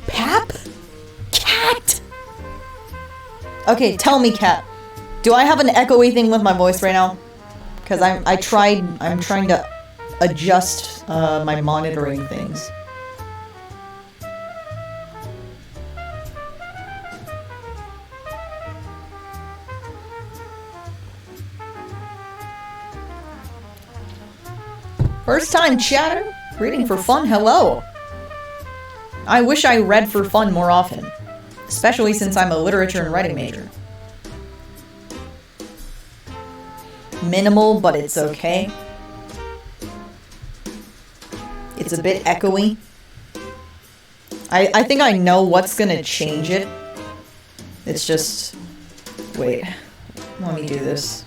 Pap? Cat? Okay, tell me, cat. Do I have an echoey thing with my voice right now? Because I'm trying to adjust my monitoring things. First time chatter? Reading for fun, hello. I wish I read for fun more often. Especially since I'm a literature and writing major. Minimal, but it's okay. It's a bit echoey. I think I know what's gonna change it. It's just... Wait. Let me do this.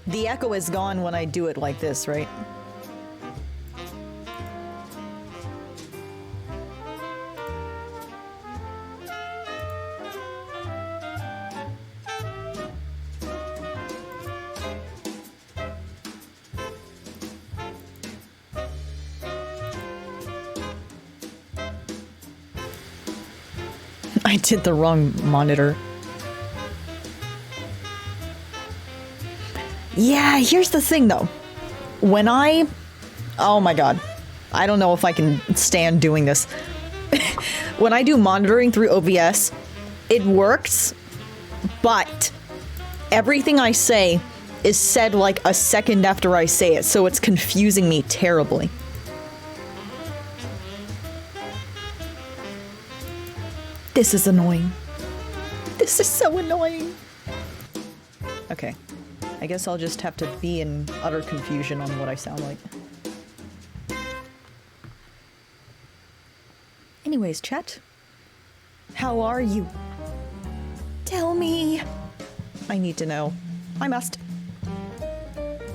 The echo is gone when I do it like this, right? I did the wrong monitor. Yeah, here's the thing though. When oh my god. I don't know if I can stand doing this. When I do monitoring through OBS, it works, but everything I say is said like a second after I say it, so it's confusing me terribly. This is annoying. This is so annoying. Okay. I guess I'll just have to be in utter confusion on what I sound like. Anyways, chat. How are you? Tell me. I need to know. I must.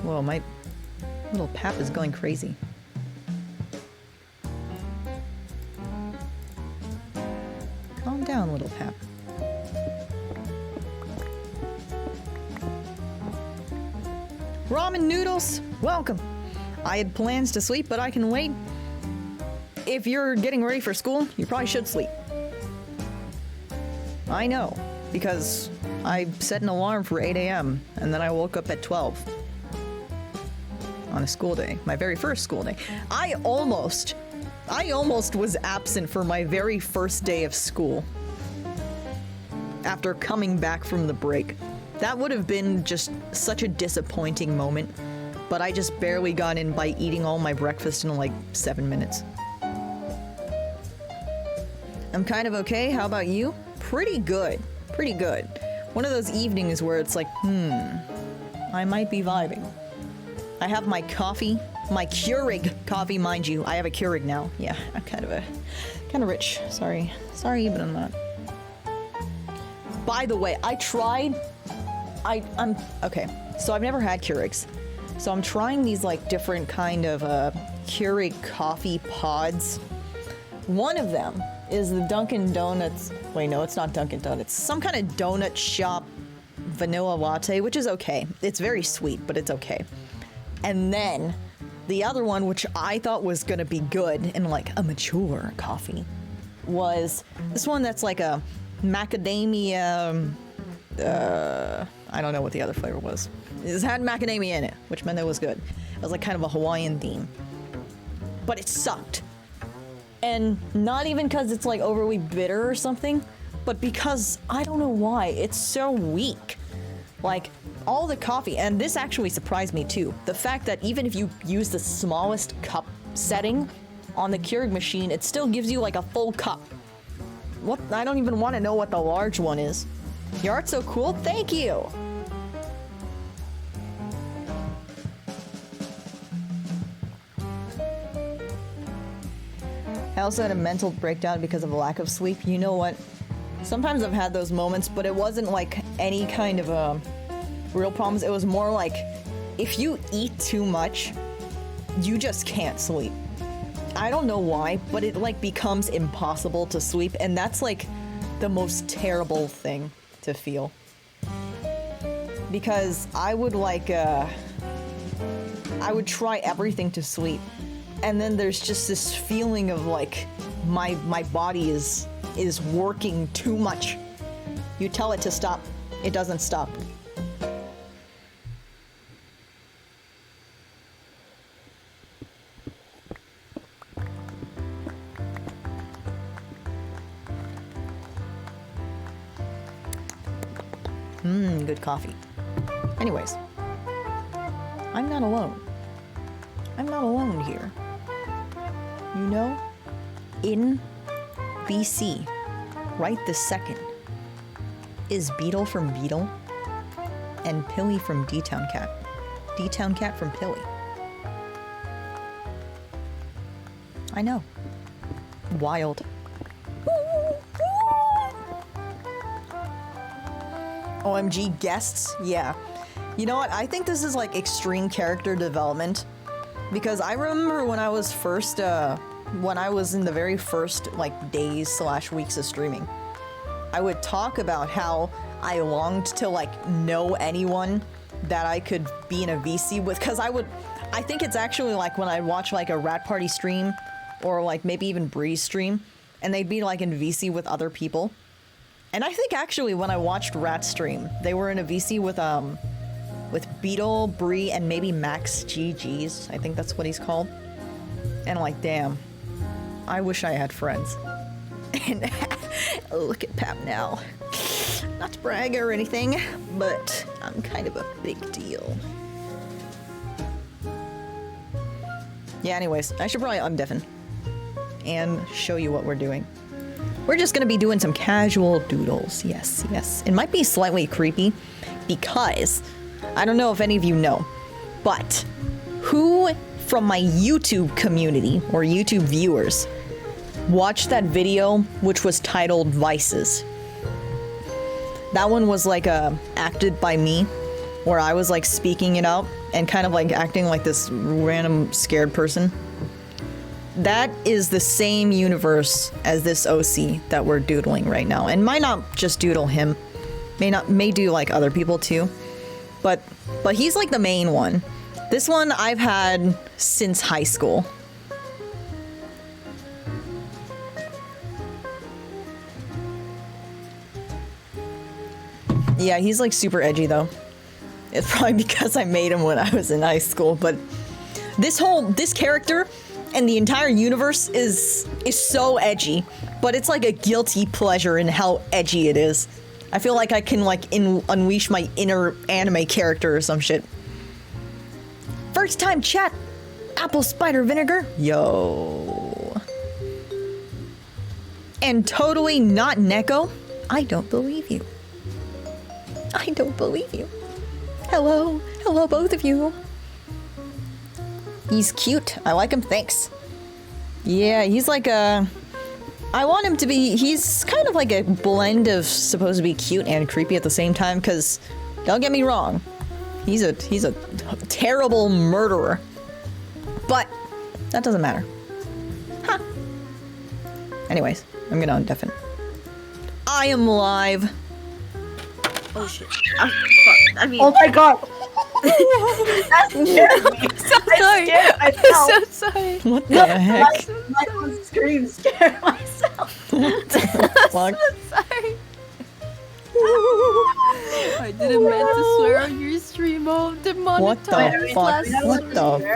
Whoa, my little pap is going crazy. Calm down, little pap. Ramen noodles, welcome. I had plans to sleep, but I can wait. If you're getting ready for school, you probably should sleep. I know, because I set an alarm for 8 a.m. and then I woke up at 12. On a school day, my very first school day. I almost was absent for my very first day of school. After coming back from the break. That would have been just such a disappointing moment, but I just barely got in by eating all my breakfast in like 7 minutes. I'm kind of okay, how about you? Pretty good, pretty good. One of those evenings where it's like, I might be vibing. I have my coffee, my Keurig coffee, mind you. I have a Keurig now. Yeah, I'm kind of rich. Sorry, but I'm not. By the way, I tried. I'm okay. So I've never had Keurigs. So I'm trying these like different kind of Keurig coffee pods. One of them is the Dunkin' Donuts. Wait, no, it's not Dunkin' Donuts. Some kind of donut shop vanilla latte, which is okay. It's very sweet, but it's okay. And then the other one, which I thought was gonna be good and like a mature coffee, was this one that's like a macadamia. I don't know what the other flavor was. It had macadamia in it, which meant it was good. It was like kind of a Hawaiian theme. But it sucked. And not even because it's like overly bitter or something, but because I don't know why, it's so weak. Like, all the coffee, and this actually surprised me too. The fact that even if you use the smallest cup setting on the Keurig machine, it still gives you like a full cup. What? I don't even want to know what the large one is. Your art's so cool, thank you! I also had a mental breakdown because of a lack of sleep. You know what? Sometimes I've had those moments, but it wasn't like any kind of real problems. It was more like, if you eat too much, you just can't sleep. I don't know why, but it like becomes impossible to sleep, and that's like the most terrible thing to feel. because I would like I would try everything to sleep, and then there's just this feeling of like my body is working too much. You tell it to stop, it doesn't stop. Good coffee. Anyways, I'm not alone. I'm not alone here. You know, in BC, right this second, is Beetle from Beetle and Pilly from dtowncat. dtowncat from Pilly. I know. Wild. OMG guests, yeah. You know what? I think this is like extreme character development, because I remember when I was first, when I was in the very first like days / weeks of streaming, I would talk about how I longed to like know anyone that I could be in a VC with, because I think it's actually like when I'd watch like a Rat Party stream or like maybe even Breeze stream, and they'd be like in VC with other people. And I think actually when I watched Rat stream, they were in a VC with Beetle, Bree, and maybe Max GG's. I think that's what he's called. And like, damn, I wish I had friends. And look at Pap now. Not to brag or anything, but I'm kind of a big deal. Yeah, anyways, I should probably undeafen and show you what we're doing. We're just gonna be doing some casual doodles. Yes, yes. It might be slightly creepy because I don't know if any of you know, but who from my YouTube community or YouTube viewers watched that video which was titled Vices? That one was like acted by me, where I was like speaking it out and kind of like acting like this random scared person. That is the same universe as this OC that we're doodling right now, and might not just doodle him, may do like other people too, but he's like the main one. This one I've had since high school. Yeah, he's like super edgy though. It's probably because I made him when I was in high school, but this character and the entire universe is so edgy, but it's like a guilty pleasure in how edgy it is. I feel like I can like unleash my inner anime character or some shit. First time chat, apple spider vinegar, yo. And totally not Neko, I don't believe you. I don't believe you. Hello, hello both of you. He's cute. I like him, thanks. Yeah, he's like I want him to be, he's kind of like a blend of supposed to be cute and creepy at the same time, because, don't get me wrong, he's a terrible murderer. But, that doesn't matter. Huh. Anyways, I'm gonna undeafen. I am live. Oh shit. Oh, fuck. I mean, oh my god! That scared me. I'm so sorry. I so sorry. What the heck? My own scream scared myself. What the fuck? So sorry. I didn't mean to swear on your stream. Oh, What the fuck? What the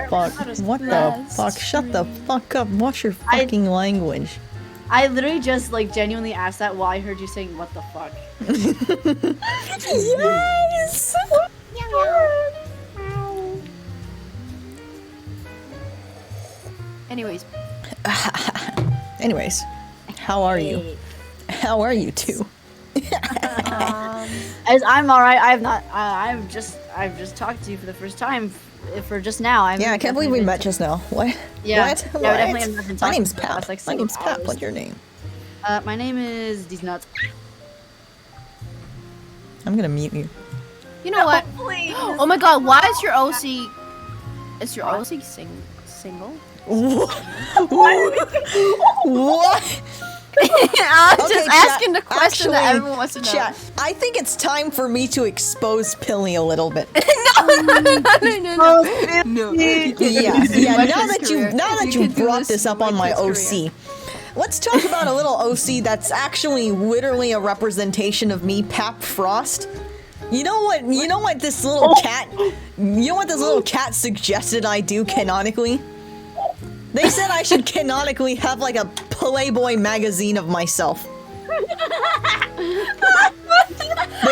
fuck? What the fuck? Shut the fuck up. Watch your fucking language. I literally just like genuinely asked that while I heard you saying what the fuck. Yes! Anyways, how are you? How are you two? As I'm alright. I've just talked to you for the first time. For just now. I can't believe we met just now. What? Yeah. What? Yeah, we definitely have nothing to My talk name's about. Pap. It's like My name's 6 Pap. hours. What's your name? My name is These Nuts. I'm gonna mute you. You know what? Please. Oh my god, why is your OC... Is your OC single? What? I'm Okay, just chat, asking the question that actually, everyone wants to know. Chat, I think it's time for me to expose Pilly a little bit. No. Yeah. Now that You you can do brought this this up with on my Kid's career. OC, let's talk about a little OC that's actually literally a representation of me, Pap Frost. You know what? You know what this little cat? You know what this little cat suggested I do canonically? They said I should canonically have like a Playboy magazine of myself. They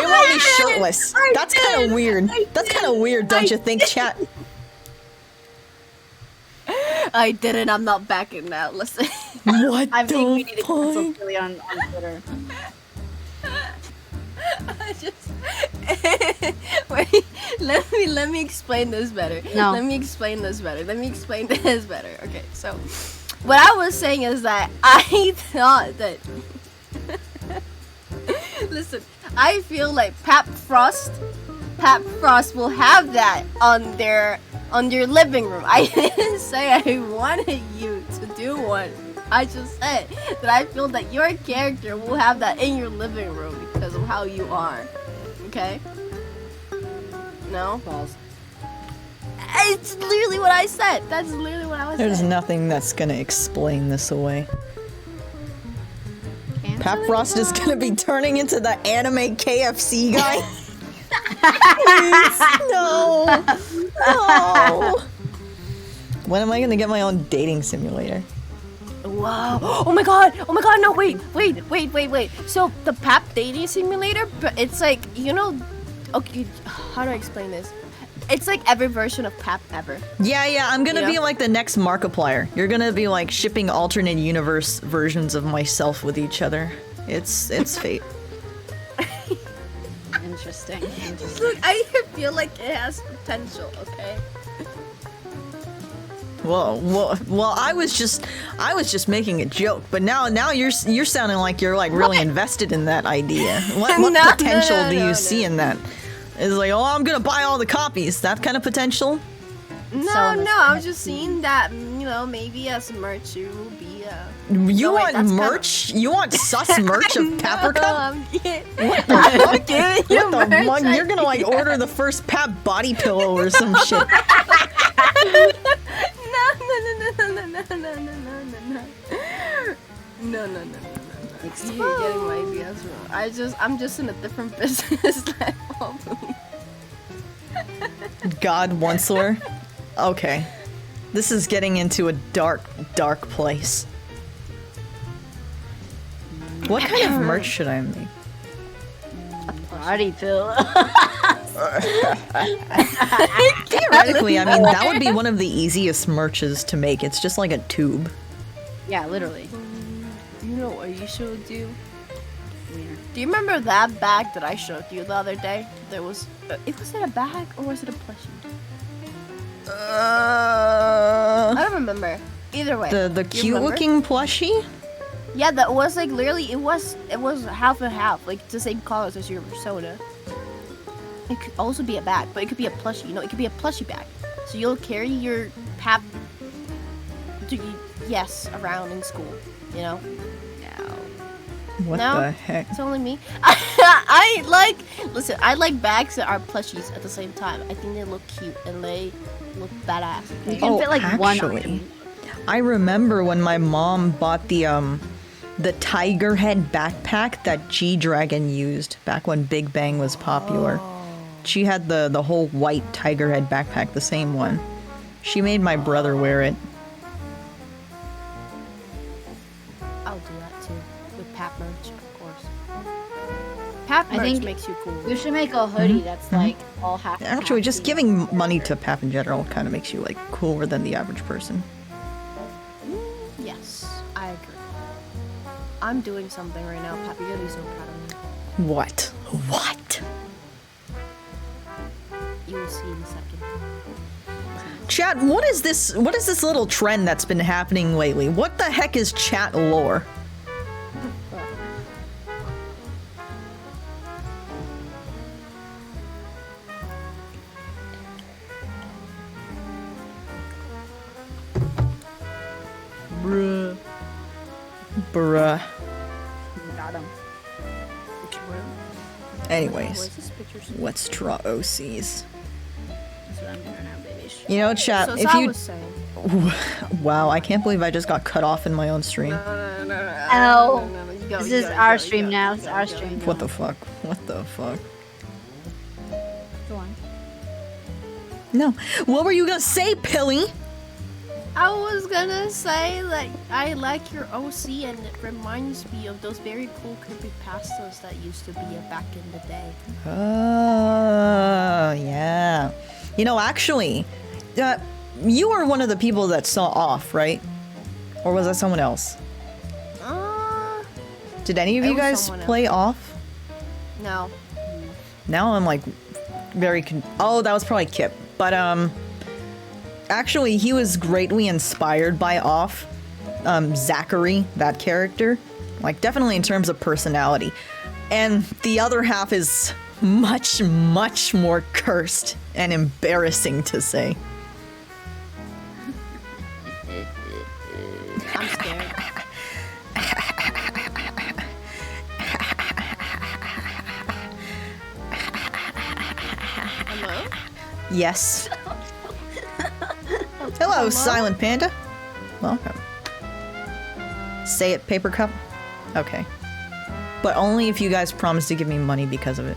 want me shirtless. That's kind of weird. That's kind of weird, don't you think, chat? I didn't. I'm not backing now. Listen. What I think we the need to cancel fuck? Billy on Twitter. I just wait. Let me explain this better. No. Let me explain this better. Okay, so what I was saying is that I thought that. Listen, I feel like Pap Frost will have that on their living room. I didn't say I wanted you to do one. I just said that I feel that your character will have that in your living room because of how you are. Okay? No? Balls. It's literally what I said. That's literally what I was There's saying. nothing that's gonna explain this away. Cancel Pap it? Frost is gonna be turning into the anime KFC guy. Please, no. No. When am I gonna get my own dating simulator? Wow. Oh my god, no, wait. So the Pap dating simulator, but it's like, you know, okay, how do I explain this? It's like every version of Pap ever. Yeah, I'm gonna You be know? like the next Markiplier. You're gonna be like shipping alternate universe versions of myself with each other. It's fate. Interesting. Look, I feel like it has potential, okay? Well, I was just making a joke, but now you're sounding like you're like really invested in that idea. What No, potential do you no. see in that? It's like, oh, I'm gonna buy all the copies. That kind of potential? No, I was just seeing that, you know, maybe as merch it will be You No, wait, want that's merch? You want sus merch of Paprika? I'm kidding. What the fuck? giving you What the merch, fuck? I You're gonna like order the first Pap body pillow or some shit. No. You're getting my ideas wrong. I'm just in a different business level. God Onceler? Okay. This is getting into a dark place. What kind of merch should I make? Body pill. Theoretically, I mean, that would be one of the easiest merches to make. It's just like a tube. Yeah, literally. You know what you should do? Do you remember that bag that I showed you the other day? There was, was it a bag or was it a plushie? I don't remember. Either way. The Do you cute remember? looking plushie? Yeah, that was like literally it was half and half, like the same colors as your soda. It could also be a bag, but it could be a plushie. You know, it could be a plushie bag. So you'll carry your Pap, around in school. You know. What No. the heck? It's only me. Listen, I like bags that are plushies at the same time. I think they look cute and they look badass. You Okay? can fit like one. actually, I remember when my mom bought the tiger head backpack that G-Dragon used back when Big Bang was popular. She had the whole white tiger head backpack, the same one. She made my brother wear it. I'll do that too with Pap merch, of course. Pap I merch think makes you cool. We should make a hoodie that's like all half. Actually, half just the- giving money to Pap in general kind of makes you like cooler than the average person. Yes, I agree. I'm doing something right now, Pap. You're gonna be so proud of me. What? What? You will see in a second. Chat, what is this little trend that's been happening lately? What the heck is chat lore? Bruh. Anyways, Where's this picture? let's draw OCs. That's what I'm doing now, baby. You know, chat, So if as I you... was saying. Wow, I can't believe I just got cut off in my own stream. No. Ow. You go, This you is go, you our go, stream you go, now. you It's go, our you go. stream now. What the fuck? What the fuck? Go on. No. What were you gonna say, Pilly? I was gonna say, like, I like your OC and it reminds me of those very cool creepypastas that used to be back in the day. Oh, yeah. You know, actually, you were one of the people that saw Off, right? Or was that someone else? Did any of It you was guys someone play Off? No. Now I'm like very oh, that was probably Kip. But actually he was greatly inspired by Off. Zachary, that character. Like definitely in terms of personality. And the other half is much, much more cursed and embarrassing to say. I'm scared. Hello? Yes. Hello, Silent Panda. Welcome. Say it, Paper Cup. Okay. But only if you guys promise to give me money because of it.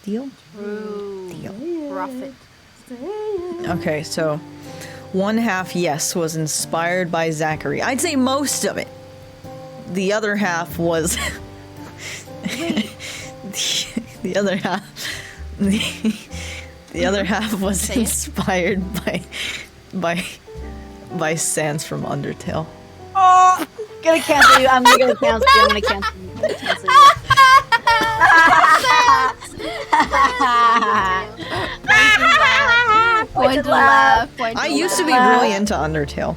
Deal? Deal. Profit. Okay, so one half, yes, was inspired by Zachary. I'd say most of it. The other half was... the other half... The other half was Say it. inspired by Sans from Undertale. Oh! Gonna cancel you. I'm gonna cancel you. I'm gonna cancel you. I'm gonna cancel you. Point to laugh. Point to I used to be laugh. really into Undertale,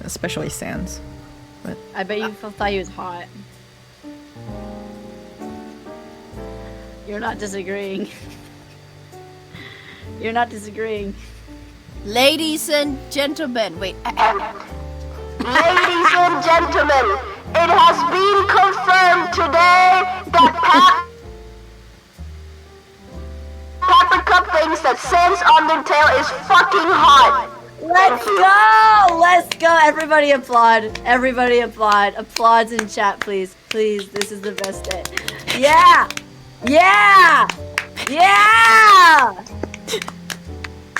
especially Sans. I bet you thought he was hot. You're not disagreeing. You're not disagreeing. Ladies and gentlemen, wait. Ladies and gentlemen, it has been confirmed today that Pepper Cup thinks that Sans Undertale is fucking hot. Let's go! Let's go! Everybody applaud. Everybody applaud. Applauds in chat, please. Please, this is the best day. Yeah! Yeah! Yeah!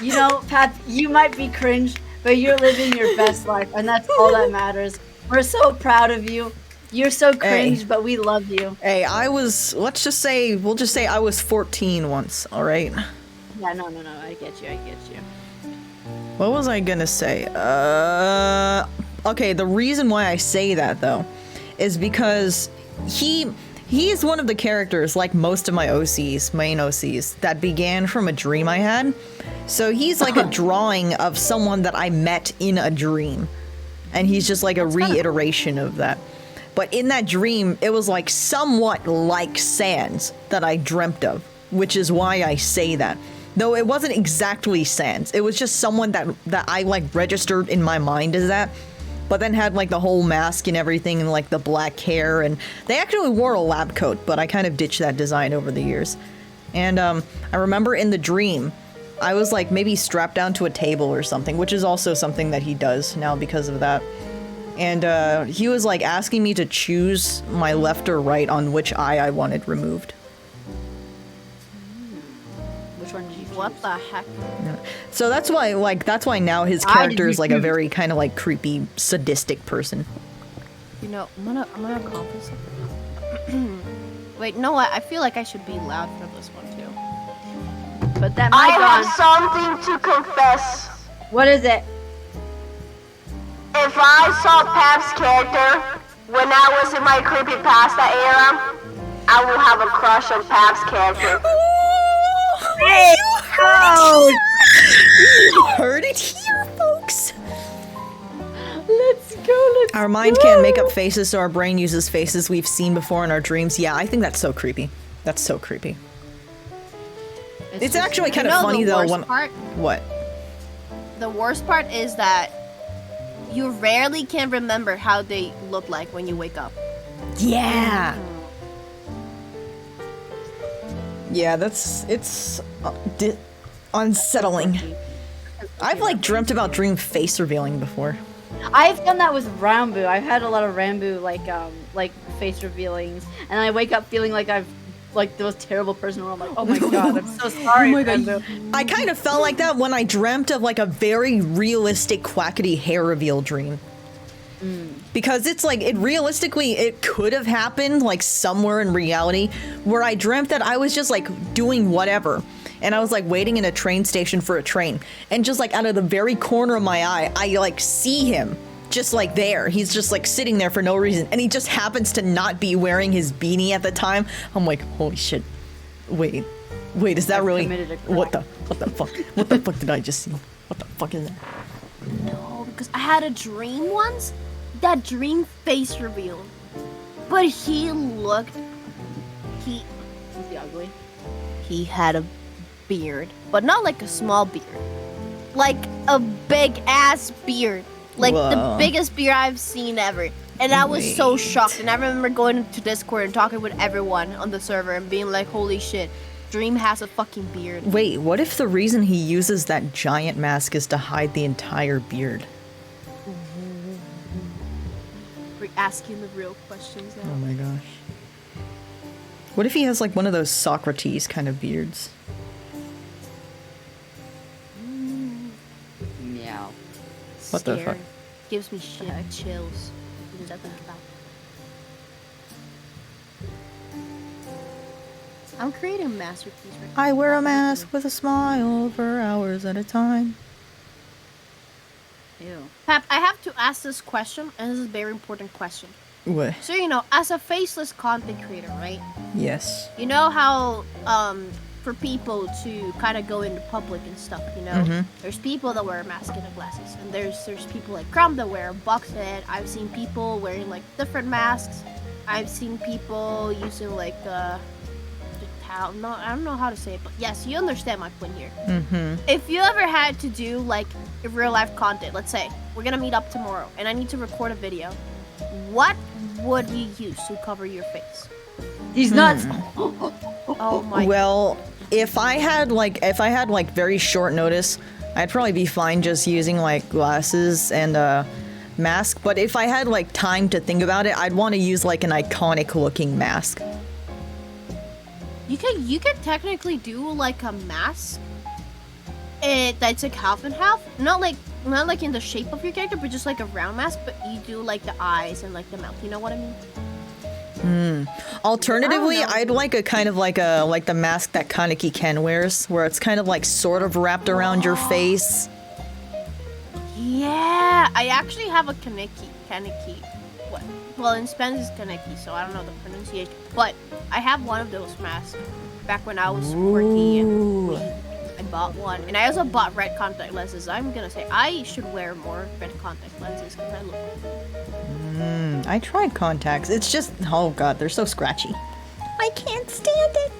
You know, Pat, you might be cringe, but you're living your best life, and that's all that matters. We're so proud of you. You're so cringe, Hey. but we love you. Hey, we'll just say I was 14 once, alright? Yeah, no, I get you. What was I gonna say? Okay, the reason why I say that, though, is because he is one of the characters, like most of my OCs, main OCs, that began from a dream I had. So he's like a drawing of someone that I met in a dream. And he's just like a reiteration of that. But in that dream, it was like somewhat like Sans that I dreamt of, which is why I say that. Though it wasn't exactly Sans. It was just someone that I like registered in my mind as that. But then had like the whole mask and everything and like the black hair, and they actually wore a lab coat, but I kind of ditched that design over the years. And I remember in the dream, I was like maybe strapped down to a table or something, which is also something that he does now because of that. And he was like asking me to choose my left or right on which eye I wanted removed. Which one did you choose? What the heck? So that's why now his Why did character you is like a choose? very kind of like creepy, sadistic person. You know, I'm gonna confess something. Wait, no, I feel like I should be loud for this one too. Put that I mic have on. something to confess. What is it? If I saw Pap's character when I was in my creepypasta era, I will have a crush on Pap's character. Hey! Oh! You heard it here, folks. Let's go, Our mind can't make up faces, so our brain uses faces we've seen before in our dreams. Yeah, I think that's so creepy. That's so creepy. It's actually kind of funny though. What? The worst part is that you rarely can remember how they look like when you wake up. Yeah. Yeah, it's unsettling. I've like dreamt about dream face revealing before. I've done that with Rambo. I've had a lot of Rambo like face revealings, and I wake up feeling like I've like the most terrible person in the world. I'm like, oh my god, I'm so sorry, Rambo. I kind of felt like that when I dreamt of like a very realistic quackity hair reveal dream. Because it's like, it could have happened like somewhere in reality where I dreamt that I was just like doing whatever. And I was like waiting in a train station for a train. And just like out of the very corner of my eye, I like see him just like there. He's just like sitting there for no reason. And he just happens to not be wearing his beanie at the time. I'm like, holy shit. Wait, is that really, what the fuck? What the fuck did I just see? What the fuck is that? No, because I had a dream once. That dream face reveal. But he looked... Is he ugly? He had a beard. But not like a small beard. Like a big ass beard. Like the Whoa. biggest beard I've seen ever. And I was so shocked. And I remember going to Discord and talking with everyone on the server and being like, holy shit, Dream has a fucking beard. Wait, what if the reason he uses that giant mask is to hide the entire beard? We're asking the real questions now. Oh my gosh. What if he has like one of those Socrates kind of beards? Meow. What the Scary. fuck? Gives me shit chills. What does that think about? I'm creating a masterpiece right now. I wear a mask with a smile for hours at a time. Ew. Pap, I have to ask this question, and this is a very important question. What? So, you know, as a faceless content creator, right? Yes. You know how, for people to kind of go into public and stuff, you know? There's people that wear masks and glasses, and there's people like Crumb that wear a box head. I've seen people wearing, like, different masks. I've seen people using, like, no, I don't know how to say it, but yes, you understand my point here. If you ever had to do like real life content, let's say we're gonna meet up tomorrow and I need to record a video, what would you use to cover your face? He's nuts. Oh my. Well, if I had like very short notice, I'd probably be fine just using like glasses and a mask. But if I had like time to think about it, I'd want to use like an iconic looking mask. You could technically do like a mask. That's like half and half. Not like in the shape of your character, but just like a round mask. But you do like the eyes and like the mouth. You know what I mean? Alternatively, I don't know. I'd like a kind of like the mask that Kaneki Ken wears, where it's kind of like sort of wrapped around your face. Yeah, I actually have a Kaneki. What? Well, in Spanish it's Kaneki, so I don't know the pronunciation. But I have one of those masks back when I was working and I bought one. And I also bought red contact lenses. I'm gonna say I should wear more red contact lenses because I look cool. I tried contacts. It's just, oh god, they're so scratchy. I can't stand it.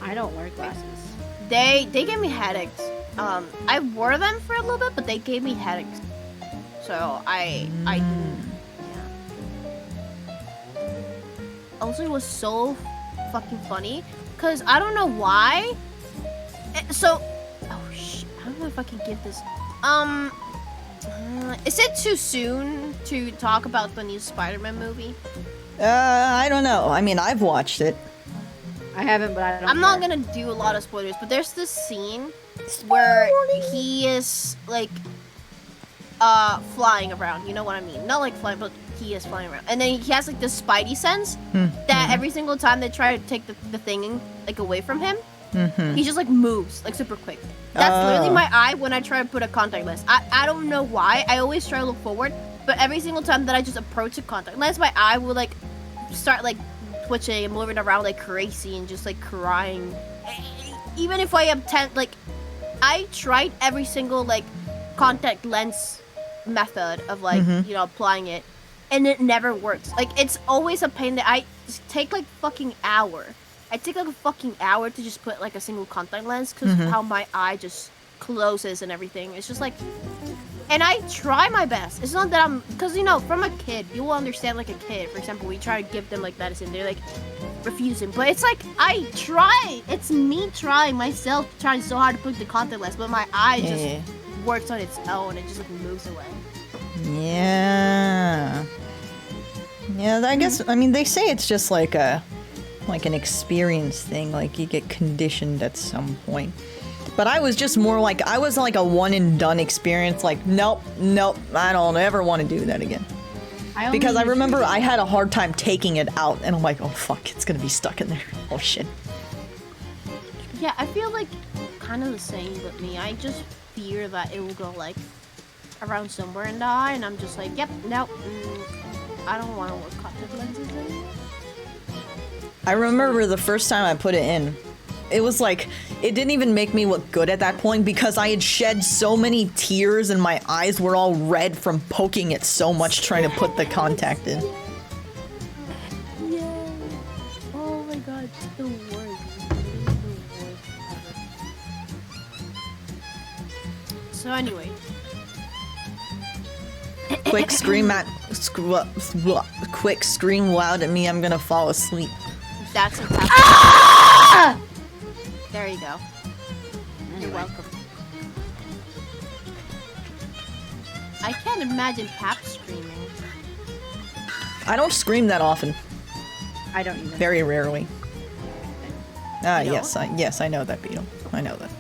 I don't wear glasses. They gave me headaches. I wore them for a little bit, but they gave me headaches. So I also it was so fucking funny because I don't know why. So, oh shit, I don't know if I can give this. Is it too soon to talk about the new Spider-Man movie? I don't know. I mean, I've watched it. I haven't, but I don't. I'm not gonna do a lot of spoilers, but there's this scene where he is like flying around, you know what I mean? Not like flying, but he is flying around. And then he has like this spidey sense that every single time they try to take the thing like away from him, he just like moves like super quick. That's literally my eye when I try to put a contact lens. I don't know why. I always try to look forward, but every single time that I just approach a contact lens, my eye will like start like twitching and moving around like crazy and just like crying. Even if I attempt, like, I tried every single like contact lens method of like you know, applying it, and it never works. Like, it's always a pain that I just take like fucking hour. I take like a fucking hour to just put like a single contact lens because of how my eye just closes and everything. It's just like And I try my best. It's not that I'm, because you know, from a kid, you will understand like a kid. For example, we try to give them like medicine, they're like refusing. But it's like I try. It's me trying myself, trying so hard to put the contact lens, but my eye just works on its own. It just like moves away. Yeah. Yeah, I guess. I mean, they say it's just like an experience thing. Like you get conditioned at some point. But I was just more like, I was like a one and done experience. Like, nope, I don't ever want to do that again. Because I remember I had a hard time taking it out, and I'm like, oh fuck, it's gonna be stuck in there. Oh shit. Yeah, I feel like kind of the same with me. I just fear that it will go like around somewhere in the eye, and I'm just like, yep, nope, I don't want to wear contact lenses anymore. I remember the first time I put it in, it was like, it didn't even make me look good at that point because I had shed so many tears and my eyes were all red from poking it so much trying to put the contact in. Yeah. Oh my god, it's the worst. So anyway. Quick scream loud at me, I'm gonna fall asleep. That's what's happening. There you go. You're welcome. I can't imagine Pap screaming. I don't scream that often. I don't either. Very rarely. Ah, You yes, I know that, Beetle. I know that.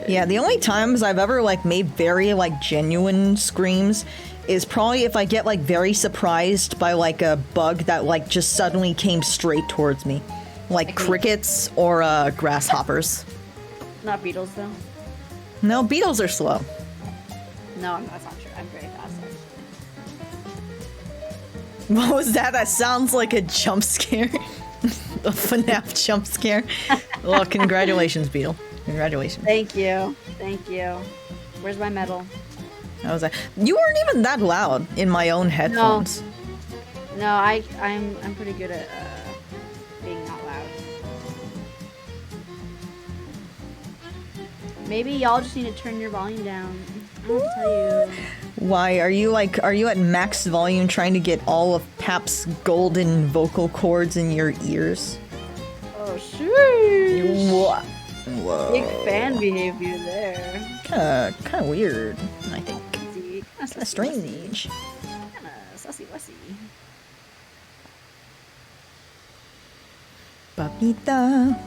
Yeah, the only times I've ever like made very like genuine screams is probably if I get like very surprised by like a bug that like just suddenly came straight towards me. Like crickets or grasshoppers. Not beetles though. No, beetles are slow. No, that's not true. I'm very fast actually. What was that? That sounds like a jump scare. A FNAF jump scare. Well, congratulations, Beetle. Congratulations. Thank you. Thank you. Where's my medal? I was like, you weren't even that loud in my own headphones. No, I'm pretty good at being not loud. Maybe y'all just need to turn your volume down. I don't know what to tell you. Why are you at max volume trying to get all of Pap's golden vocal cords in your ears? Oh sheesh. What? Whoa. Big fan behavior there. Kind of weird, I think. Kind of strange. Kind of sussy wussy. Papita.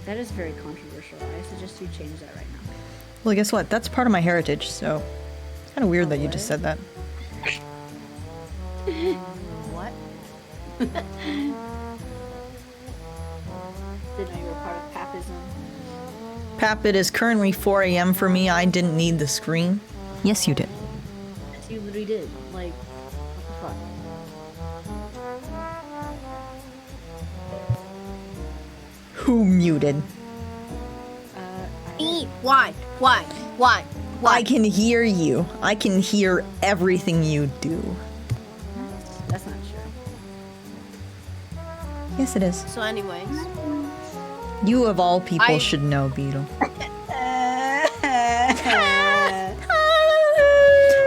That is very controversial. I suggest you change that right now. Well, guess what? That's part of my heritage, so it's kind of weird that you just said that. What? Didn't know you were part of Papism. Pap, it is currently 4 a.m. for me. I didn't need the screen. Yes, you did. Yes, you literally did. Like, what the fuck? Who muted? Why? I can hear you. I can hear everything you do. That's not true. Yes, it is. So anyways. You of all people should know, Beetle.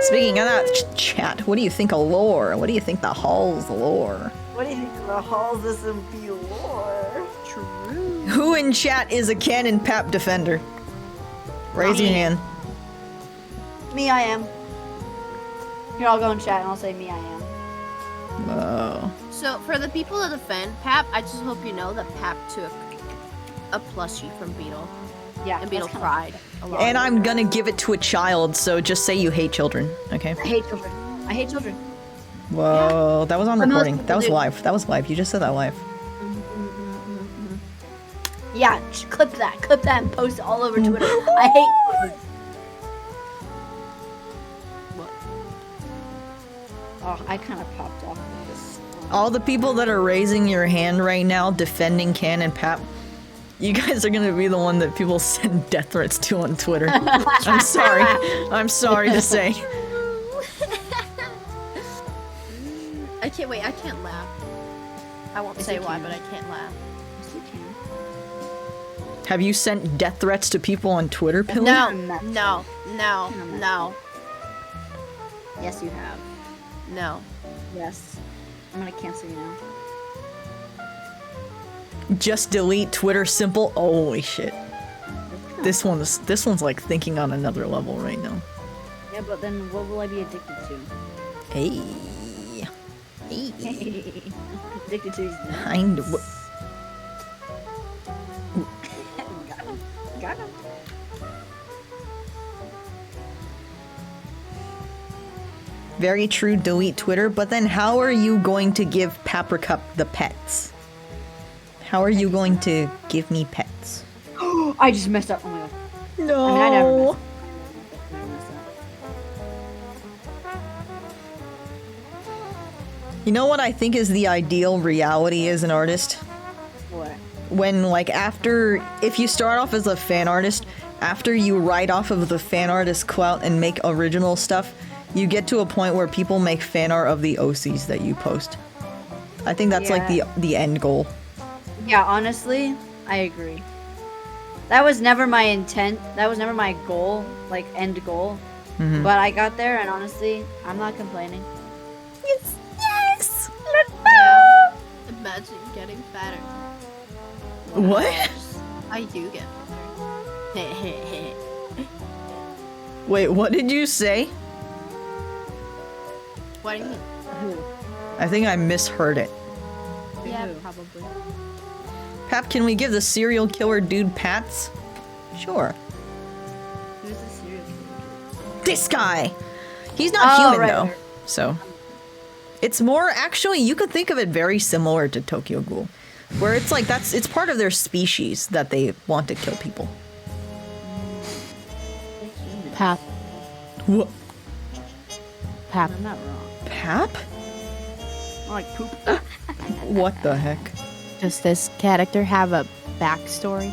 Speaking of that, chat, what do you think of lore? What do you think the hall's lore? What do you think of the halls of some lore? True. Who in chat is a Canon Pap defender? Raise your hand. Me, I am. Here, I'll go in chat and I'll say me, I am. Whoa. So for the people that defend Pap, I just hope you know that Pap took a plushie from Beetle. Yeah, And Beetle that's cried a lot. And I'm gonna give it to a child, so just say you hate children, okay? I hate children. I hate children. Whoa, that was on recording. people That was do. live. That was live. You just said that live. Yeah, clip that and post it all over Twitter. I hate children. What? Oh, I kind of popped off with this. All the people that are raising your hand right now defending Canon Pap, you guys are gonna be the one that people send death threats to on Twitter. I'm sorry. I'm sorry to say. I can't wait. I can't laugh. I won't say why, but I can't laugh. Yes, you can. Have you sent death threats to people on Twitter, Pilly? No, Not no, no, Not no, Yes, you have. no. Yes. I'm gonna cancel you now. Just delete Twitter simple. Holy shit. This one's like thinking on another level right now. Yeah, but then what will I be addicted to? Hey. Hey. Addicted to these. Kind of. Got him. Very true, delete Twitter, but then how are you going to give Paprika the pets? How are you going to give me pets? I just messed up. Oh my god. No. I mean, I never messed up. I never messed up. You know what I think is the ideal reality as an artist? What? When, like, if you start off as a fan artist, after you write off of the fan artist clout and make original stuff, you get to a point where people make fan art of the OCs that you post. I think that's like the end goal. Yeah, honestly, I agree. That was never my intent. That was never my goal, like end goal. Mhm. But I got there, and honestly, I'm not complaining. Yes! Imagine getting fatter. What? I do get fatter. Wait, what did you say? What do you mean? Who? I think I misheard it. Yeah, Who? probably. Pap, can we give the serial killer dude pats? Sure. Who's the serial killer? This guy! He's not human, right, though. right. So. It's more, actually, you could think of it very similar to Tokyo Ghoul. Where it's like, it's part of their species that they want to kill people. Pap. What? Pap. I'm not wrong. Pap? I like poop. What the heck? Does this character have a backstory?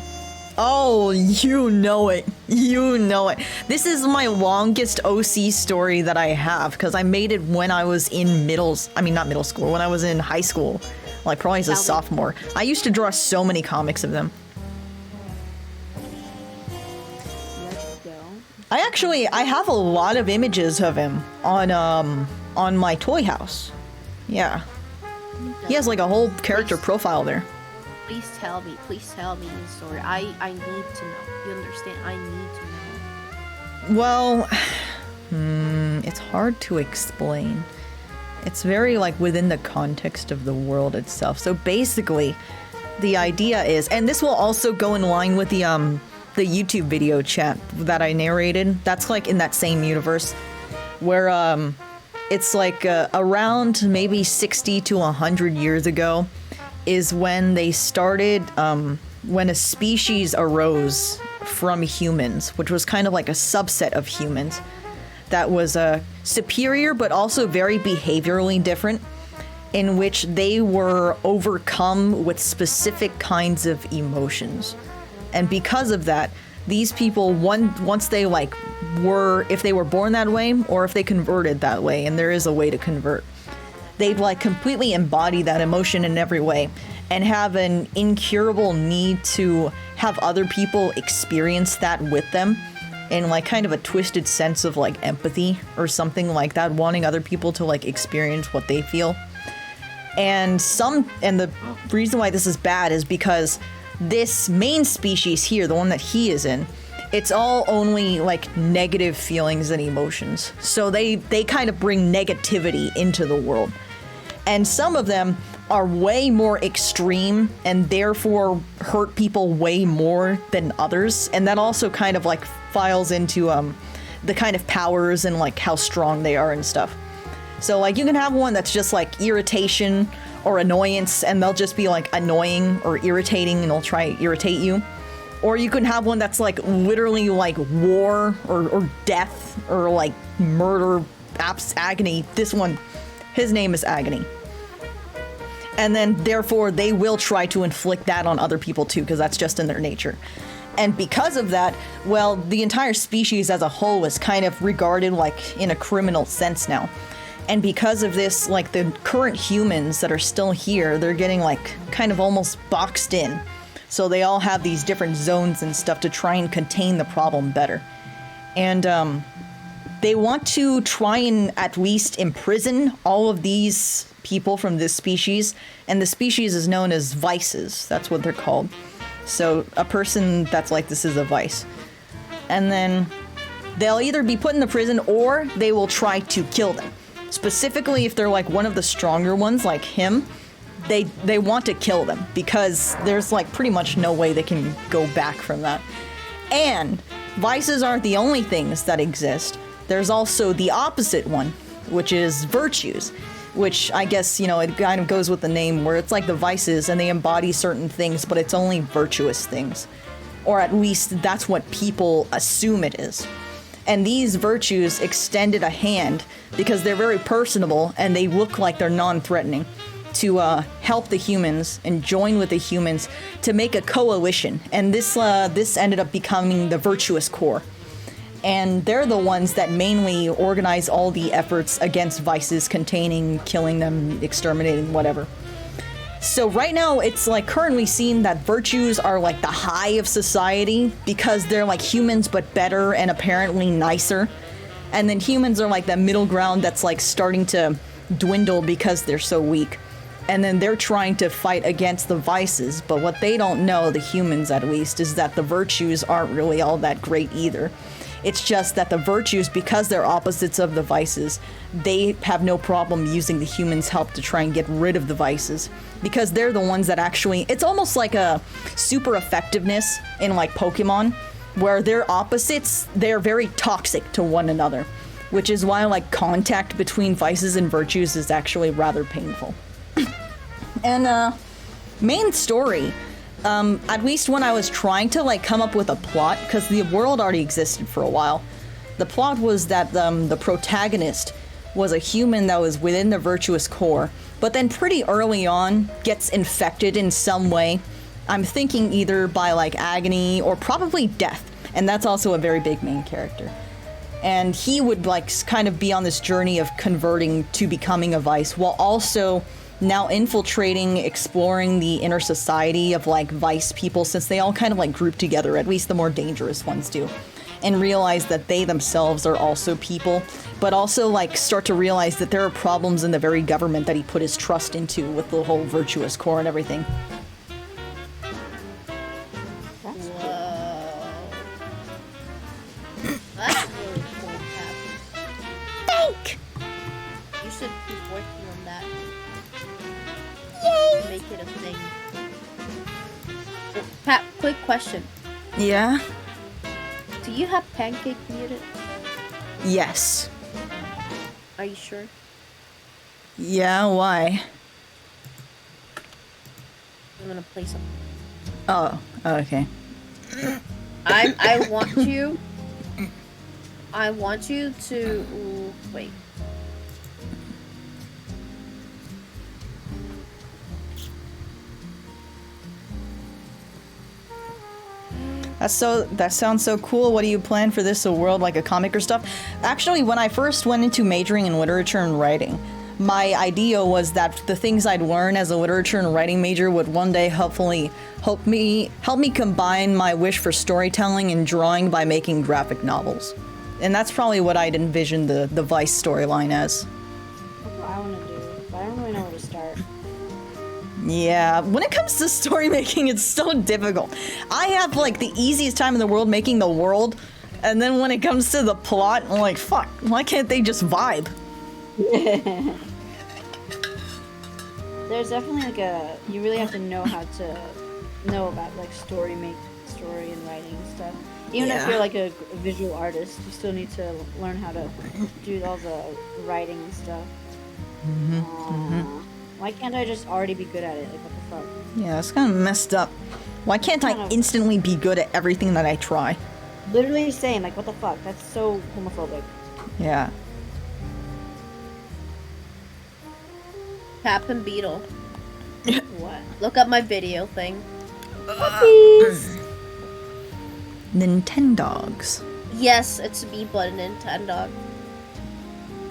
Oh, you know it. You know it. This is my longest OC story that I have, because I made it when I was in not middle school, when I was in high school. Like, probably as a sophomore. I used to draw so many comics of them. Let's go. I have a lot of images of him on my toy house. Yeah. He has like a whole character profile there. Please tell me the story. I need to know. You understand? I need to know. Well, it's hard to explain. It's very like within the context of the world itself. So basically, the idea is, and this will also go in line with the YouTube video chat that I narrated. That's like in that same universe, where it's like around maybe 60 to 100 years ago is when they started, when a species arose from humans, which was kind of like a subset of humans that was superior but also very behaviorally different, in which they were overcome with specific kinds of emotions. And because of that, these people, once they like were, if they were born that way or if they converted that way, and there is a way to convert, they like completely embody that emotion in every way and have an incurable need to have other people experience that with them in like kind of a twisted sense of like empathy or something like that, wanting other people to like experience what they feel. And the reason why this is bad is because this main species here, the one that he is in, it's all only like negative feelings and emotions. So they kind of bring negativity into the world. And some of them are way more extreme and therefore hurt people way more than others. And that also kind of like files into the kind of powers and like how strong they are and stuff. So like you can have one that's just like irritation or annoyance, and they'll just be like annoying or irritating and they'll try to irritate you. Or you can have one that's like literally like war or death or like murder, agony. This one, his name is Agony. And then therefore they will try to inflict that on other people too, because that's just in their nature. And because of that, well, the entire species as a whole is kind of regarded like in a criminal sense now. And because of this, like the current humans that are still here, they're getting like kind of almost boxed in. So they all have these different zones and stuff to try and contain the problem better. And they want to try and at least imprison all of these people from this species. And the species is known as vices. That's what they're called. So a person that's like this is a vice. And then they'll either be put in the prison or they will try to kill them. Specifically, if they're like one of the stronger ones, like him, they want to kill them because there's like pretty much no way they can go back from that. And vices aren't the only things that exist. There's also the opposite one, which is virtues, which I guess, you know, it kind of goes with the name where it's like the vices and they embody certain things, but it's only virtuous things. Or at least that's what people assume it is. And these virtues extended a hand because they're very personable and they look like they're non-threatening to help the humans and join with the humans to make a coalition. And this ended up becoming the Virtuous Core. And they're the ones that mainly organize all the efforts against vices, containing, killing them, exterminating, whatever. So right now, it's like currently seen that virtues are like the high of society because they're like humans but better and apparently nicer. And then humans are like that middle ground that's like starting to dwindle because they're so weak. And then they're trying to fight against the vices. But what they don't know, the humans at least, is that the virtues aren't really all that great either. It's just that the virtues, because they're opposites of the vices, they have no problem using the humans' help to try and get rid of the vices. Because they're the ones that actually, it's almost like a super effectiveness in like Pokemon, where they're opposites, they're very toxic to one another. Which is why like contact between vices and virtues is actually rather painful. And main story, at least when I was trying to like come up with a plot, because the world already existed for a while, the plot was that the protagonist was a human that was within the Virtuous Core, but then pretty early on gets infected in some way. I'm thinking either by like agony or probably death, and that's also a very big main character. And he would like kind of be on this journey of converting to becoming a vice, while also now infiltrating, exploring the inner society of like vice people, since they all kind of like group together, at least the more dangerous ones do, and realize that they themselves are also people, but also like start to realize that there are problems in the very government that he put his trust into with the whole Virtuous Core and everything. That's really cool, Pat. Thank! You should keep working on that. Yay! Make it a thing. Pat, quick question. Yeah? Do you have Pancake muted? Yes. Are you sure? Yeah, why? I'm gonna play something. Oh, okay. I want you to wait. That sounds so cool. What do you plan for this? A world like a comic or stuff? Actually, when I first went into majoring in literature and writing, my idea was that the things I'd learn as a literature and writing major would one day hopefully help me combine my wish for storytelling and drawing by making graphic novels. And that's probably what I'd envisioned the Vice storyline as. That's what I want to do, but I don't really know where to start. Yeah, when it comes to story making, it's so difficult. I have like the easiest time in the world making the world, and then when it comes to the plot, I'm like, fuck, why can't they just vibe? There's definitely like you really have to know how to know about like story and writing and stuff. Even if you're like a visual artist, you still need to learn how to do all the writing and stuff. Why can't I just already be good at it? Like, what the fuck? Yeah, it's kind of messed up. Why can't I instantly be good at everything that I try? Literally saying, like, what the fuck? That's so homophobic. Yeah. Pap and Beetle. What? Look up my video thing. Nintendogs. Yes, it's me, but a Nintendog.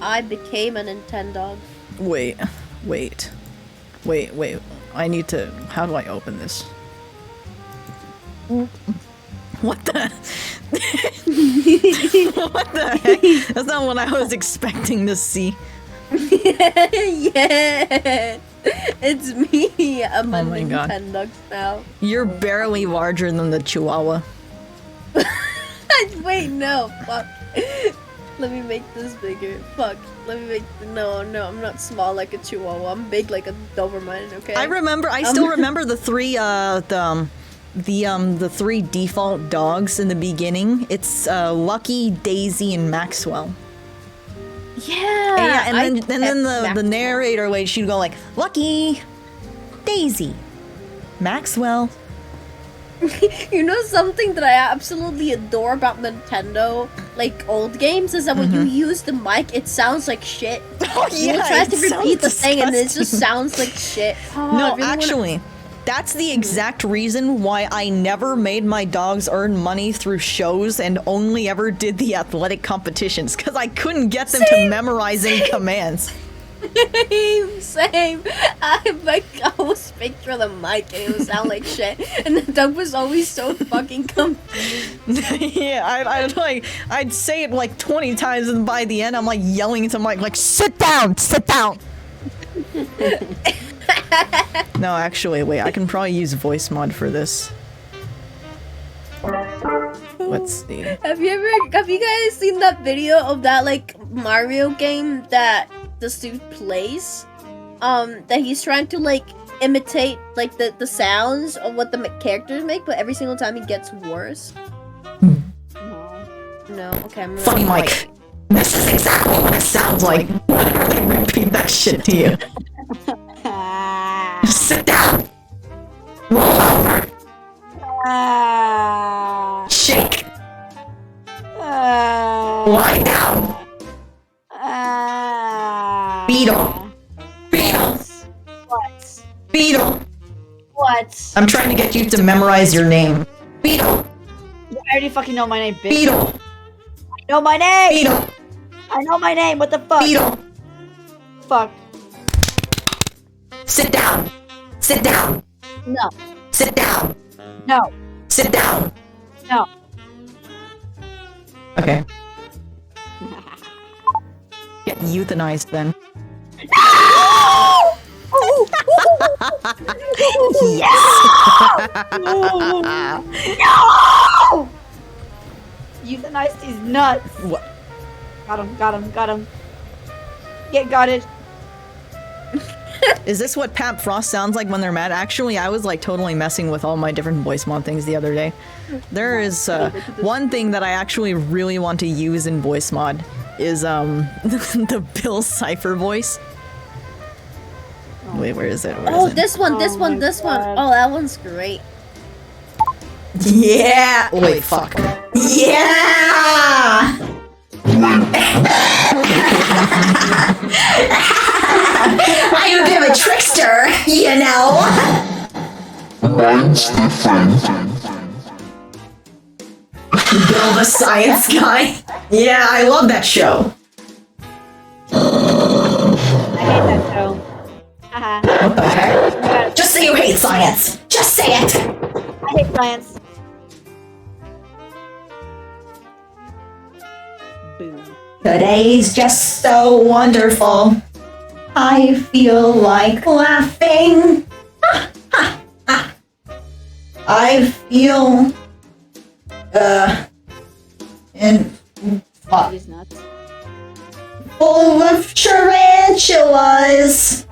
I became a Nintendog. Wait. I need to... How do I open this? What the? What the heck? That's not what I was expecting to see. Yeah, it's me. I'm Oh my God. $10 now. You're barely larger than the Chihuahua. Wait, no, fuck. Let me make this bigger. Fuck. Let me make. No, I'm not small like a Chihuahua. I'm big like a Doberman. Okay. I still remember the three the three default dogs in the beginning. It's Lucky, Daisy, and Maxwell. Yeah. And then the narrator, like, she'd go like, Lucky, Daisy, Maxwell. You know something that I absolutely adore about Nintendo, like old games, is that when you use the mic, it sounds like shit. Oh You yeah, try to it repeat the sounds thing and it disgusting. just sounds like shit. Oh, I No, really wanna- actually, that's the exact reason why I never made my dogs earn money through shows and only ever did the athletic competitions, because I couldn't get them to memorizing commands. Same. I always picture the mic and it would sound like shit, and the dog was always so fucking confused. Yeah, I'd say it like 20 times, and by the end, I'm like yelling into Mike, like, sit down, sit down. No, actually, wait, I can probably use voice mod for this. Let's see. Have you guys seen that video of that like Mario game that this dude plays? That he's trying to like imitate like the sounds of what the characters make, but every single time he gets worse. No, okay, I'm Funny, Mike. This is exactly what it sounds like. Let me repeat that shit to you. Sit down. Roll over. Shake. Lie down. Beetle. Beetle. What? Beetle. What? I'm trying to get you to memorize your name. Beetle. I already fucking know my name, bitch. Beetle. I know my name! Beetle. I know my name, what the fuck? Beetle. Fuck. Sit down. Sit down. No. Sit down. No. Sit down. No. Okay. Get euthanized then. Yes! No! Euthanized these nuts. What? Got him. Get got it. Is this what Pat Frost sounds like when they're mad? Actually, I was like totally messing with all my different voice mod things the other day. There is one thing that I actually really want to use in voice mod is the Bill Cipher voice. Wait, where is it? Where Oh, is it? this one. God. Oh, that one's great. Yeah! Wait, fuck. Yeah! I'm a bit of a trickster, you know? Mine's different. Bill the Science Guy. Yeah, I love that show. I hate that show. Haha. What the heck? Just say you hate science. Just say it. I hate science. Boom. Today's just so wonderful. I feel like laughing. I feel and These nuts. full of tarantulas.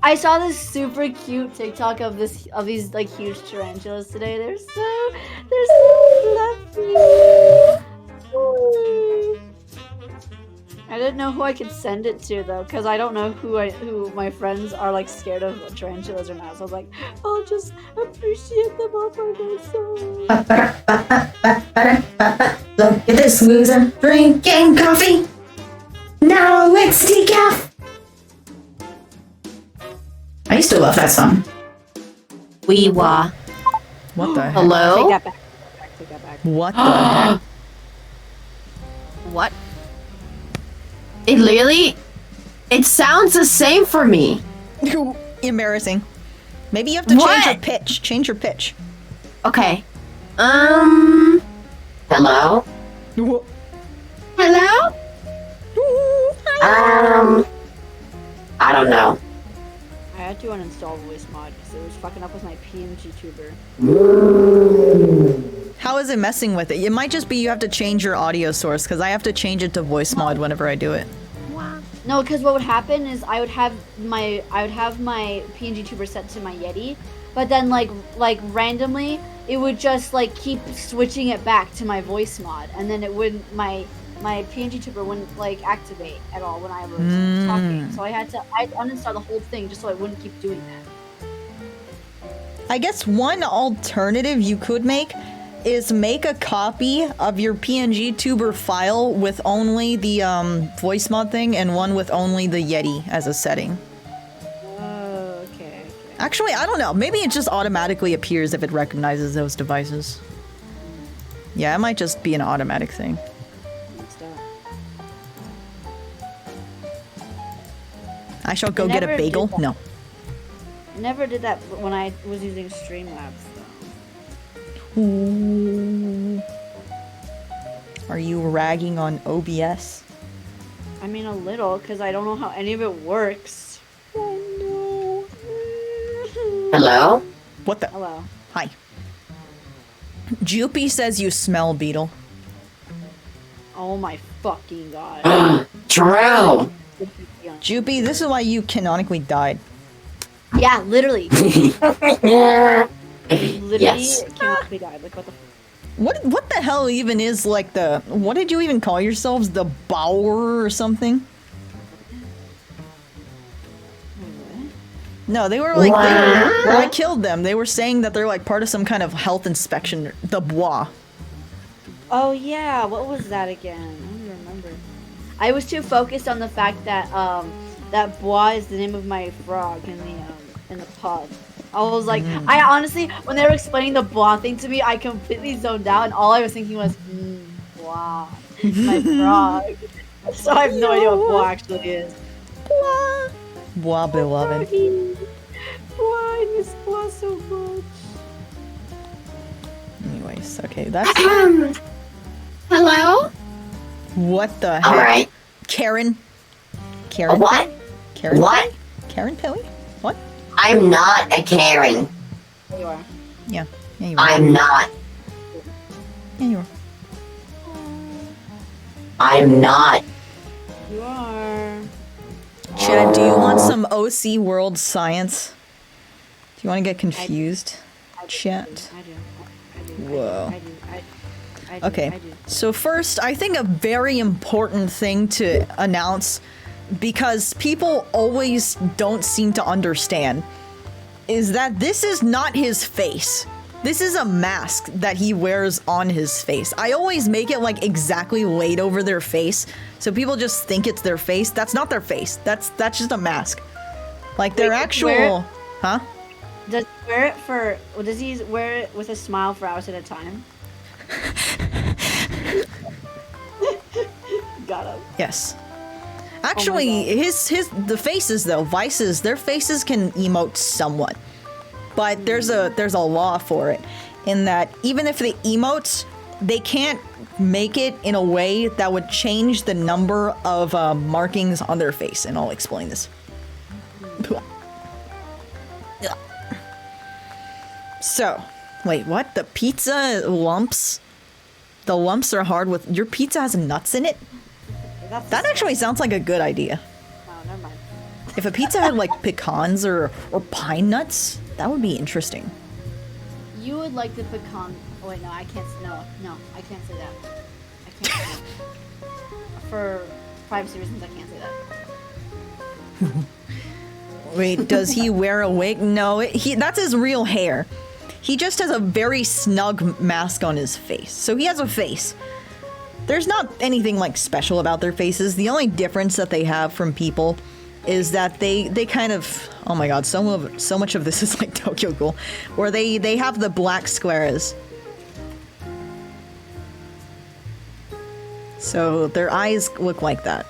I saw this super cute TikTok of these like huge tarantulas today. They're so fluffy. I didn't know who I could send it to though, because I don't know who my friends are like scared of tarantulas or not. So I was like, I'll just appreciate them all by myself. Look at this loser drinking coffee. Now it's decaf. I used to love that song. WOAH. What the heck? Take Hello? that back. Take that back. What the heck? What? It sounds the same for me. Embarrassing. Maybe you have to change your What? pitch. Change your pitch. Okay. Hello? Wha- Hello? I don't know. I had to uninstall voice mod because it was fucking up with my PNG tuber. How is it messing with it? It might just be you have to change your audio source because I have to change it to voice mod whenever I do it. No, because what would happen is I would have my PNG tuber set to my Yeti, but then like randomly it would just like keep switching it back to my voice mod, and then it wouldn't my PNG tuber wouldn't like activate at all when I was talking. So I uninstall the whole thing just so I wouldn't keep doing that. I guess one alternative you could make is make a copy of your PNG tuber file with only the voice mod thing and one with only the Yeti as a setting. Oh, okay. Actually, I don't know. Maybe it just automatically appears if it recognizes those devices. Yeah, it might just be an automatic thing. Let's do it. I shall go I get a never did bagel. that. No. I never did that when I was using Streamlabs though. Ooh. Are you ragging on OBS? I mean a little, because I don't know how any of it works. Oh Hello? What the? Hello. Hi. Jupy says you smell, Beetle. Oh my fucking god. True! Jupy, this is why you canonically died. Yeah, literally. Literally Yes. cannot be died. Like what the What the hell even is like the... What did you even call yourselves? The Bower or something? No, they were like... when I killed them, they were saying that they're like part of some kind of health inspection. The WOAH. Oh yeah, what was that again? I don't even remember. I was too focused on the fact that that bois is the name of my frog in the pub. I was like, I honestly, when they were explaining the bois thing to me, I completely zoned out, and all I was thinking was, bois, my frog. So I have no idea what bois actually is. Bois. Bois, beloved. Bois, I miss bois so much. Anyways, okay, that's... Hello? What the heck? Alright. Karen? Karen? What? Karen? What? Karen Pilly? What? I'm not a Karen. There you are. Yeah. Yeah, you are. I'm not. Yeah, you are. I'm not. You are. Chad, do you want some OC World Science? Do you want to get confused? Chat. I do. Whoa. I do. Okay, so first, I think a very important thing to announce, because people always don't seem to understand, is that this is not his face. This is a mask that he wears on his face. I always make it like exactly laid over their face, so people just think it's their face. That's not their face. That's just a mask. Like their actual... Huh? Does he wear it for? Does he wear it with a smile for hours at a time? Got him. Yes. Actually, the faces though, Vices, their faces can emote somewhat. But there's a law for it, in that even if they emote, they can't make it in a way that would change the number of markings on their face, and I'll explain this. So, wait, what? The pizza lumps? The lumps are hard with... Your pizza has nuts in it? That actually sounds like a good idea. Oh, never mind. If a pizza had like pecans or pine nuts, that would be interesting. You would like the pecan. Oh wait, no, I can't. No, I can't say that. I can't say that. For privacy reasons, I can't say that. Wait, does he wear a wig? No, that's his real hair. He just has a very snug mask on his face. So he has a face. There's not anything like special about their faces. The only difference that they have from people is that they kind of... Oh my god, so much of this is like Tokyo Ghoul. Where they have the black squares. So their eyes look like that.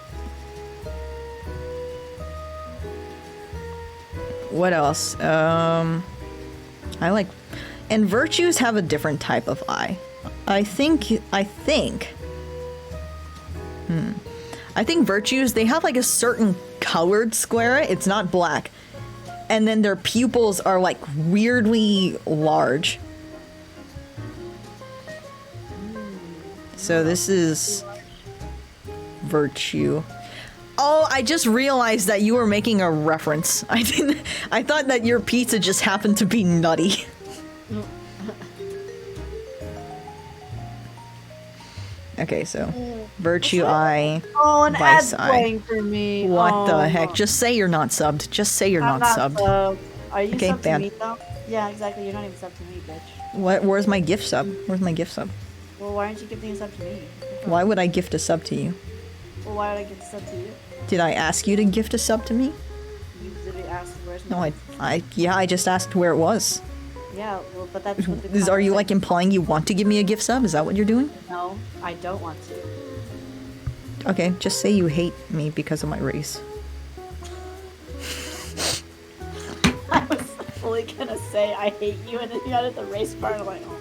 What else? I like... And virtues have a different type of eye. I think virtues, they have like a certain colored square. It's not black. And then their pupils are like weirdly large. So this is virtue. Oh, I just realized that you were making a reference. I thought that your pizza just happened to be nutty. Okay, so virtue eye. Oh, an Vice ad's eye. playing for me. What the Oh. heck? Just say you're not subbed. Just say you're I'm not subbed. subbed. Are you Okay, subbed bad. to me though? Yeah, exactly. You're not even subbed to me, bitch. What? Where's my gift sub? Where's my gift sub? Well, why aren't you gifting a sub to me? Why would I gift a sub to you? Well, why would I give a sub to you? Did I ask you to gift a sub to me? You literally asked where's No, my... I just asked where it was. Yeah, well, but that's what the... Are you like implying you want to give me a gift sub? Is that what you're doing? No, I don't want to. Okay, just say you hate me because of my race. I was fully gonna say I hate you, and then you added the race part, and I'm like, oh.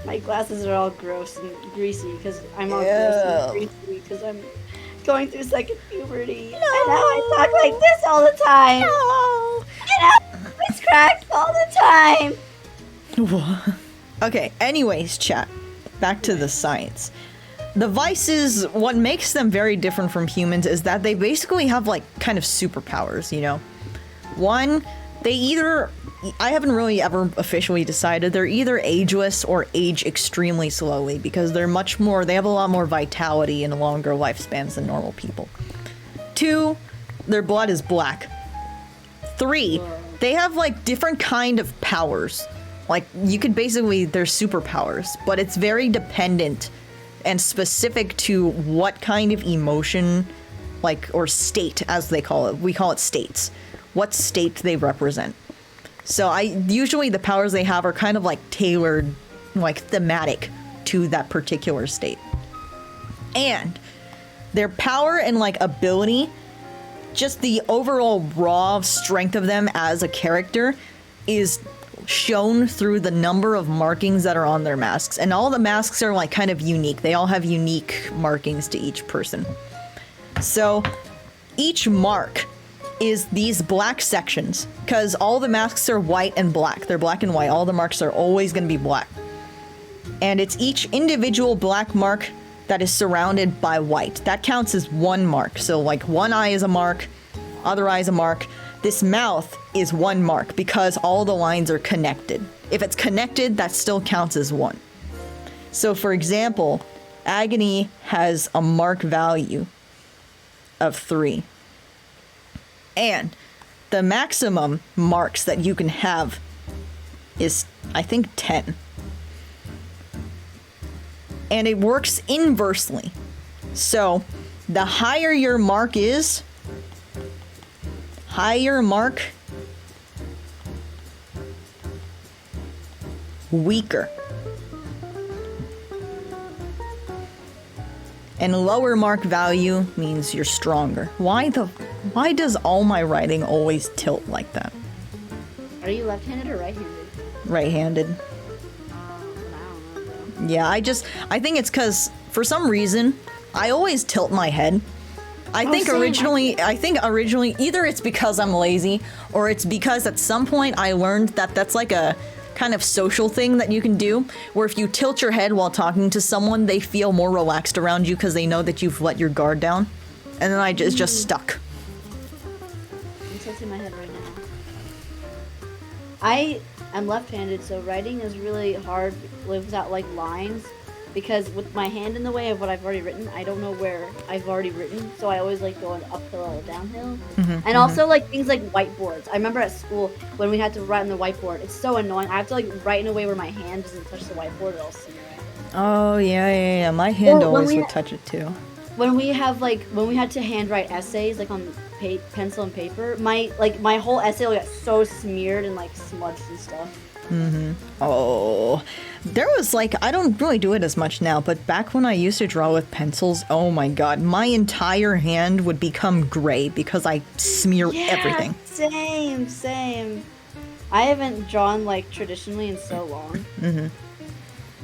My glasses are all gross and greasy because I'm all gross and greasy because I'm going through second puberty. And now I talk like this all the time. And now it's cracked all the time. Okay, anyways, chat. Back to the science. The vices, what makes them very different from humans is that they basically have like kind of superpowers, you know? One, they either, I haven't really ever officially decided, they're either ageless or age extremely slowly because they're much more, they have a lot more vitality and longer lifespans than normal people. Two, their blood is black. Three, they have like different kind of powers. Like you could basically, they're superpowers, but it's very dependent and specific to what kind of emotion, like, or state as they call it. We call it states. What state they represent. So usually the powers they have are kind of like tailored, like thematic to that particular state. And their power and like ability, just the overall raw strength of them as a character is shown through the number of markings that are on their masks. And all the masks are like kind of unique. They all have unique markings to each person. So each mark is these black sections because all the masks are white and black. They're black and white. All the marks are always going to be black. And it's each individual black mark that is surrounded by white. That counts as one mark. So like one eye is a mark, other eye is a mark. This mouth is one mark because all the lines are connected. If it's connected, that still counts as one. So for example, Agony has a mark value of 3. And the maximum marks that you can have is, I think, 10. And it works inversely. So the higher your mark is, weaker. And lower mark value means you're stronger. Why does all my writing always tilt like that? Are you left-handed or right-handed? Right-handed. I don't know. Yeah, I think it's because for some reason I always tilt my head. I think originally either it's because I'm lazy or it's because at some point I learned that that's like a kind of social thing that you can do where if you tilt your head while talking to someone, they feel more relaxed around you because they know that you've let your guard down. And then it's just stuck. I'm tilting my head right now. I am left-handed, so writing is really hard without like lines. Because with my hand in the way of what I've already written, I don't know where I've already written, so I always like going uphill or downhill. And also like things like whiteboards. I remember at school when we had to write on the whiteboard, it's so annoying. I have to like write in a way where my hand doesn't touch the whiteboard or else. Oh yeah. My hand Well, when always we- would touch it too. When we had to handwrite essays like on pencil and paper, my whole essay got so smeared and like smudged and stuff. Oh, there was like, I don't really do it as much now, but back when I used to draw with pencils, oh my god, my entire hand would become gray because I smear everything. Same. I haven't drawn like traditionally in so long.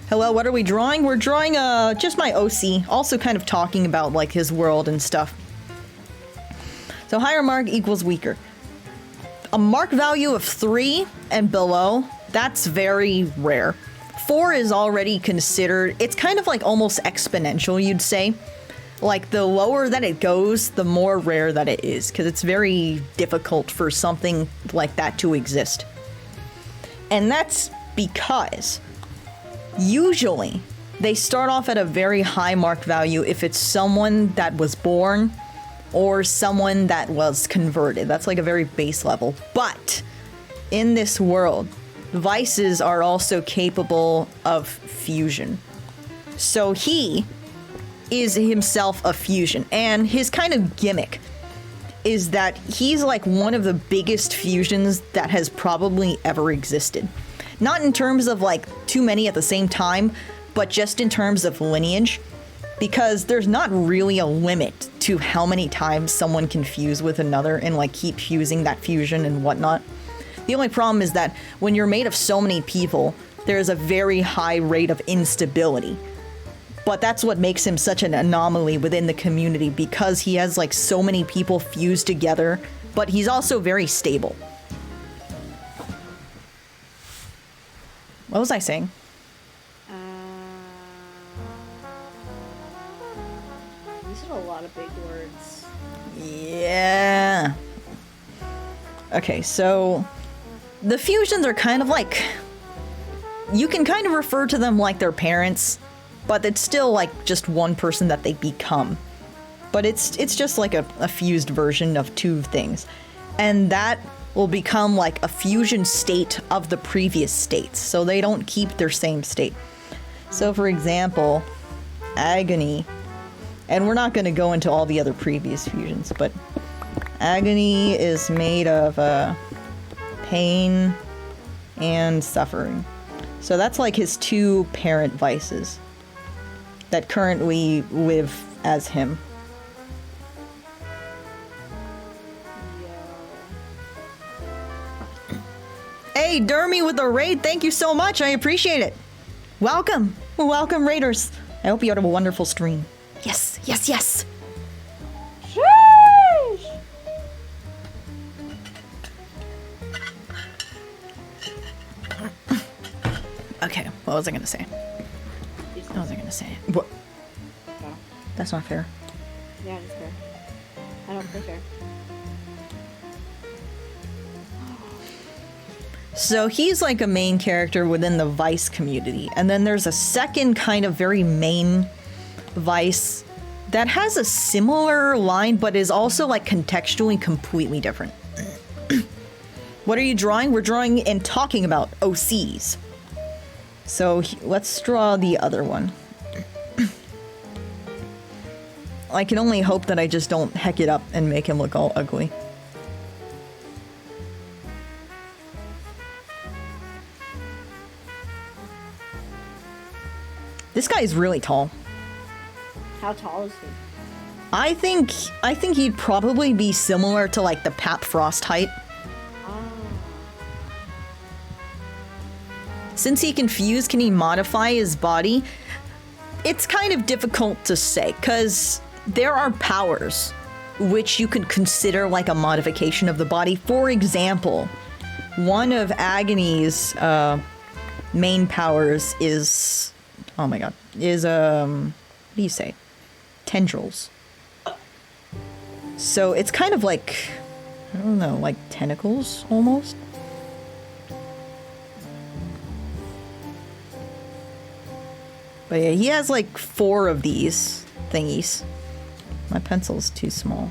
Hello, what are we drawing? We're drawing just my OC, also kind of talking about like his world and stuff. So higher mark equals weaker. A mark value of 3 and below, that's very rare. 4 is already considered, it's kind of like almost exponential, you'd say. Like the lower that it goes, the more rare that it is, because it's very difficult for something like that to exist. And that's because usually they start off at a very high mark value if it's someone that was born or someone that was converted. That's like a very base level. But in this world, vices are also capable of fusion. So he is himself a fusion, and his kind of gimmick is that he's like one of the biggest fusions that has probably ever existed. Not in terms of like too many at the same time, but just in terms of lineage. Because there's not really a limit to how many times someone can fuse with another and like keep fusing that fusion and whatnot. The only problem is that when you're made of so many people, there's a very high rate of instability. But that's what makes him such an anomaly within the community, because he has like so many people fused together, but he's also very stable. What was I saying? These are a lot of big words. Yeah. Okay, so the fusions are kind of like, you can kind of refer to them like their parents, but it's still like just one person that they become. But it's just like a fused version of two things. And that will become like a fusion state of the previous states, so they don't keep their same state. So for example, Agony, and we're not going to go into all the other previous fusions, but Agony is made of pain and suffering. So that's like his two parent vices that currently live as him. Hey, Dermy with the raid, thank you so much. I appreciate it. Welcome. Welcome, Raiders. I hope you had a wonderful stream. Yes, yes, yes. Sheesh! Okay, what was I gonna say? What was I gonna say? What? No. That's not fair. Yeah, it's fair. I don't think fair. So he's like a main character within the Vice community. And then there's a second kind of very main Vice that has a similar line, but is also like contextually completely different. What are you drawing? We're drawing and talking about OCs. So let's draw the other one. I can only hope that I just don't heck it up and make him look all ugly. This guy is really tall. How tall is he? I think he'd probably be similar to like the Pap Frost height. Since he can fuse, can he modify his body? It's kind of difficult to say, because there are powers which you could consider like a modification of the body. For example, one of Agony's main powers is, oh my god, is, what do you say? Tendrils. So it's kind of like, I don't know, like tentacles almost? But yeah, he has like 4 of these thingies. My pencil's too small.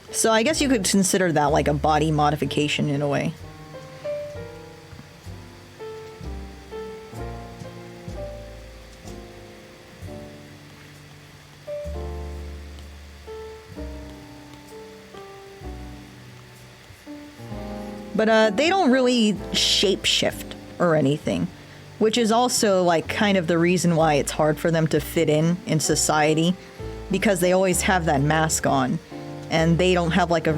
So I guess you could consider that like a body modification in a way. But they don't really shapeshift or anything, which is also like kind of the reason why it's hard for them to fit in society, because they always have that mask on, and they don't have like a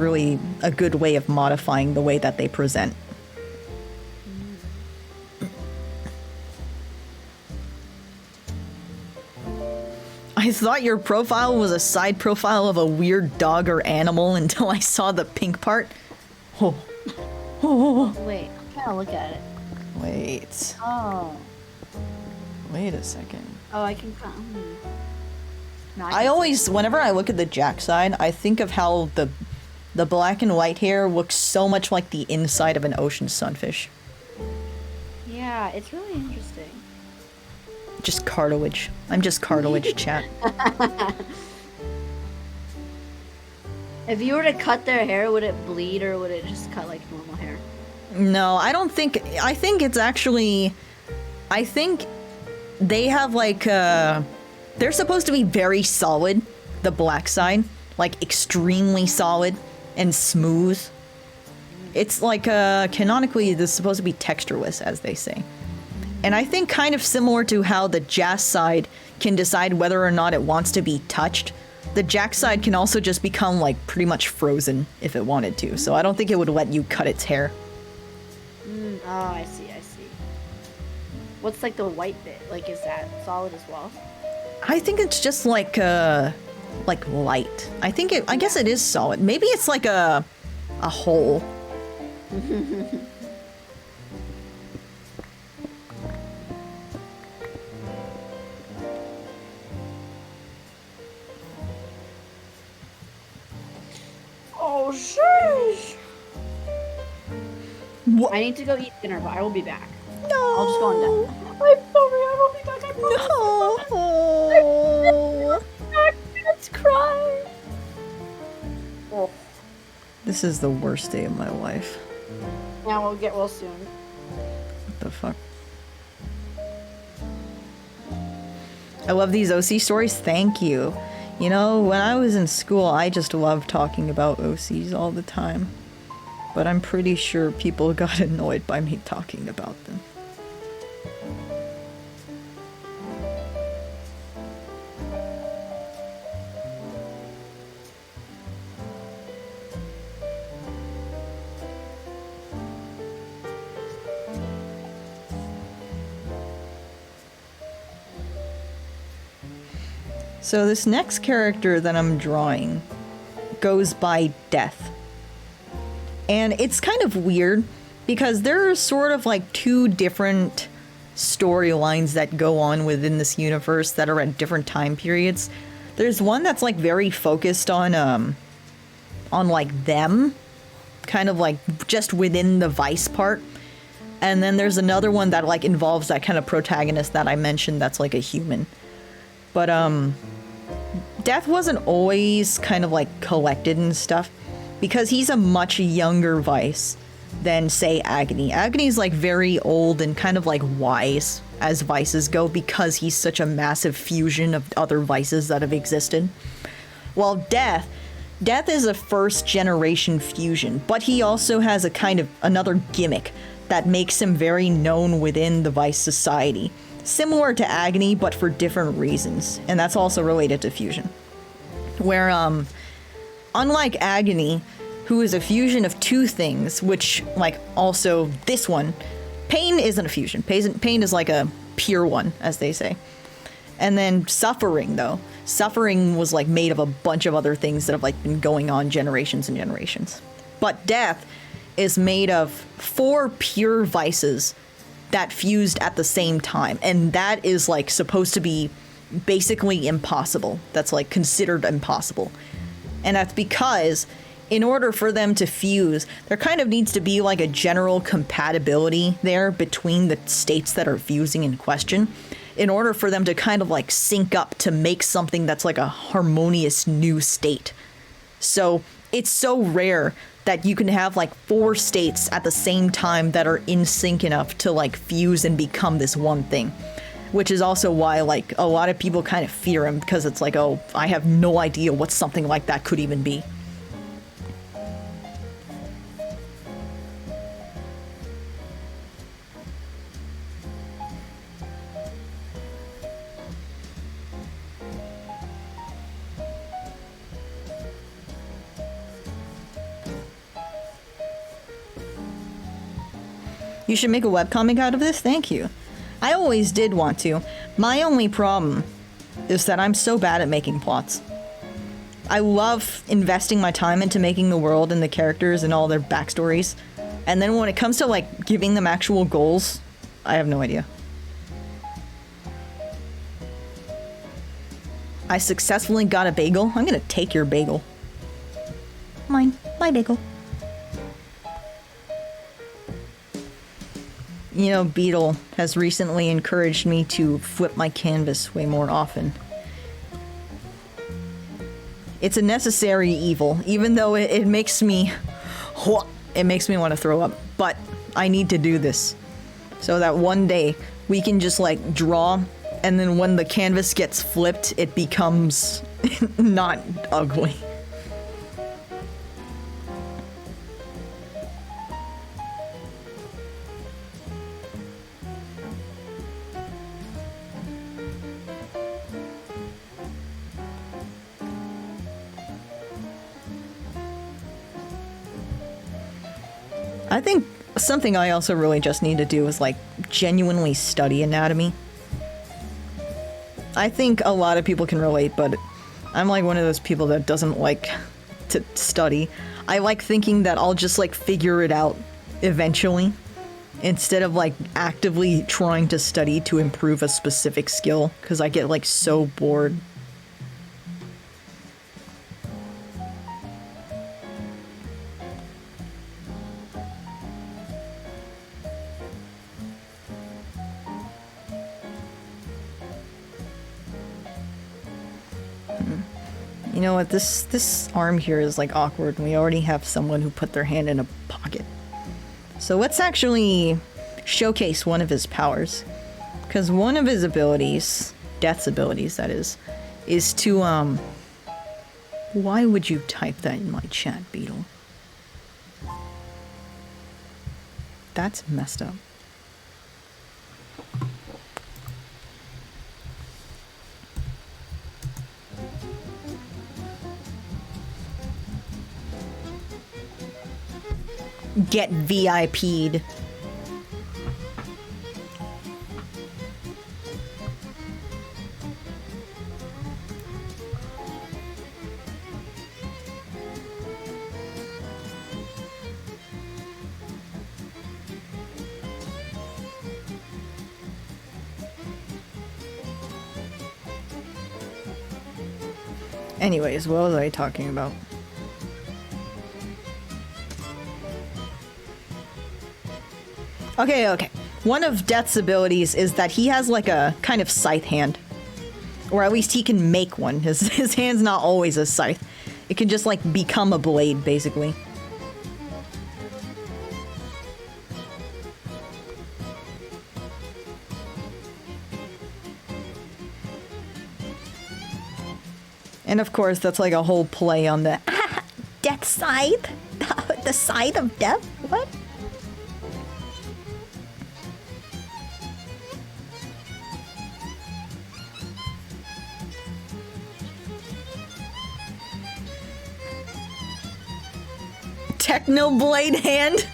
good way of modifying the way that they present. I thought your profile was a side profile of a weird dog or animal until I saw the pink part. Oh. Oh. Wait, I'm trying to look at it. Wait. Oh. Wait a second. Oh, I can. No, I always, whenever I look at the Jack side, I think of how the black and white hair looks so much like the inside of an ocean sunfish. Yeah, it's really interesting. Just cartilage. I'm just cartilage, chat. If you were to cut their hair, would it bleed or would it just cut like normal hair? No, I don't think. I think it's actually. I think they have like. They're supposed to be very solid, the black side, like extremely solid and smooth. It's like canonically, this is supposed to be textureless, as they say. And I think kind of similar to how the Jas side can decide whether or not it wants to be touched, the Jack side can also just become like pretty much frozen if it wanted to. So I don't think it would let you cut its hair. Oh, I see. What's like the white bit? Like, is that solid as well? I think it's just like light. I guess it is solid. Maybe it's like a hole. Oh, sheesh. What? I need to go eat dinner, but I will be back. No. I'll just go on deck. I'm sorry, I will be back. I promise. No. Let's cry. Oh. This is the worst day of my life. Yeah, we'll get well soon. What the fuck? I love these OC stories. Thank you. You know, when I was in school, I just loved talking about OCs all the time. But I'm pretty sure people got annoyed by me talking about them. So this next character that I'm drawing goes by Death. And it's kind of weird because there are sort of like two different storylines that go on within this universe that are at different time periods. There's one that's like very focused on like them, kind of like just within the Vice part. And then there's another one that like involves that kind of protagonist that I mentioned that's like a human. But Death wasn't always kind of like collected and stuff because he's a much younger Vice than, say, Agony. Agony's like very old and kind of like wise as Vices go because he's such a massive fusion of other Vices that have existed. While Death is a first generation fusion, but he also has a kind of another gimmick that makes him very known within the Vice society. Similar to Agony, but for different reasons. And that's also related to fusion. Where, unlike Agony, who is a fusion of two things, which, like, also this one, Pain isn't a fusion. Pain is like a pure one, as they say. And then Suffering, though. Suffering was, like, made of a bunch of other things that have, like, been going on generations and generations. But Death is made of 4 pure Vices that fused at the same time, and that is like supposed to be basically impossible. That's like considered impossible. And that's because in order for them to fuse, there kind of needs to be like a general compatibility there between the states that are fusing in question in order for them to kind of like sync up to make something that's like a harmonious new state. So it's so rare that you can have like 4 states at the same time that are in sync enough to like fuse and become this one thing. Which is also why like a lot of people kind of fear him because it's like, oh, I have no idea what something like that could even be. You should make a webcomic out of this? Thank you. I always did want to. My only problem is that I'm so bad at making plots. I love investing my time into making the world and the characters and all their backstories. And then when it comes to, like, giving them actual goals, I have no idea. I successfully got a bagel. I'm gonna take your bagel. Mine. My bagel. You know, Beetle has recently encouraged me to flip my canvas way more often. It's a necessary evil, even though it makes me... It makes me want to throw up. But I need to do this. So that one day, we can just, like, draw, and then when the canvas gets flipped, it becomes not ugly. I think something I also really just need to do is, like, genuinely study anatomy. I think a lot of people can relate, but I'm like one of those people that doesn't like to study. I like thinking that I'll just, like, figure it out eventually, instead of, like, actively trying to study to improve a specific skill, because I get, like, so bored. You know what, this arm here is, like, awkward, and we already have someone who put their hand in a pocket. So let's actually showcase one of his powers. Because one of his abilities, Death's abilities, that is to, Why would you type that in my chat, Beetle? That's messed up. Get VIP'd. Anyways, what was I talking about? Okay. One of Death's abilities is that he has, like, a kind of scythe hand. Or at least he can make one. His hand's not always a scythe. It can just, like, become a blade, basically. And of course, that's like a whole play on the Death Scythe? The Scythe of Death? What? Technoblade hand?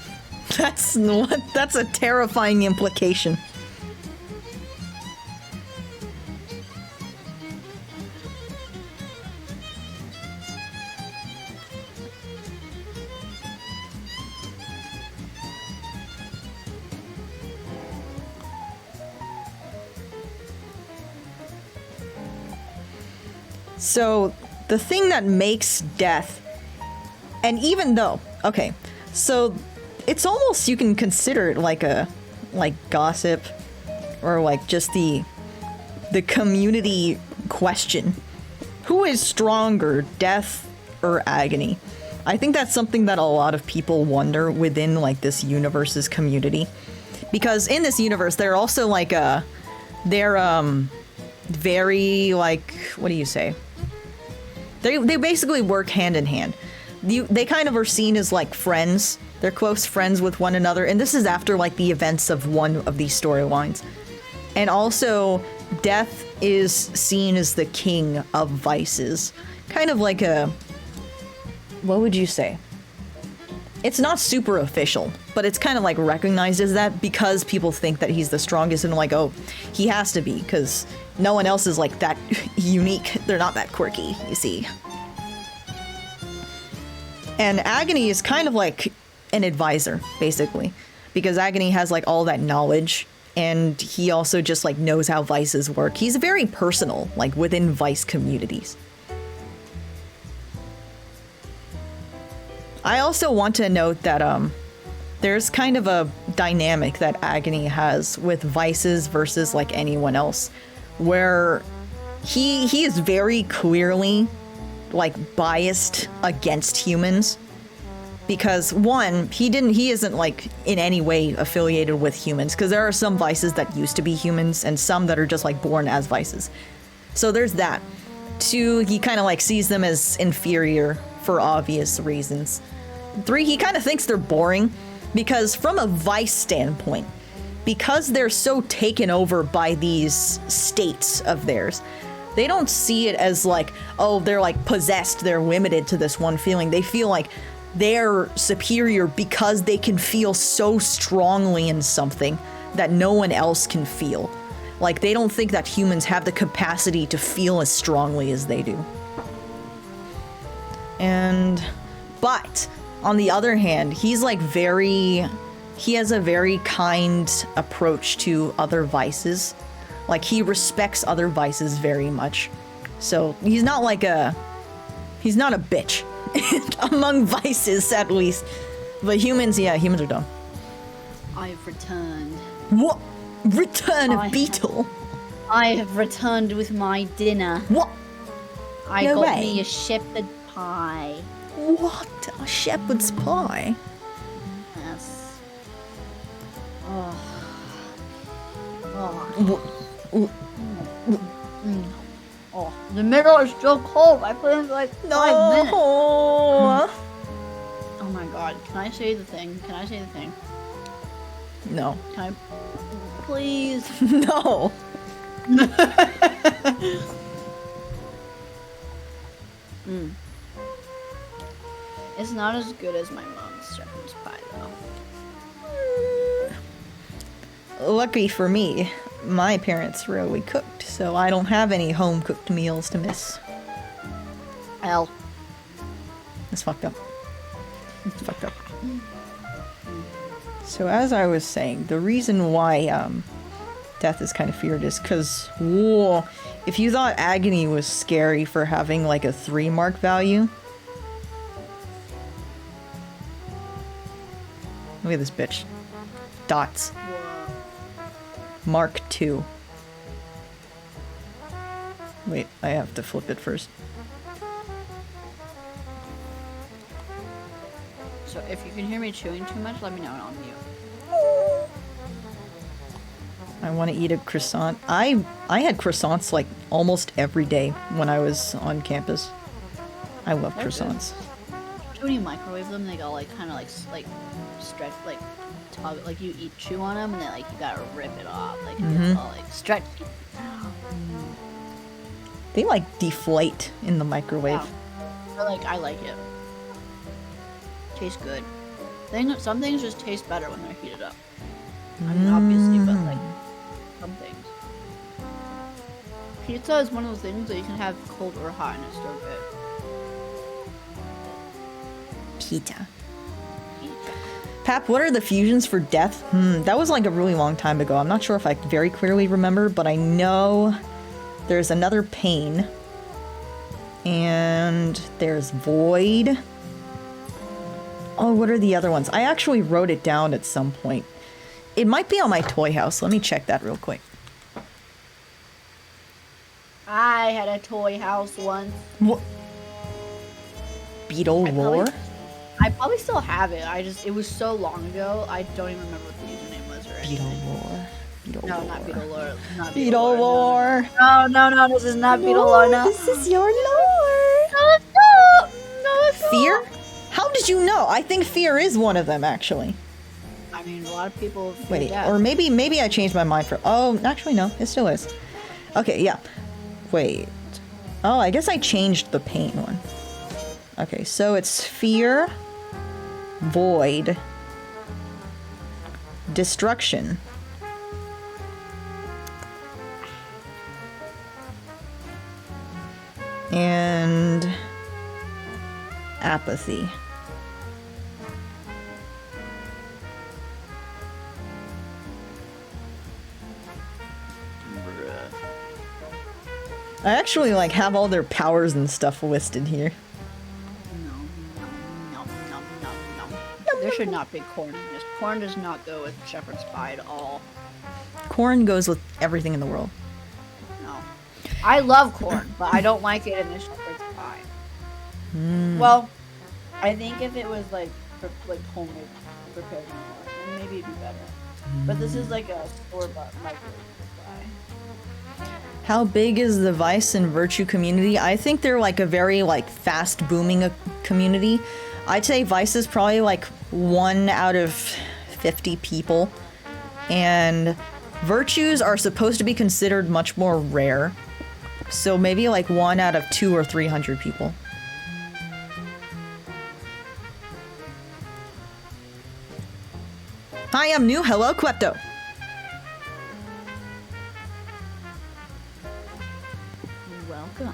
That's a terrifying implication. So, the thing that makes Death, and even though, okay, so it's almost, you can consider it like gossip, or like just the community question. Who is stronger, Death or Agony? I think that's something that a lot of people wonder within, like, this universe's community. Because in this universe, they're also, like, they're, very, like, what do you say? They basically work hand in hand. They kind of are seen as, like, friends. They're close friends with one another, and this is after, like, the events of one of these storylines. And also, Death is seen as the king of vices. Kind of like a... what would you say? it's not super official, but it's kind of like recognized as that because people think that he's the strongest and like, oh, he has to be because no one else is like that unique. They're not that quirky, you see. And Agony is kind of like an advisor, basically, because Agony has like all that knowledge and he also just like knows how vices work. He's very personal, like within vice communities. I also want to note that there's kind of a dynamic that Agony has with vices versus like anyone else, where he is very clearly like biased against humans because one, he isn't like in any way affiliated with humans because there are some vices that used to be humans and some that are just like born as vices. So there's that. Two, he kind of like sees them as inferior for obvious reasons. Three, he kind of thinks they're boring because from a vice standpoint, because they're so taken over by these states of theirs, they don't see it as like, oh, they're like possessed, they're limited to this one feeling. They feel like they're superior because they can feel so strongly in something that no one else can feel. Like they don't think that humans have the capacity to feel as strongly as they do. But on the other hand, he has a very kind approach to other vices. Like he respects other vices very much. So he's not a bitch among vices at least. But humans are dumb. I've returned. What? Return of Beetle? I have returned with my dinner. What? I No got way. me a shepherd pie. What? A shepherd's pie? Yes. Oh. Oh. Oh. The middle is still cold. I put in for like 5 minutes. No. Oh my god. Can I say the thing? No. Can I? Please. No. It's not as good as my mom's shepherd's pie, though. Lucky for me, my parents rarely cooked, so I don't have any home-cooked meals to miss. Hell. That's fucked up. It's fucked up. So as I was saying, the reason why death is kind of feared is because, whoa, if you thought Agony was scary for having like a 3 mark value, look at this bitch. Dots. Mark 2. Wait, I have to flip it first. So if you can hear me chewing too much, let me know and I'll mute. I want to eat a croissant. I had croissants like almost every day when I was on campus. I love They're good. croissants. When you microwave them, they go like kind of like stretch, like tug, like you chew on them and then like you gotta rip it off, like it's all like stretch. They like deflate in the microwave. Wow. I like it. Tastes good. Some things just taste better when they're heated up. I mean, obviously, but like some things. Pizza is one of those things that you can have cold or hot and it's still good. Pita. Pap, what are the fusions for death? That was like a really long time ago. I'm not sure if I very clearly remember, but I know there's another pain. And there's void. Oh, what are the other ones? I actually wrote it down at some point. It might be on my toy house. Let me check that real quick. I had a toy house once. What? Beetle lore? I probably still have it. It was so long ago. I don't even remember what the username was or anything. Beetle lore. Beetle No, lore. not Beetle lore. Not Beetle lore. No, this is not Beetle lore. No. This is your lore. No, it's not. Fear? How did you know? I think fear is one of them, actually. I mean, a lot of people fear Wait, death. or maybe I changed my mind for... Oh, actually, no. It still is. Okay, yeah. Wait. Oh, I guess I changed the pain one. Okay, so it's fear, void, destruction, and apathy. I actually like have all their powers and stuff listed here. There should not be corn in this. Corn does not go with shepherd's pie at all. Corn goes with everything in the world. No. I love corn, but I don't like it in the shepherd's pie. Well, I think if it was like homemade prepared corn, then maybe it'd be better. But this is like a store-bought microwave pie. How big is the vice and virtue community? I think they're like a very like fast booming community. I'd say vice is probably like 1 out of 50 people, and virtues are supposed to be considered much more rare. So maybe like 1 out of 200 or 300 people. Hi, I'm new. Hello, Klepto. Welcome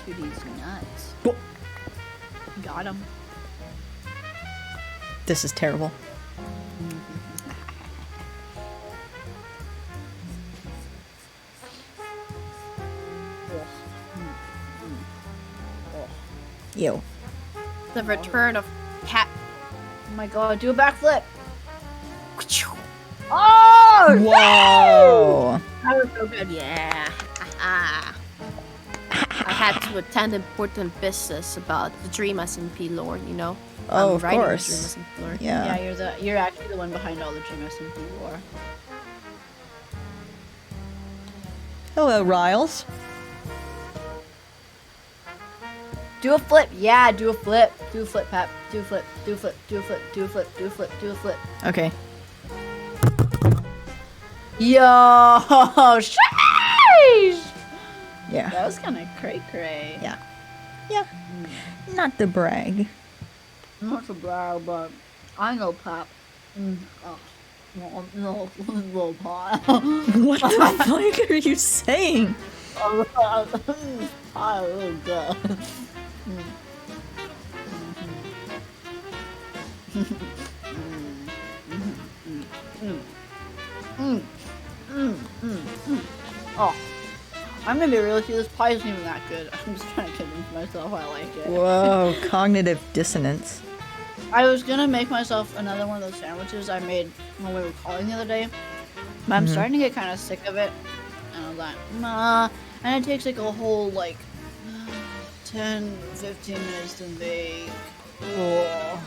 to these nuts. Whoa. Got him. This is terrible. Ew. The return of cat. Oh my god, do a backflip! Oh! Whoa! That was so good. Yeah. I had to attend important business about the Dream SMP lore, you know? Oh, I'm of writing the course. Dream SMP lore. Yeah. Yeah, you're actually the one behind all the GMSMP lore. Hello, Riles. Do a flip. Yeah, do a flip. Do a flip, Pap. Do a flip. Do a flip. Do a flip. Do a flip. Do a flip. Do a flip. Okay. Yo, sheesh! Yeah. That was kind of cray-cray. Yeah. Yeah. Not to brag. Not to brag, but I know Pap. No, little pot. What the fuck are you saying? I really good. Oh, I'm gonna be real with you. This pie isn't even that good. I'm just trying to convince myself I like it. Whoa, cognitive dissonance. I was gonna make myself another one of those sandwiches I made when we were calling the other day, but I'm starting to get kind of sick of it. And I was like, nah. And it takes like a whole like 10, 15 minutes to make. Oh,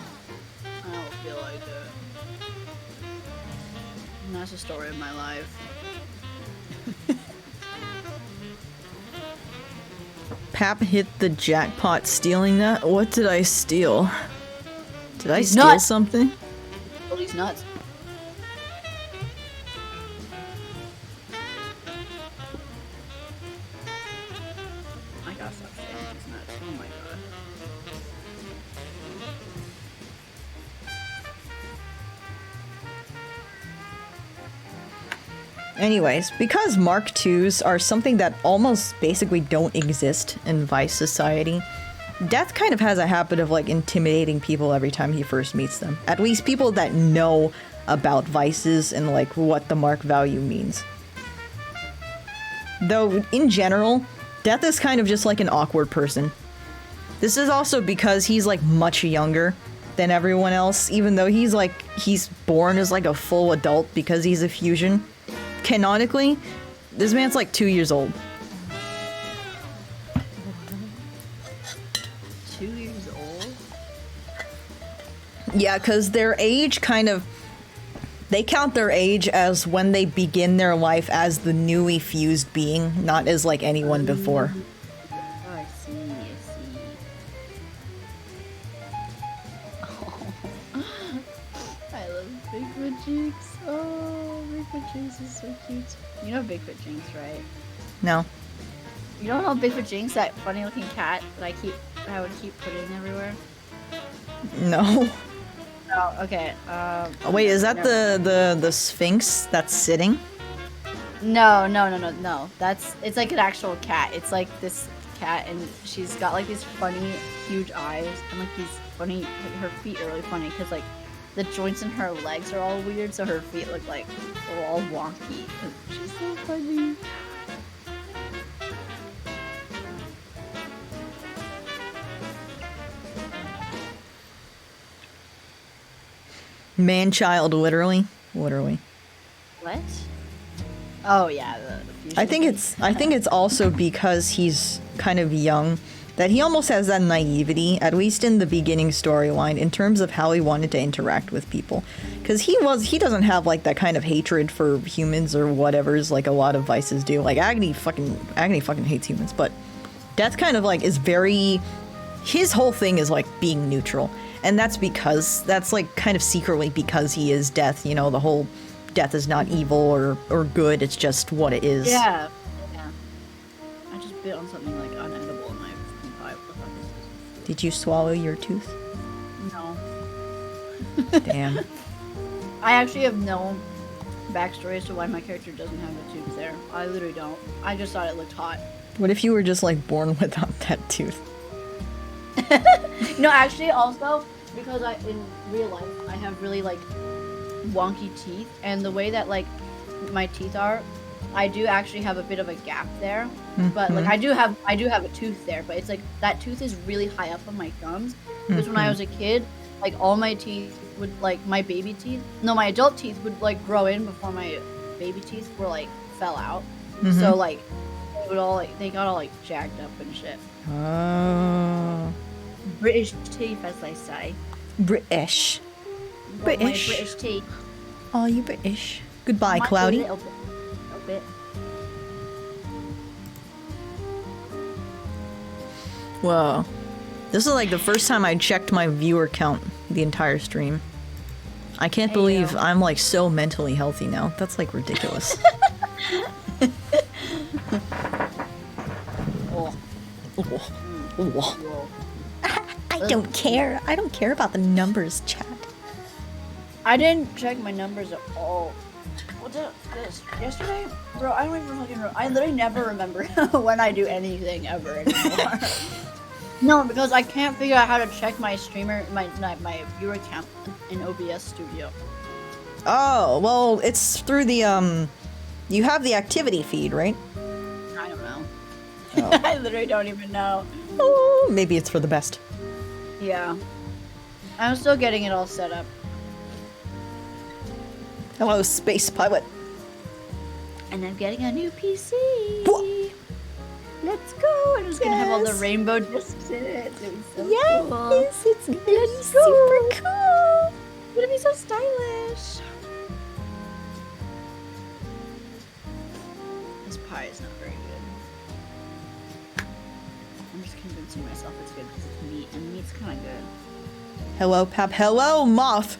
I don't feel like it. And that's the story of my life. Pap hit the jackpot stealing that? What did I steal? Did I He's steal nuts. something? Oh, he's nuts. I gotta stop saying he's nuts. Oh my god. Anyways, because Mark IIs are something that almost basically don't exist in Vice society, Death kind of has a habit of like intimidating people every time he first meets them. At least people that know about vices and like what the Mark value means. Though, in general, Death is kind of just like an awkward person. This is also because he's like much younger than everyone else, even though he's born as like a full adult because he's a fusion. Canonically, this man's like 2 years old. 2 years old? Yeah, because their age they count their age as when they begin their life as the newly fused being, not as like anyone before. Oh, I see, I see. Oh, I love Bigfoot Jinx. Oh, Bigfoot Jinx is so cute. You know Bigfoot Jinx, right? No. You don't know Bigfoot Jinx, that funny looking cat that I keep I would keep putting everywhere? No. Oh, okay. Oh, wait, is that no. the Sphinx that's sitting? No. It's like an actual cat. It's like this cat, and she's got like these funny, huge eyes, and like these funny. Like, her feet are really funny because like the joints in her legs are all weird, so her feet look like they're all wonky. She's so funny. Man-child, literally. What? Oh yeah, the fusion I think it's also because he's kind of young that he almost has that naivety, at least in the beginning storyline, in terms of how he wanted to interact with people. Because he doesn't have like that kind of hatred for humans or whatever's like a lot of vices do. Like Agony fucking hates humans, but Death kind of like is very, his whole thing is like being neutral. And that's like kind of secretly because he is Death, you know, the whole Death is not evil or good, it's just what it is. Yeah. I just bit on something like unedible and I fucking thought, what the fuck is this? Did you swallow your tooth? No. Damn. I actually have no backstory as to why my character doesn't have a tooth there. I literally don't. I just thought it looked hot. What if you were just like born without that tooth? No, actually, also because in real life I have really like wonky teeth, and the way that like my teeth are, I do actually have a bit of a gap there. But like I do have a tooth there, but it's like that tooth is really high up on my gums because when I was a kid, like all my teeth would like my adult teeth would like grow in before my baby teeth were like fell out. So like it would all like they got all like jacked up and shit. Oh. British teeth, as they say. British. My British teeth. Oh, you British. Goodbye, Might be Cloudy. a little bit. Whoa. This is like the first time I checked my viewer count the entire stream. I can't believe I'm like so mentally healthy now. That's like ridiculous. I don't care. I don't care about the numbers, chat. I didn't check my numbers at all. What's this? Yesterday? Bro, I don't even fucking remember. I literally never remember when I do anything ever anymore. No, because I can't figure out how to check my my viewer count in OBS Studio. Oh, well, it's through the, you have the activity feed, right? I don't know. Oh. I literally don't even know. Oh, maybe it's for the best. Yeah. I'm still getting it all set up. Hello, Space Pilot. And I'm getting a new PC. Whoa. Let's go. And it's gonna have all the rainbow discs in it. It's gonna be so cool. It's gonna be super cool. It's gonna be so stylish. This pie is not very good. I'm just convincing myself it's good because it's meat, and meat's kind of good. Hello, Pap. Hello, Moth.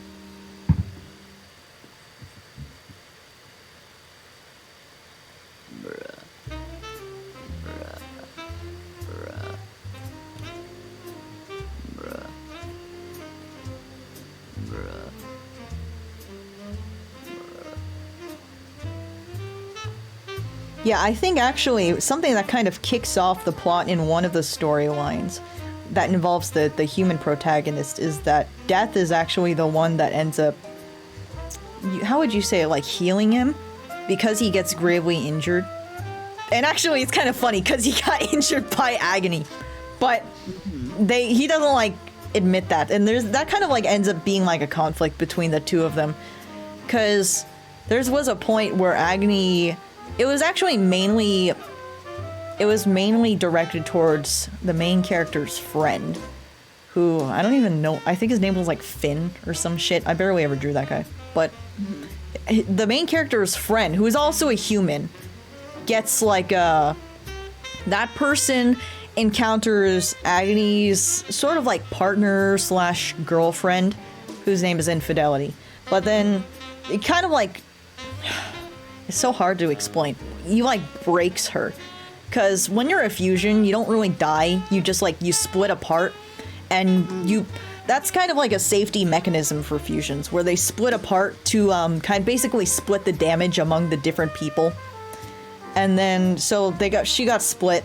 Yeah, I think actually something that kind of kicks off the plot in one of the storylines that involves the human protagonist is that Death is actually the one that ends up, how would you say it, like healing him? Because he gets gravely injured. And actually it's kind of funny because he got injured by Agony. But he doesn't like admit that. And that kind of like ends up being like a conflict between the two of them. Because there was a point where Agony... It was mainly directed towards the main character's friend, who, I don't even know, I think his name was like Finn or some shit. I barely ever drew that guy. But the main character's friend, who is also a human, gets like that person encounters Agony's sort of like partner slash girlfriend, whose name is Infidelity. But then it kind of like... It's so hard to explain. He like breaks her. because when you're a fusion, you don't really die. You just like you split apart, and that's kind of like a safety mechanism for fusions, where they split apart to kind of basically split the damage among the different people. And then so she got split,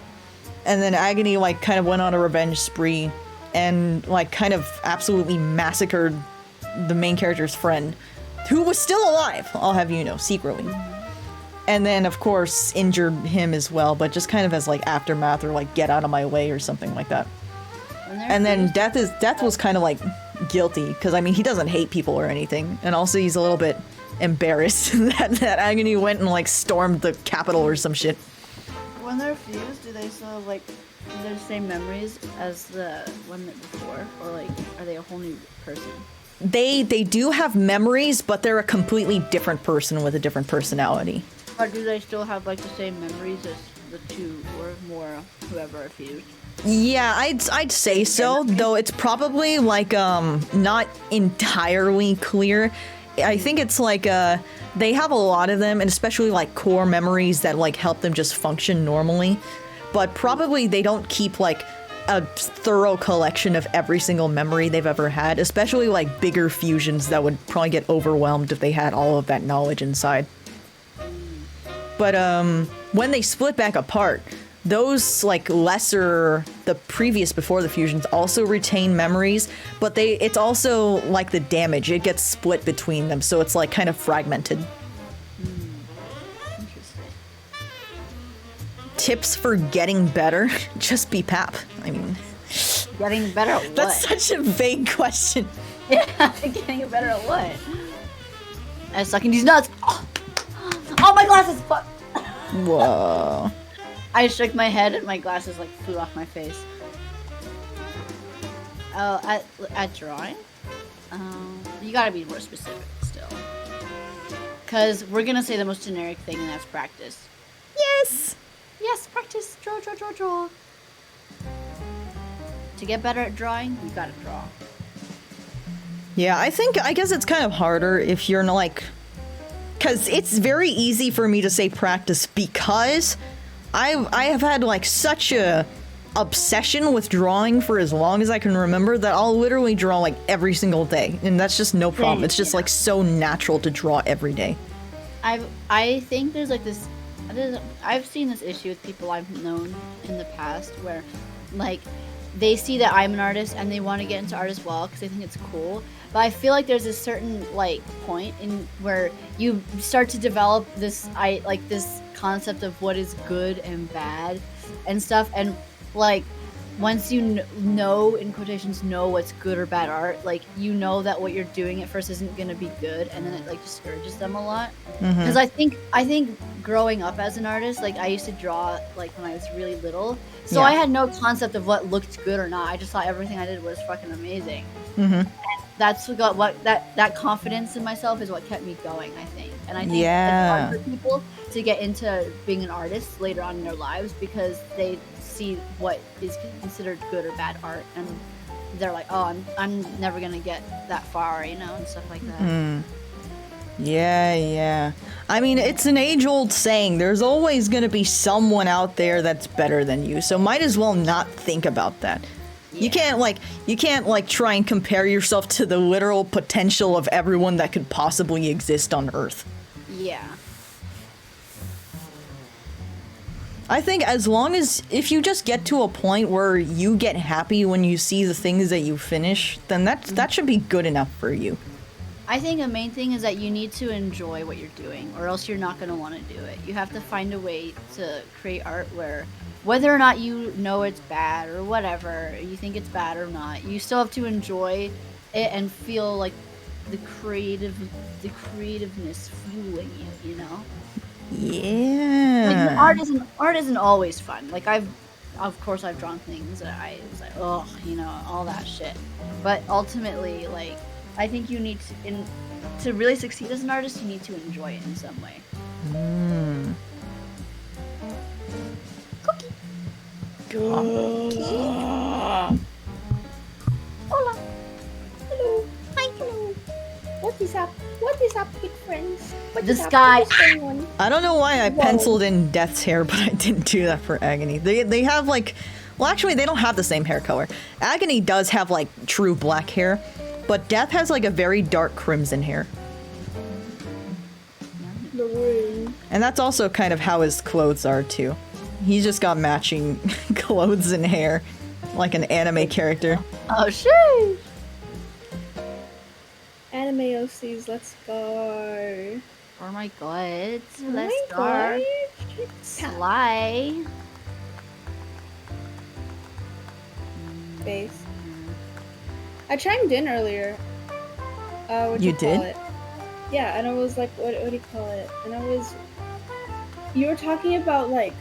and then Agony like kind of went on a revenge spree, and like kind of absolutely massacred the main character's friend, who was still alive, I'll have you know, secretly. And then, of course, injured him as well, but just kind of as, like, aftermath or, like, get out of my way or something like that. And then Death was kind of, like, guilty, because, I mean, he doesn't hate people or anything. And also he's a little bit embarrassed that Agony went and, like, stormed the Capitol or some shit. When they're fused, do they still have, like, the same memories as the one before? Or, like, are they a whole new person? They do have memories, but they're a completely different person with a different personality. But do they still have, like, the same memories as the two or more whoever are fused? Yeah, I'd say so, though it's probably, like, not entirely clear. I think it's, like, they have a lot of them, and especially, like, core memories that, like, help them just function normally. But probably they don't keep, like, a thorough collection of every single memory they've ever had, especially, like, bigger fusions that would probably get overwhelmed if they had all of that knowledge inside. But when they split back apart, those like lesser, the previous before the fusions also retain memories, but it's also like the damage, it gets split between them, so it's like kind of fragmented. Interesting. Tips for getting better? Just be Pap. I mean, Getting better at what? that's such a vague question. Yeah, getting better at what? And sucking these nuts. Oh, my glasses! Fuck. Whoa. I shook my head and my glasses like flew off my face. Oh, at drawing? You gotta be more specific still. Cause we're gonna say the most generic thing, and that's practice. Yes. Yes, practice. Draw. To get better at drawing, you gotta draw. Yeah, I guess it's kind of harder if you're not like, because it's very easy for me to say practice because I have had like such a obsession with drawing for as long as I can remember that I'll literally draw like every single day, and that's just no problem. It's just like so natural to draw every day. I think there's like this. I've seen this issue with people I've known in the past where, like, they see that I'm an artist and they want to get into art as well because they think it's cool. But I feel like there's a certain like point in where you start to develop this this concept of what is good and bad and stuff, and like once you know, in quotations, know what's good or bad art, like you know that what you're doing at first isn't gonna be good, and then it like discourages them a lot. Because I think growing up as an artist, like I used to draw like when I was really little, so I had no concept of what looked good or not. I just thought everything I did was fucking amazing. That's what that confidence in myself is what kept me going, I think. And I think it's hard for people to get into being an artist later on in their lives because they see what is considered good or bad art, and they're like, oh, I'm never gonna get that far, you know, and stuff like that. Yeah. I mean, it's an age-old saying. There's always gonna be someone out there that's better than you, so might as well not think about that. Yeah. You can't try and compare yourself to the literal potential of everyone that could possibly exist on Earth. Yeah. I think as long as, if you just get to a point where you get happy when you see the things that you finish, then that should be good enough for you. I think the main thing is that you need to enjoy what you're doing, or else you're not going to want to do it. You have to find a way to create art where, whether or not you know it's bad or whatever, you think it's bad or not, you still have to enjoy it and feel like the creativeness fueling you, you know? Yeah. Like, art isn't always fun. Like of course I've drawn things that I was like, oh, you know, all that shit. But ultimately, like, I think you need to really succeed as an artist, you need to enjoy it in some way. Cookie. Hola. Hello. Hi, hello. What is up? What is up, big friends? What The is up? sky. What is going on? I don't know why I penciled in Death's hair, but I didn't do that for Agony. They have like, well, actually, they don't have the same hair color. Agony does have like true black hair, but Death has like a very dark crimson hair. And that's also kind of how his clothes are too. He's just got matching clothes and hair, like an anime character. Oh, sheesh. Anime OCs, let's go. Oh my god. Oh Let's my go. god. Sly. Base. I chimed in earlier. What You you call did? it? Yeah, and I was like, what do you call it? And I was, you were talking about like,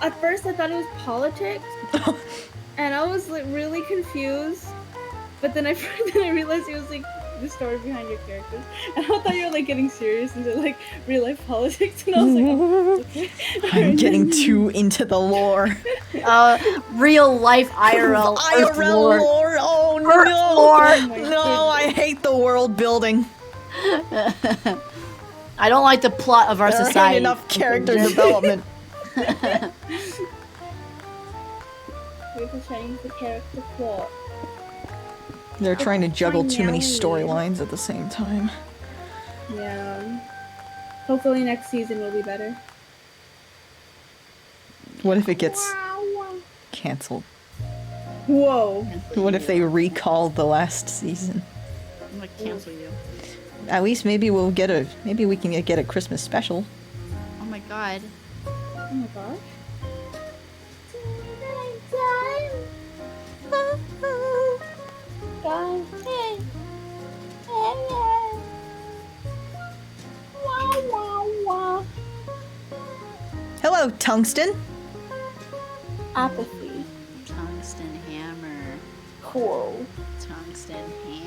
at first I thought it was politics, and I was like really confused. But then I then I realized it was like the story behind your characters, and I thought you were like getting serious into like real life politics, and I was like, oh, okay. I'm getting too into the lore. Real life IRL. Earth IRL lore. lore. Oh Earth no! lore. Oh my No, I hate the world building. I don't like the plot of our There society. ain't enough character development. We're just trying to character plot. They're trying to juggle too many Finally. storylines at the same time. Yeah. Hopefully next season will be better. What if it gets canceled? Whoa. What if they recall the last season? I'm gonna cancel you. At least maybe we can get a Christmas special. Oh my god. Oh my gosh. Hello, Tungsten. Apathy. Tungsten hammer. Cool. Tungsten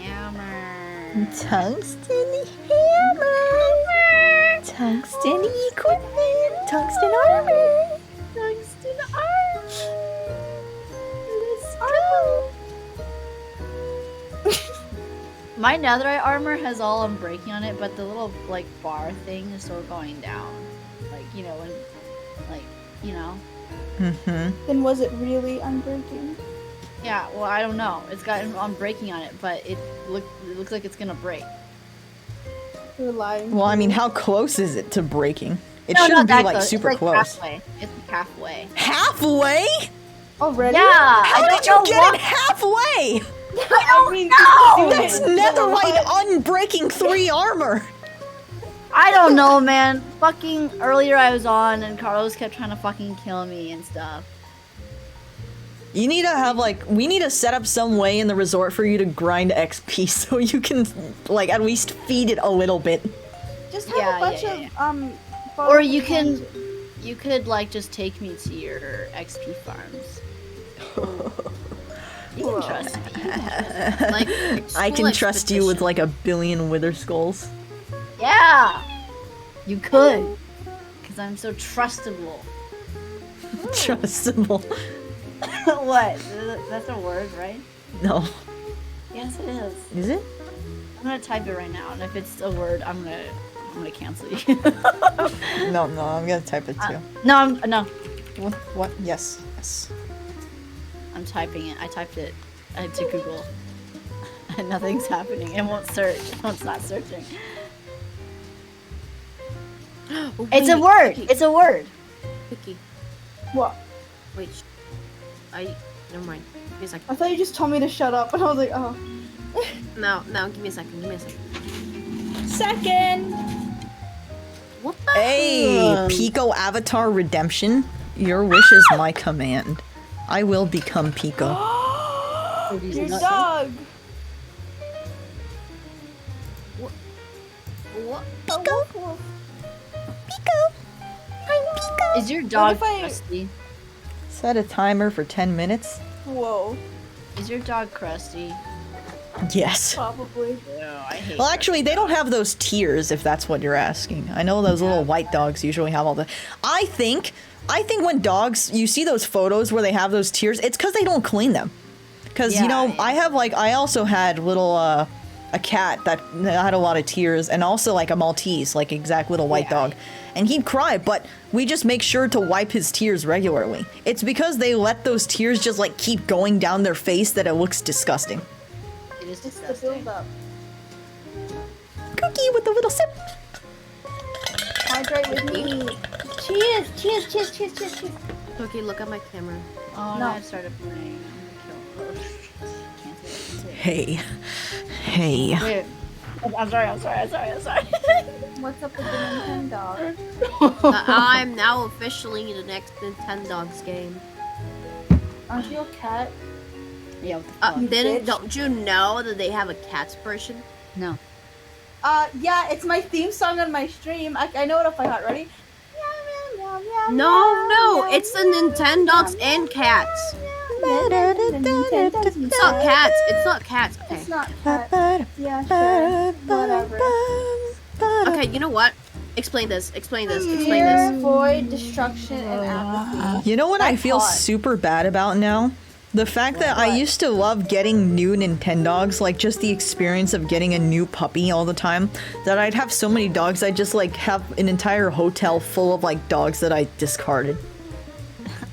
hammer. Tungsten hammer. Tungsten equipment. Tungsten armor. Tungsten armor. Let's go. My netherite armor has all unbreaking on it, but the little like bar thing is still going down. Like, you know, when like, you know. Mm-hmm. Then was it really unbreaking? Yeah, well, I don't know. It's got unbreaking on it, but it looks like it's gonna break. You're lying. Well, I mean, how close is it to breaking? It No, shouldn't not be that like close. super It's like close. halfway. It's halfway. Halfway? Already? Yeah. How I did you don't know get what- it halfway? I mean, That's netherite unbreaking 3 armor. I don't know, man. Fucking earlier I was on and Carlos kept trying to fucking kill me and stuff. You need to have we need to set up some way in the resort for you to grind XP so you can like at least feed it a little bit. Just have Yeah, a bunch yeah, of Or you could like just take me to your XP farms. You can trust me. Like, I can school trust you with expedition. like a billion wither skulls. Yeah, you could, because I'm so trustable. Trustable. What? That's a word, right? No. Yes, it is. Is it? I'm gonna type it right now, and if it's a word, I'm gonna cancel you. No, I'm gonna type it too. No. What? Yes. Yes. I'm typing it. I typed it to Google, and nothing's happening. It won't search. It's not searching. It's a word. It's a word. Vicky, What? wait. Never mind. Give me a second. I thought you just told me to shut up, and I was like, oh. No, give me a second. Give me a second. Second! What the? Hey, Pico Avatar Redemption. Your wish is my command. I will become Pico. Your dog! What? Pico. Is your dog if I- crusty? Set a timer for 10 minutes. Whoa. Is your dog crusty? Yes. Probably. No, I hate. Well, actually, they don't have those tiers, if that's what you're asking. I know those little white dogs usually have all the... I think when dogs... You see those photos where they have those tiers, it's because they don't clean them. Because, you Yeah, know, yeah. I also had little, a cat that had a lot of tears, and also like a Maltese, like exact little white dog. And he'd cry, but we just make sure to wipe his tears regularly. It's because they let those tears just like keep going down their face that it looks disgusting. It is It's the disgusting. build up. Cookie with a little sip. Hydrate with me. Cheers, cheers, cheers, cheers, cheers, cheers. Okay, look at my camera. Oh, No. now I've started playing. I'm gonna kill Can't say it. Hey. Hey. Wait. I'm sorry. What's up with the Nintendo? I'm now officially the next Nintendogs game. Aren't you a cat? Yeah, what the fuck? Then bitch. don't you know that they have a cats version? No. Yeah, it's my theme song on my stream. I know it off by heart. Ready? No, it's the Nintendogs and cats. It's not cats. It's not cats. Okay. It's not cat. Yeah, sure. Whatever. Okay, you know what? Explain this. Explain this. Explain Fear, this. void, destruction, and apathy. You know what I That's feel hot. super bad about now? The fact that I What? used to love getting new Nintendogs, like just the experience of getting a new puppy all the time, that I'd have so many dogs, I'd just like have an entire hotel full of like dogs that I discarded.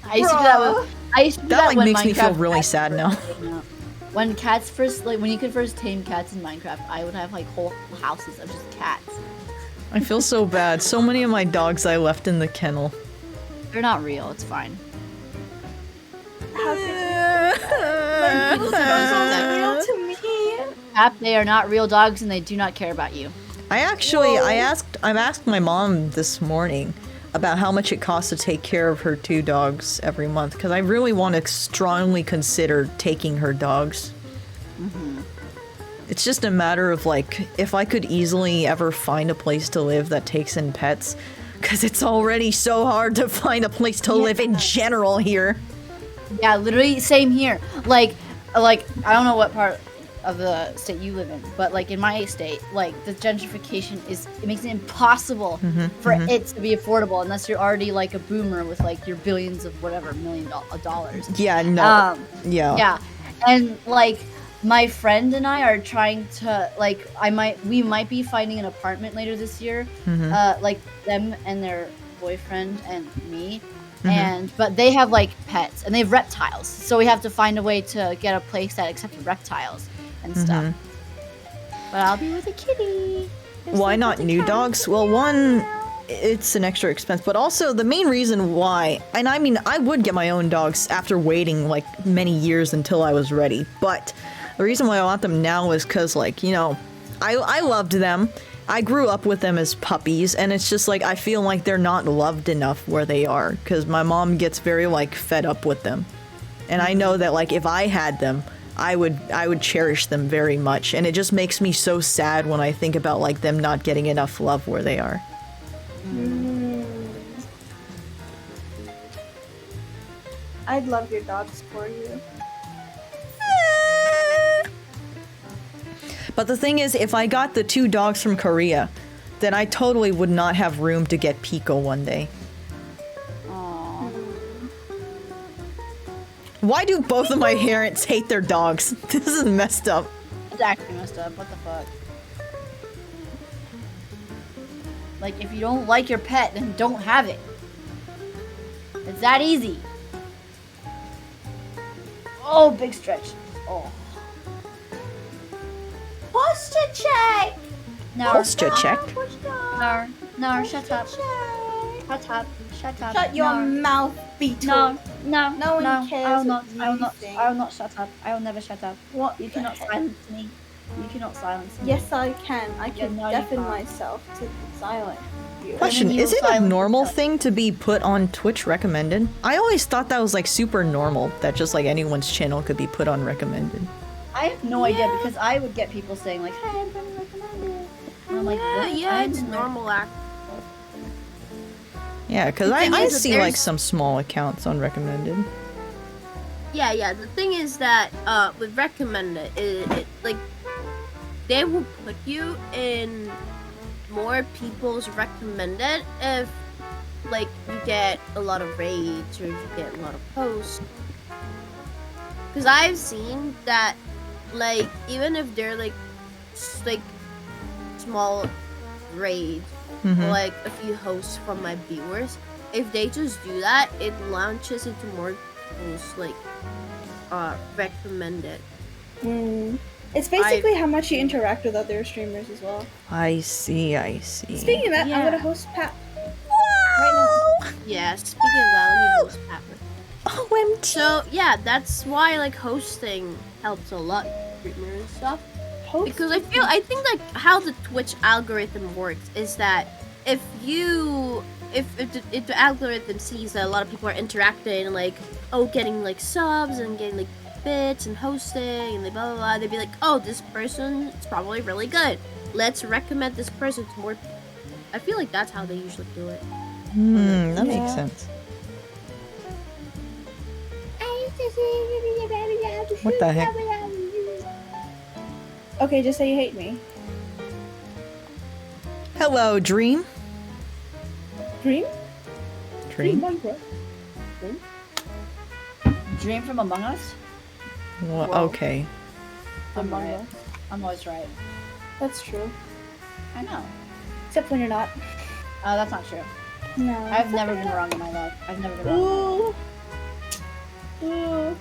I used to do that with. I used to do That like when makes me feel Minecraft really cats sad first now. came out. When cats first, like when you could first tame cats in Minecraft, I would have like whole houses of just cats. I feel so bad. So many of my dogs I left in the kennel. They're not real. It's fine. People tell us that- Real to me. App, they are not real dogs, and they do not care about you. I asked my mom this morning about how much it costs to take care of her 2 dogs every month, because I really want to strongly consider taking her dogs. It's just a matter of like, if I could easily ever find a place to live that takes in pets, because it's already so hard to find a place to live in general here. Yeah, literally, same here. Like I don't know what part of the state you live in, but like in my state, like the gentrification it makes it impossible for it to be affordable unless you're already like a boomer with like your billions of whatever $1,000,000. Yeah, no. Yeah. Yeah, and like my friend and I are trying to like we might be finding an apartment later this year, like them and their boyfriend and me. But they have like pets and they have reptiles, so we have to find a way to get a place that accepts reptiles and stuff. But I'll be with a kitty. Why not new dogs? Well, one, it's an extra expense, but also the main reason why, and I mean, I would get my own dogs after waiting like many years until I was ready, but the reason why I want them now is because, like, you know, I loved them. I grew up with them as puppies, and it's just like I feel like they're not loved enough where they are, because my mom gets very like fed up with them, and I know that like if I had them, I would cherish them very much, and it just makes me so sad when I think about like them not getting enough love where they are. I'd love your dogs for you. But the thing is, if I got the 2 dogs from Korea, then I totally would not have room to get Pico one day. Aww. Why do both of my parents hate their dogs? This is messed up. It's actually messed up. What the fuck? Like, if you don't like your pet, then don't have it. It's that easy. Oh, big stretch. Oh. Posture check. No. Posture check. No, shut up. Shut up. Shut up. Shut your no. mouth, beetle. No, No one cares I will not. what I will you not. think. I will not shut up. I will never shut up. What? You cannot silence me. You cannot silence me. Yes, I can. I can no, you deafen can't. myself to silence you. Question, you is it a silence normal yourself. thing to be put on Twitch recommended? I always thought that was like super normal, that just like anyone's channel could be put on recommended. I have no idea because I would get people saying like, "Hey, I'm going to recommend you." And I'm like, "What?" Yeah, I it's didn't normal act. Yeah, because The I thing is that see like there's- some small accounts on recommended. Yeah. The thing is that with recommended, it like they will put you in more people's recommended if like you get a lot of raids or if you get a lot of posts. Because I've seen that, like, even if they're like like small raid, Mhm. like a few hosts from my viewers, if they just do that, it launches into more posts like recommended. It's basically how much you interact with other streamers as well. I see, I see. Speaking of that, I'm Yeah. gonna host Pat right now. Yeah, speaking of that, let me host Pepper. OMG. So yeah, that's why like hosting helps a lot, streamer and stuff. Because I think like how the Twitch algorithm works is that if the algorithm sees that a lot of people are interacting and like getting like subs and getting like bits and hosting and they blah blah blah, they'd be like, oh, this person is probably really good. Let's recommend this person to more people. I feel like that's how they usually do it. That makes sense. What the heck? Okay, just say you hate me. Hello, Dream. Dream? Dream? Minecraft. Dream from Among Us? Well, Whoa. okay. I'm Among right. Us. I'm always right. That's true. I know. Except when you're not. That's not true. No. I've never been wrong in my life. I've never been wrong. Ooh. Ooh.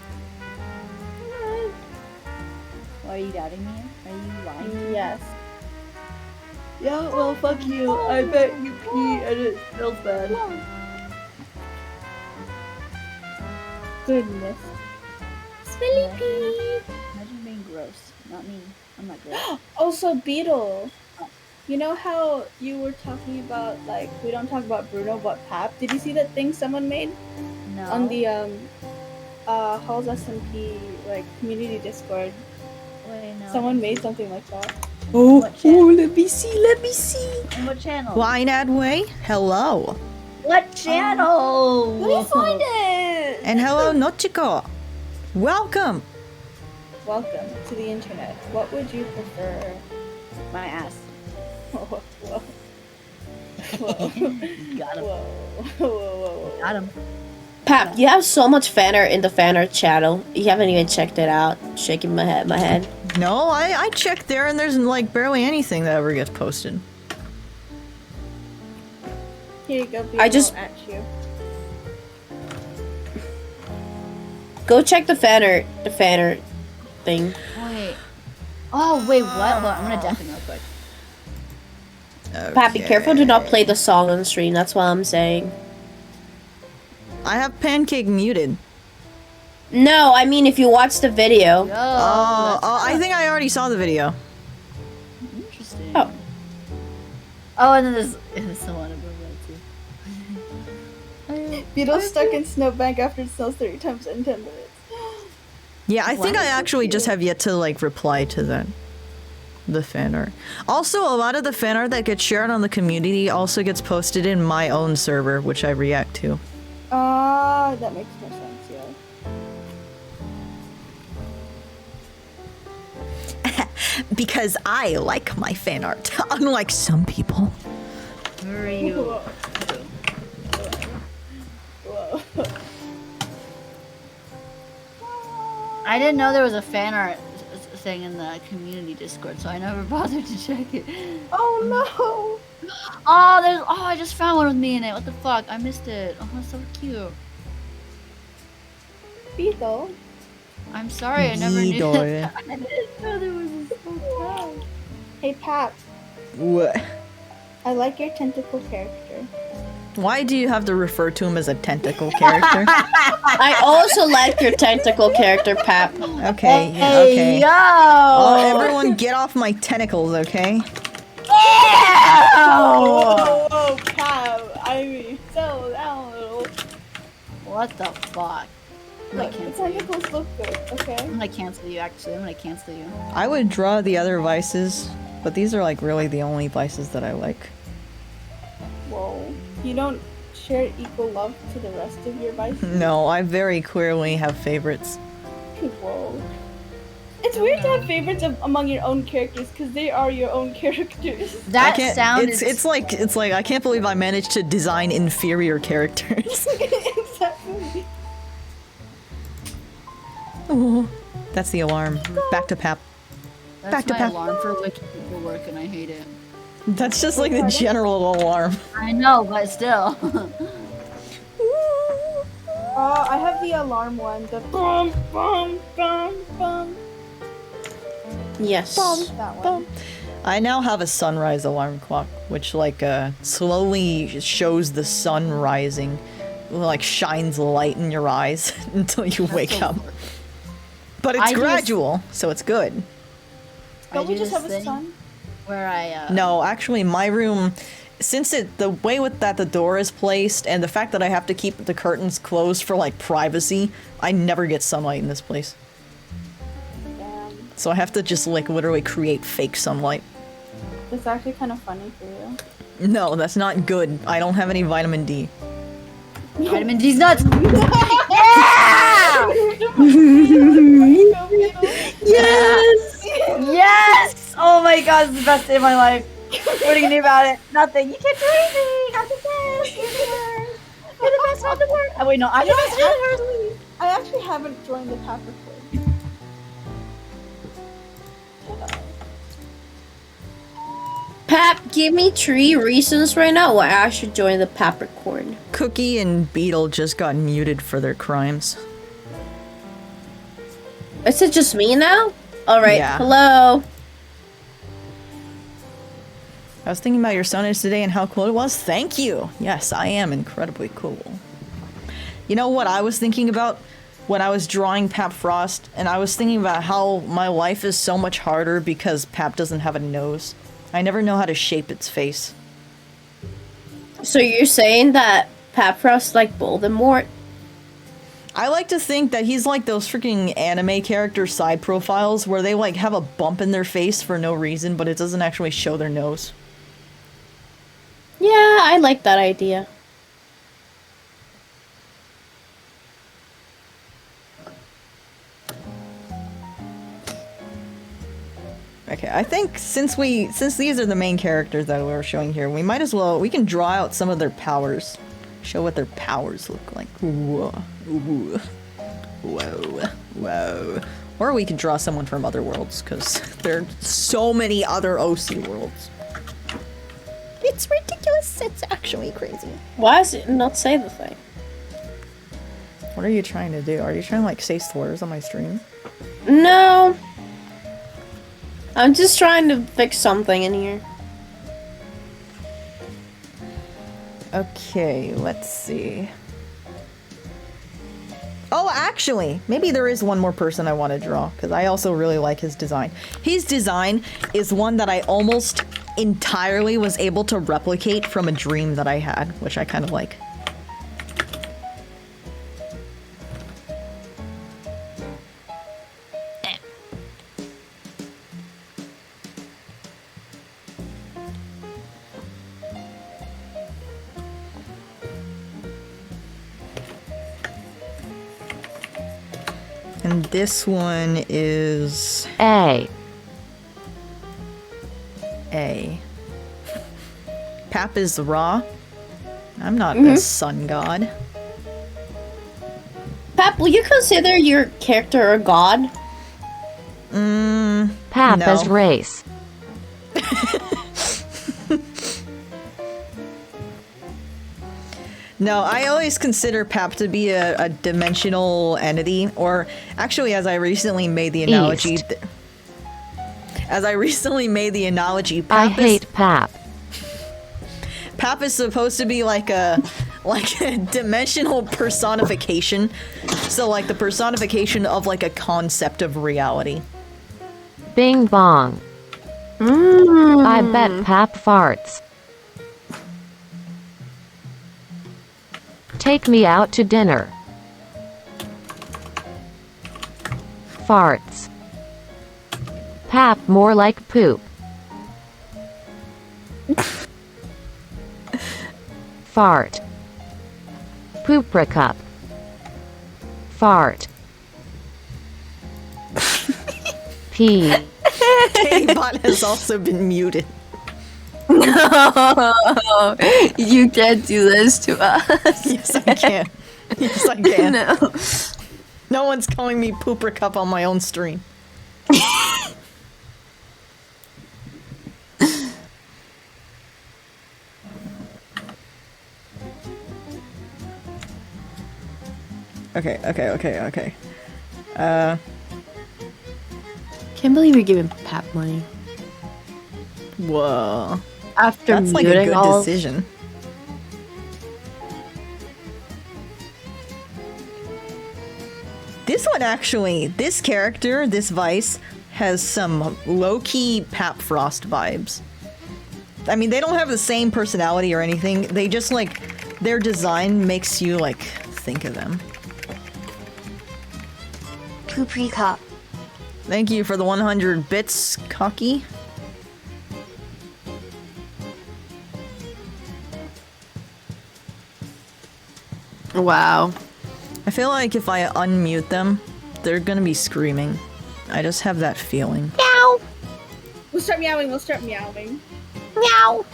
Why are you doubting me? Are you lying? Yes. Yeah, well, fuck you. I bet you pee and it smells bad. Goodness. Spilly pee. Imagine being gross. Not me. I'm not gross. Also, Beetle. You know how you were talking about, like, we don't talk about Bruno, but Pap? Did you see that thing someone made No. on the, Halls SMP, like, community Discord? Wait, no. Someone made something like that. What channel? let me see. On what channel? Wine Adway, hello. What channel? Let me find it! And hello, Nochiko. Welcome. Welcome to the internet. What would you prefer? My ass. Whoa, whoa, Got him. whoa. Got him. Pap, you have so much fan art in the fan art channel. You haven't even checked it out. Shaking my head. No, I checked there and there's like barely anything that ever gets posted. Here you go, Beetle, I just- at you. Go check the fan art thing. Wait. Oh, wait, what? Hold on, I'm gonna deafen real quick. Pap, be careful to not play the song on the stream. That's what I'm saying. I have Pancake muted. No, I mean if you watch the video. Yo, Oh, that's I think I already saw the video. interesting. Oh. Oh, and then there's someone above that too. Beetle's stuck in Snowbank after it snows 30 times in 10 minutes. Yeah, I think Wow. I actually just have yet to like reply to that. The fan art. Also, a lot of the fan art that gets shared on the community also gets posted in my own server, which I react to. Ah, that makes more sense, yeah. Because I like my fan art, unlike some people. Who are you? Whoa. I didn't know there was a fan art thing in the community Discord, so I never bothered to check it. Oh Oh, I just found one with me in it. What the fuck? I missed it. Oh, that's so cute. no! Beetle. I'm sorry, I never knew Beetle. that. I didn't know there was a so bad. Hey, Pat. What? I like your tentacle character. Why do you have to refer to him as a tentacle character? I also like your tentacle character, Pap. Okay, yeah, Hey, okay. yo! Oh, everyone get off my tentacles, okay? Whoa, Pat. I mean, settle down a little. What the fuck? I'm gonna The cancel you. tentacles look good, okay? I'm gonna cancel you, actually. I'm gonna cancel you. I would draw the other vices, but these are like really the only vices that I like. Whoa. You don't share equal love to the rest of your vices? No, I very clearly have favorites. Whoa. It's weird to have favorites among your own characters because they are your own characters. I That can't, sound it's like I can't believe I managed to design inferior characters. Exactly. Oh, that's the alarm. Back to Pap. That's Back to my Pap. alarm for waking people work, and I hate it. That's just like the general alarm. I know, but still. I have the alarm one. The boom, boom, boom, boom. Yes. That one. I now have a sunrise alarm clock, which like slowly shows the sun rising, like shines light in your eyes until you wake so up. But it's I just- gradual, so it's good. Don't we do just this have a thing sun? Where I No, actually, my room, since the way that the door is placed and the fact that I have to keep the curtains closed for like privacy, I never get sunlight in this place. Damn. So I have to just like literally create fake sunlight. It's actually kind of funny for you. No, that's not good. I don't have any vitamin D. vitamin D's nuts. Yes! Yes! Oh my god, it's the best day of my life. What are you gonna do about it? Nothing. You can't do anything. I'm the best. You're the worst. You're the best one in the world. Oh wait, no, I'm the best one in the world. I actually haven't joined the Capricorn. Pap, give me 3 reasons right now why I should join the Capricorn. Cookie and Beetle just got muted for their crimes. Is it just me now? Alright, Yeah. hello. I was thinking about your sonage today and how cool it was. Thank you. Yes, I am incredibly cool. You know what I was thinking about when I was drawing Pap Frost? And I was thinking about how my life is so much harder because Pap doesn't have a nose. I never know how to shape its face. So you're saying that Paprost's like Voldemort? I like to think that he's like those freaking anime character side profiles where they like have a bump in their face for no reason, but it doesn't actually show their nose. Yeah, I like that idea. Okay, I think since these are the main characters that we're showing here, we can draw out some of their powers. Show what their powers look like. Whoa. Whoa. Whoa. Whoa. Or we can draw someone from other worlds, because there are so many other OC worlds. It's ridiculous. It's actually crazy. Why does it not say the thing? What are you trying to do? Are you trying to like say slurs on my stream? No. I'm just trying to fix something in here. Okay, let's see. Oh, actually, maybe there is one more person I want to draw, because I also really like his design. His design is one that I almost entirely was able to replicate from a dream that I had, which I kind of like. And this one is A. Pap is Ra. I'm not the sun god. Pap, will you consider your character a god? Pap No. as race. No, I always consider Pap to be a dimensional entity, or actually, as I recently made the analogy. East. I hate Pap. Pap is supposed to be like a dimensional personification. So like the personification of like a concept of reality. Bing bong. I bet Pap farts. Take me out to dinner. Farts. Pap more like poop. Fart. Poopra cup. Fart. Pee. K-bot has also been muted. No, you can't do this to us. Yes, I can. Yes, I can. No. No one's calling me pooper cup on my own stream. Okay. Can't believe you're giving Pap money. Whoa. After That's like a muting good all. decision. This one actually, this character, this Vice, has some low-key Pap Frost vibes. I mean, they don't have the same personality or anything. They just like, their design makes you like think of them. Paprika. Thank you for the 100 bits, Cocky. Wow. I feel like if I unmute them, they're gonna be screaming. I just have that feeling. Meow. We'll start meowing. Meow.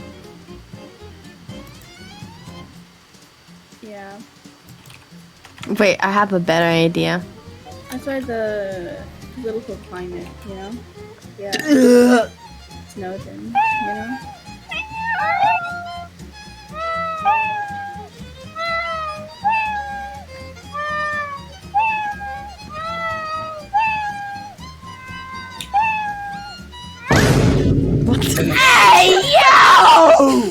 Yeah. Wait, I have a better idea. That's why the political climate, you know? Yeah. Snowden, you know? What the Hey, yo!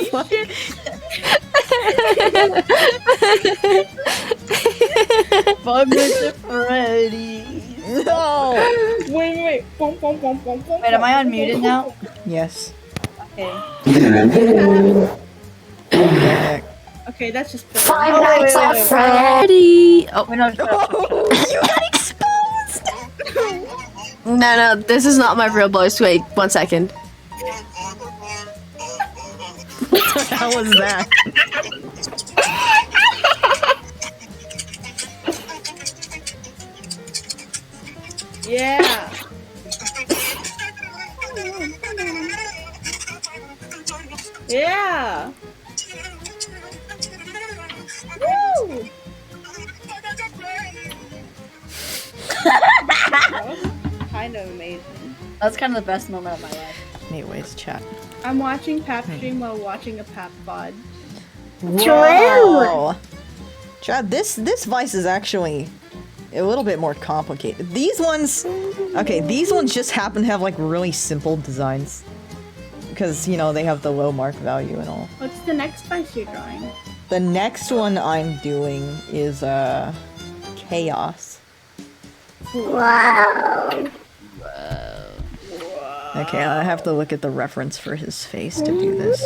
fuck? Five Nights at Freddy's. No! Wait. Boom, boom, boom, boom, boom. Wait, am I unmuted now? Yes. Okay. Heck. Okay, that's just Five Oh, wait, Nights wait, at wait. Freddy. Oh, Wait, no, shut up. You got exposed! no, this is not my real voice. Wait, 1 second. How was that? Yeah. Yeah. Woo! That was kind of amazing. That's kind of the best moment of my life. Anyways, chat. I'm watching Pap stream while watching a Pap pod. Whoa! Chad, this Vice is actually a little bit more complicated. These ones, okay, these ones just happen to have like really simple designs. Because, you know, they have the low mark value and all. What's the next spice you're drawing? The next one I'm doing is, Chaos. Wow. Okay, I have to look at the reference for his face to do this.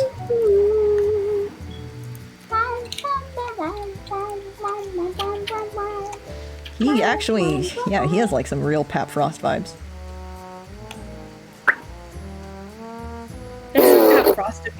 He actually, yeah, he has like some real Pap Frost vibes. There's Pap Frosted.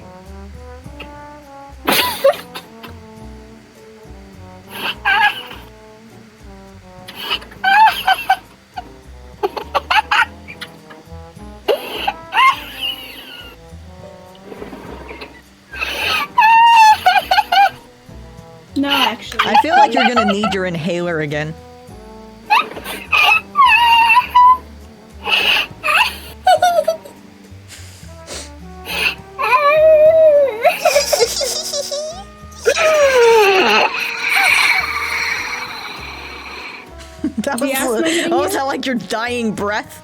No, actually. I feel like you're gonna need your inhaler again. That was that like your dying breath?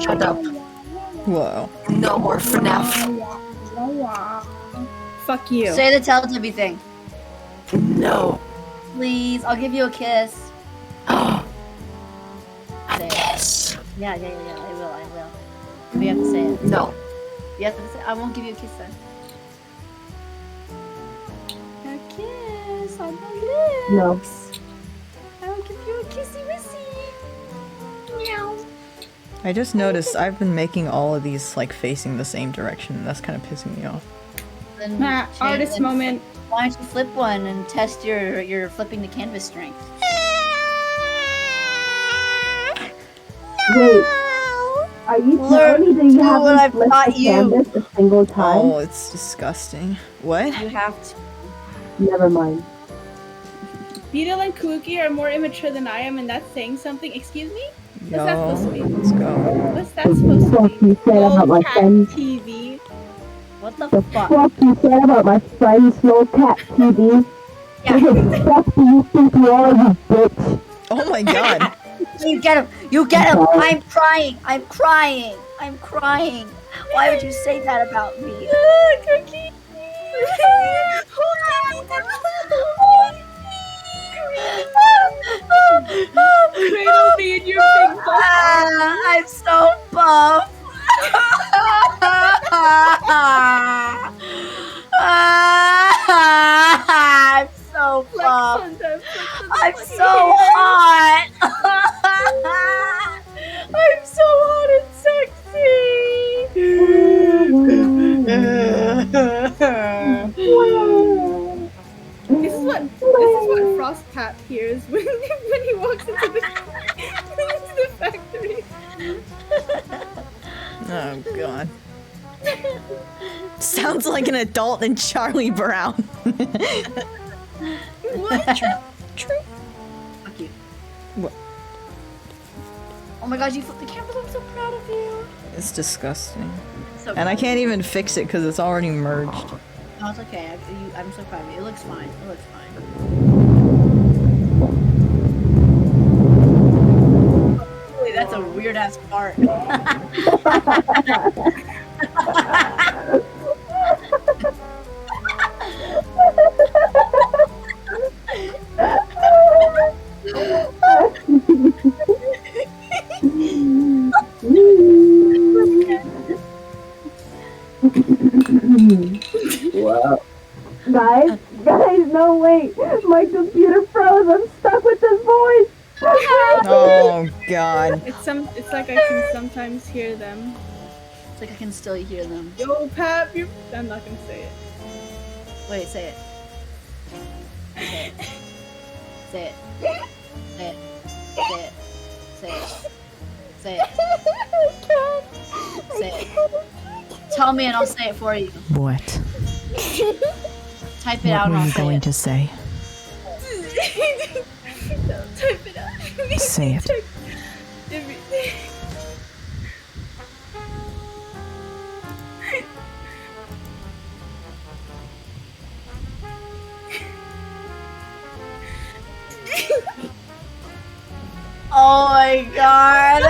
Shut up. Whoa. No more FNAF. Fuck you. Say the Teletubby thing. No. Please, I'll give you a kiss. A Say it. kiss. Yeah, I will. But you have to say it. No. You have to say I won't give you a kiss then. A kiss on the lips. No. I will give you a kissy wissy. Meow. I just noticed I've been making all of these like facing the same direction, and that's kind of pissing me off. Then Matt, change- artist then moment. Why don't you flip one and test your flipping the canvas strength? Wait, are you telling me that you do what I've haven't flipped taught the you. canvas a single time? Oh, it's disgusting. What? You have to. Never mind. Beetle and Cookie are more immature than I am, and that's saying something. Excuse me? Yo, that supposed to be? let's go. What's that supposed to Fuck be? you said about my Cat friends. TV. What the The fuck? fuck you said about my friend's low cat TV? Yeah. The fuck do you think you are, you bitch? Oh my god. You get him! You get him! I'm crying! I'm crying! I'm crying! Why would you say that about me? Cookie! Cradle me in your big butt. I'm so buff! I'm so buff! I'm so hot! I'm so hot and sexy! This is what Frost Pat hears when he walks into the factory. Oh god. Sounds like an adult in Charlie Brown. What? True. Fuck you. What? Oh my gosh, you flipped the cameras. I'm so proud of you. It's disgusting. So And I can't even fix it because it's already merged. No, it's okay. I'm so proud of you. It looks fine. It looks fine. Holy, that's a weird ass fart. Wow. Guys, no wait. My computer froze. I'm stuck with this voice. Oh god. It's like I can sometimes hear them. It's like I can still hear them. Yo, Pat, I'm not gonna say it. Wait, say it. Say it. Say it. Say it. Say it. Say it. Say it. Tell me and I'll say it for you. What? Type it out and I'll say it. to say? Type it out. Say it. Everything. Oh my god.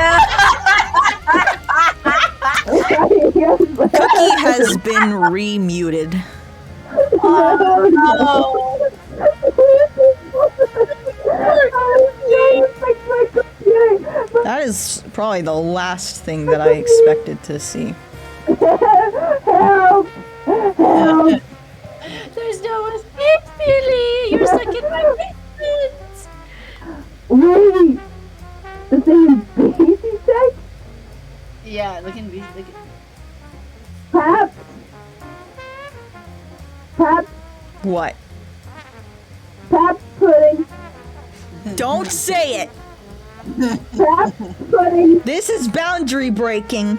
Cookie has been remuted. That is probably the last thing that I expected to see. Help! Help! There's no escape, Billy. You're stuck in my basement. Wait! The thing is baby sex? Yeah, look at. Pap? Pap? What? Pap pudding? Don't say it! Pap pudding? This is boundary breaking.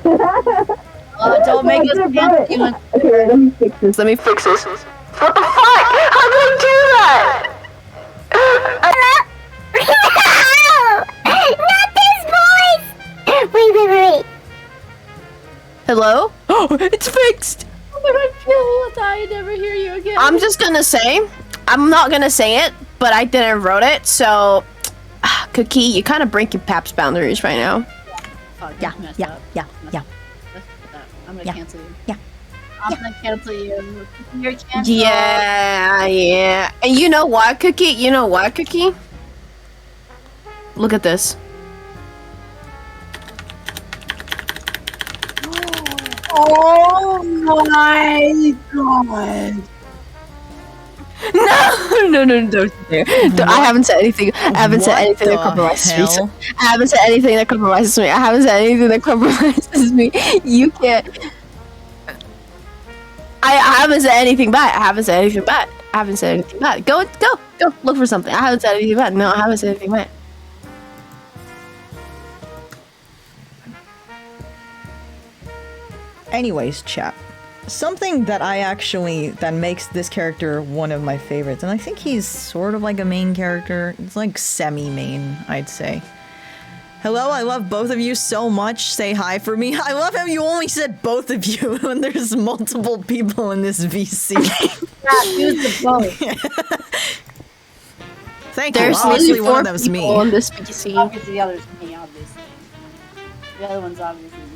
Don't make us cancel you. Okay, let me fix this. Let me fix this. What the fuck? How did I do that? Not this voice! Wait. Hello? Oh, it's fixed! Oh my god, I never hear you again. I'm just gonna say, I'm not gonna say it, but I didn't wrote it, so Cookie, you kind of breaking Pap's boundaries right now. Fuck, Yeah, that's messed yeah, up. yeah, yeah. That's messed up. I'm gonna Yeah. cancel you. Yeah. I'm gonna cancel you. You're canceled. Yeah. And you know what, Cookie? You know what, Cookie? Look at this. Oh my god. No, don't there. I haven't said anything. I haven't said What anything that the compromises me. hell? I haven't said anything that compromises me. I haven't said anything that compromises me. You can't. I haven't said anything bad. I haven't said anything bad. I haven't said anything bad. Go. Look for something. I haven't said anything bad. No, I haven't said anything bad. Anyways, chat. Something that that makes this character one of my favorites, and I think he's sort of like a main character. It's like semi-main, I'd say. Hello, I love both of you so much. Say hi for me. I love how you only said both of you when there's multiple people in this VC. Use the both. Thank you. There's Obviously, only 4 one of them's me. people on this PC. Obviously, the other's me, obviously. The other one's obviously me.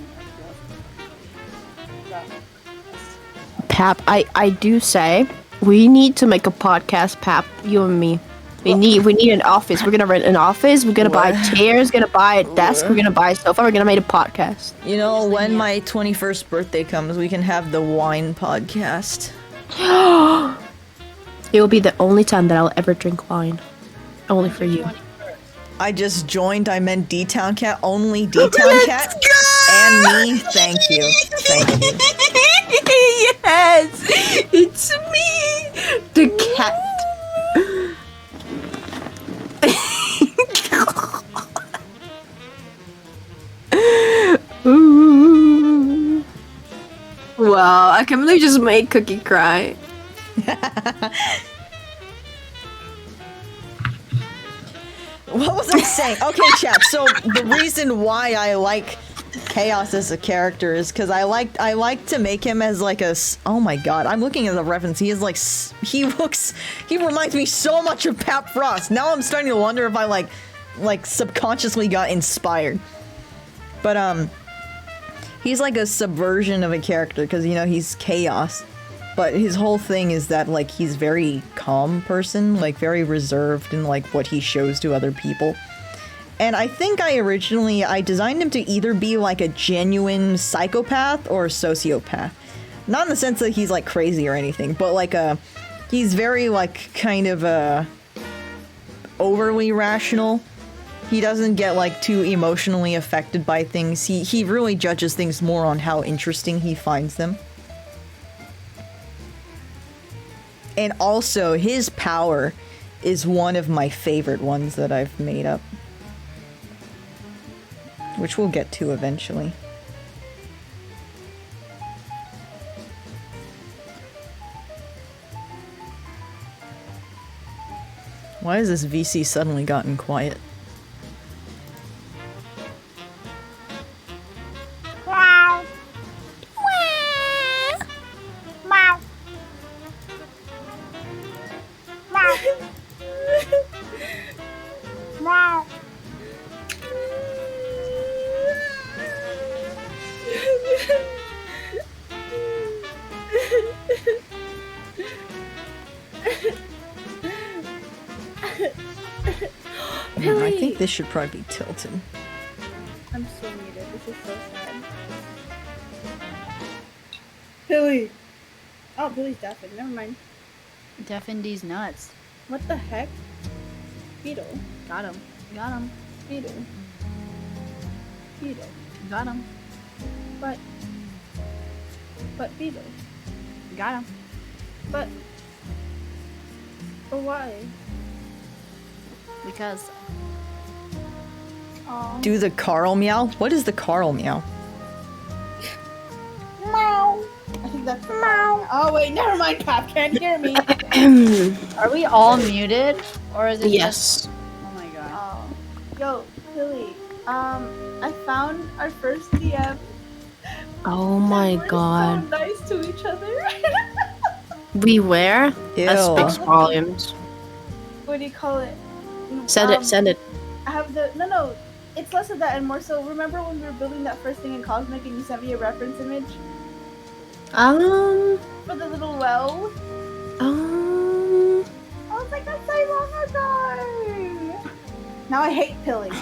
Pap, I do say we need to make a podcast, Pap, you and me. We need an office. We're gonna rent an office. We're gonna buy chairs. Gonna buy a desk. We're gonna buy a sofa. We're gonna make a podcast. You know, when my 21st birthday comes, we can have the wine podcast. It will be the only time that I'll ever drink wine. Only for you. I just joined. I meant dtowncat. Only dtowncat. And me. Thank you. Thank you. Yes, it's me, the cat. Ooh. Wow, I can't believe you just made Cookie cry. What was I saying? Okay, chat. So the reason why I like Chaos as a character is because I like to make him as like oh my god, I'm looking at the reference. He is like he reminds me so much of Pap Frost. Now I'm starting to wonder if I like subconsciously got inspired. But he's like a subversion of a character because you know he's Chaos. But his whole thing is that, like, he's very calm person, like, very reserved in, like, what he shows to other people. And I think I designed him to either be, like, a genuine psychopath or a sociopath. Not in the sense that he's, like, crazy or anything, but, like, he's very, like, kind of, overly rational. He doesn't get, like, too emotionally affected by things. He really judges things more on how interesting he finds them. And also, his power is one of my favorite ones that I've made up. Which we'll get to eventually. Why has this VC suddenly gotten quiet? Wow. Wow. Wow. I think this should probably be tilted. I'm so muted. This is so sad. Billy. Oh, Billy's deafened. Never mind. Deafened these nuts. What the heck? Beetle. Got him. Got him. Beetle. Beetle. Got him. But Beetle. Got him. But why? Because Aw. Do the Carl meow? What is the Carl meow? Meow. I think that's the meow. Oh wait, never mind. Pop can't hear me. are we all muted? Or is it Yes. just... Oh my god. Oh. Yo, Billy. I found our first DM. Oh my We're god. so nice to each other. We were? That Ew. speaks volumes. What do you call it? Send it, send it. I have the no. It's less of that and more so. Remember when we were building that first thing in Cosmic and you sent me a reference image for the little well? I was like, that's so long ago. Now I hate Pilly.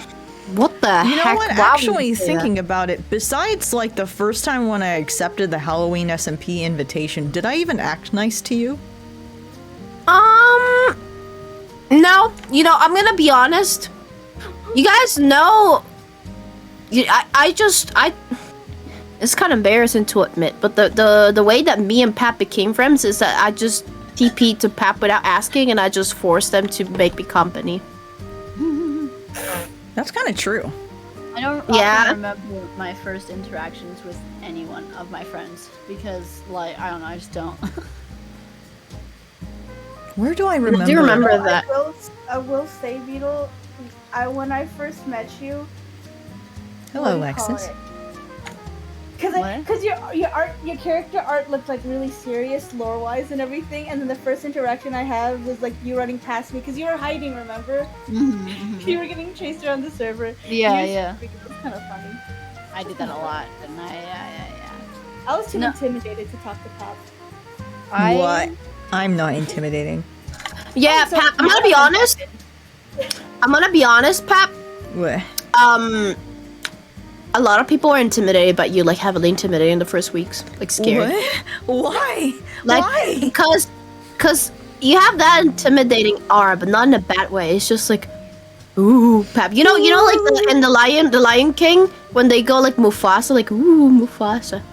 What the You know heck? what? Why would Actually, you say thinking about it, besides like the first time when I accepted the Halloween SMP invitation, did I even act nice to you? that? No. You know, I'm gonna be honest. You guys know. It's kind of embarrassing to admit, but the way that me and Pap became friends is that I just TP'd to Pap without asking, and I just forced them to make me company. That's kind of true. I don't Yeah. remember my first interactions with anyone of my friends because, like, I don't know, I just don't. Where do I remember? Do you remember that? I will say, Beetle. When I first met you, Hello, what do you call Alexis. it? What? Because your character art looked like really serious lore wise and everything, and then the first interaction I had was like you running past me because you were hiding. Remember? You were getting chased around the server. Yeah, You yeah. It was kind of funny. I did that a lot, didn't I? Yeah. I was too No. intimidated to talk to Pop. What? I'm not intimidating. Yeah, So- Pap. I'm gonna be honest. Pap. What? A lot of people are intimidated, but you like heavily intimidated in the first weeks, like scared. What? Why? Like, Why? Because you have that intimidating aura, but not in a bad way. It's just like, ooh, Pap. You know, like in the Lion King, when they go like Mufasa, like ooh, Mufasa,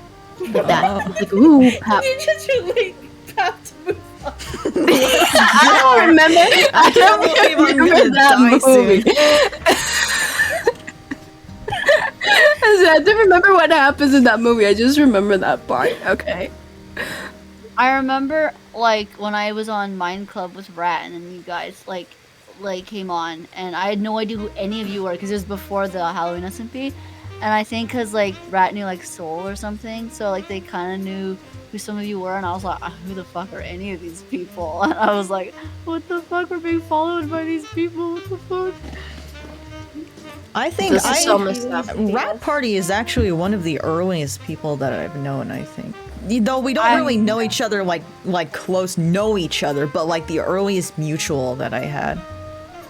like that, like ooh, Pap. You just relate Pop to move on. I don't remember. I don't believe I'm remember gonna that die movie. soon. I don't remember what happens in that movie. I just remember that part. Okay. I remember like when I was on Mind Club with Rat, and then you guys like came on, and I had no idea who any of you were because it was before the Halloween SMP, and I think because like Rat knew like Soul or something, so like they kind of knew who some of you were, and I was like, who the fuck are any of these people? And I was like, what the fuck? We're being followed by these people. What the fuck? I think This is so messed up. Rat Party is actually one of the earliest people that I've known, I think. Though we don't really know each other like close know each other, but like the earliest mutual that I had.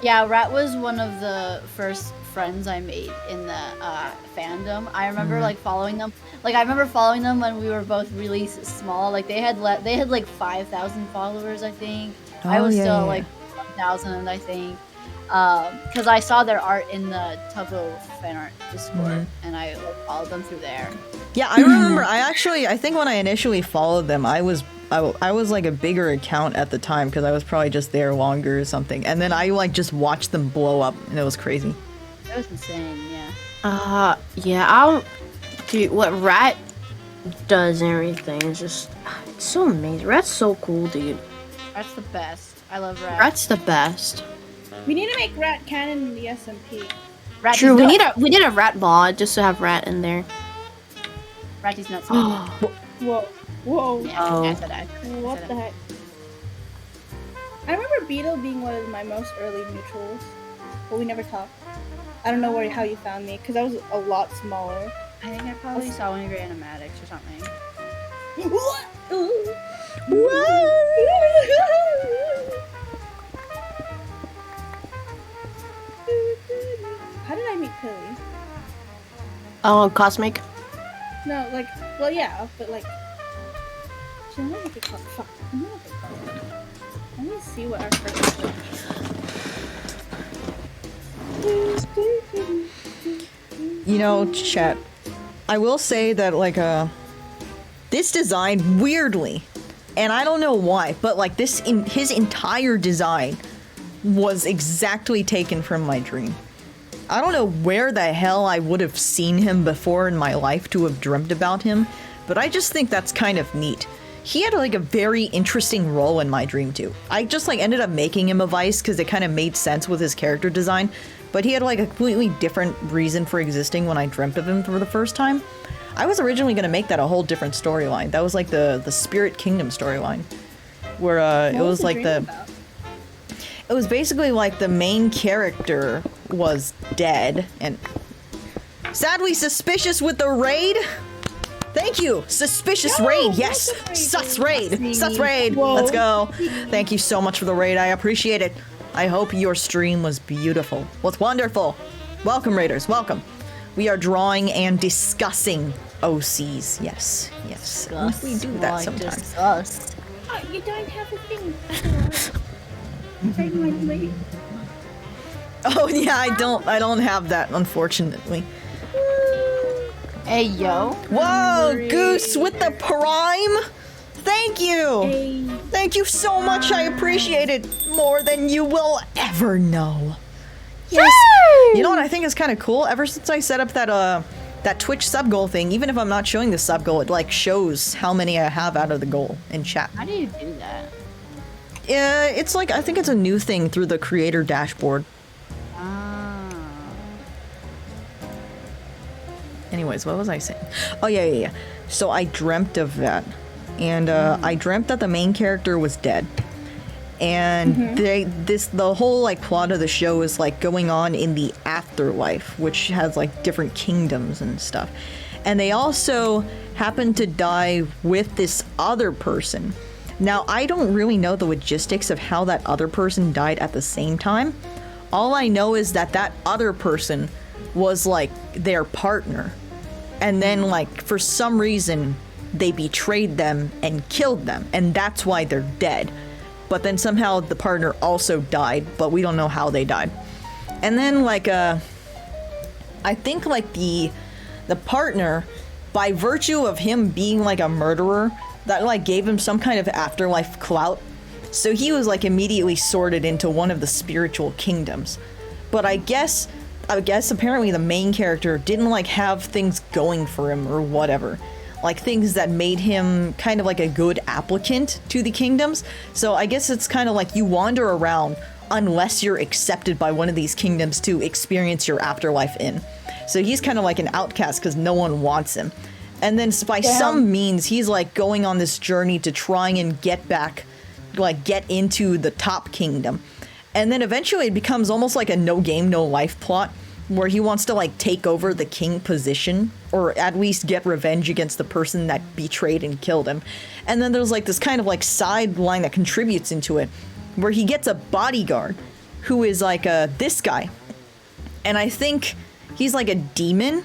Yeah, Rat was one of the first friends I made in the fandom. I remember like following them. Like I remember following them when we were both really small. Like they had like 5,000 followers, I think. I was still like 1,000, I think. Because I saw their art in the Tubbo fan art Discord, and I like, followed them through there. Yeah, I remember. I think when I initially followed them, I was like a bigger account at the time because I was probably just there longer or something. And then I like just watched them blow up, and it was crazy. That was insane. Yeah. Yeah. I don't. Dude, what Rat does and everything is just it's so amazing. Rat's so cool, dude. Rat's the best. I love Rat. Rat's the best. We need to make Rat canon in the SMP. Rat True. is We nuts. need a Rat mod just to have Rat in there. Rat is nuts. Whoa. Yeah, Oh. I said that. What the heck? I remember Beetle being one of my most early mutuals, but we never talked. I don't know how you found me, because I was a lot smaller. I think I probably saw one of your animatics or something. How did I meet Pilly? Oh, Cosmic. No, like, well, yeah, but like, I don't know what they call it. Fuck. I don't know what they call it. Let me see what our first. You know, chat. I will say that like this design weirdly, and I don't know why, but like his entire design was exactly taken from my dream. I don't know where the hell I would have seen him before in my life to have dreamt about him, but I just think that's kind of neat. He had like a very interesting role in my dream too. I just like ended up making him a vice because it kind of made sense with his character design, but he had like a completely different reason for existing when I dreamt of him for the first time. I was originally going to make that a whole different storyline. That was like the Spirit Kingdom storyline, where it was like it was basically like the main character was dead and sadly suspicious with the raid. Thank you, suspicious raid. Yes, sus raid, sus raid. Whoa. Let's go. Thank you so much for the raid. I appreciate it. I hope your stream was beautiful. Was wonderful. Welcome, raiders. Welcome. We are drawing and discussing OCs. Yes, yes. We do that sometimes. Disgust. Oh, you don't have a thing. Late. Oh yeah, I don't have that, unfortunately. Hey yo. Whoa, Goose with the prime. Thank you. Thank you so much. I appreciate it more than you will ever know. Yes. You know what I think is kind of cool? Ever since I set up that Twitch sub goal thing, even if I'm not showing the sub goal, it like shows how many I have out of the goal in chat. How do you do that? It's like I think it's a new thing through the creator dashboard. Anyways, what was I saying? Oh, yeah. So I dreamt of that. And I dreamt that the main character was dead. And the whole like plot of the show is like going on in the afterlife, which has like different kingdoms and stuff. And they also happen to die with this other person. Now, I don't really know the logistics of how that other person died at the same time. All I know is that that other person was like their partner. And then like for some reason they betrayed them and killed them, and that's why they're dead. But then somehow the partner also died, but we don't know how they died. And then like I think like the partner, by virtue of him being like a murderer, that like gave him some kind of afterlife clout. So he was like immediately sorted into one of the spiritual kingdoms. But I guess apparently the main character didn't like have things going for him or whatever. Like things that made him kind of like a good applicant to the kingdoms. So I guess it's kind of like you wander around unless you're accepted by one of these kingdoms to experience your afterlife in. So he's kind of like an outcast because no one wants him. And then by some means, he's like going on this journey to try and get back, like get into the top kingdom. And then eventually it becomes almost like a no game, no life plot where he wants to like take over the king position or at least get revenge against the person that betrayed and killed him. And then there's like this kind of like sideline that contributes into it where he gets a bodyguard who is like this guy. And I think he's like a demon.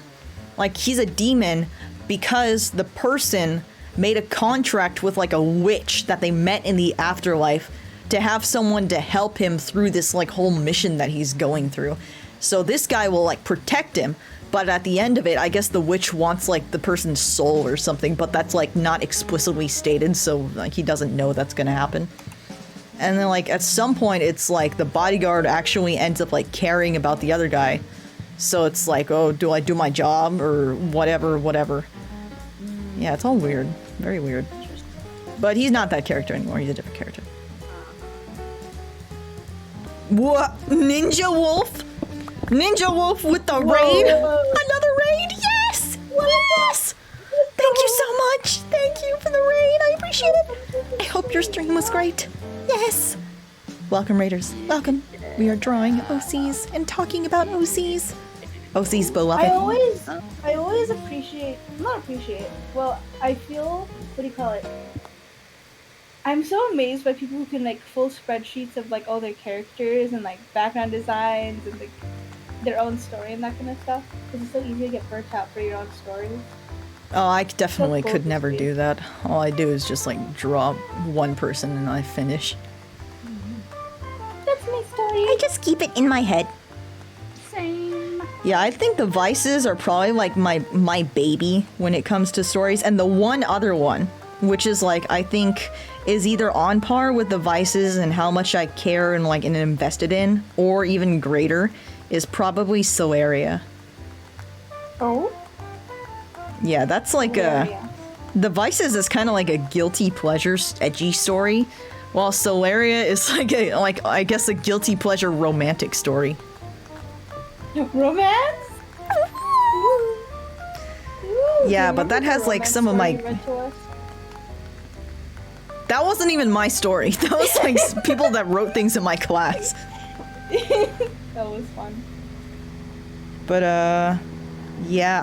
Like he's a demon because the person made a contract with like a witch that they met in the afterlife to have someone to help him through this like whole mission that he's going through. So this guy will like protect him, but at the end of it, I guess the witch wants like the person's soul or something, but that's like not explicitly stated, so like he doesn't know that's gonna happen. And then like at some point, it's like the bodyguard actually ends up like caring about the other guy. So it's like, oh, do I do my job or whatever. Yeah, it's all weird. Very weird. But he's not that character anymore. He's a different character. What? Ninja Wolf? Ninja Wolf with the raid? Another raid? Yes! Yes! Thank you so much. Thank you for the raid. I appreciate it. I hope your stream was great. Yes! Welcome, raiders. Welcome. We are drawing OCs and talking about OCs. OCs beloved. I always appreciate, well, I feel, what do you call it? I'm so amazed by people who can like full spreadsheets of like all their characters and like background designs and like their own story and that kind of stuff. Because it's so easy to get burnt out for your own stories. Oh, I definitely could never do that. All I do is just like draw one person and I finish. That's my story. I just keep it in my head. Same. Yeah, I think the Vices are probably like my baby when it comes to stories. And the one other one, which is like, I think is either on par with the Vices and how much I care and like and invested in, or even greater, is probably Solaria. Oh? Yeah, that's like the Vices is kind of like a guilty pleasure edgy story, while Solaria is like I guess a guilty pleasure romantic story. Romance? Yeah, but that has like some of my... That wasn't even my story. That was like people that wrote things in my class. That was fun. But yeah,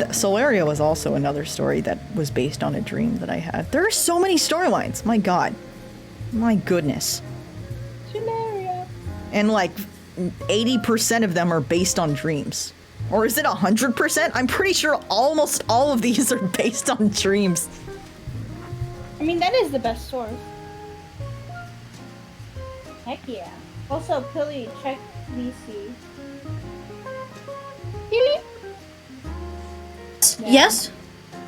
Solaria was also another story that was based on a dream that I had. There are so many storylines. My god. My goodness. Solaria. And like 80% of them are based on dreams. Or is it 100%? I'm pretty sure almost all of these are based on dreams. I mean, that is the best source. Heck yeah. Also, Pilly, check VC. Pilly? Yes?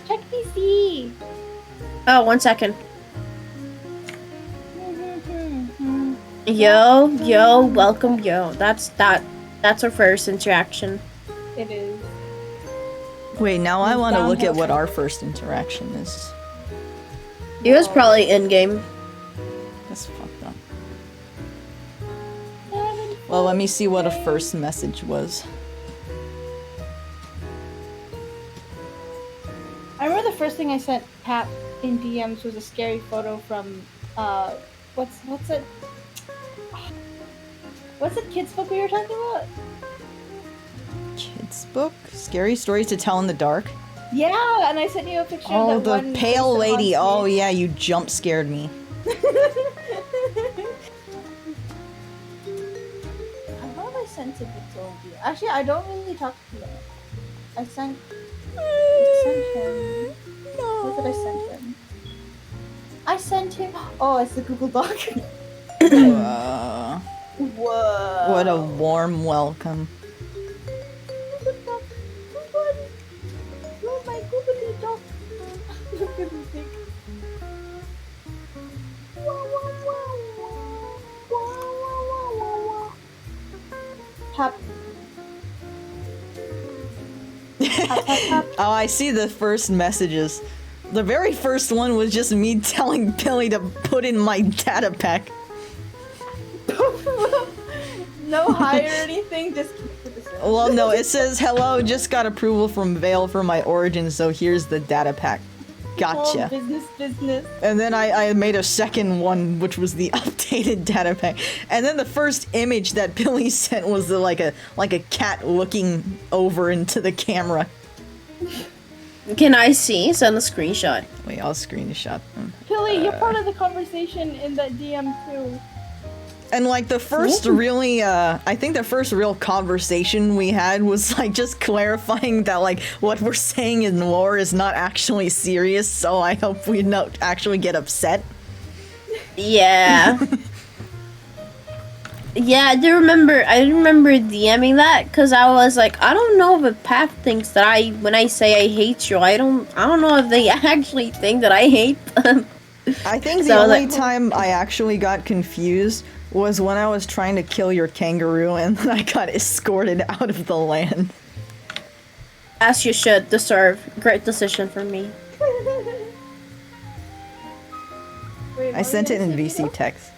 Check VC. Oh, 1 second. Yo, welcome, yo. That's our first interaction. It is. Wait, now I want to look at what our first interaction is. It was probably in-game. That's fucked up. Well, let me see what a first message was. I remember the first thing I sent Pat in DMs was a scary photo from what's it? What's the kids book we were talking about? Kids book? Scary stories to tell in the dark? Yeah, and I sent you a picture Oh, of that the one pale face that lady. haunts Oh me. yeah, you jump scared me. How have I sent to Beetle? Actually, I don't really talk to him. I sent him. What did I send him? I sent him. Oh, it's the Google Doc. Whoa. Whoa. What a warm welcome. Google Doc. Google. Oh my Google Doc. Look at this thing. Tap. Tap, tap, tap. Oh, I see the first messages. The very first one was just me telling Billy to put in my data pack. No hi or anything, just keep it the same. Well, no, it says, hello, just got approval from Vale for my origin, so here's the data pack. Gotcha. Oh, business. And then I made a second one, which was the updated data pack. And then the first image that Billy sent was like a cat looking over into the camera. Can I see? Send a screenshot. Wait, I'll screenshot them. Billy, you're part of the conversation in that DM too. And like the first really, I think the first real conversation we had was like just clarifying that like what we're saying in lore is not actually serious, so I hope we don't actually get upset. Yeah. Yeah, I remember DMing that because I was like, I don't know if Pat thinks that when I say I hate you, I don't know if they actually think that I hate them. I think the So, only like- time I actually got confused was when I was trying to kill your kangaroo and then I got escorted out of the land. As you should deserve. Great decision for me. Wait, I sent it in VC text.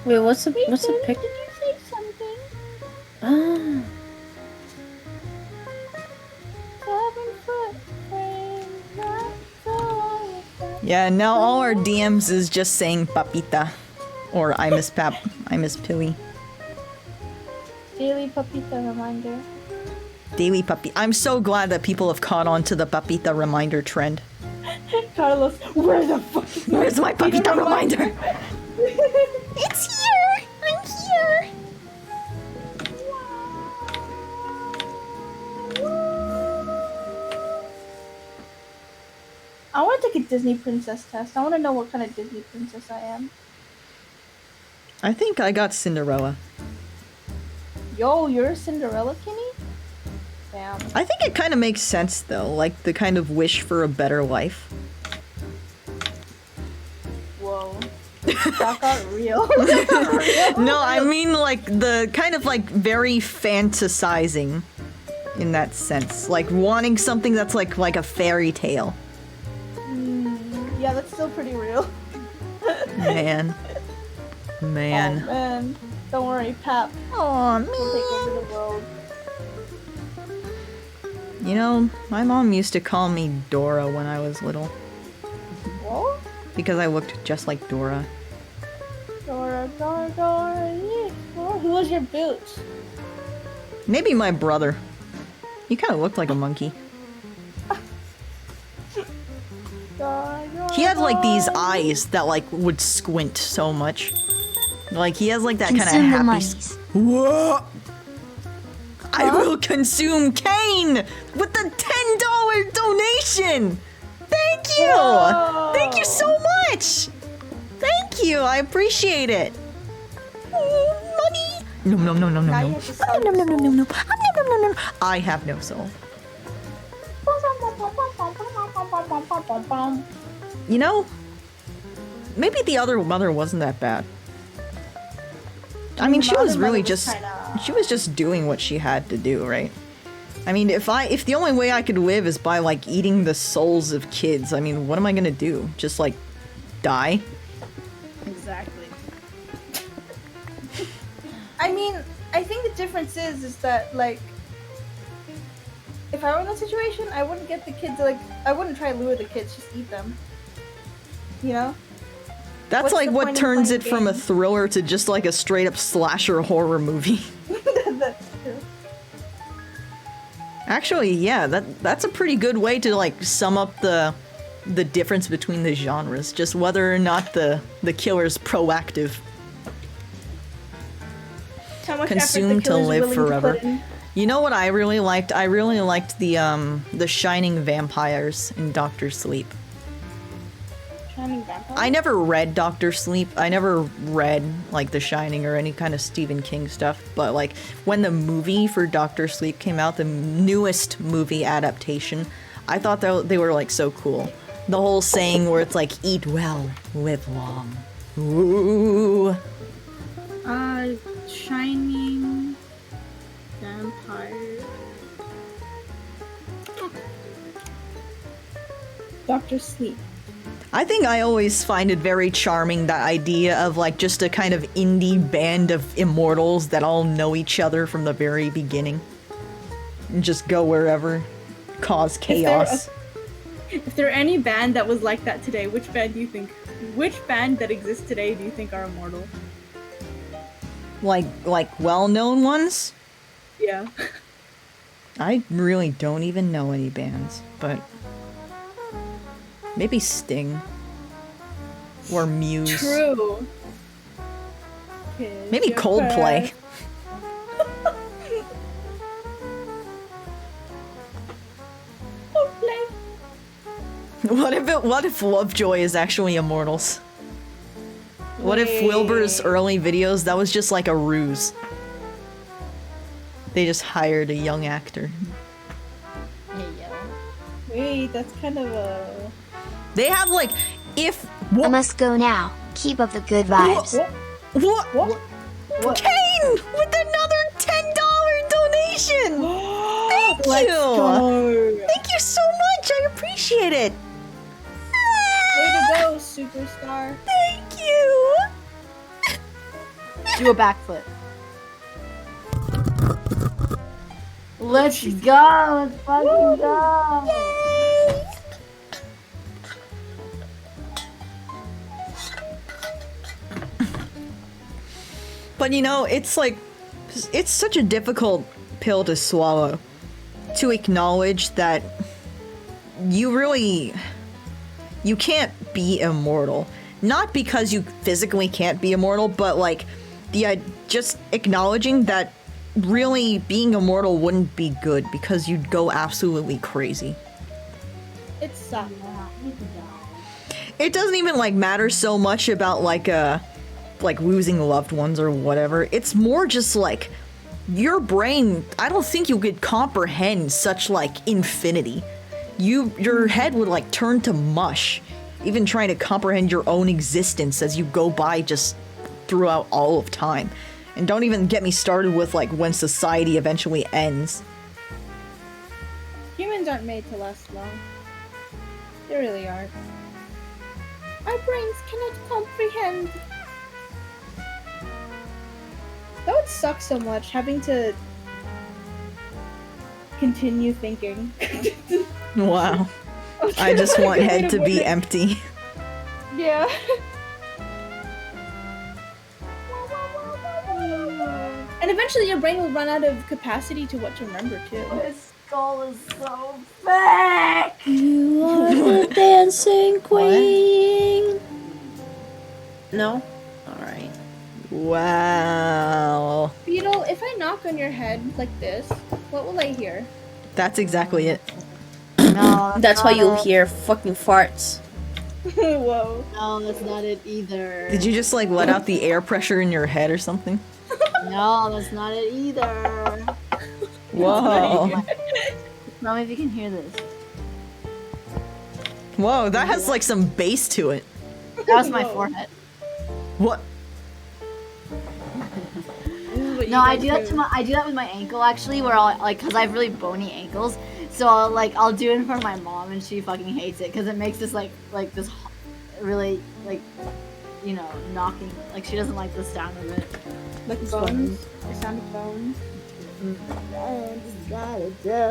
Wait, what's the Did pic? you say something? Ah. 7-foot frame, not so Yeah, now all our DMs is just saying papita. Or I miss Pap, I miss Pilly. Daily papita reminder. Daily papi. I'm so glad that people have caught on to the papita reminder trend. Carlos, where the fuck? Where's my papita reminder? It's here! I'm here! I want to take a Disney princess test. I want to know what kind of Disney princess I am. I think I got Cinderella. Yo, you're a Cinderella kitty? Damn. I think it kind of makes sense though, like the kind of wish for a better life. Whoa. That got real. That got real. No, I mean like the kind of like very fantasizing in that sense. Like wanting something that's like a fairy tale. Yeah, that's still pretty real. Man. Oh, Man. man. Don't worry, Pap. Aw, We'll take over the world. You know, my mom used to call me Dora when I was little. What? Because I looked just like Dora. Dora, Dora, Dora. Yeah. Oh, who was your boots? Maybe my brother. He kind of looked like a monkey. Dora, Dora, He had like these Dora. eyes that like would squint so much. Like he has like that kind of Consume the happy. monies. Whoa! I will consume Kane with the $10 donation. Thank you. Whoa. Thank you so much. Thank you. I appreciate it. Money. No, no, no, no, no, Now no. you have to sell No, no, no, no, no, no. your No, no, no, no. I have no soul. You know, maybe the other mother wasn't that bad. I mean, she The was other really mother was just kinda- she was just doing what she had to do, right? I mean, if the only way I could live is by like eating the souls of kids, I mean, what am I gonna do? Just like die? Exactly. I mean, I think the difference is that like if I were in that situation, I wouldn't get the kids like I wouldn't try to lure the kids, just eat them. You know? That's What's like the what point of turns playing it from a games? thriller to just like a straight up slasher horror movie. That's true. Actually, yeah, that's a pretty good way to like sum up the difference between the genres, just whether or not the killer's proactive. How much Consume effort the to killer's live willing forever. To put in. You know what I really liked? I really liked the Shining vampires in Doctor Sleep. Shining vampire? I never read Doctor Sleep. I never read like The Shining or any kind of Stephen King stuff. But like when the movie for Doctor Sleep came out, the newest movie adaptation, I thought that they were like so cool. The whole saying where it's like eat well, live long. Ooh. Shining vampire. Doctor Sleep. I think I always find it very charming, that idea of like just a kind of indie band of immortals that all know each other from the very beginning. And just go wherever, cause chaos. If there are any band that was like that today, which band do you think? Which band that exists today do you think are immortal? Like well-known ones? Yeah. I really don't even know any bands, but maybe Sting or Muse. True. Kiss Maybe your Coldplay. Coldplay. What if Lovejoy is actually immortals? What if Wilbur's early videos, that was just like a ruse? They just hired a young actor. Hey, yo. Wait, that's kind of a... They have like, if... I must go now. Keep up the good vibes. What? Kane! With another $10 donation! Thank Let's you! go. Thank you so much, I appreciate it! Way to go, superstar. Thank you! Do a backflip. Let's go! Let's fucking go! But you know, it's like, it's such a difficult pill to swallow. To acknowledge that you can't be immortal. Not because you physically can't be immortal, but like, just acknowledging that really being immortal wouldn't be good because you'd go absolutely crazy. It sucks. It doesn't even like matter so much about like losing loved ones or whatever. It's more just like your brain, I don't think you could comprehend such like infinity. Your head would like turn to mush, even trying to comprehend your own existence as you go by just throughout all of time. And don't even get me started with like when society eventually ends. Humans aren't made to last long. They really aren't. Our brains cannot comprehend. That would suck so much, having to continue thinking. Wow. I just want head to be empty. Yeah. And eventually your brain will run out of capacity to what to remember too. This skull is so fake! You are the dancing queen. No? Alright. Wow. Beetle, if I knock on your head like this, what will I hear? That's exactly it. No, That's why you'll hear fucking farts. Whoa. No, that's not it either. Did you just like let out the air pressure in your head or something? No, that's not it either. Whoa. Tell me if you can hear this. Whoa, that has like some bass to it. That was my forehead. What? No, I do that with my ankle actually, where I'll like, cause I have really bony ankles, so I'll do it in front of my mom, and she fucking hates it, cause it makes this like this really like, you know, knocking. Like she doesn't like the sound of it. Like bones? The sound of bones?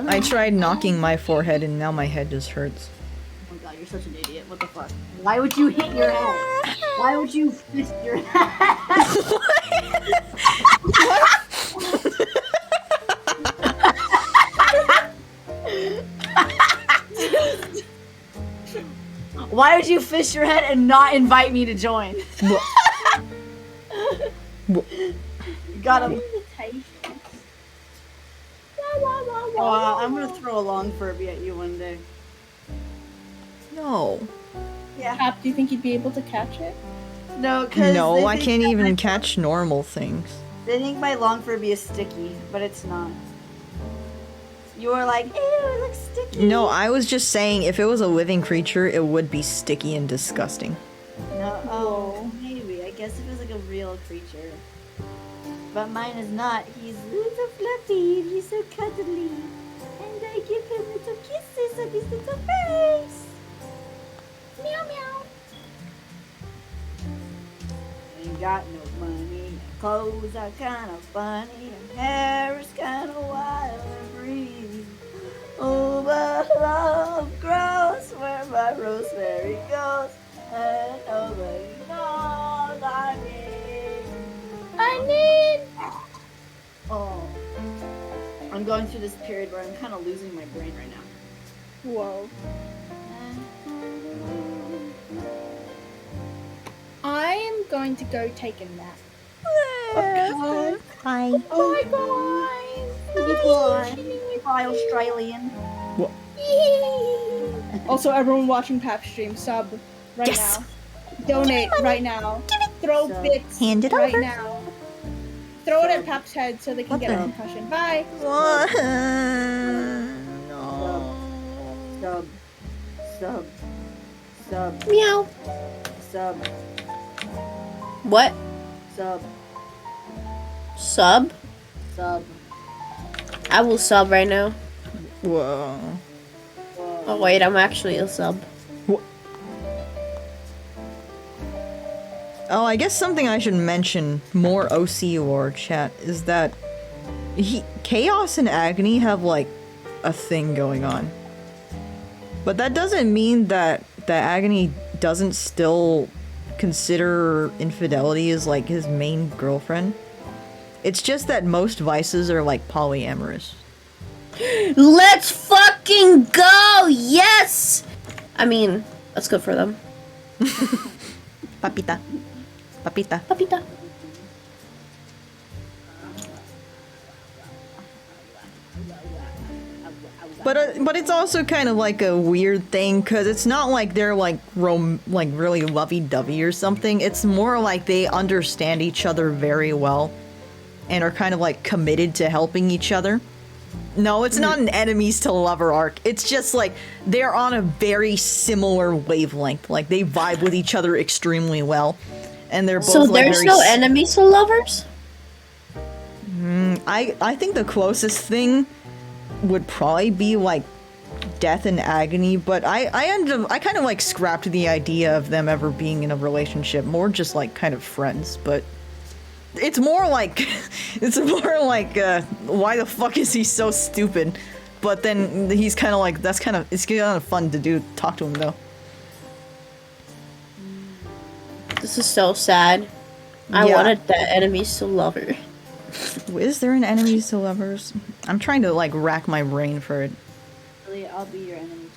I tried knocking my forehead and now my head just hurts. Oh my god, you're such an idiot. What the fuck? Why would you hit your head? Why would you fist your head? Why would you fist your head and not invite me to join? You got him. Oh, I'm gonna throw a long Furby at you one day. No. Yeah. Pap, do you think you'd be able to catch it? No, because No, I can't even catch normal things. They think my long Furby is sticky, but it's not. You were like, ew, it looks sticky. No, I was just saying if it was a living creature, it would be sticky and disgusting. No, oh, maybe. I guess if it was like a real creature. But mine is not. He's so fluffy and he's so cuddly. And I give him little kisses on his little face. Meow meow. Ain't got no money. Clothes are kind of funny. And hair is kind of wild and free. Oh, but love grows where my rosemary goes. And nobody knows I need. Oh. I'm going through this period where I'm kind of losing my brain right now. Whoa. I am going to go take a nap. Okay. Hi. Bye, guys. Bye, Australian. Also, everyone watching Pap stream, sub right Yes. now. Donate right now. Throw Sub. bits Hand it right over. now. Throw it at Pap's head so they can What get a the- concussion. Bye. What? No. Sub. Sub. Sub. Meow. Sub. What? Sub. Sub? Sub. I will sub right now. Whoa. Oh wait, I'm actually a sub. Oh, I guess something I should mention, more OC lore chat, is that Chaos and Agony have, like, a thing going on. But that doesn't mean that Agony doesn't still consider infidelity as, like, his main girlfriend. It's just that most vices are, like, polyamorous. Let's fucking go! Yes! I mean, that's good for them. Papita. Papita. Papita. But it's also kind of like a weird thing because it's not like they're like really lovey-dovey or something. It's more like they understand each other very well and are kind of like committed to helping each other. No, it's not an enemies to lover arc. It's just like they're on a very similar wavelength. Like they vibe with each other extremely well, and they're both So like there's very no enemies to lovers? I think the closest thing would probably be like Death and Agony, but I kind of like scrapped the idea of them ever being in a relationship, more just like kind of friends. But it's more like why the fuck is he so stupid? But then he's kind of like it's kind of fun to talk to him though. This is so sad. I Yeah. wanted that enemies to lover. Is there an enemies to lovers? I'm trying to like rack my brain for it. Really, I'll be your enemy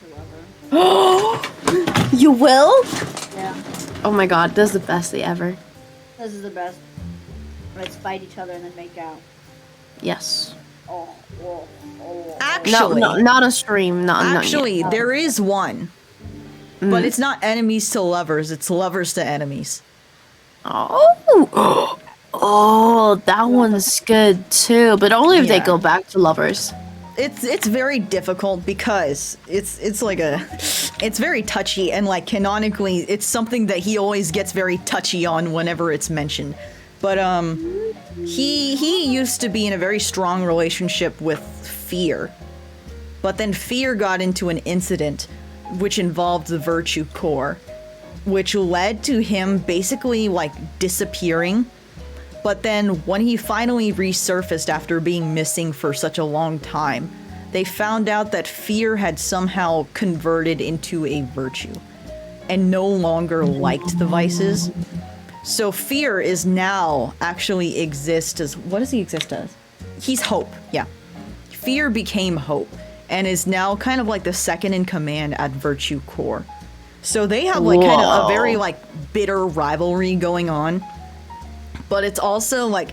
to lover. You will? Yeah. Oh my god, this is the best day ever. This is the best. Let's fight each other and then make out. Yes. Oh. Actually, No, not a stream. Not actually, yet. there is one, but it's not enemies to lovers. It's lovers to enemies. Oh. Oh, that one's good too, but only if they Yeah. go back to lovers. It's very difficult because it's very touchy, and like canonically it's something that he always gets very touchy on whenever it's mentioned. But he used to be in a very strong relationship with Fear. But then Fear got into an incident which involved the Virtue Core, which led to him basically like disappearing But then when he finally resurfaced after being missing for such a long time, they found out that fear had somehow converted into a virtue and no longer liked the vices. So fear is now actually exist as, what does he exist as? He's hope, yeah. Fear became hope and is now kind of like the second in command at Virtue Core. So they have like kind of a very like bitter rivalry going on. But it's also like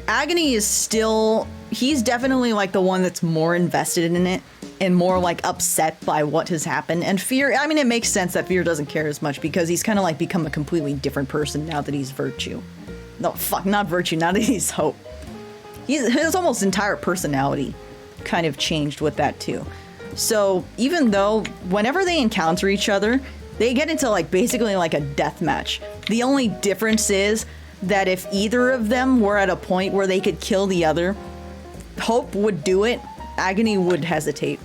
Agony is still, he's definitely like the one that's more invested in it and more like upset by what has happened. And Fear, I mean, it makes sense that Fear doesn't care as much because he's kind of like become a completely different person now that he's Virtue. No, fuck, not Virtue, now that he's Hope. His almost entire personality kind of changed with that too. So even though whenever they encounter each other, they get into like basically like a death match. The only difference is that if either of them were at a point where they could kill the other, Hope would do it, Agony would hesitate.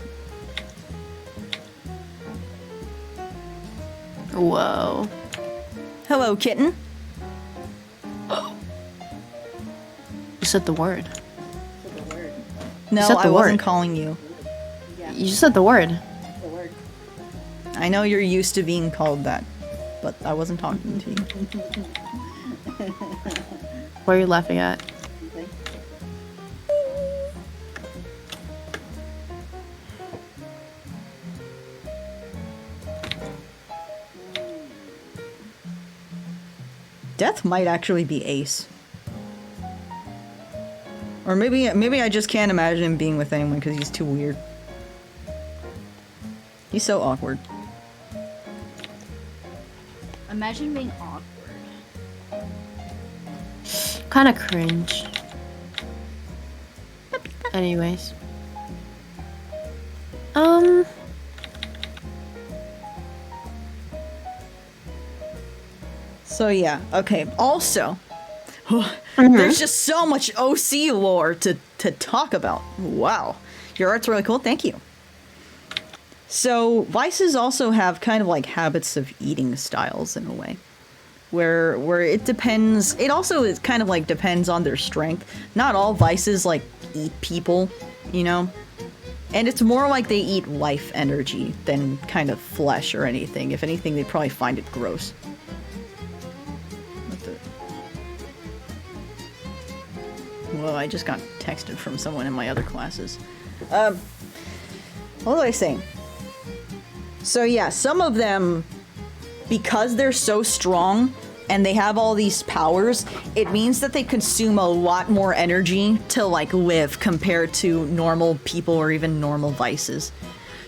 Whoa. Hello, kitten. You said the word. No, said the I wasn't word. calling you. You just said the word. I know you're used to being called that, but I wasn't talking to you. What are you laughing at? Death might actually be Ace. Or maybe I just can't imagine him being with anyone because he's too weird. He's so awkward. Imagine being awkward. Kind of cringe. Anyways. So yeah, okay. Also, there's just so much OC lore to talk about. Wow. Your art's really cool, thank you. So, vices also have kind of like habits of eating styles in a way. Where it depends, it also is kind of like depends on their strength. Not all vices like eat people, you know? And it's more like they eat life energy than kind of flesh or anything. If anything, they probably find it gross. Whoa, I just got texted from someone in my other classes. What was I saying? So yeah, some of them, because they're so strong and they have all these powers, it means that they consume a lot more energy to like live compared to normal people or even normal vices.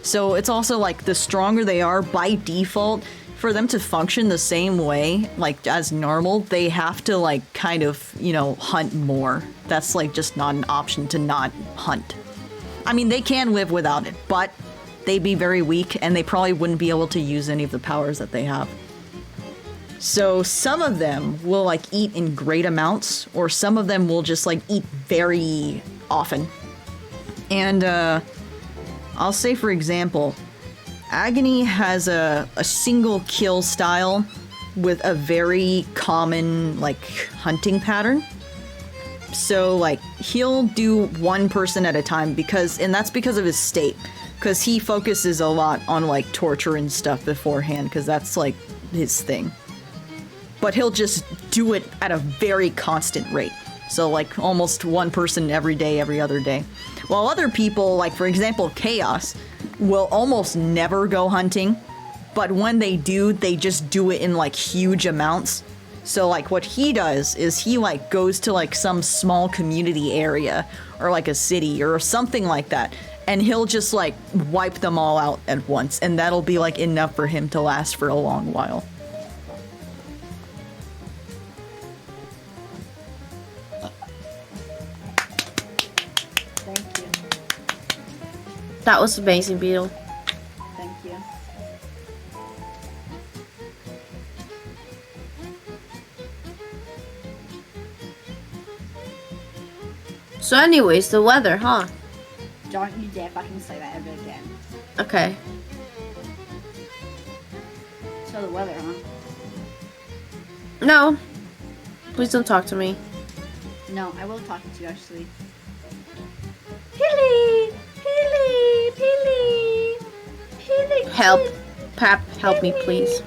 So it's also like the stronger they are by default, for them to function the same way, like as normal, they have to like kind of, you know, hunt more. That's like just not an option to not hunt. I mean, they can live without it, but they'd be very weak and they probably wouldn't be able to use any of the powers that they have. So some of them will like eat in great amounts, or some of them will just like eat very often. And I'll say, for example, Agony has a single kill style with a very common like hunting pattern. So like he'll do one person at a time and that's because of his state. Because he focuses a lot on like torture and stuff beforehand, because that's like his thing. But he'll just do it at a very constant rate. So like almost one person every day, every other day. While other people, like for example Chaos, will almost never go hunting. But when they do, they just do it in like huge amounts. So like what he does is he like goes to like some small community area or like a city or something like that. And he'll just like wipe them all out at once. And that'll be like enough for him to last for a long while. Thank you. That was amazing, Beetle. Thank you. So anyways, the weather, huh? Don't you dare fucking say that ever again. Okay. So the weather, huh? No. Please don't talk to me. No, I will talk to you actually. Peely, Peely, Peely, Peely. Help. Pap, help me, please.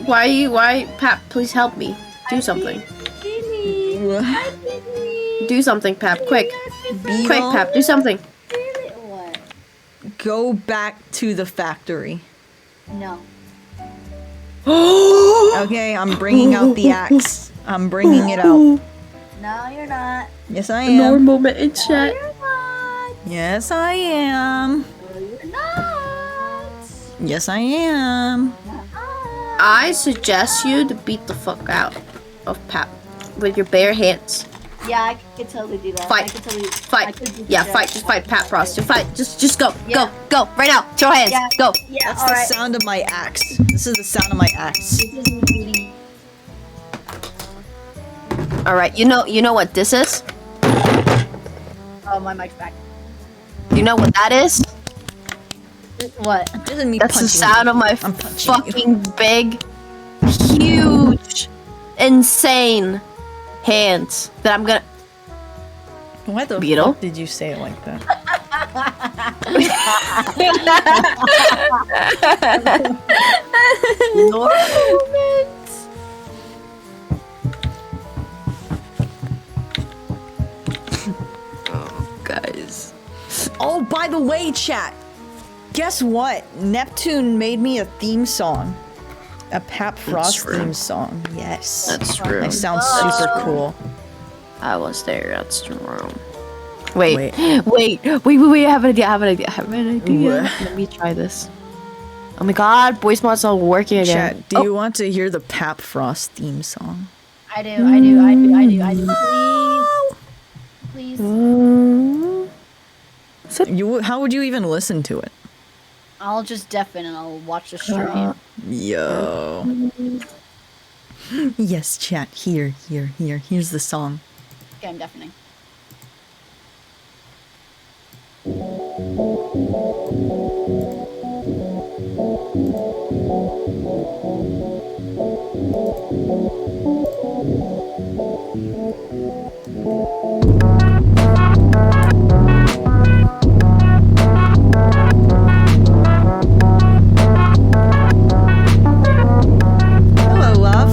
Why, Pap, please help me. Do something. Peely. Hi, Peely. Do something, Pap, quick. Beetle, Quick, Pap, do something. Peely. What? go back to the factory. No. Okay, I'm bringing out the axe. I'm bringing it out. No, you're not. Yes, I am. Normal moment in chat. You're not. Yes, I am. No, you're not. Yes, I am. I suggest you to beat the fuck out of Pap with your bare hands. Yeah, I could totally do that. Fight. I could totally, I Fight. could do Yeah, that. fight. Just fight Pat Frost. Just fight. Just go. Yeah. Go. Right now. Show hands. Yeah. Go. Yeah, That's all the right. sound of my axe. This is the sound of my axe. This is me beating. All right. You know what this is? Oh, my mic's back. You know what that is? What? This is me That's the punching sound you. of my I'm punching you. fucking big, huge, insane hands that I'm gonna. Why the Beetle? fuck did you say it like that? Guys. Oh, by the way, chat. Guess what? Neptune made me a theme song. A Pap Frost true. theme song. Yes. That's true. That sounds super cool. I was there. That's true. Wait. Wait. I have an idea. I have an idea. What? Let me try this. Oh my god, voice mod's not working again. Chat, do you want to hear the Pap Frost theme song? I do. Please. Please. How would you even listen to it? I'll just deafen and I'll watch the stream. Yo. Yes, chat. Here. Here's the song. Okay, I'm deafening. Hello, love.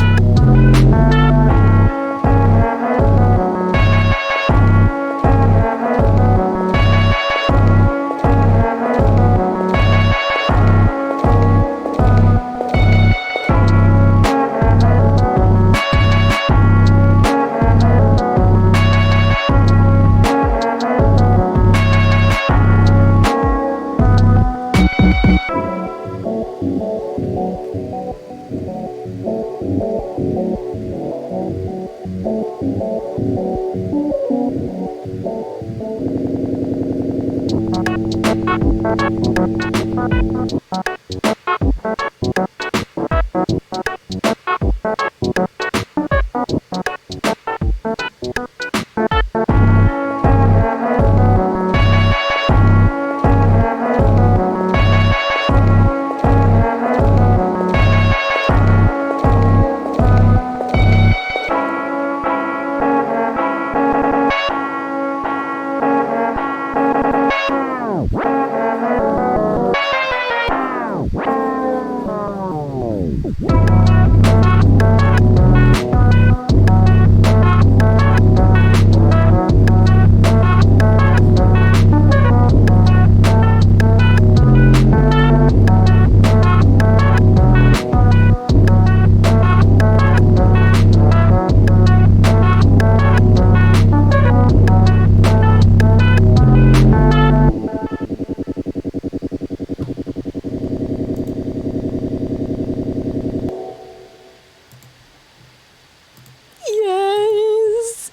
Yes.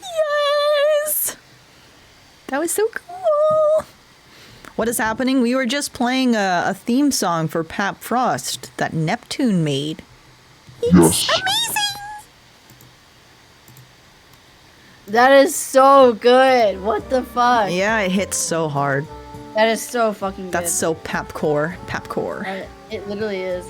Yes. That was so cool. What is happening? We were just playing a theme song for Pap Frost that Neptune made. It's amazing. That is so good. What the fuck? Yeah, it hits so hard. That is so fucking good. That's so Papcore. Papcore. It literally is.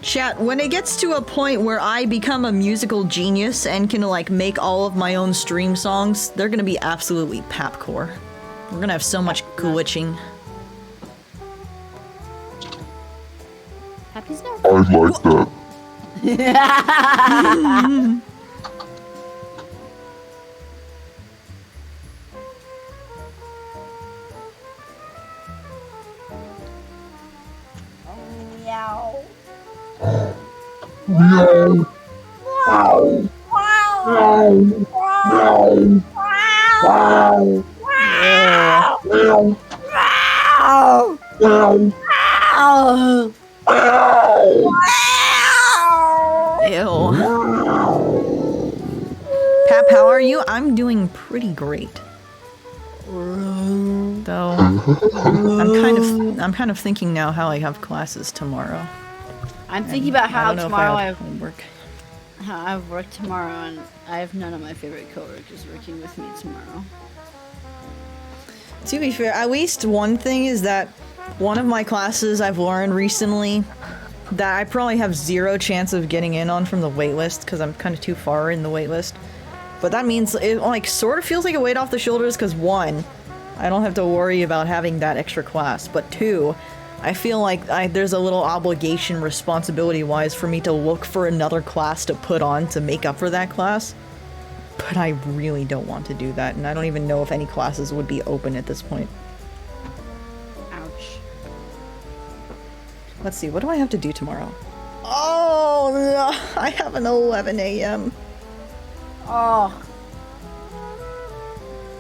Chat, when it gets to a point where I become a musical genius and can like make all of my own stream songs, they're gonna be absolutely papcore. We're gonna have so much glitching. Happy's no. I like that. Meow. Meow. Ow. Wow. Meow. Wow. Wow. Meow. Wow. Meow. Wow. Ew. Pap, how are you? I'm doing pretty great. Though I'm kind of thinking now how I have classes tomorrow. I'm thinking about how I don't know tomorrow if I I have have homework. how I have work tomorrow, and I have none of my favorite coworkers working with me tomorrow. To be fair, at least one thing is that one of my classes I've learned recently that I probably have zero chance of getting in on from the waitlist because I'm kind of too far in the waitlist. But that means it like sort of feels like a weight off the shoulders because one, I don't have to worry about having that extra class, but two, I feel like there's a little obligation responsibility-wise for me to look for another class to put on to make up for that class. But I really don't want to do that, and I don't even know if any classes would be open at this point. Ouch. Let's see, what do I have to do tomorrow? Oh, no, I have an 11 a.m. Oh.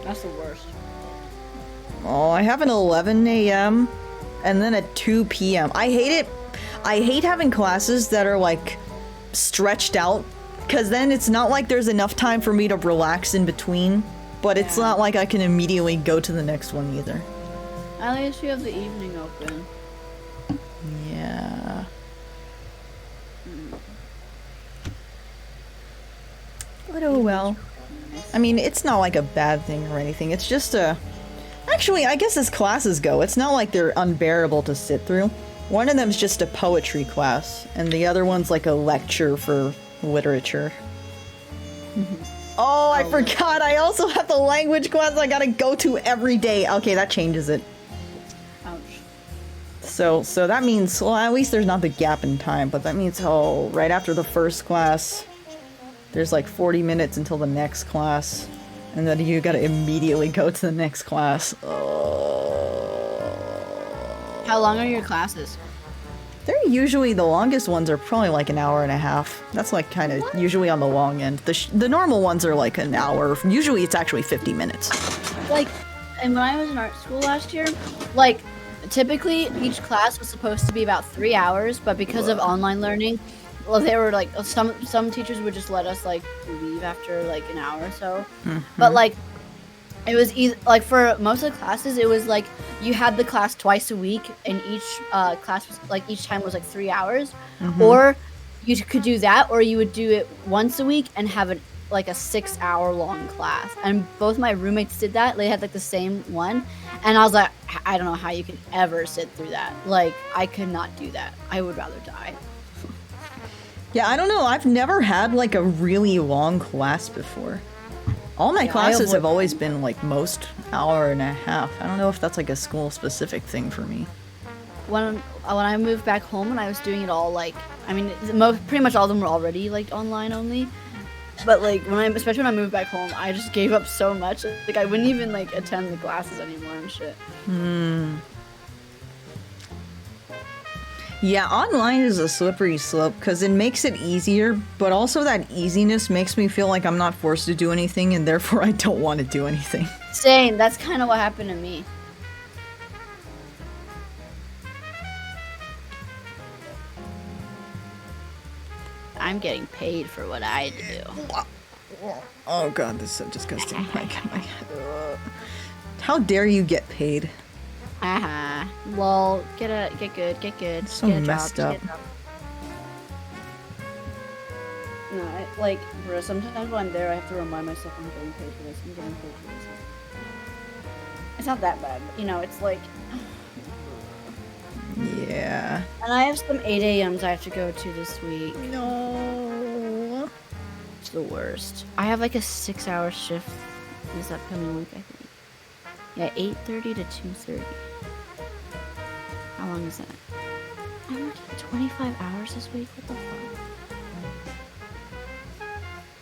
That's the worst. Oh, I have an 11 a.m. and then a 2 p.m. I hate it. I hate having classes that are like stretched out because then it's not like there's enough time for me to relax in between, but it's not like I can immediately go to the next one either. At least you have the evening open. Yeah. But oh well. I mean, it's not like a bad thing or anything. It's just a... Actually, I guess as classes go, it's not like they're unbearable to sit through. One of them's just a poetry class, and the other one's like a lecture for literature. Oh, I forgot! I also have the language class I gotta go to every day. Okay, that changes it. Ouch. So that means, well, at least there's not the gap in time, but that means, oh, right after the first class, there's like 40 minutes until the next class. And then you gotta immediately go to the next class. How long are your classes? They're usually, the longest ones are probably like an hour and a half. That's like kind of usually on the long end. The normal ones are like an hour. Usually it's actually 50 minutes. Like, and when I was in art school last year, like, typically each class was supposed to be about 3 hours, but because of online learning, well, they were like, some teachers would just let us like leave after like an hour or so. But like, it was like for most of the classes, it was like you had the class twice a week, and each class was like each time was like 3 hours, or you could do that, or you would do it once a week and have like a 6 hour long class. And both my roommates did that. They had like the same one, and I was like, I don't know how you can ever sit through that. Like, I could not do that. I would rather die. Yeah, I don't know. I've never had like a really long class before. All my classes have always been like most hour and a half. I don't know if that's like a school specific thing for me. When I moved back home and I was doing it all like, I mean, pretty much all of them were already like online only. But like especially when I moved back home, I just gave up so much. Like I wouldn't even like attend the classes anymore and shit. Yeah, online is a slippery slope because it makes it easier, but also that easiness makes me feel like I'm not forced to do anything and therefore I don't want to do anything. Same, that's kind of what happened to me. I'm getting paid for what I do. Oh god, this is so disgusting. How dare you get paid? Lol, get good. So get a messed job, up. get a job. No, like, bro, sometimes when I'm there, I have to remind myself I'm getting paid for this. I'm getting paid for this. It's not that bad, but, you know, it's like... Yeah. And I have some 8 a.m.s I have to go to this week. No. It's the worst. I have like a 6-hour shift this upcoming week, I think. Yeah, 8:30 to 2:30. How long is that? I'm working 25 hours this week? What the fuck?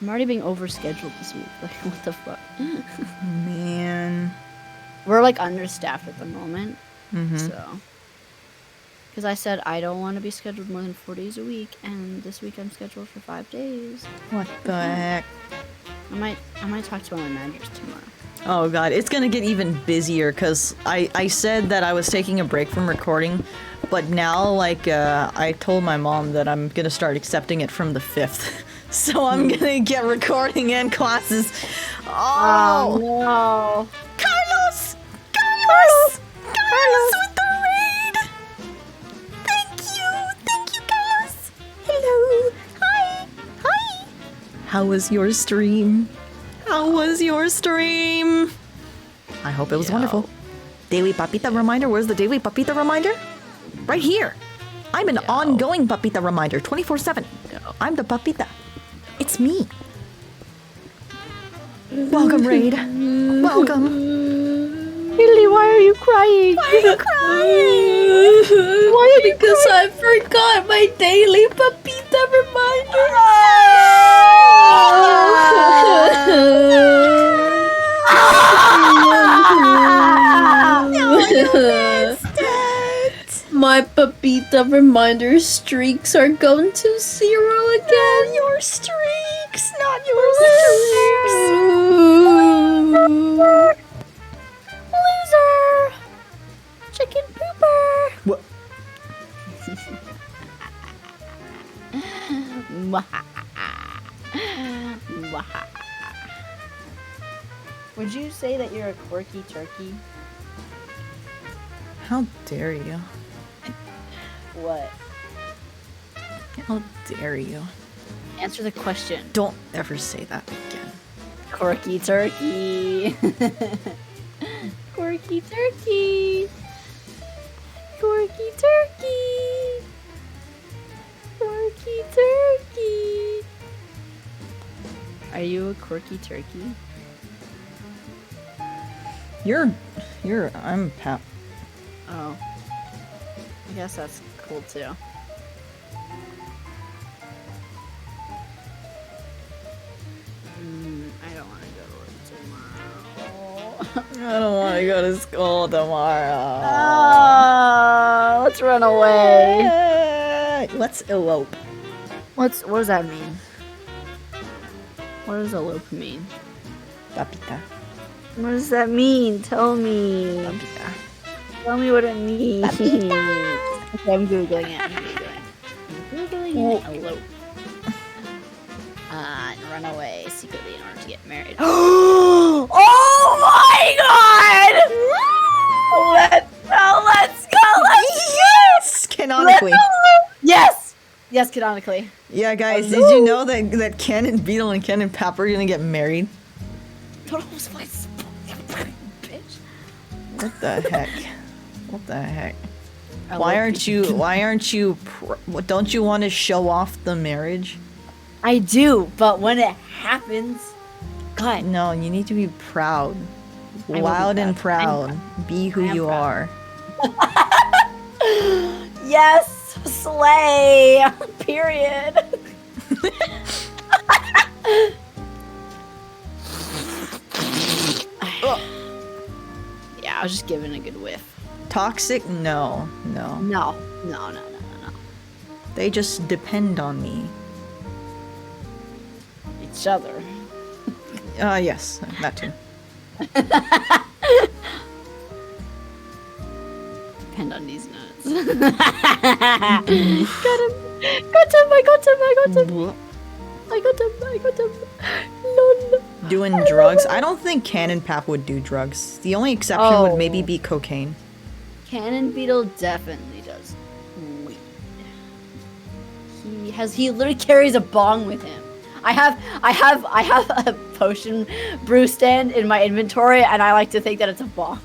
I'm already being overscheduled this week. Like, what the fuck? Man. We're like understaffed at the moment. Mm-hmm. So. Because I said I don't want to be scheduled more than 4 days a week, and this week I'm scheduled for 5 days. What the heck? I might talk to one of my managers tomorrow. Oh god, it's gonna get even busier because I said that I was taking a break from recording, but now like I told my mom that I'm gonna start accepting it from the 5th. So I'm gonna get recording and classes. Oh, no. Carlos! Carlos! Carlos with the raid! Thank you! Thank you, Carlos! Hello! Hi! Hi! How was your stream? How was your stream? I hope it was wonderful. Daily Papita reminder. Where's the daily Papita reminder? Right here. I'm an ongoing Papita reminder, 24/7. I'm the Papita. It's me. Welcome, Raid. Welcome. Lily, why are you crying? Why are you crying? Why are you Because I forgot my daily papita reminder. My papita reminder streaks are going to 0 again. Your streaks, not your streaks. Loser! Chicken pooper! What? Would you say that you're a quirky turkey? How dare you? What? How dare you? Answer the question. Don't ever say that again. Quirky turkey. Quirky turkey. Quirky turkey. Quirky turkey. Are you a quirky turkey? I'm Pap. Oh. I guess that's cool too. I don't want to go to work tomorrow. I don't want to go to school tomorrow. Let's run away. Let's elope. What does that mean? What does elope mean? Papita. What does that mean? Tell me. Papita. Tell me what it means. Okay, I'm googling it. I'm googling it. Elope. And run away secretly in order to get married. Oh my god! Let's go! Yes! Canonically. Yes! Yes, canonically. Yeah, guys, did you know that Ken and Beetle and Ken and Pap are gonna get married? Bitch. What the heck? What the heck? Why aren't you don't you want to show off the marriage? I do, but when it happens, God. No, you need to be proud. Loud and proud. Be who you are. Yes, slay. Period. Yeah, I was just giving a good whiff. Toxic? No. No. They just depend on me. Each other. Yes, that too. Depend on these nuts. Got him. I got him. Lol. Doing drugs? I don't think Ken and Pap would do drugs. The only exception would maybe be cocaine. Cannon Beetle definitely does weed. He literally carries a bong with him. I have a potion brew stand in my inventory, and I like to think that it's a bong.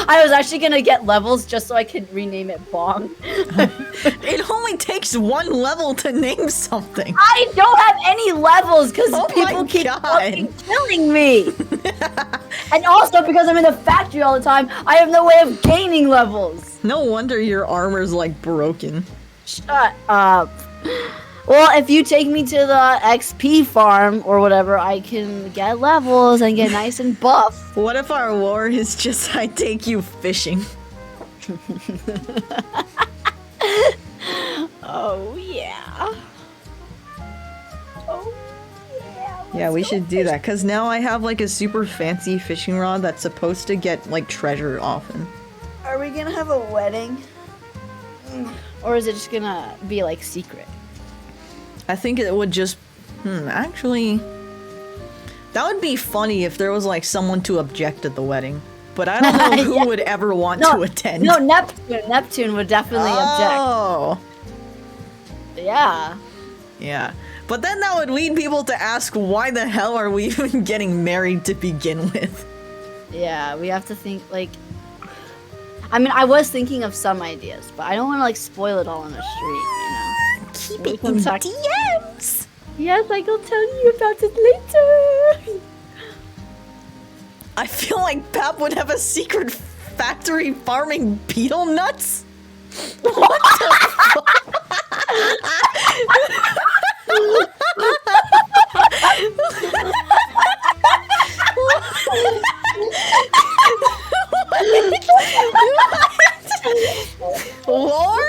I was actually gonna get levels just so I could rename it Bong. It only takes one level to name something. I don't have any levels because Oh people my keep God. fucking killing me. And also because I'm in the factory all the time, I have no way of gaining levels. No wonder your armor's like broken. Shut up. Well, if you take me to the XP farm or whatever, I can get levels and get nice and buff. What if our war is just I take you fishing? Oh yeah. Oh yeah. Yeah, we should do that, because now I have like a super fancy fishing rod that's supposed to get like treasure often. Are we gonna have a wedding? Or is it just gonna be like secret? I think it would just... actually... That would be funny if there was like someone to object at the wedding. But I don't know who Yeah. would ever want to attend. No, Neptune would definitely Oh. object. Yeah. Yeah. But then that would lead people to ask, why the hell are we even getting married to begin with? Yeah, we have to think like... I mean, I was thinking of some ideas, but I don't want to like spoil it all on the street, you know? Keep it in DMs! Yes, I will tell you about it later! I feel like Pap would have a secret factory farming beetle nuts? What the Lore?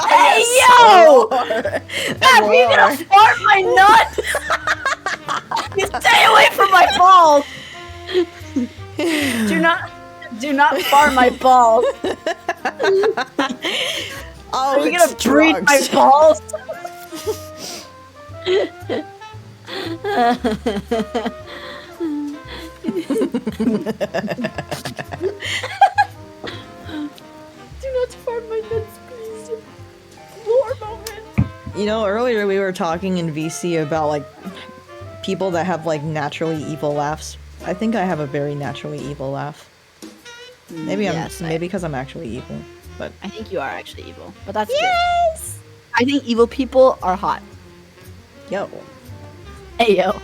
Hey, yo! Pap, you gonna fart my nuts? Stay away from my balls! Do not fart my balls. Oh, Are you it's gonna breathe my drugs. balls? Do not fart my nuts, please. Lore moment. You know, earlier we were talking in VC about like people that have like naturally evil laughs. I think I have a very naturally evil laugh. Maybe maybe because I'm actually evil, but I think you are actually evil, but that's yes. Good. I think evil people are hot. Yo. Hey yo.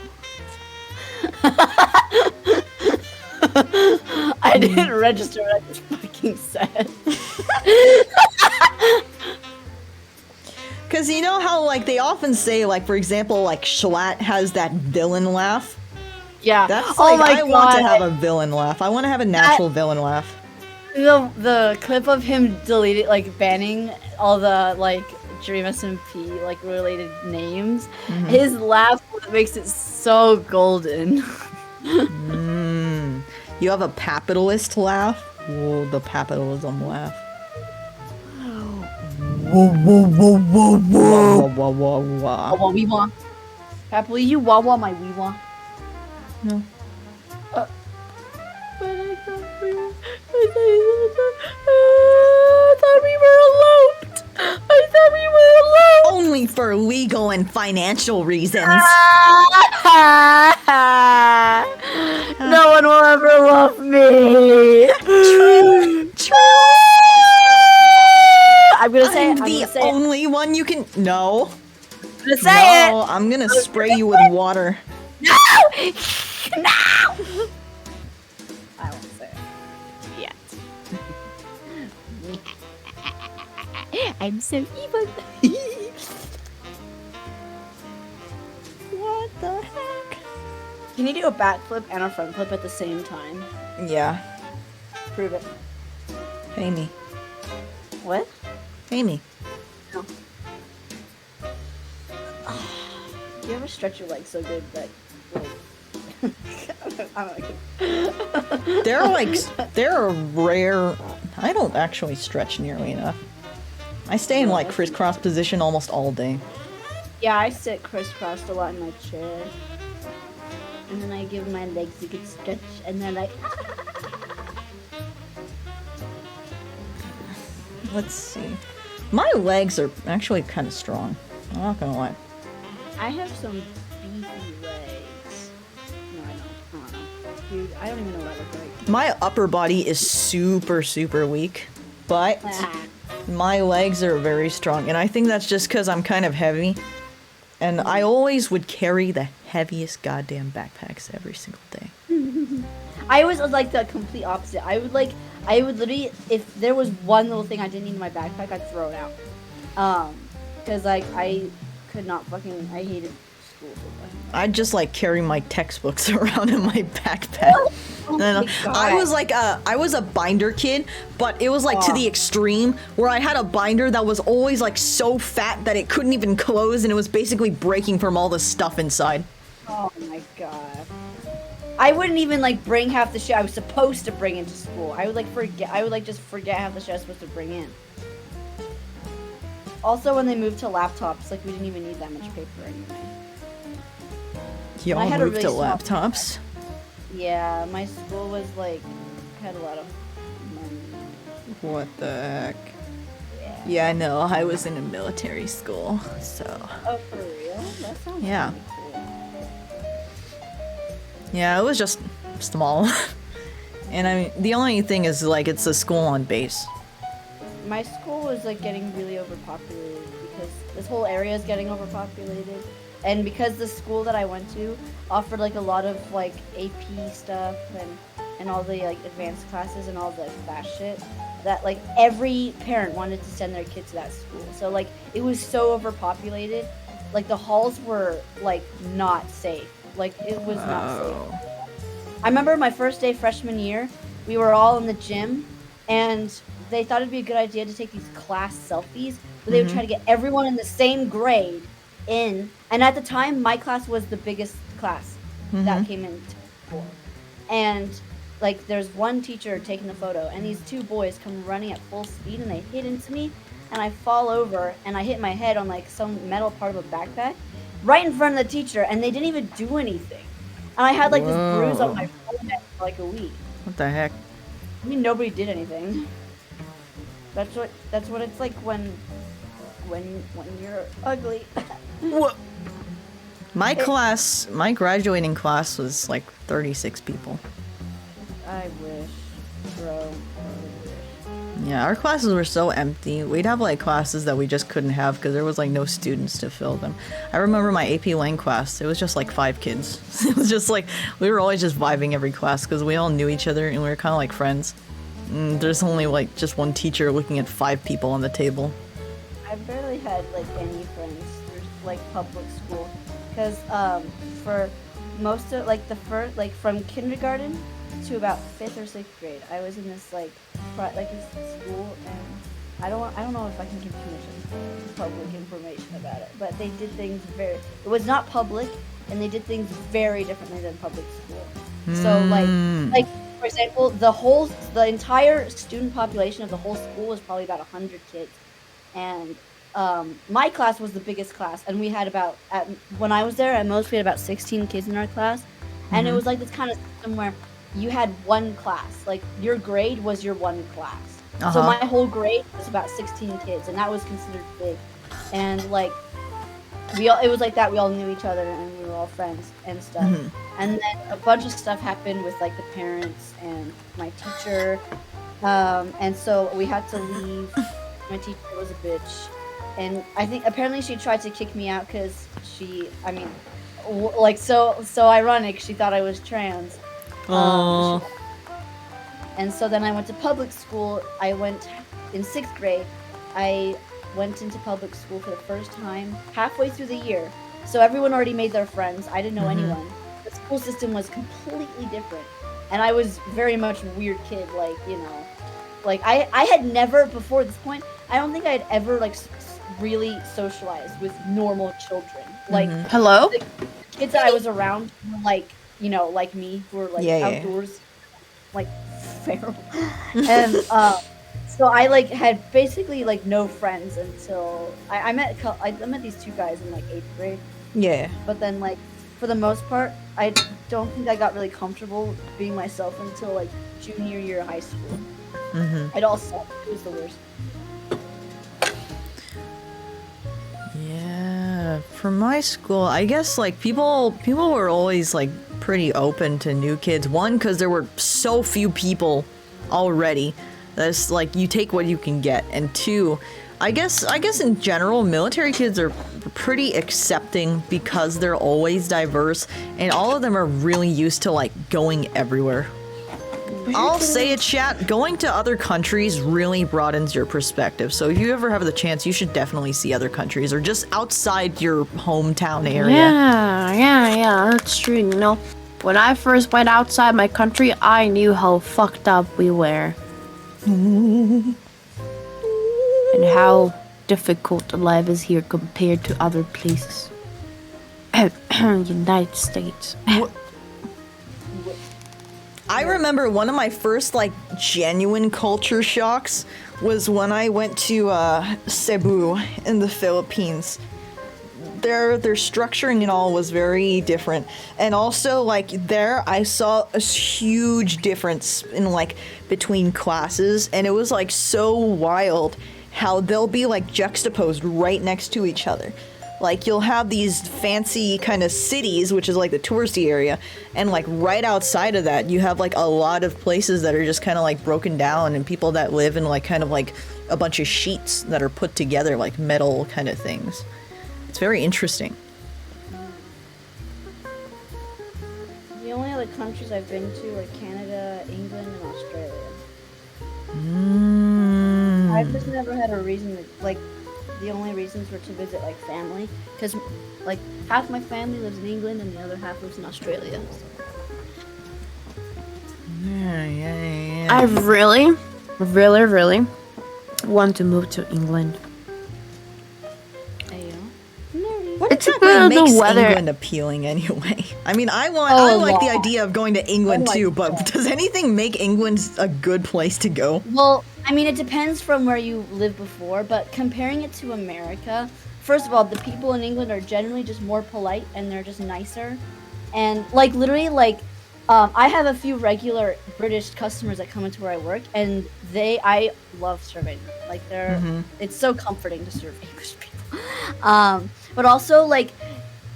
I didn't register what I just fucking said. Cause you know how like they often say like, for example, like Schlatt has that villain laugh. Yeah. That's oh like my I God. want to have a villain laugh. I want to have a natural villain laugh. The clip of him deleting, like banning all the like Dream SMP like related names, his laugh makes it so golden. You have a capitalist laugh? Whoa, the capitalism laugh. Whoa, whoa, whoa, whoa, whoa. Whoa, whoa, whoa, whoa. Wee wah. Pap, will you wah wah my wee wah? No. But I thought we were eloped. I thought we were eloped. Only for legal and financial reasons. No one will ever love me. True. I'm gonna say it. I'm the only one you can. No. I'm gonna say No, it. I'm gonna spray you with water. No! No! I won't say it. Yet. I'm so evil. What the heck? Can you do a backflip and a front flip at the same time? Yeah. Prove it. Pay me. What? Pay me. No. Do you ever stretch your legs so good that, like, I don't know. They're rare. I don't actually stretch nearly enough. I stay in like crisscross position almost all day. Yeah, I sit crisscrossed a lot in my chair. And then I give my legs a good stretch, and then I... Let's see. My legs are actually kind of strong. I'm not gonna lie. I have some beefy legs. No, I don't. dude. I don't even know what that looks like. My upper body is super, super weak, but my legs are very strong. And I think that's just because I'm kind of heavy. And I always would carry the heaviest goddamn backpacks every single day. I was like the complete opposite. I would literally, if there was one little thing I didn't need in my backpack, I'd throw it out. Cause like I could not fucking, I hated school so much. I'd just like carry my textbooks around in my backpack. Oh And my I was God. like I was a binder kid, but it was like to the extreme where I had a binder that was always like so fat that it couldn't even close and it was basically breaking from all the stuff inside. Oh my god. I wouldn't even like bring half the shit I was supposed to bring into school. I would like just forget half the shit I was supposed to bring in. Also, when they moved to laptops, like we didn't even need that much paper anyway. Y'all I had a moved really to small- laptops. Yeah, my school was like had a lot of money. What the heck? Yeah, no, I was in a military school, so Oh, for real? That sounds yeah. pretty cool. Yeah, it was just small. And I mean, the only thing is like it's a school on base. My school was like getting really overpopulated because this whole area is getting overpopulated, and because the school that I went to offered like a lot of like AP stuff and all the like advanced classes and all the fast shit, that like every parent wanted to send their kid to that school. So like it was so overpopulated, like the halls were like not safe. Like it was not safe. I remember my first day freshman year, we were all in the gym, and they thought it'd be a good idea to take these class selfies, but they would try to get everyone in the same grade in. And at the time, my class was the biggest class that came into school. And like, there's one teacher taking the photo, and these two boys come running at full speed, and they hit into me, and I fall over, and I hit my head on like some metal part of a backpack, right in front of the teacher, and they didn't even do anything. And I had like this bruise on my forehead for like a week. What the heck? I mean, nobody did anything. That's what it's like when you're ugly. What? My class, my graduating class was like 36 people. I wish, bro. Yeah, our classes were so empty. We'd have like classes that we just couldn't have because there was like no students to fill them. I remember my AP Lang class. It was just like 5 kids. It was just like we were always just vibing every class because we all knew each other and we were kind of like friends. And there's only like just one teacher looking at 5 people on the table. I barely had like any friends through like public school, because for most of like the first like from kindergarten to about 5th or 6th grade, I was in this like this school, and I don't know if I can give too much public information about it, but they did things it was not public, and they did things very differently than public school. So like for example, the entire student population of the whole school was probably about 100 kids, and my class was the biggest class, and we had when I was there at most we had about 16 kids in our class, and it was like this kind of system where you had one class, like your grade was your one class. So my whole grade was about 16 kids, and that was considered big. And like it was like that, we all knew each other and we were all friends and stuff. And then a bunch of stuff happened with like the parents and my teacher, and so we had to leave. My teacher was a bitch, and I think apparently she tried to kick me out because so ironic, she thought I was trans. And so then I went to public school. I went in 6th grade. I went into public school for the first time halfway through the year. So everyone already made their friends. I didn't know anyone. The school system was completely different. And I was very much a weird kid, like, you know. Like, I had never, before this point, I don't think I had ever, like, really socialized with normal children. Like, Hello? the kids that I was around were, like, you know, like me, who were, like, outdoors, like, feral. And, so I, like, had basically, like, no friends until I met these 2 guys in, like, 8th grade. Yeah. But then, like, for the most part, I don't think I got really comfortable being myself until, like, junior year of high school. It all sucked. It was the worst. Yeah, for my school, I guess like people were always like pretty open to new kids. One, because there were so few people already. That's like you take what you can get. And two, I guess in general, military kids are pretty accepting because they're always diverse, and all of them are really used to like going everywhere. I'll say it, chat. Going to other countries really broadens your perspective. So if you ever have the chance, you should definitely see other countries or just outside your hometown area. Yeah, that's true. You know, when I first went outside my country, I knew how fucked up we were. And how difficult life is here compared to other places. United States. I remember one of my first like genuine culture shocks was when I went to Cebu in the Philippines. Their structuring and all was very different, and also like there I saw a huge difference in like between classes, and it was like so wild how they'll be like juxtaposed right next to each other. Like you'll have these fancy kind of cities, which is like the touristy area, and like right outside of that you have like a lot of places that are just kind of like broken down, and people that live in like kind of like a bunch of sheets that are put together like metal kind of things. It's very interesting. The only other countries I've been to are Canada, England, and Australia. I've just never had a reason to, like, the only reasons were to visit, like, family. Because, like, half my family lives in England and the other half lives in Australia. Yeah. I really want to move to England. What It's exactly good, the makes weather. England appealing anyway? I mean, I like the idea of going to England too, but does anything make England a good place to go? Well, I mean, it depends from where you lived before, but comparing it to America, first of all, the people in England are generally just more polite and they're just nicer. And, like, literally, like, I have a few regular British customers that come into where I work, and I love serving them. Like, it's so comforting to serve English people. But also, like,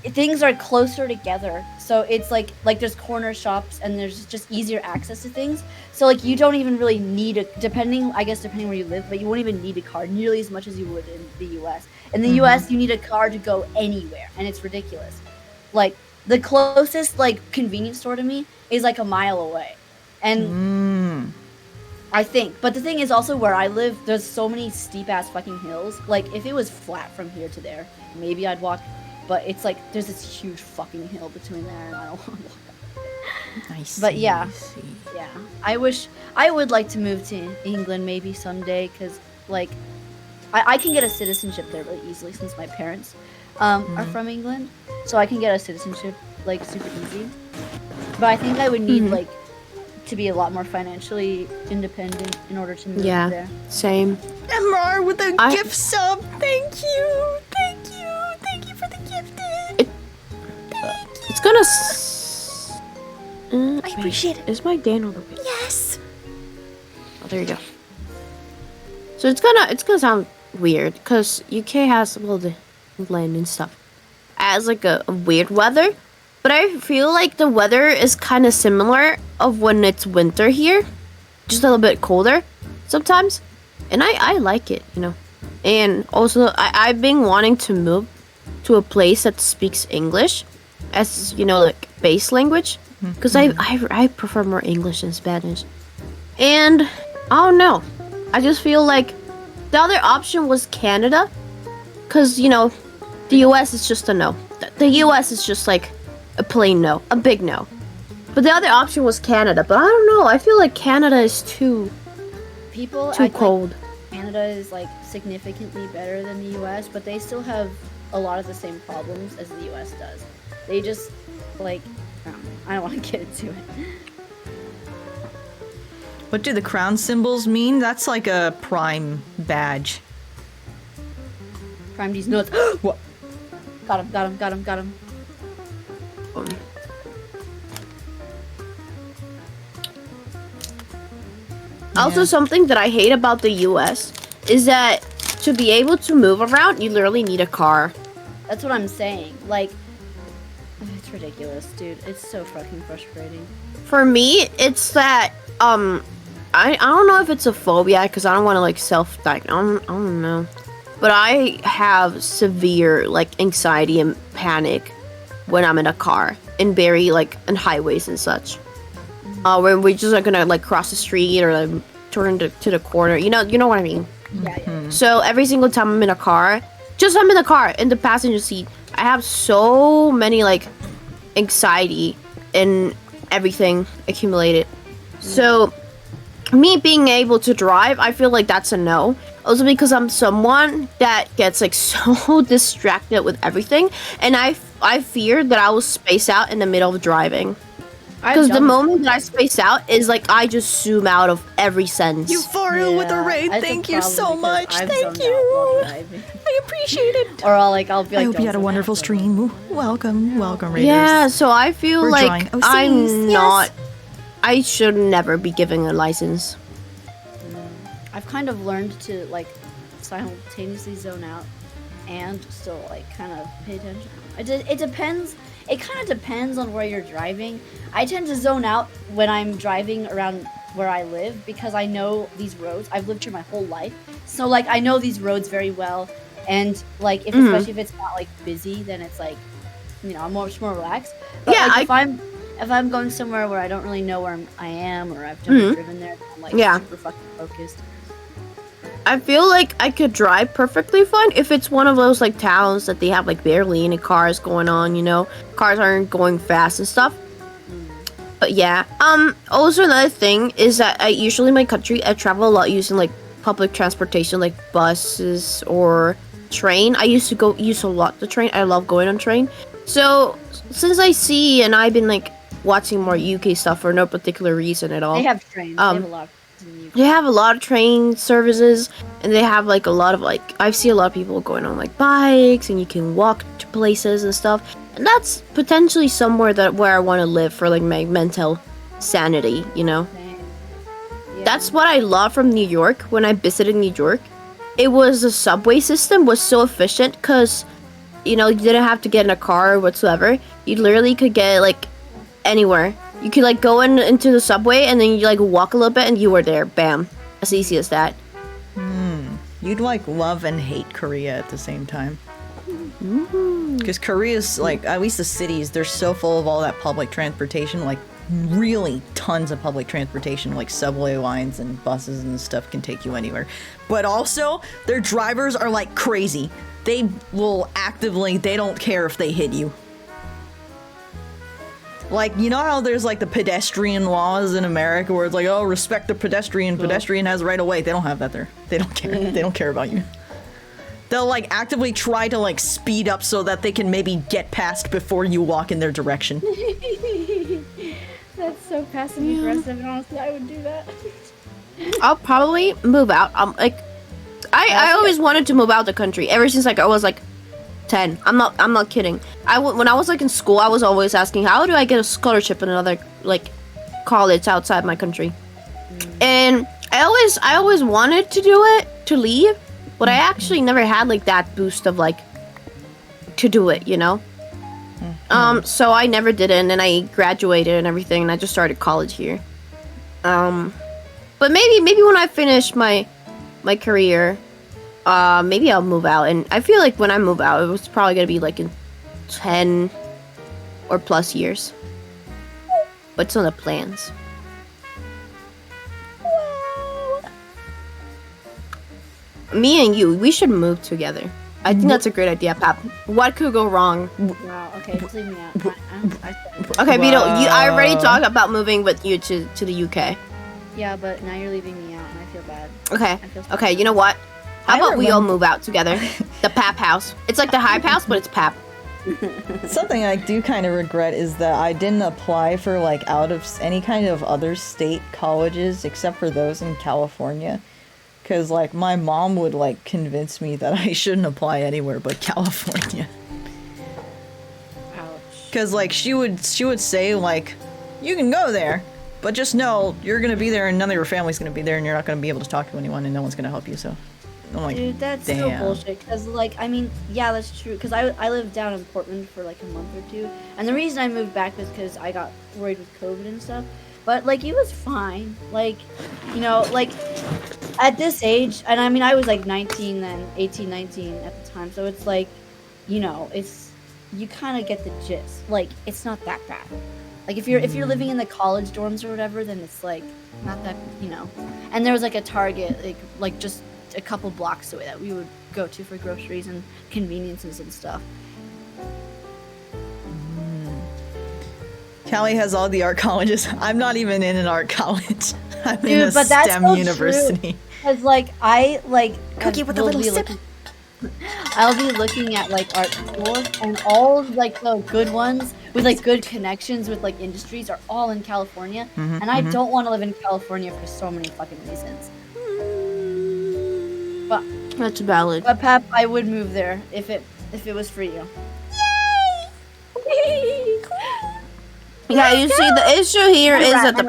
things are closer together. So it's like there's corner shops and there's just easier access to things. So, like, you don't even really need depending where you live, but you won't even need a car nearly as much as you would in the US. In the US, you need a car to go anywhere, and it's ridiculous. Like, the closest, like, convenience store to me is, like, a mile away. And I think. But the thing is also where I live, there's so many steep-ass fucking hills. Like, if it was flat from here to there, maybe I'd walk. But it's like, there's this huge fucking hill between there, and I don't want to walk up. I see, But yeah. I see. Yeah. I would like to move to England maybe someday, because, like, I can get a citizenship there really easily since my parents are from England. So I can get a citizenship, like, super easy. But I think I would need, like, to be a lot more financially independent in order to move there. Same. MR with a gift sub. Thank you. Thank you for the gifted. It's gonna. I appreciate it. Is my Dan on the way? Yes. Oh, there you go. So it's gonna sound weird because UK has the England and stuff as like a weird weather. But I feel like the weather is kind of similar of when it's winter here. Just a little bit colder sometimes. And I like it, you know. And also, I've been wanting to move to a place that speaks English as, you know, like base language. Because I prefer more English than Spanish. And I don't know. I just feel like the other option was Canada. Because, you know, the US is just a no. The US is just like a plain no, a big no. But the other option was Canada, but I don't know. I feel like Canada is too cold. Like Canada is like significantly better than the US, but they still have a lot of the same problems as the US does. They just like I don't want to get into it. What do the crown symbols mean? That's like a prime badge. Prime these nuts. What? Got him. Also, something that I hate about the US is that to be able to move around, you literally need a car. That's what I'm saying. Like, It's ridiculous, dude. It's so fucking frustrating. For me, it's that I don't know if it's a phobia because I don't want to like self-diagnose. I don't know, but I have severe like anxiety and panic when I'm in a car in very like in highways and such. When we just are gonna like cross the street or like turn to the corner. You know what I mean? Yeah. So every single time I'm in a car, I'm in the car in the passenger seat, I have so many like anxiety and everything accumulated. So me being able to drive, I feel like that's a no. Also because I'm someone that gets like so distracted with everything, and I fear that I will space out in the middle of driving. Because the moment that I space out is like I just zoom out of every sense. Euphoria with a raid. Thank you so much. Thank you. I appreciate it. Or I'll be like, I hope you had a wonderful stream. Welcome, Raiders. Yeah, so I feel We're like drawing. I'm not. I should never be given a license. I've kind of learned to like simultaneously zone out and still like kind of pay attention. It depends. It kind of depends on where you're driving. I tend to zone out when I'm driving around where I live because I know these roads. I've lived here my whole life, so like I know these roads very well. And like, especially if it's not like busy, then it's like, I'm much more relaxed. But Yeah, like, if I'm going somewhere where I don't really know where I am or I've never driven there, I'm like super fucking focused. I feel like I could drive perfectly fine if it's one of those like towns that they have like barely any cars going on, cars aren't going fast and stuff. But yeah, also another thing is that usually in my country I travel a lot using like public transportation, like buses or train. I used to use a lot the train. I love going on train. So since I see and I've been like watching more UK stuff for no particular reason at all. They have trains. They have a lot. They have a lot of train services, and they have like a lot of like I've seen a lot of people going on like bikes, and you can walk to places and stuff. And that's potentially somewhere where I want to live for like my mental sanity, Yeah. That's what I love from New York. When I visited New York, it was the subway system was so efficient because you didn't have to get in a car or whatsoever. You literally could get like anywhere. You could like go into the subway and then you like walk a little bit and you were there. Bam. As easy as that. You'd like love and hate Korea at the same time. Because Korea's like, at least the cities, they're so full of all that public transportation, like really tons of public transportation, like subway lines and buses and stuff can take you anywhere. But also, their drivers are like crazy. They will they don't care if they hit you. Like, you know how there's like the pedestrian laws in America where it's like, oh, respect the pedestrian has right of way. They don't have that there. They don't care. They don't care about you. They'll like actively try to like speed up so that they can maybe get past before you walk in their direction. That's so passive aggressive, and honestly, I would do that. I'll probably move out. I always wanted to move out the country ever since like I was like 10. I'm not kidding. When I was like in school, I was always asking, how do I get a scholarship in another like college outside my country? And I always wanted to do it, to leave, but I actually never had like that boost of like to do it, so I never did it, and then I graduated and everything, and I just started college here. But maybe when I finish my career, maybe I'll move out. And I feel like when I move out, it was probably gonna be like in 10 or plus years. But it's on the plans. Me and you, we should move together. I think that's a great idea, Pap. What could go wrong? Wow. Okay, just leave me out. Okay, Beetle, I already talked about moving with you to the UK. Yeah, but now you're leaving me out, and I feel bad. Okay, you know what? How about we all move out together? The Pap house. It's like the Hive house, but it's Pap. Something I do kind of regret is that I didn't apply for like out of any kind of other state colleges except for those in California. Because like my mom would like convince me that I shouldn't apply anywhere but California. Because like she would say like, you can go there, but just know you're gonna be there and none of your family's gonna be there and you're not gonna be able to talk to anyone and no one's gonna help you. So I'm like, Dude, that's so damn. bullshit. Cause like, I mean, yeah, that's true. Cause I lived down in Portland for like a month or two, and the reason I moved back was because I got worried with COVID and stuff. But like, it was fine. Like, you know, like at this age, and I mean, I was like 19 then, 18, 19 at the time. So it's like, you know, it's you kind of get the gist. Like, it's not that bad. Like if you're living in the college dorms or whatever, then it's like not that, you know. And there was like a Target like just a couple blocks away that we would go to for groceries and conveniences and stuff. Callie has all the art colleges. I'm not even in an art college. I'm Dude, in a but that's STEM so university. Cause like I like Cookie with a will little be sip. I'll be looking at like art schools, and all of, like the good ones with like good connections with like industries are all in California, and I don't want to live in California for so many fucking reasons. But That's valid. But Pep, I would move there if it was for you. Yay! Yeah, you see, the issue here is that the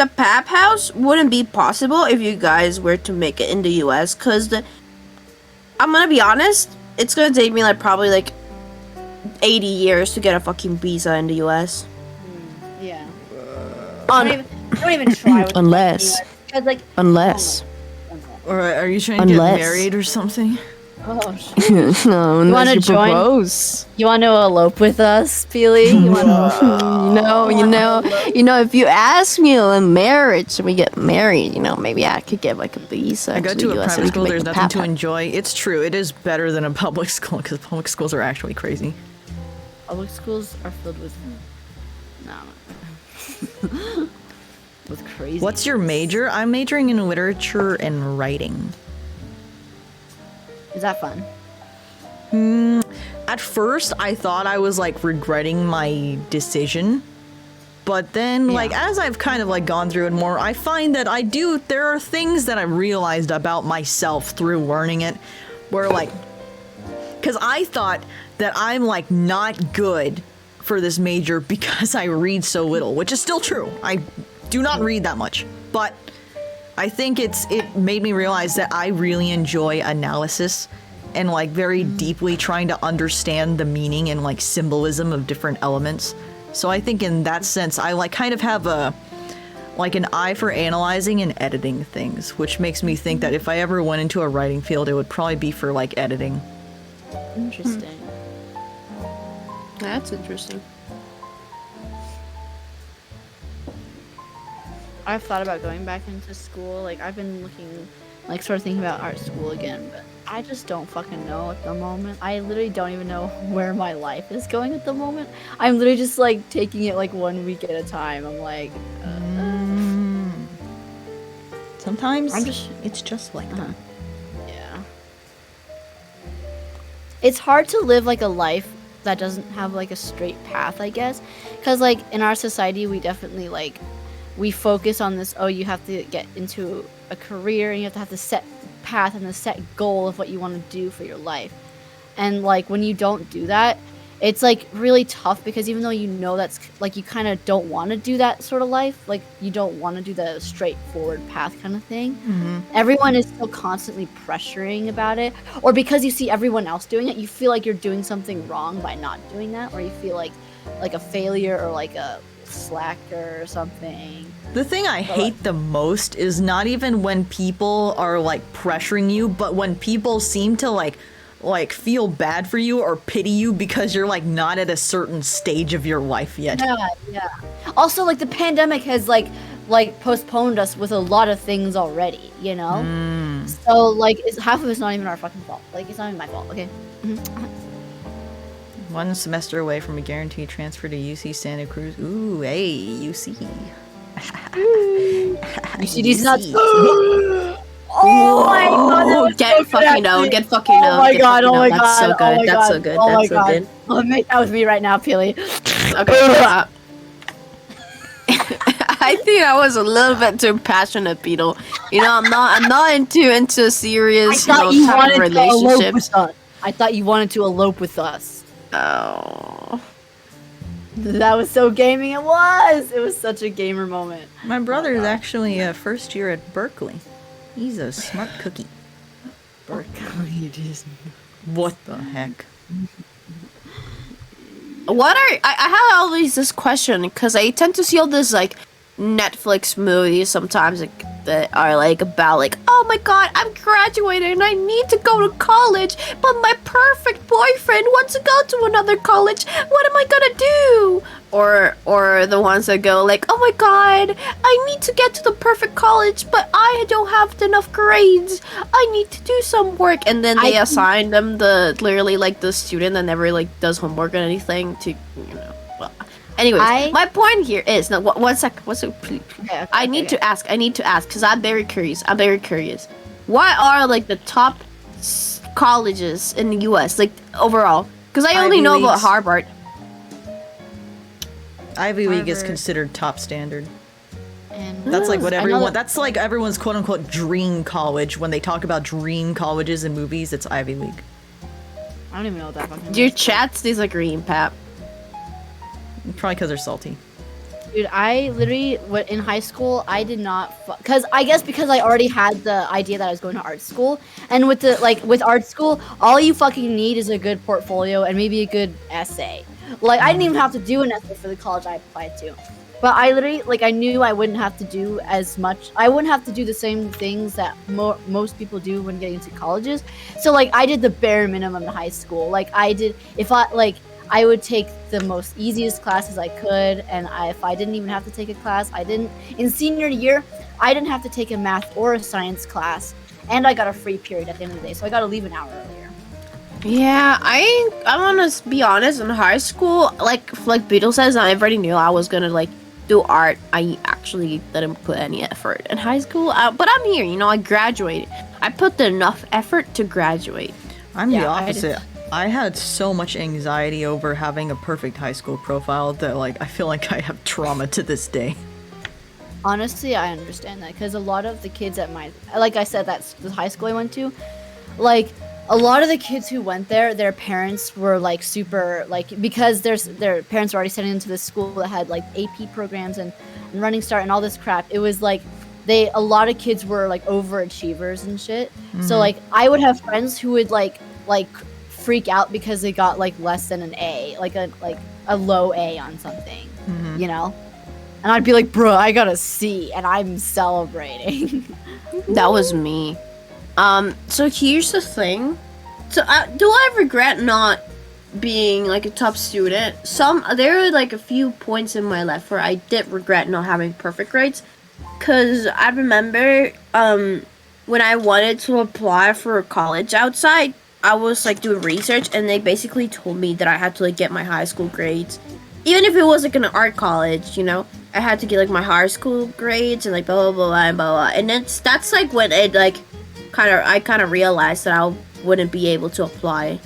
Pap House wouldn't be possible if you guys were to make it in the US, because I'm gonna be honest, it's gonna take me like probably like 80 years to get a fucking visa in the US. Yeah. Don't even try with Unless. Because like Unless. Or are you trying to get married or something? Oh shit. No, You wanna unless you join? propose. You want to elope with us, Peely? You want You know, if you ask me in marriage and we get married, you know, maybe I could get like a visa. I go to a US so private we can school, make there's the nothing to pap-pap. enjoy. It's true, it is better than a public school, because public schools are actually crazy. Public schools are filled with with crazy. What's your major? I'm majoring in literature and writing. Is that fun? At first, I thought I was like regretting my decision. But then, like, as I've kind of like gone through it more, I find that there are things that I realized about myself through learning it, where like, because I thought that I'm like not good for this major because I read so little, which is still true. I do not read that much, but I think it made me realize that I really enjoy analysis and like very deeply trying to understand the meaning and like symbolism of different elements. So I think in that sense, I like kind of have an eye for analyzing and editing things, which makes me think that if I ever went into a writing field, it would probably be for like editing. Interesting. That's interesting. I've thought about going back into school. Like, I've been looking, like, sort of thinking about art school again, but I just don't fucking know at the moment. I literally don't even know where my life is going at the moment. I'm literally just, like, taking it, like, 1 week at a time. I'm like, Sometimes it's just like that. Yeah. It's hard to live, like, a life that doesn't have, like, a straight path, I guess. Because, like, in our society, we definitely, like, we focus on this, you have to get into a career and you have to have the set path and the set goal of what you want to do for your life. And like when you don't do that, it's like really tough because even though you know that's like you kind of don't want to do that sort of life, like you don't want to do the straightforward path kind of thing. Everyone is still constantly pressuring about it, or because you see everyone else doing it, you feel like you're doing something wrong by not doing that, or you feel like a failure or like a slacker or something. The thing I hate the most is not even when people are like pressuring you, but when people seem to like feel bad for you or pity you because you're like not at a certain stage of your life yet. Yeah. Also, like the pandemic has like postponed us with a lot of things already, you know? So like half of it's not even our fucking fault. Like it's not even my fault, okay? 1 semester away from a guaranteed transfer to UC Santa Cruz. Ooh, hey, UC. UCD's nuts. Oh my god! Get fucking out! Get fucking out! Oh my god! Oh my That's so god! good. Oh my That's god! so good. Oh my That's so god! good. Oh, make that with me right now, Peely. Okay. I think I was a little bit too passionate, Beetle. You know, I'm not into serious, type of relationships. I thought you wanted to elope with us. Oh. That was so gaming. It was such a gamer moment. My brother is actually first year at Berkeley. He's a smart cookie. What the heck? What are I have always this question because I tend to see all this like Netflix movies sometimes like, that are like about like, oh my god, I'm graduating and I need to go to college, but my perfect boyfriend wants to go to another college. What am I gonna do? Or the ones that go like, oh my god, I need to get to the perfect college, but I don't have enough grades. I need to do some work, and then they assign them the literally like the student that never like does homework or anything to well. Anyways, my point here is no. One sec. Please. Okay, I need to ask because I'm very curious. What are like the top colleges in the U.S. like overall? Because I only know about Harvard. Ivy League is considered top standard. And that's like what everyone. That's like everyone's quote unquote dream college. When they talk about dream colleges in movies, it's Ivy League. I don't even know what that fucking. Your chats disagree, Pap. Probably because they're salty. Dude, I literally, in high school, I did not, because I already had the idea that I was going to art school, and with art school, all you fucking need is a good portfolio and maybe a good essay. Like, I didn't even have to do an essay for the college I applied to. But I literally, I knew I wouldn't have to do as much, I wouldn't have to do the same things that most people do when getting into colleges. So, I did the bare minimum in high school. I would take the most easiest classes I could, and if I didn't even have to take a class, in senior year, I didn't have to take a math or a science class, and I got a free period at the end of the day, so I got to leave an hour earlier. Yeah, I want to be honest, in high school, like Beetle says, I already knew I was gonna do art. I actually didn't put any effort in high school, but I'm here, I graduated. I put enough effort to graduate. I'm the opposite. I had so much anxiety over having a perfect high school profile that I feel like I have trauma to this day. Honestly, I understand that because a lot of the kids at like I said, that's the high school I went to, a lot of the kids who went there, their parents were super because their parents were already sending them to this school that had AP programs and Running Start and all this crap. It was a lot of kids were overachievers and shit. Mm-hmm. So I would have friends who would freak out because they got less than an A, a low A on something, and I'd be like, bro, I got a C and I'm celebrating. That was me. So here's the thing. So do I regret not being a top student? There are a few points in my life where I did regret not having perfect grades, because I remember when I wanted to apply for college outside, I was doing research, and they basically told me that I had to get my high school grades, even if it wasn't an art college. I had to get my high school grades and blah blah blah and blah blah. And that's when it I kind of realized that I wouldn't be able to apply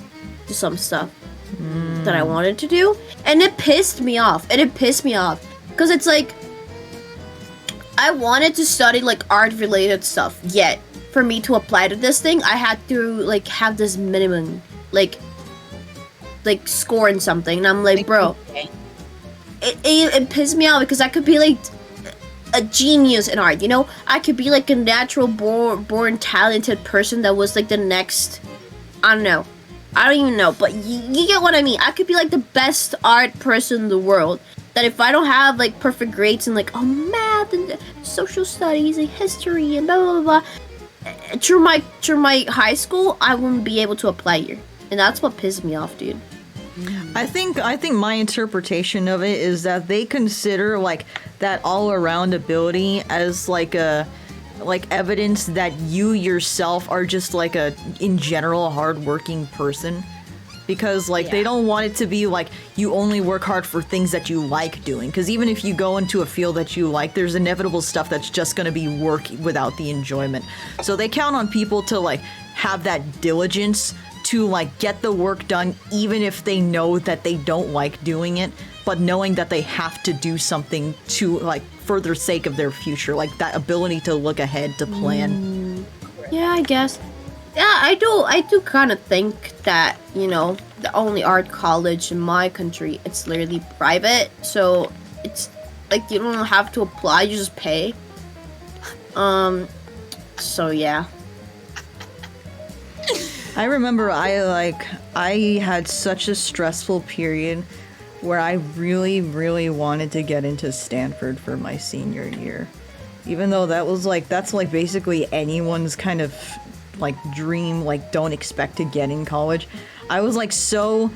to some stuff that I wanted to do, and it pissed me off. Because it's I wanted to study art related stuff, yet for me to apply to this thing, I had to have this minimum score in something, and I'm bro, it pissed me off because I could be a genius in art, I could be a natural born talented person that was the next, I don't even know, but you get what I mean. I could be the best art person in the world, that if I don't have perfect grades in math and social studies and history and blah blah blah, through my high school, I wouldn't be able to apply here, and that's what pissed me off, dude. I think my interpretation of it is that they consider that all around ability as evidence that you yourself are just a in general hardworking person, because they don't want it to be you only work hard for things that you like doing, because even if you go into a field that you like, there's inevitable stuff that's just going to be work without the enjoyment. So they count on people to have that diligence to get the work done, even if they know that they don't like doing it, but knowing that they have to do something to for the sake of their future, that ability to look ahead, to plan. Yeah, I guess. Yeah, I do kind of think that, the only art college in my country, it's literally private, so it's you don't have to apply, you just pay. So yeah. I remember I had such a stressful period where I really, really wanted to get into Stanford for my senior year. Even though that's like basically anyone's kind of like dream, like don't expect to get in college. I was like so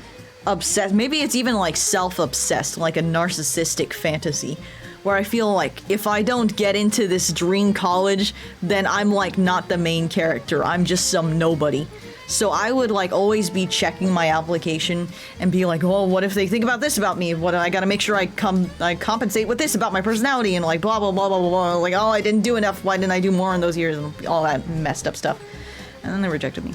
obsessed. Maybe it's even like self-obsessed, like a narcissistic fantasy. Where I feel like if I don't get into this dream college, then I'm like not the main character. I'm just some nobody. So I would like always be checking my application and be like, oh, what if they think about this about me? What I gotta make sure I compensate with this about my personality and like blah blah blah blah blah blah. Like, oh, I didn't do enough. Why didn't I do more in those years and all that messed up stuff? And then they rejected me.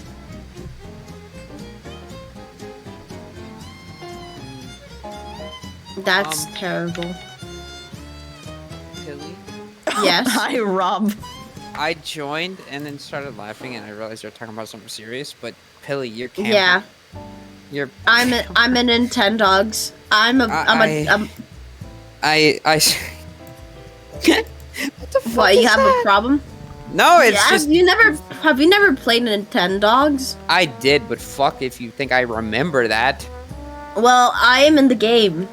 That's terrible. Tilly? Yes. Hi, Rob. I joined and then started laughing and I realized they were talking about something serious, but Pilly, you're camping. Yeah. I'm a Nintendogs. What, you have a problem? No, it's just Have you never played Nintendogs? I did, but fuck if you think I remember that. Well, I am in the game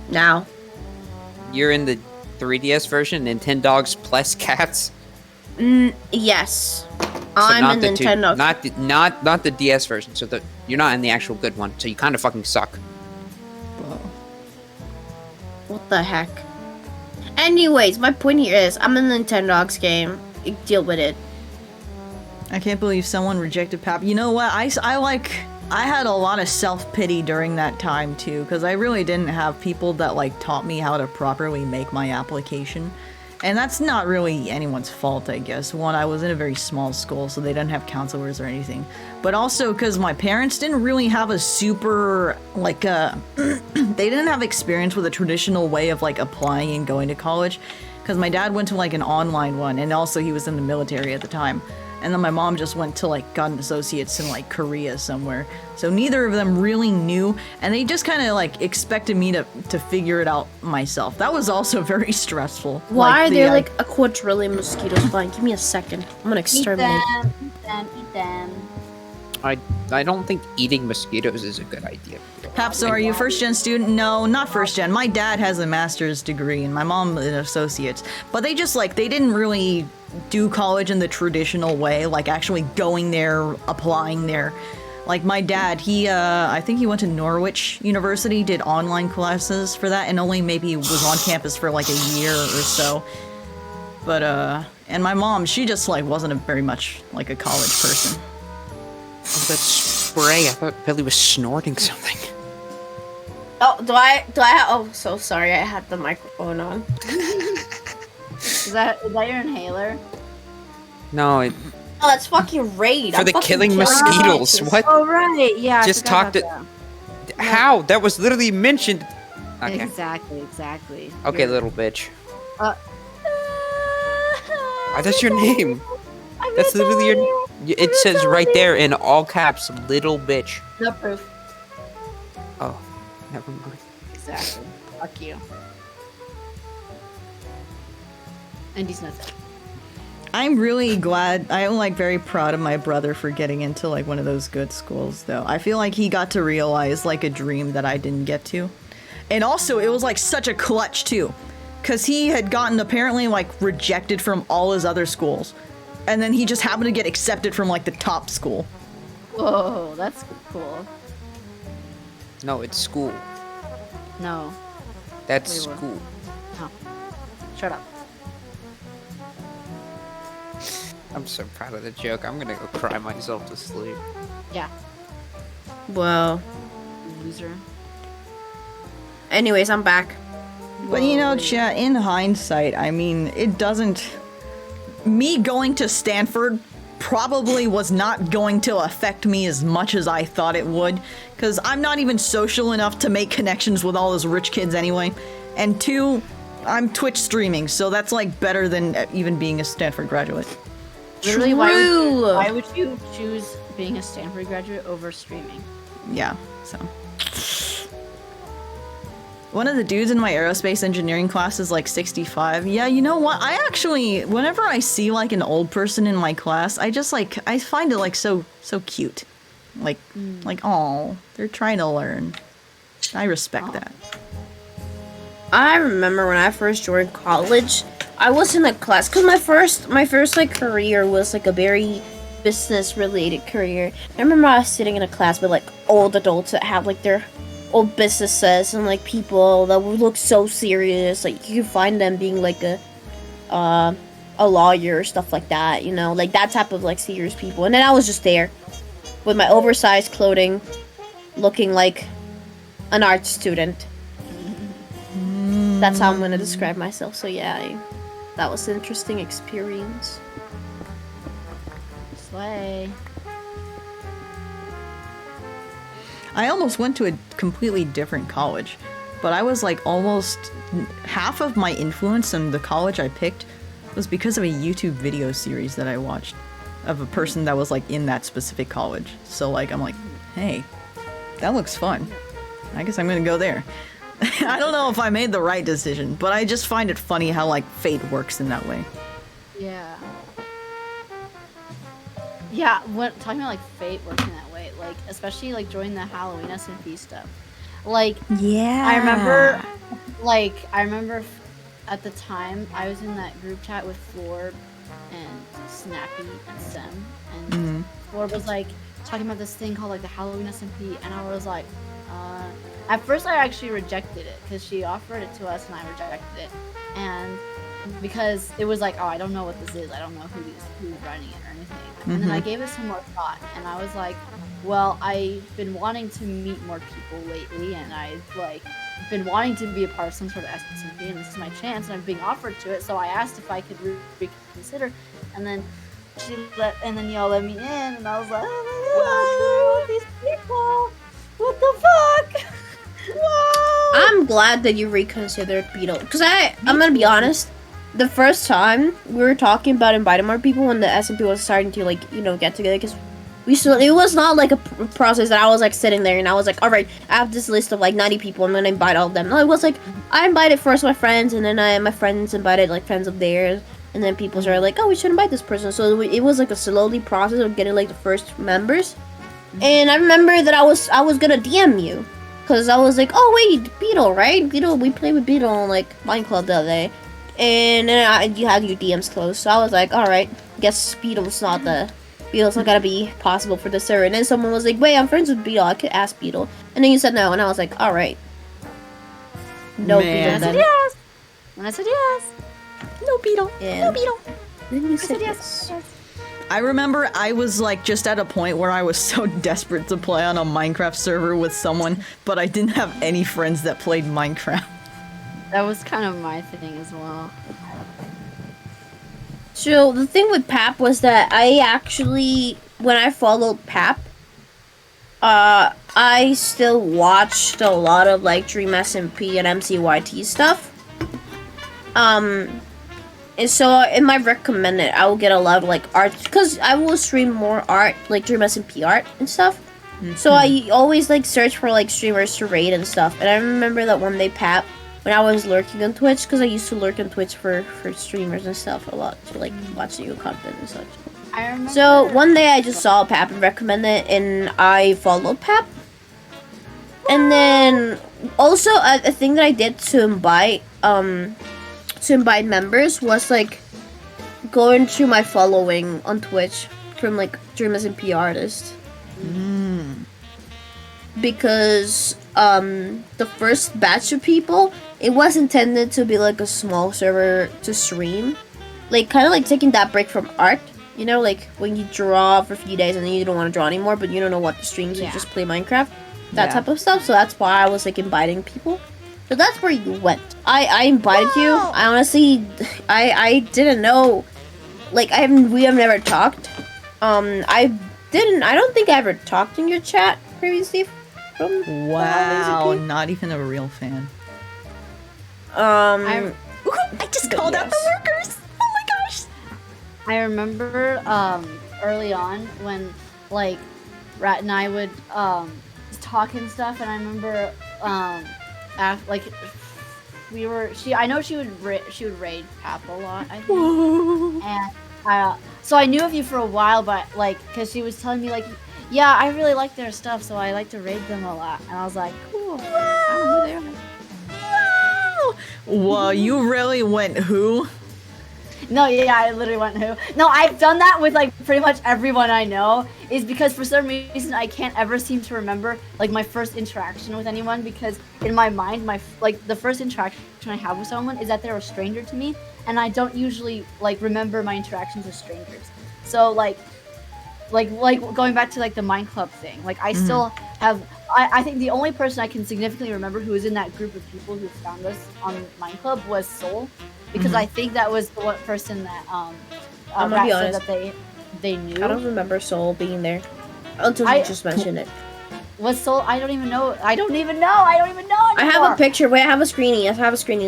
now. You're in the 3DS version, Nintendogs plus cats? Yes. So I'm in Nintendo. Not the DS version, so you're not in the actual good one, so you kind of fucking suck. What the heck? Anyways, my point here is, I'm in the Nintendogs game. Deal with it. I can't believe someone rejected Pap. You know what? I had a lot of self-pity during that time too, because I really didn't have people that like taught me how to properly make my application. And that's not really anyone's fault, I guess. One, I was in a very small school, so they didn't have counselors or anything. But also because my parents didn't really have a super, like, they didn't have experience with a traditional way of, like, applying and going to college. Because my dad went to, like, an online one, and also he was in the military at the time. And then my mom just went to, like, got an associate's in, like, Korea somewhere. So neither of them really knew, and they just kind of, like, expected me to figure it out myself. That was also very stressful. Why are there, like, a quadrillion mosquitoes flying? Give me a second. I'm gonna exterminate. Eat them. I don't think eating mosquitoes is a good idea. Pap, so are you a first-gen student? No, not first-gen. My dad has a master's degree, and my mom an associate's. But they just, like, they didn't really do college in the traditional way, like actually going there, applying there. Like my dad, I think he went to Norwich University, did online classes for that, and only maybe was on campus for like a year or so. But, and my mom, she just like wasn't very much like a college person. Oh, that spray, I thought Billy was snorting something. Oh, do I oh, so sorry, I had the microphone on. Is that your inhaler? No, Oh, that's fucking Raid. for the killing mosquitoes. What? Oh right, yeah. Just talked to. How? That was literally mentioned. Okay. Exactly. Okay, little bitch. That's your name. That's literally your. It says right there in all caps, little bitch. No proof. Oh, never mind. Exactly. Fuck you. And he's not there. I'm really glad, I'm like very proud of my brother for getting into like one of those good schools though. I feel like he got to realize like a dream that I didn't get to. And also it was like such a clutch too. Cause he had gotten apparently like rejected from all his other schools. And then he just happened to get accepted from like the top school. Whoa, that's cool. No, it's school. No. That's school. No. Shut up. I'm so proud of the joke. I'm gonna go cry myself to sleep. Yeah. Well. Loser. Anyways, I'm back. But you know, chat, in hindsight, I mean, it doesn't... Me going to Stanford probably was not going to affect me as much as I thought it would, because I'm not even social enough to make connections with all those rich kids anyway. And two, I'm Twitch streaming, so that's like better than even being a Stanford graduate. Literally, why would you choose being a Stanford graduate over streaming? Yeah, so... One of the dudes in my aerospace engineering class is like 65. Yeah, you know what? I actually, whenever I see like an old person in my class, I just like, I find it like so cute. Like, oh, they're trying to learn. I respect that. I remember when I first joined college, I was in a class because my first like career was like a very business related career. I remember I was sitting in a class with like old adults that have like their old businesses and like people that would look so serious. Like you could find them being like a lawyer or stuff like that, you know, like that type of like serious people. And then I was just there with my oversized clothing, looking like an art student. That's how I'm gonna describe myself. So yeah, that was an interesting experience. Slay. I almost went to a completely different college, but I was like almost half of my influence in the college I picked was because of a YouTube video series that I watched of a person that was like in that specific college. So like I'm like, hey, that looks fun. I guess I'm gonna go there. I don't know if I made the right decision, but I just find it funny how like fate works in that way. Yeah. Yeah, when talking about like fate working that way, like especially like during the Halloween SMP stuff. Like yeah. I remember at the time I was in that group chat with Florb and Snappy and Sem, and Florb was like talking about this thing called like the Halloween SMP, and I was like, at first I actually rejected it because she offered it to us and I rejected it, and because it was like, oh, I don't know what this is, I don't know who's running it or anything. And then I gave it some more thought, and I was like, well, I've been wanting to meet more people lately, and I've like been wanting to be a part of some sort of SMP, and this is my chance, and I'm being offered to it. So I asked if I could reconsider, and then y'all let me in, and I was like, oh my God, these people, what the fuck? Whoa! I'm glad that you reconsidered Beetle, because I'm gonna be honest. The first time we were talking about inviting more people when the SMP was starting to like, you know, get together, because it was not like a process that I was like sitting there and I was like, all right, I have this list of like 90 people, I'm gonna invite all of them. No, it was like I invited first my friends, and then my friends invited like friends of theirs, and then people started like, oh, we should invite this person. So it was like a slowly process of getting like the first members. And I remember that I was gonna DM you, because I was like, oh wait, Beetle, right? Beetle, we played with Beetle on like Minecraft the other day. And then you had your DMs closed, so I was like, alright, guess Beetle's not gonna be possible for the server. And then someone was like, wait, I'm friends with Beetle, I could ask Beetle. And then you said no, and I was like, alright. No Man. Beetle then. Yes. And I said yes. No Beetle. Yeah. No Beetle. Then you I said said yes. yes. I remember I was like just at a point where I was so desperate to play on a Minecraft server with someone, but I didn't have any friends that played Minecraft. That was kind of my thing as well. So the thing with Pap was that I actually, when I followed Pap, I still watched a lot of like Dream SMP and MCYT stuff. And so in my recommended, I will get a lot of like art, because I will stream more art, like Dream SMP art and stuff. So I always like search for like streamers to raid and stuff. And I remember that one day Pap, when I was lurking on Twitch, because I used to lurk on Twitch for streamers and stuff a lot, to like watch new content and such. I remember. So one day I just saw Pap and recommended it, and I followed Pap. And then also a thing that I did to invite members was like going through my following on Twitch from like Dream SMP artists. Because the first batch of people, it was intended to be like a small server to stream, like kind of like taking that break from art, you know, like when you draw for a few days and then you don't want to draw anymore, but you don't know what to stream, so you just play Minecraft, that type of stuff. So that's why I was like inviting people. So that's where you went. I invited you. I honestly, I didn't know, like we have never talked. I don't think I ever talked in your chat previously. Wow, not even a real fan. I just called out the lurkers. Oh my gosh. I remember early on when like Rat and I would talk and stuff, and I remember like I know she would raid Pap a lot, I think. And so I knew of you for a while, but like because she was telling me like, yeah, I really like their stuff, so I like to raid them a lot. And I was like, cool. I don't know who they are. Well, you really went who? No, yeah, I literally went who. No, I've done that with like pretty much everyone I know. Is because for some reason I can't ever seem to remember like my first interaction with anyone, because in my mind, the first interaction I have with someone is that they're a stranger to me, and I don't usually like remember my interactions with strangers. So like going back to like the Mind Club thing, like I still have. I think the only person I can significantly remember who was in that group of people who found us on Mind Club was Soul, because I think that was the one person that I'm gonna be Rat said honest. that they knew. I don't remember Soul being there until you just mentioned it. Was Soul? I don't even know. I don't even know anymore. I have a picture. Wait, I have a screening.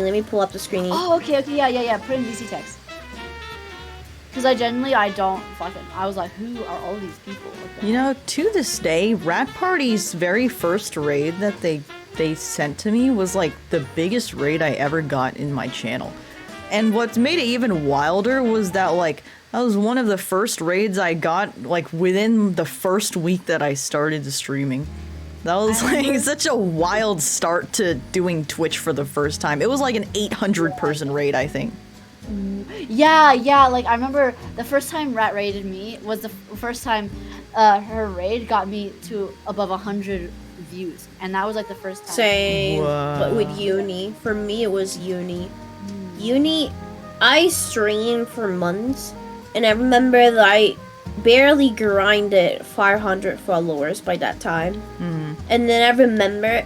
Let me pull up the screening. Oh, okay, yeah. Put in VC text. Because I don't fucking. I was like, who are all these people? You know, to this day, Rat Party's very first raid that they sent to me was like the biggest raid I ever got in my channel. And what made it even wilder was that like that was one of the first raids I got like within the first week that I started streaming. That was like such a wild start to doing Twitch for the first time. It was like an 800 person raid, I think. Yeah, like I remember the first time Rat raided me was the first time her raid got me to above 100 views, and that was like the first time. Same, but with Uni. For me, it was Uni. Uni, I streamed for months, and I remember that I barely grinded 500 followers by that time. And then I remember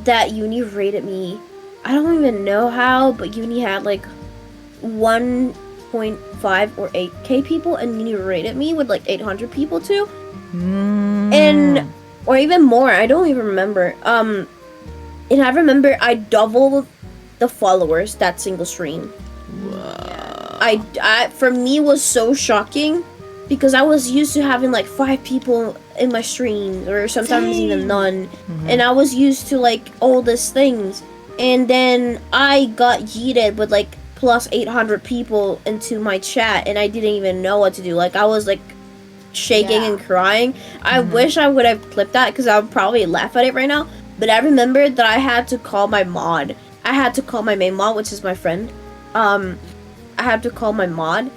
that Uni rated me. I don't even know how, but Uni had like 1.5 or 8k people, and Uni rated me with like 800 people too. And or even more, I don't even remember. And I remember I doubled the followers that single stream. I for me it was so shocking, because I was used to having like 5 people in my streams, or sometimes even none. And I was used to like all these things, and then I got yeeted with like plus 800 people into my chat, and I didn't even know what to do. Like I was like shaking and crying. I wish I would have clipped that, because I would probably laugh at it right now. But I remembered that I had to call my mod. I had to call my main mod, which is my friend. I had to call my mod.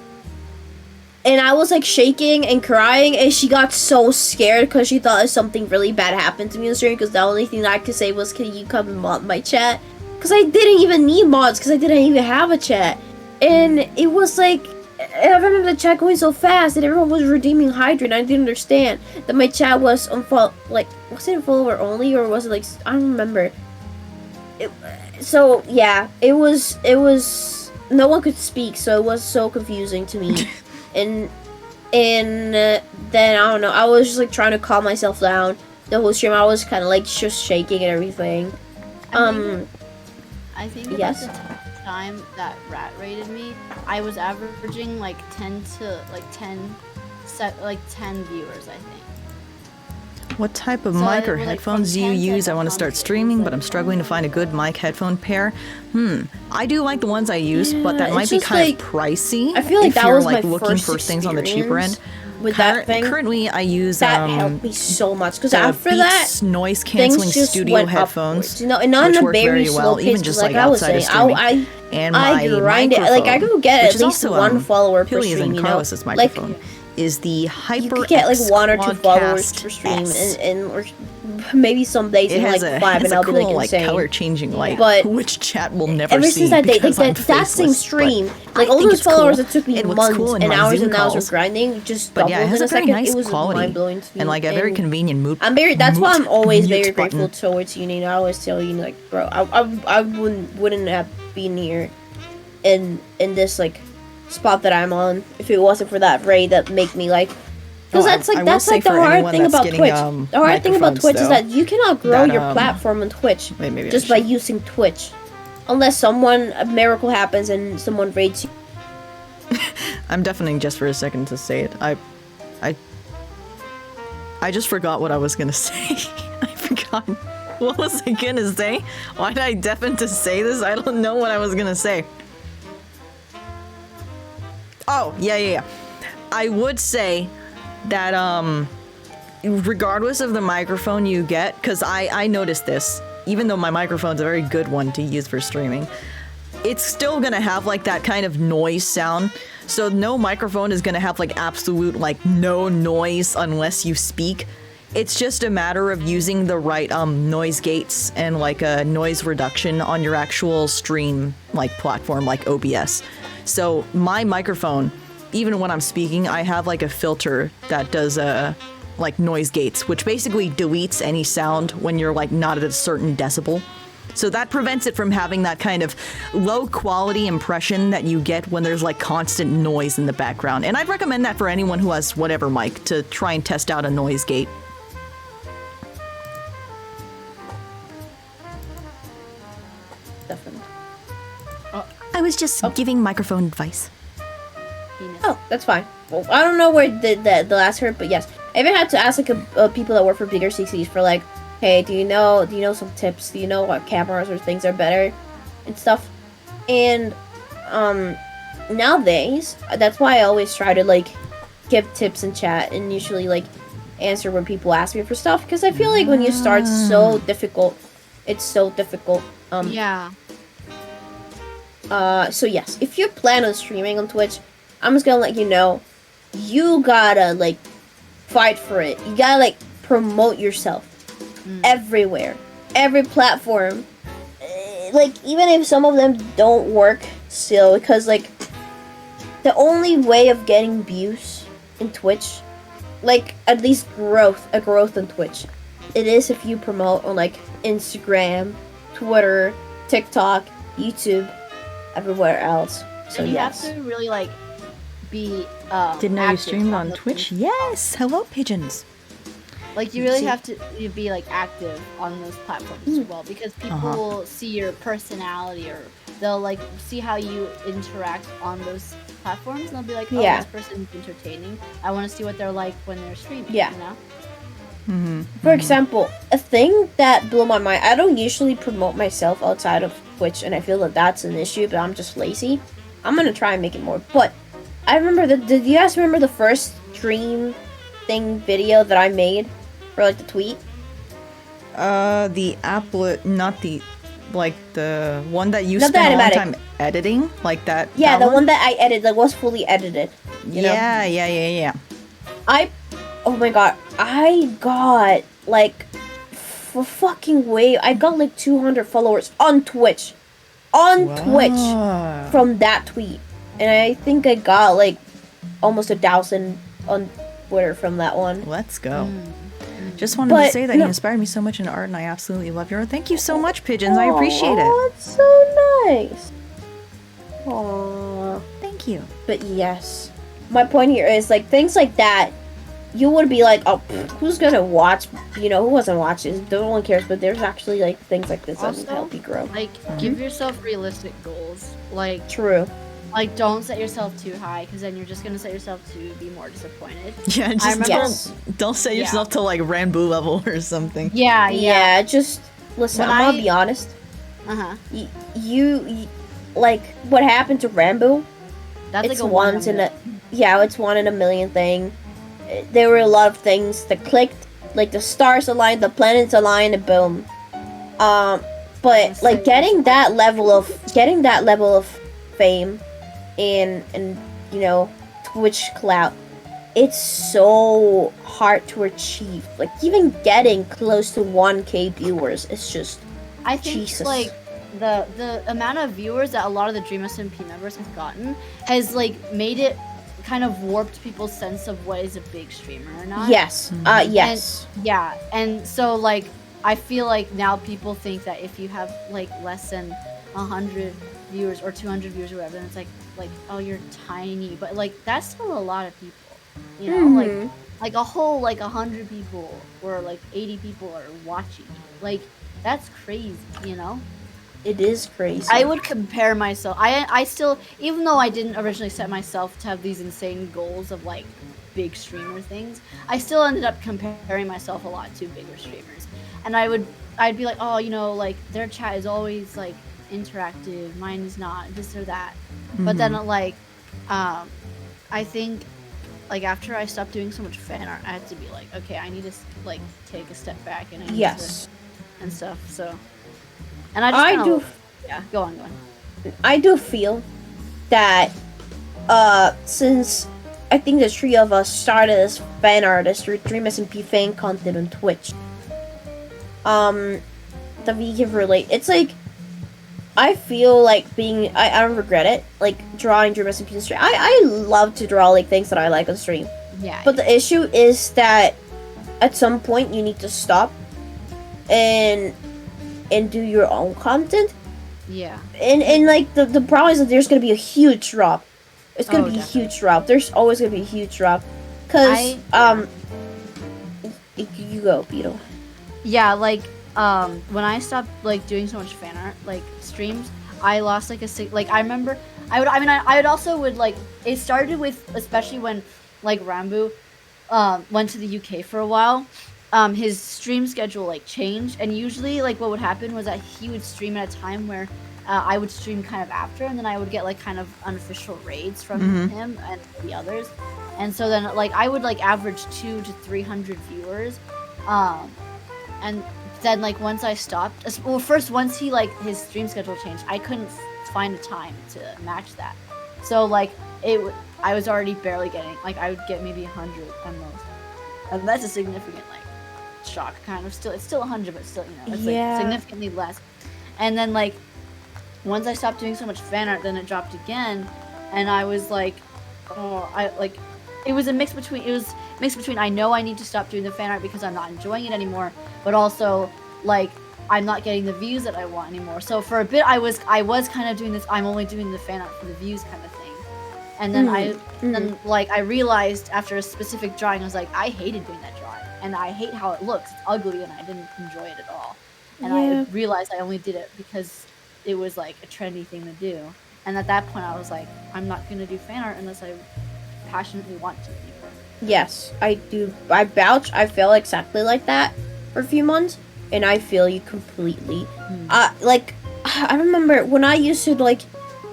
And I was like shaking and crying, and she got so scared because she thought something really bad happened to me in the stream, because the only thing that I could say was, can you come and mod my chat? Because I didn't even need mods, because I didn't even have a chat. And it was like, I remember the chat going so fast, and everyone was redeeming Hydra, and I didn't understand that my chat was was it follower only, or was it like, I don't remember. So yeah, it was no one could speak, so it was so confusing to me. and then I don't know, I was just like trying to calm myself down the whole stream. I was kind of like just shaking and everything. I think yes. About the time that Rat rated me, I was averaging like 10 viewers, I think. What type of So mic or it was, like, headphones do from you 10 to use? I want to start 100, streaming, but I'm struggling to find a good mic headphone pair. I do like the ones I use, but that might be kind of pricey. I feel like if that you're was like my looking first for things on the cheaper end. With that thing, currently I use that helped me so much, because the after Beats that, noise canceling things just studio went headphones, upwards, you know, and not which in a work very very slow well, pace, even just like like I was outside of saying, streaming. And I my grind it. microphone, Like I could get which at is least also, one follower per Pilias stream, and you know, Carlos's like microphone is the Hyper you could get like 1 or 2 followers per stream, S. or maybe some days It even has like a, 5, has and a I'll cool, be like like insane. color changing light, But which chat will never ever see since that day, because like I'm that same faceless, stream, but like I all think those it's cool. followers that took me It looks months cool in and my hours Zoom and hours calls. of grinding just But yeah, it doubled has in a a very second. nice It was quality mind blowing to me, and like a very convenient mood. That's why I'm always mute very button. grateful towards Uni. And I always tell Uni, like, bro, I wouldn't have been here in this like spot that I'm on if it wasn't for that raid that make me like. Because that's like the hard thing about Twitch. The hard thing about Twitch is that you cannot grow your platform on Twitch just by using Twitch, unless a miracle happens and someone raids you. I'm deafening just for a second to say it. I just forgot what I was gonna say. I forgot. What was I gonna say? Why did I deafen to say this? I don't know what I was gonna say. Oh, yeah. I would say that, regardless of the microphone you get, because I noticed this, even though my microphone's a very good one to use for streaming, it's still gonna have like that kind of noise sound. So no microphone is gonna have like absolute like no noise unless you speak. It's just a matter of using the right noise gates and like a noise reduction on your actual stream like platform like OBS. So my microphone, even when I'm speaking, I have like a filter that does like noise gates, which basically deletes any sound when you're like not at a certain decibel. So that prevents it from having that kind of low quality impression that you get when there's like constant noise in the background. And I'd recommend that for anyone who has whatever mic to try and test out a noise gate. Definitely. I was just giving microphone advice. Oh, that's fine. Well, I don't know where the last heard, but yes, I even had to ask like people that work for bigger CCs for like, hey, do you know some tips? Do you know what cameras or things are better and stuff? And nowadays, that's why I always try to like give tips in chat and usually like answer when people ask me for stuff, because I feel like when you start, it's so difficult. It's so difficult. Yeah. So yes, if you plan on streaming on Twitch, I'm just gonna let you know, you gotta like fight for it. You gotta like promote yourself everywhere, every platform. Like even if some of them don't work still, because like the only way of getting views in Twitch, like at least a growth in Twitch, it is if you promote on like Instagram, Twitter, TikTok, YouTube, everywhere else. So and you yes. have to really like be Didn't know you active streamed on those Twitch? things. Yes! Hello, pigeons! Like you really have to be like active on those platforms as well, because people will see your personality, or they'll like see how you interact on those platforms, and they'll be like, oh, this person's entertaining. I want to see what they're like when they're streaming. Yeah. You know? For example, a thing that blew my mind, I don't usually promote myself outside of Twitch, and I feel that that's an issue, but I'm just lazy. I'm gonna try and make it more. But I remember did you guys remember the first stream thing video that I made for like the tweet? The applet, not the, like the one that you Not the spent a long animatic. time editing? Like that? Yeah, that the one that I edited, that was fully edited. You know? Yeah. Oh my god, I got like I got like 200 followers on Twitch. Twitch from that tweet. And I think I got like almost 1,000 on Twitter from that one. Let's go. Just wanted to say that you inspired me so much in art, and I absolutely love your art. Thank you so much, Pigeons. I appreciate it. Oh, it's so nice. Aww. Thank you. But yes, my point here is like things like that. You would be like, oh, who's gonna watch? You know, who wasn't watching? No one cares. But there's actually like things like this that can help you grow. Like, give yourself realistic goals. Like, true. Like, don't set yourself too high, because then you're just gonna set yourself to be more disappointed. Yeah, just don't set yourself to like Ranboo level or something. Yeah. Just listen. I'm gonna be honest. You like what happened to Ranboo? That's it's like a once in a it's 1 in a million thing. There were a lot of things that clicked, like the stars aligned, the planets aligned, and boom. But like getting that level of fame and you know, Twitch clout, it's so hard to achieve. Like even getting close to 1K viewers is just I think Jesus. like the amount of viewers that a lot of the Dream SMP members have gotten has like made it kind of warped people's sense of what is a big streamer or not. Yes. Yes. And so like I feel like now people think that if you have like less than 100 viewers or 200 viewers or whatever, then it's like oh, you're tiny, but like that's still a lot of people, you know. Like a whole like 100 people or like 80 people are watching you. Like that's crazy, you know. It is crazy. I would compare myself. I still, even though I didn't originally set myself to have these insane goals of like big streamer things, I still ended up comparing myself a lot to bigger streamers. And I'd be like, oh, you know, like their chat is always like interactive, mine is not, this or that. But then like, I think like after I stopped doing so much fan art, I had to be like, okay, I need to like take a step back and I need Yes. to, and stuff. So, and I just kinda, yeah, go on. I do feel that since I think the three of us started as fan artists through Dream SMP fan content on Twitch, that we can relate. It's like I feel like being I don't regret it, like drawing Dream SMP on stream. I love to draw like things that I like on stream. Yeah. But the issue is that at some point you need to stop and do your own content. Yeah. And like the problem is that there's gonna be a huge drop. It's gonna be definitely. a huge drop. There's always gonna be a huge drop. Cause you go, Beetle. Yeah, like when I stopped like doing so much fan art, like streams, I lost like I remember I would also would like it started with, especially when like Rambo went to the UK for a while. His stream schedule like changed, and usually like what would happen was that he would stream at a time where I would stream kind of after, and then I would get like kind of unofficial raids from him and the others, and so then like I would like average 200 to 300 viewers, and then like once I stopped, well, first once he like his stream schedule changed, I couldn't find a time to match that, so like I was already barely getting, like I would get maybe 100 at most, and that's a significant like shock, kind of. Still, it's still 100, but still, you know, it's like significantly less. And then like once I stopped doing so much fan art, then it dropped again, and I was like, oh, it was mix between I know I need to stop doing the fan art because I'm not enjoying it anymore, but also like I'm not getting the views that I want anymore. So for a bit I was kind of doing this, I'm only doing the fan art for the views kind of thing. And then then like I realized after a specific drawing, I was like, I hated doing that drawing, and I hate how it looks. It's ugly, and I didn't enjoy it at all. And I realized I only did it because it was like a trendy thing to do. And at that point, I was like, I'm not gonna do fan art unless I passionately want to anymore. Yes, I do. I vouch. I feel exactly like that for a few months, and I feel you completely. Like I remember when I used to like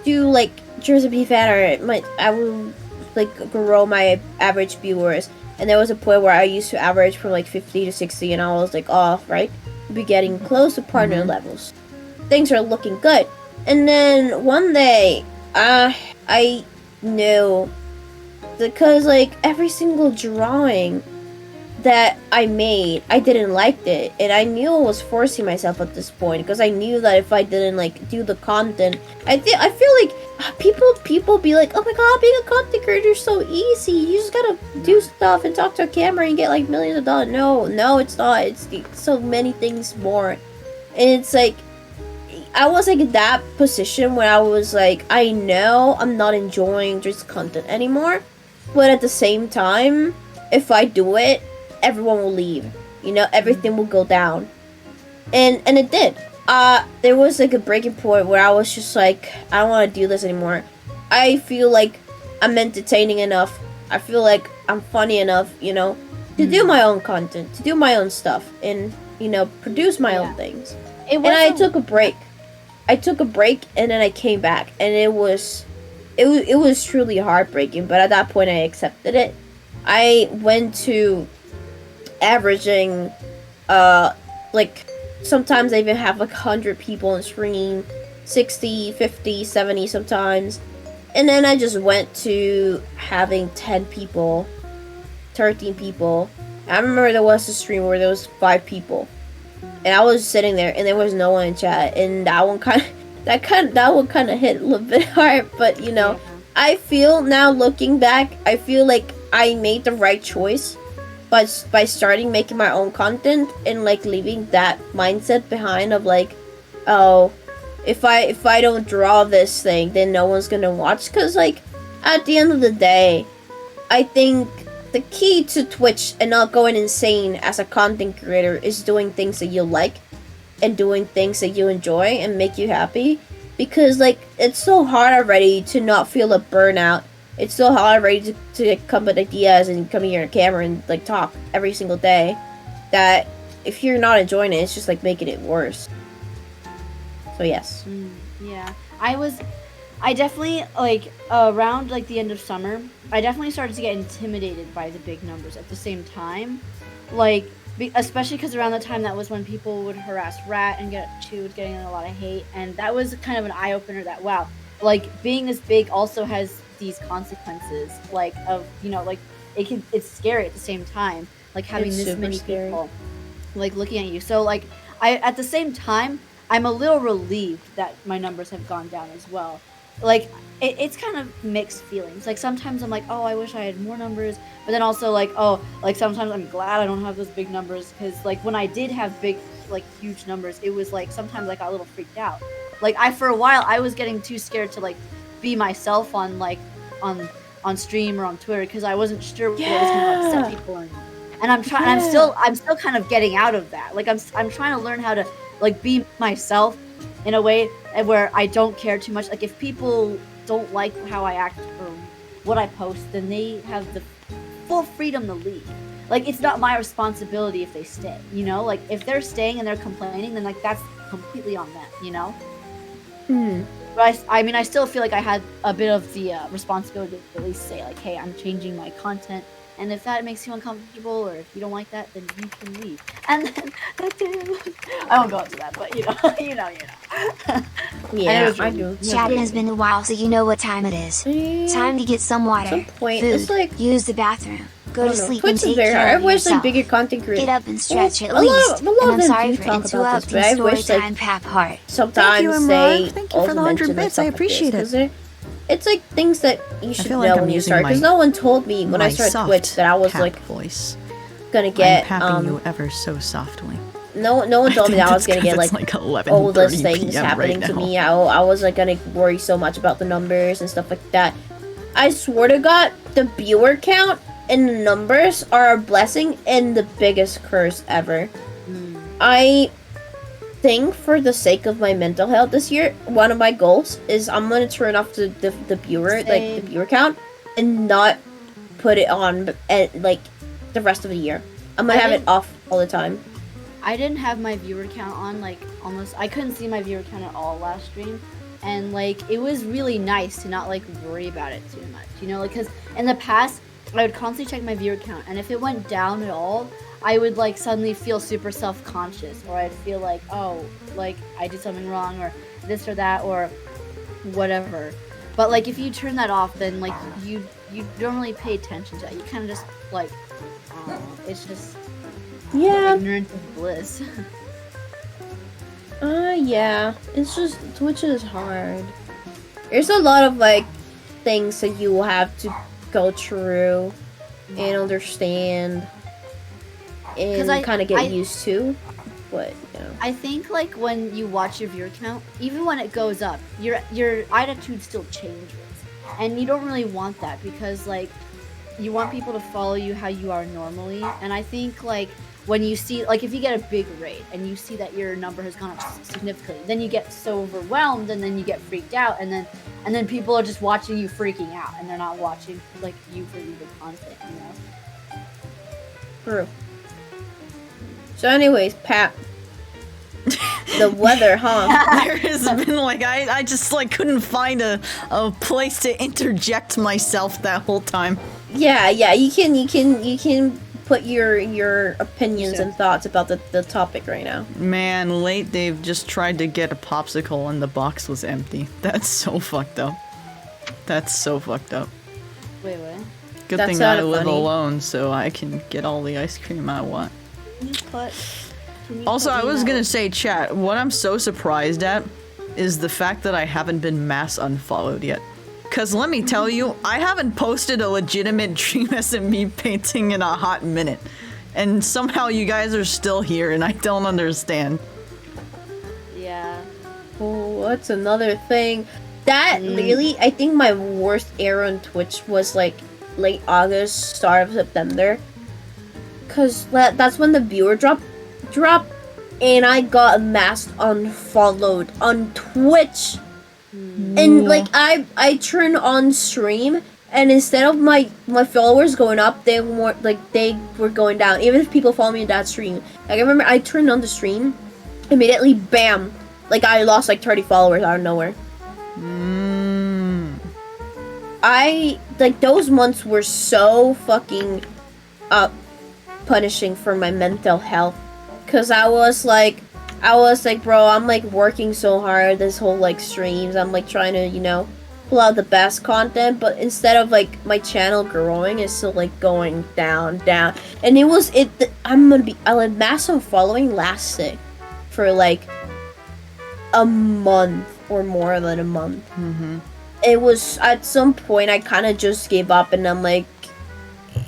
do like Jersey fan art, I would like grow my average viewers, and there was a point where I used to average from like 50 to 60, and I was like, oh, right, we'll be getting close to partner levels. Things are looking good. And then one day, I knew, because like every single drawing that I made, I didn't like it, and I knew I was forcing myself at this point, because I knew that if I didn't like do the content, I feel like people be like, oh my god, being a content creator is so easy, you just gotta do stuff and talk to a camera and get like millions of dollars. No, it's not. It's so many things more. And it's like I was like in that position when I was like, I know I'm not enjoying just content anymore, but at the same time, if I do it, everyone will leave. You know, everything will go down. And it did. There was like a breaking point where I was just like, I don't want to do this anymore. I feel like I'm entertaining enough. I feel like I'm funny enough, you know, to do my own content, to do my own stuff, and, you know, produce my own things. And I took a break. And then I came back, and it was truly heartbreaking, but at that point I accepted it. I went to averaging like sometimes I even have like 100 people on stream, 60, 50, 70 sometimes. And then I just went to having 10 people, 13 people. I remember there was a stream where there was 5 people. And I was sitting there and there was no one in chat, and that one kind of hit a little bit hard, but you know, I feel now looking back, I feel like I made the right choice by starting making my own content and like leaving that mindset behind of like, oh, if I don't draw this thing, then no one's gonna watch. Because like at the end of the day, I think the key to Twitch and not going insane as a content creator is doing things that you like and doing things that you enjoy and make you happy. Because like it's so hard already to not feel a burnout. It's so hard already to come with ideas and come here on camera and like talk every single day, that if you're not enjoying it, it's just like making it worse. So yes. Yeah, I was I definitely like around like the end of summer, I definitely started to get intimidated by the big numbers. At the same time, like especially because around the time that was when people would harass Rat and she was getting a lot of hate, and that was kind of an eye opener that wow, like being this big also has these consequences, like of like it's scary at the same time, like having It's this super many scary. people like looking at you. So like I at the same time I'm a little relieved that my numbers have gone down as well. Like it's kind of mixed feelings. Like sometimes I'm like, oh, I wish I had more numbers, but then also like, oh, like sometimes I'm glad I don't have those big numbers, because like when I did have big, like huge numbers, it was like sometimes I got a little freaked out. Like for a while I was getting too scared to like be myself on like on stream or on Twitter, because I wasn't sure what was going to upset people and I'm trying. I'm still kind of getting out of that. Like I'm trying to learn how to like be myself in a way where I don't care too much. Like if people don't like how I act or what I post, then they have the full freedom to leave. Like it's not my responsibility if they stay, like if they're staying and they're complaining, then like that's completely on them, But I mean I still feel like I had a bit of the responsibility to at least say like, hey, I'm changing my content, and if that makes you uncomfortable or if you don't like that, then you can leave. And then I won't go into that, but you know. Yeah, I do. Chat, it has been a while, so you know what time it is. Time to get some water, Some point, food, it's like use the bathroom, go to sleep, and Twitch is take very hard. care I of wish yourself. like bigger content creators. Get up and stretch at a lot least. of And I'm them sorry do for talk about this, but interrupting I wish story like time, Pap Heart. sometimes Imran. they Thank you for also the 100 mention, like, bits. stuff I like appreciate this, it. 'cause it's like things that you should feel know like I'm when you using start, because my- no one told me when I my started soft Twitch that I was Pap like voice. gonna get I'm papping you ever so softly. no one told me that I was gonna get like all those 11:30 things PM happening right to now. me. I was like gonna worry so much about the numbers and stuff like that. I swear to God, the viewer count and the numbers are a blessing and the biggest curse ever. I think for the sake of my mental health this year, one of my goals is I'm gonna turn off the viewer like the viewer count and not put it on like the rest of the year. I'm gonna have it off all the time. I didn't have my viewer count on, like, I couldn't see my viewer count at all last stream, and, like, it was really nice to not, like, worry about it too much, like, because in the past, I would constantly check my viewer count, and if it went down at all, I would, like, suddenly feel super self-conscious, or I'd feel like, oh, like, I did something wrong, or this or that, or whatever. But, like, if you turn that off, then, like, you don't really pay attention to that. You kind of just, like, it's just... Yeah. Ignorance is bliss. Yeah. It's just Twitch is hard. There's a lot of like things that you will have to go through and understand and kind of get used to. But I think like when you watch your viewer count, even when it goes up, your attitude still changes, and you don't really want that, because like you want people to follow you how you are normally. And I think like when you see, like, if you get a big raid and you see that your number has gone up significantly, then you get so overwhelmed, and then you get freaked out, and then people are just watching you freaking out, and they're not watching like you for the content, True. So anyways, Pat, the weather, huh? There has been like I just like couldn't find a place to interject myself that whole time. Yeah, you can put your opinions and thoughts about the topic right now. Man, late Dave just tried to get a popsicle and the box was empty. That's so fucked up. That's so fucked up. Wait, what? Good thing I live alone, so I can get all the ice cream I want. Also, I was gonna say, chat, what I'm so surprised at is the fact that I haven't been mass unfollowed yet. Cause let me tell you, I haven't posted a legitimate Dream SME painting in a hot minute. And somehow you guys are still here and I don't understand. Yeah. Oh, that's another thing. That really, I think my worst era on Twitch was like late August, start of September. Cause that's when the viewer dropped, and I got mass unfollowed on Twitch. And like I turned on stream, and instead of my followers going up, they were going down. Even if people follow me in that stream, like I remember I turned on the stream, immediately bam, like I lost like 30 followers out of nowhere. like those months were so fucking punishing for my mental health, because I was like, bro, I'm like working so hard this whole like streams, I'm like trying to, you know, pull out the best content, but instead of like my channel growing, it's still like going down, and I'll amass some following lasted for like a month or more than a month. It was at some point I kind of just gave up, and I'm like,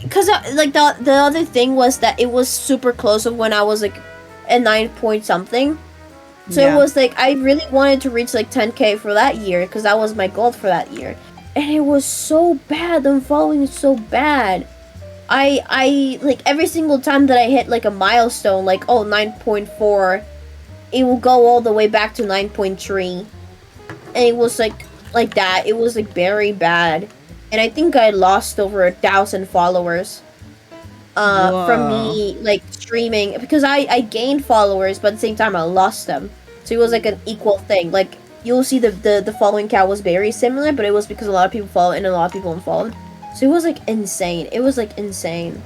because like the other thing was that it was super close of when I was like at 9 point something, so it was like I really wanted to reach like 10k for that year, because that was my goal for that year, and it was so bad. The following is so bad. I like every single time that I hit like a milestone, like 9.4, it will go all the way back to 9.3, and it was like that. It was like very bad, and I think I lost over 1,000 followers from me like streaming, because I gained followers, but at the same time I lost them, so it was like an equal thing. Like you'll see the following count was very similar, but it was because a lot of people followed and a lot of people unfollowed, so it was like insane.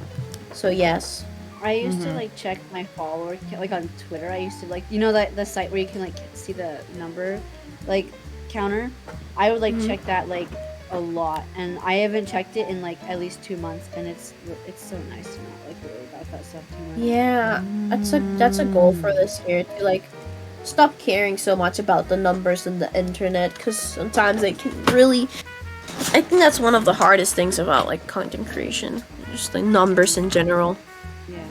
So yes, I used to like check my follower like on Twitter. I used to like, you know, that the site where you can like see the number like counter. I would like check that like a lot, and I haven't checked it in like at least 2 months, and it's so nice to not like worry about that stuff too much. Yeah, that's a goal for this year, to like stop caring so much about the numbers in the internet, because sometimes it can really, I think that's one of the hardest things about like content creation, just like numbers in general. Yeah.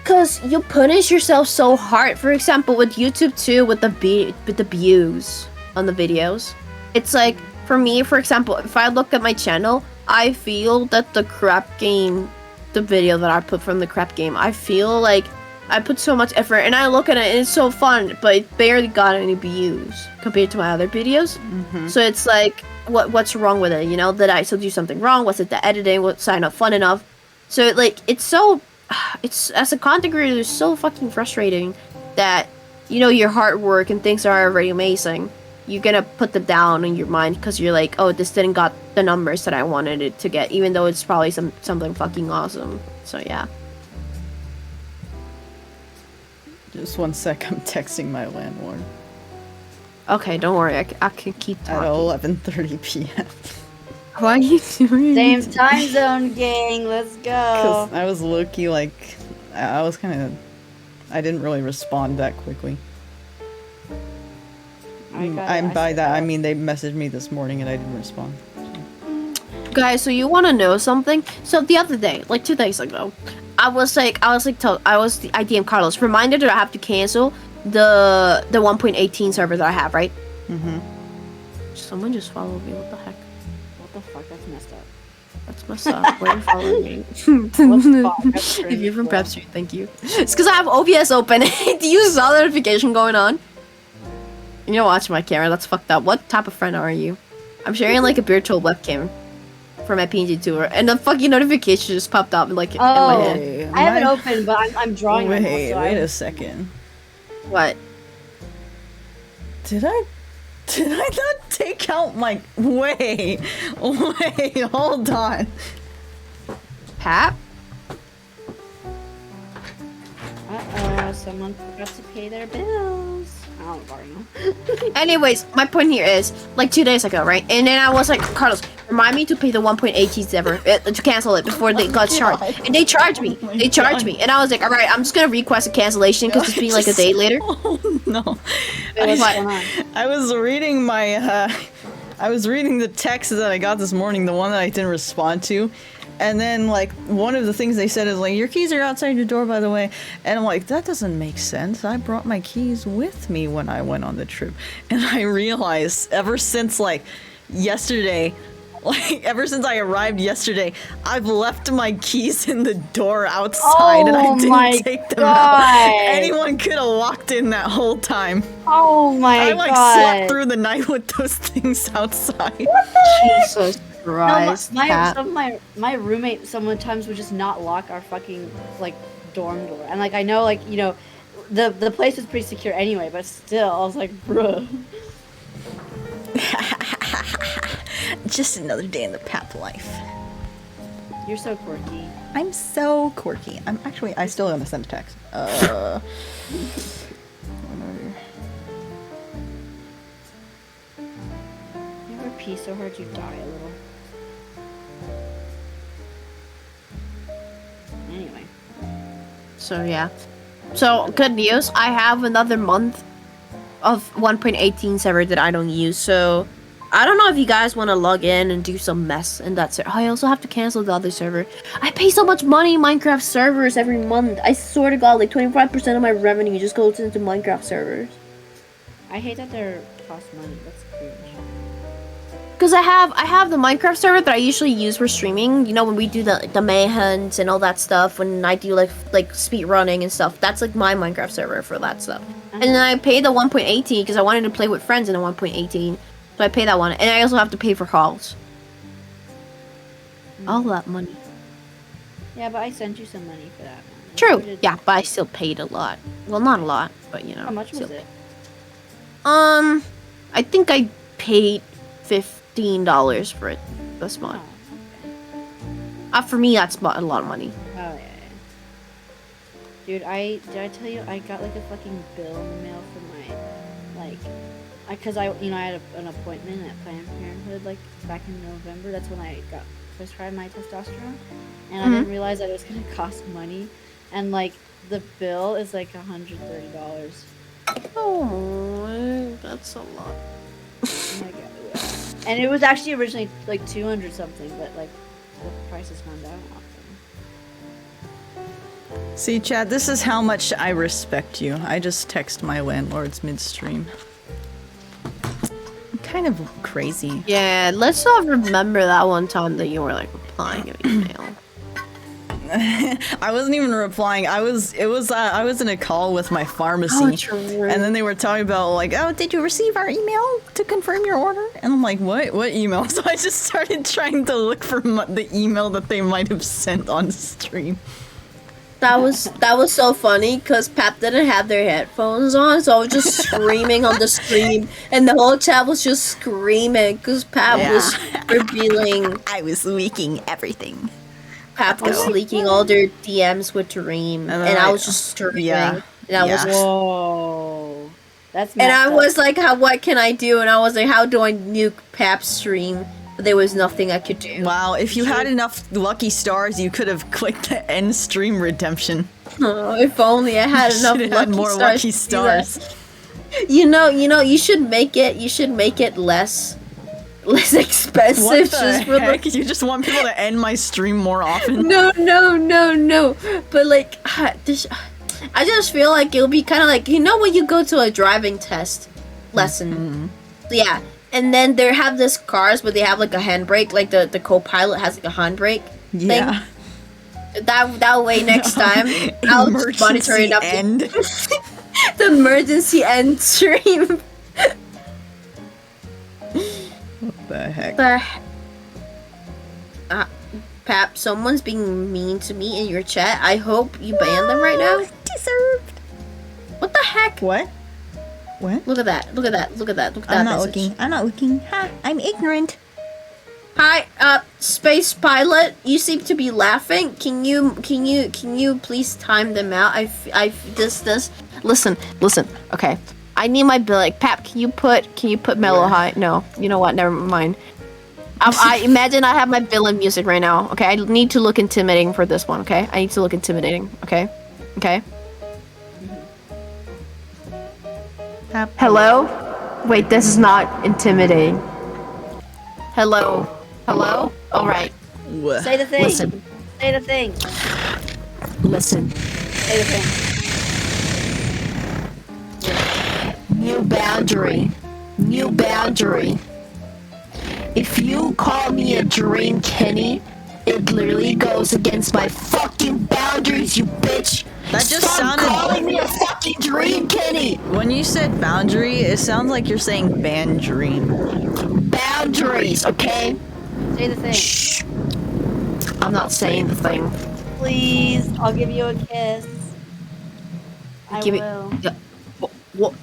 Cause you punish yourself so hard. For example, with YouTube too, with the views on the videos, it's like, for me, for example, if I look at my channel, I feel that the crap game, the video that I put from the crap game, I feel like I put so much effort, and I look at it and it's so fun, but it barely got any views compared to my other videos. So it's like, what's wrong with it? You know, did I still do something wrong? Was it the editing? Was I not fun enough? So like, it's as a content creator, it's so fucking frustrating that, you know, your hard work and things are already amazing, you're gonna put them down in your mind because you're like, oh, this didn't got the numbers that I wanted it to get, even though it's probably something fucking awesome. So yeah. Just 1 sec, I'm texting my landlord. Okay, don't worry, I can keep talking. At 11:30 p.m. Why are you doing Same time zone, gang. Let's go. Because I was low-key, like, I was kind of, I didn't really respond that quickly. By that, I mean they messaged me this morning and I didn't respond. Guys, so you want to know something? So the other day, like 2 days ago, I DM'd Carlos, reminded that I have to cancel the 1.18 server that I have, right? Someone just followed me. What the heck? What the fuck? That's messed up. That's messed up. Why are you following me? If you're from Prep Street, thank you. It's because I have OBS open. Do you saw the notification going on? You're watching my camera. That's fucked up. What type of friend are you? I'm sharing like a virtual webcam for my PNG tour, and the fucking notification just popped up like in my head. I have it open, but I'm drawing. Wait a second. What? Did I not take out my... Wait, hold on. Pap? Uh-oh, someone forgot to pay their bills. I don't know. Anyways, my point here is, like 2 days ago, right? And then I was like, Carlos, remind me to pay the 1.8 ever, to cancel it before they got charged. And they charged me. They charged me. And I was like, alright, I'm just gonna request a cancellation because it's been like a day later. Oh, no. I was reading my, I was reading the text that I got this morning, the one that I didn't respond to. And then, like, one of the things they said is, like, your keys are outside your door, by the way. And I'm like, that doesn't make sense. I brought my keys with me when I went on the trip. And I realized, ever since, like, yesterday, ever since I arrived yesterday, I've left my keys in the door outside, and I didn't take them out. Anyone could have walked in that whole time. Oh my god. I, slept through the night with those things outside. What the Jesus Christ. No, my roommate sometimes would just not lock our fucking, like, dorm door. And, like, I know, like, you know, the place was pretty secure anyway, but still, I was like, bruh. just another day in the Pap life. You're so quirky. I'm so quirky. I still gotta send a text. You ever pee so hard you die a little? Anyway. So yeah. So good news. I have another month of 1.18 server that I don't use. So I don't know if you guys want to log in and do some mess in that server. I also have to cancel the other server. I pay so much money in Minecraft servers every month. I swear to God, like 25% of my revenue just goes into Minecraft servers. I hate that they're cost money. That's cringe. Because I have the Minecraft server that I usually use for streaming. You know, when we do the mayhems and all that stuff. When I do like speed running and stuff. That's like my Minecraft server for that stuff. And then I pay the 1.18 because I wanted to play with friends in the 1.18. So I pay that one. And I also have to pay for calls. All that money. Yeah, but I sent you some money for that. True. Yeah, but I still paid a lot. Well, not a lot, but you know. How much was still. it? I think I paid $15 for it this month. For me, that's a lot of money. Oh yeah. Dude, did I tell you I got like a fucking bill in the mail for my because I had an appointment at Planned Parenthood like back in November. That's when I got prescribed my testosterone, and I didn't realize that it was gonna cost money, and like the bill is like $130. Oh, that's a lot. Oh my god. Yeah. And it was actually originally like 200 something, but like the price has gone down a lot. See, Chad, this is how much I respect you. I just text my landlords midstream. I'm kind of crazy. Yeah, let's not remember that one time that you were like replying an email. I wasn't even replying. I was in a call with my pharmacy, and then they were talking about like, oh, did you receive our email to confirm your order? And I'm like, what email? So I just started trying to look for the email that they might have sent on stream. That was so funny because Pap didn't have their headphones on, so I was just screaming on the stream, and the whole chat was just screaming because Pap was revealing. I was leaking everything. Pap was leaking all their DMs with Dream, and I was just screaming. Yeah. And I was Whoa. That's and I messed up. was like, what can I do? And I was like, how do I nuke Pap's stream? But there was nothing I could do. Wow, if you had enough lucky stars, you could have clicked the end stream redemption. Oh, if only I had enough lucky stars. You know, you should make it less expensive. What the heck? You just want people to end my stream more often? No. But like, I just feel like it'll be kind of like, you know, when you go to a driving test lesson. Yeah. And then they have this cars where they have like a handbrake, like the co-pilot has like a handbrake thing. That way next time I'll just monitor it up. The emergency end stream. What the heck? Pap, someone's being mean to me in your chat. I hope you ban them right now. Deserved. What the heck? What? What? Look at that. I'm not looking. Ha! I'm ignorant. Hi, space pilot. You seem to be laughing. Can you please time them out? This. Listen. Okay. I need my bill. Like, Pap, can you put Mellow High? No. You know what? Never mind. I imagine I have my bill in music right now. Okay. I need to look intimidating for this one. Okay. I need to look intimidating. Okay. Hello? Wait, this is not intimidating. Hello? Alright. Say the thing. Listen. Say the thing. Listen. Say the thing. New boundary. If you call me a Dream Kenny, it literally goes against my fucking boundaries, you bitch! That just Stop sounded. calling me a fucking Dream Kenny! When you said boundary, it sounds like you're saying band dream. Boundaries, okay? Say the thing. Shh. I'm not saying the thing. Please, I'll give you a kiss. I Give will. me. What?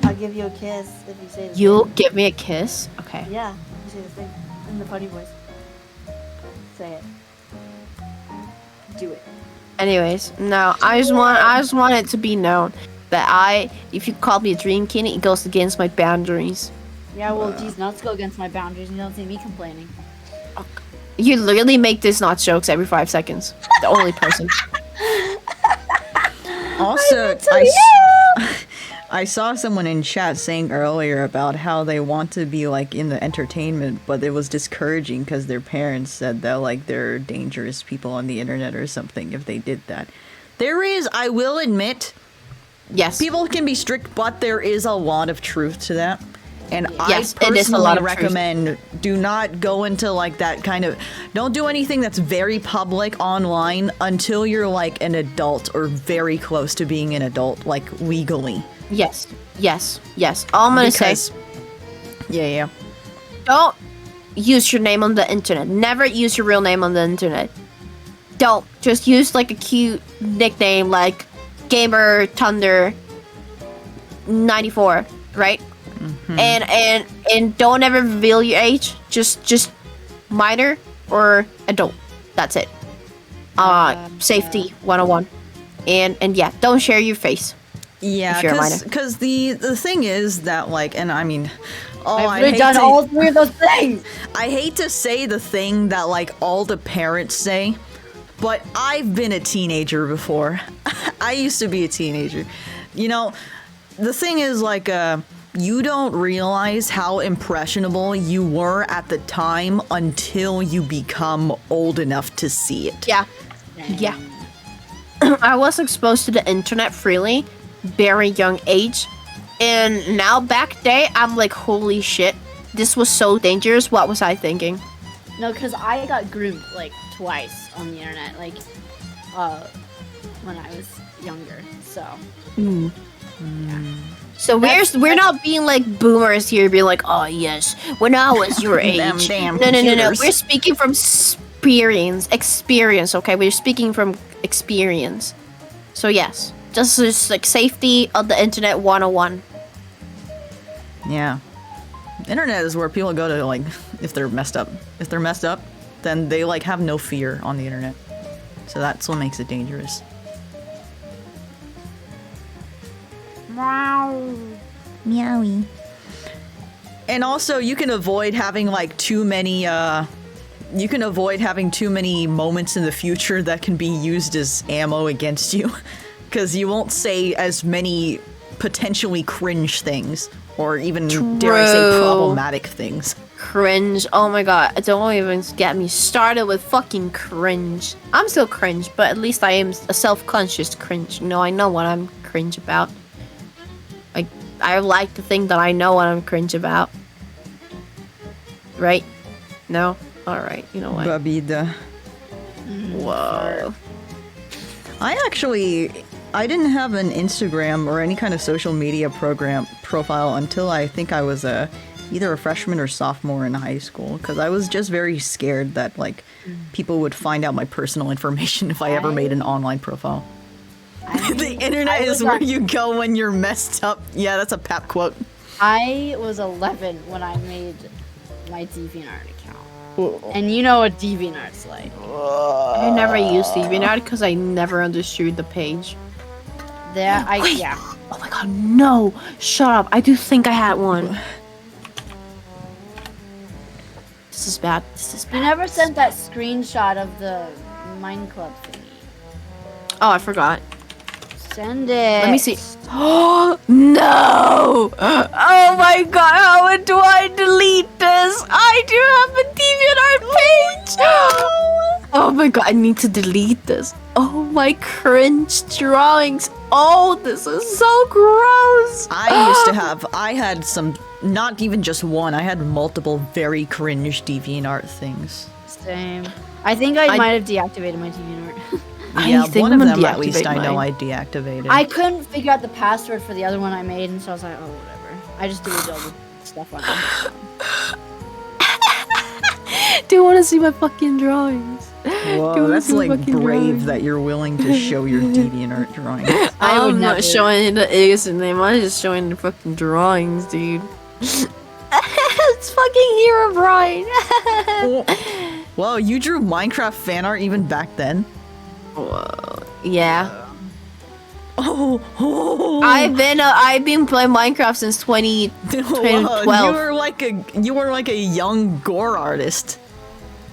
I'll give you a kiss if you say the You'll thing. give me a kiss? Okay. Yeah, you say the thing. in the funny voice. Say it. Do it. Anyways, no, I just want it to be known that if you call me a dream king, it goes against my boundaries. Yeah, well, geez, nuts go against my boundaries. You don't see me complaining. You literally make this not jokes every 5 seconds. The only person. Also, I saw someone in chat saying earlier about how they want to be like in the entertainment, but it was discouraging because their parents said that like they're dangerous people on the internet or something if they did that. There is, I will admit, yes, people can be strict, but there is a lot of truth to that. And yes, I it is a lot personally of recommend do not go into like that kind of, don't do anything that's very public online until you're like an adult or very close to being an adult, like legally. Yes. All I'm gonna say. Yeah. Don't use your name on the internet. Never use your real name on the internet. Don't. Just use like a cute nickname like Gamer Thunder 94, right? Mm-hmm. And don't ever reveal your age. Just minor or adult. That's it. Safety 101. And yeah, don't share your face. Yeah, because the thing is that like, and I mean, I've done all 3 of those things. I hate to say the thing that like all the parents say, but I've been a teenager before. I used to be a teenager. You know, the thing is like, you don't realize how impressionable you were at the time until you become old enough to see it. Yeah. I was exposed to the internet freely, very young age, and now back day, I'm like, holy shit, this was so dangerous. What was I thinking? No, because I got groomed like twice on the internet, like when I was younger. So. Yeah. So we're not being like boomers here, being like, oh yes, when I was your age. Damn No. computers. We're speaking from experience. Okay, we're speaking from experience. So yes, just like safety on the internet 101. Yeah. Internet is where people go to like, if they're messed up. If they're messed up, then they like have no fear on the internet. So that's what makes it dangerous. Meowie. And also, you can avoid having like too many moments in the future that can be used as ammo against you, because you won't say as many potentially cringe things, or even dare I say problematic things. Cringe. Oh my god, don't even get me started with fucking cringe. I'm still cringe, but at least I am a self-conscious cringe. You know, I know what I'm cringe about. I like to think that I know what I'm cringe about. Right? No? Alright, you know what? Babida. Whoa. I didn't have an Instagram or any kind of social media profile until I think I was either a freshman or sophomore in high school, because I was just very scared that like people would find out my personal information if I ever made an online profile. The internet is where you go when you're messed up. Yeah, that's a Pap quote. I was 11 when I made my DeviantArt account. And you know what DeviantArt's like. I never used DeviantArt because I never understood the page. Yeah. Oh my god, no! Shut up, I do think I had one. This is bad. You never sent that screenshot of the Mine Club thingy. Oh, I forgot. Send it. Let me see. Oh no! Oh my god, how do I delete this? I do have a DeviantArt page! Oh my god, I need to delete this. Oh my cringe drawings. Oh, this is so gross. I had some, not even just one, I had multiple very cringe DeviantArt things. Same. I think I might have deactivated my DeviantArt. Yeah, one of them at least I know I deactivated. I couldn't figure out the password for the other one I made, and so I was like, oh, whatever. I just deleted all the stuff on it. Do you want to see my fucking drawings? Whoa, that's like brave that you're willing to show your DeviantArt drawings. I'm not showing the innocent name, I'm just showing the fucking drawings, dude. It's fucking Herobrine. Whoa, you drew Minecraft fan art even back then? Whoa. Yeah. Oh. I've been playing Minecraft since 2012. You were like a young gore artist.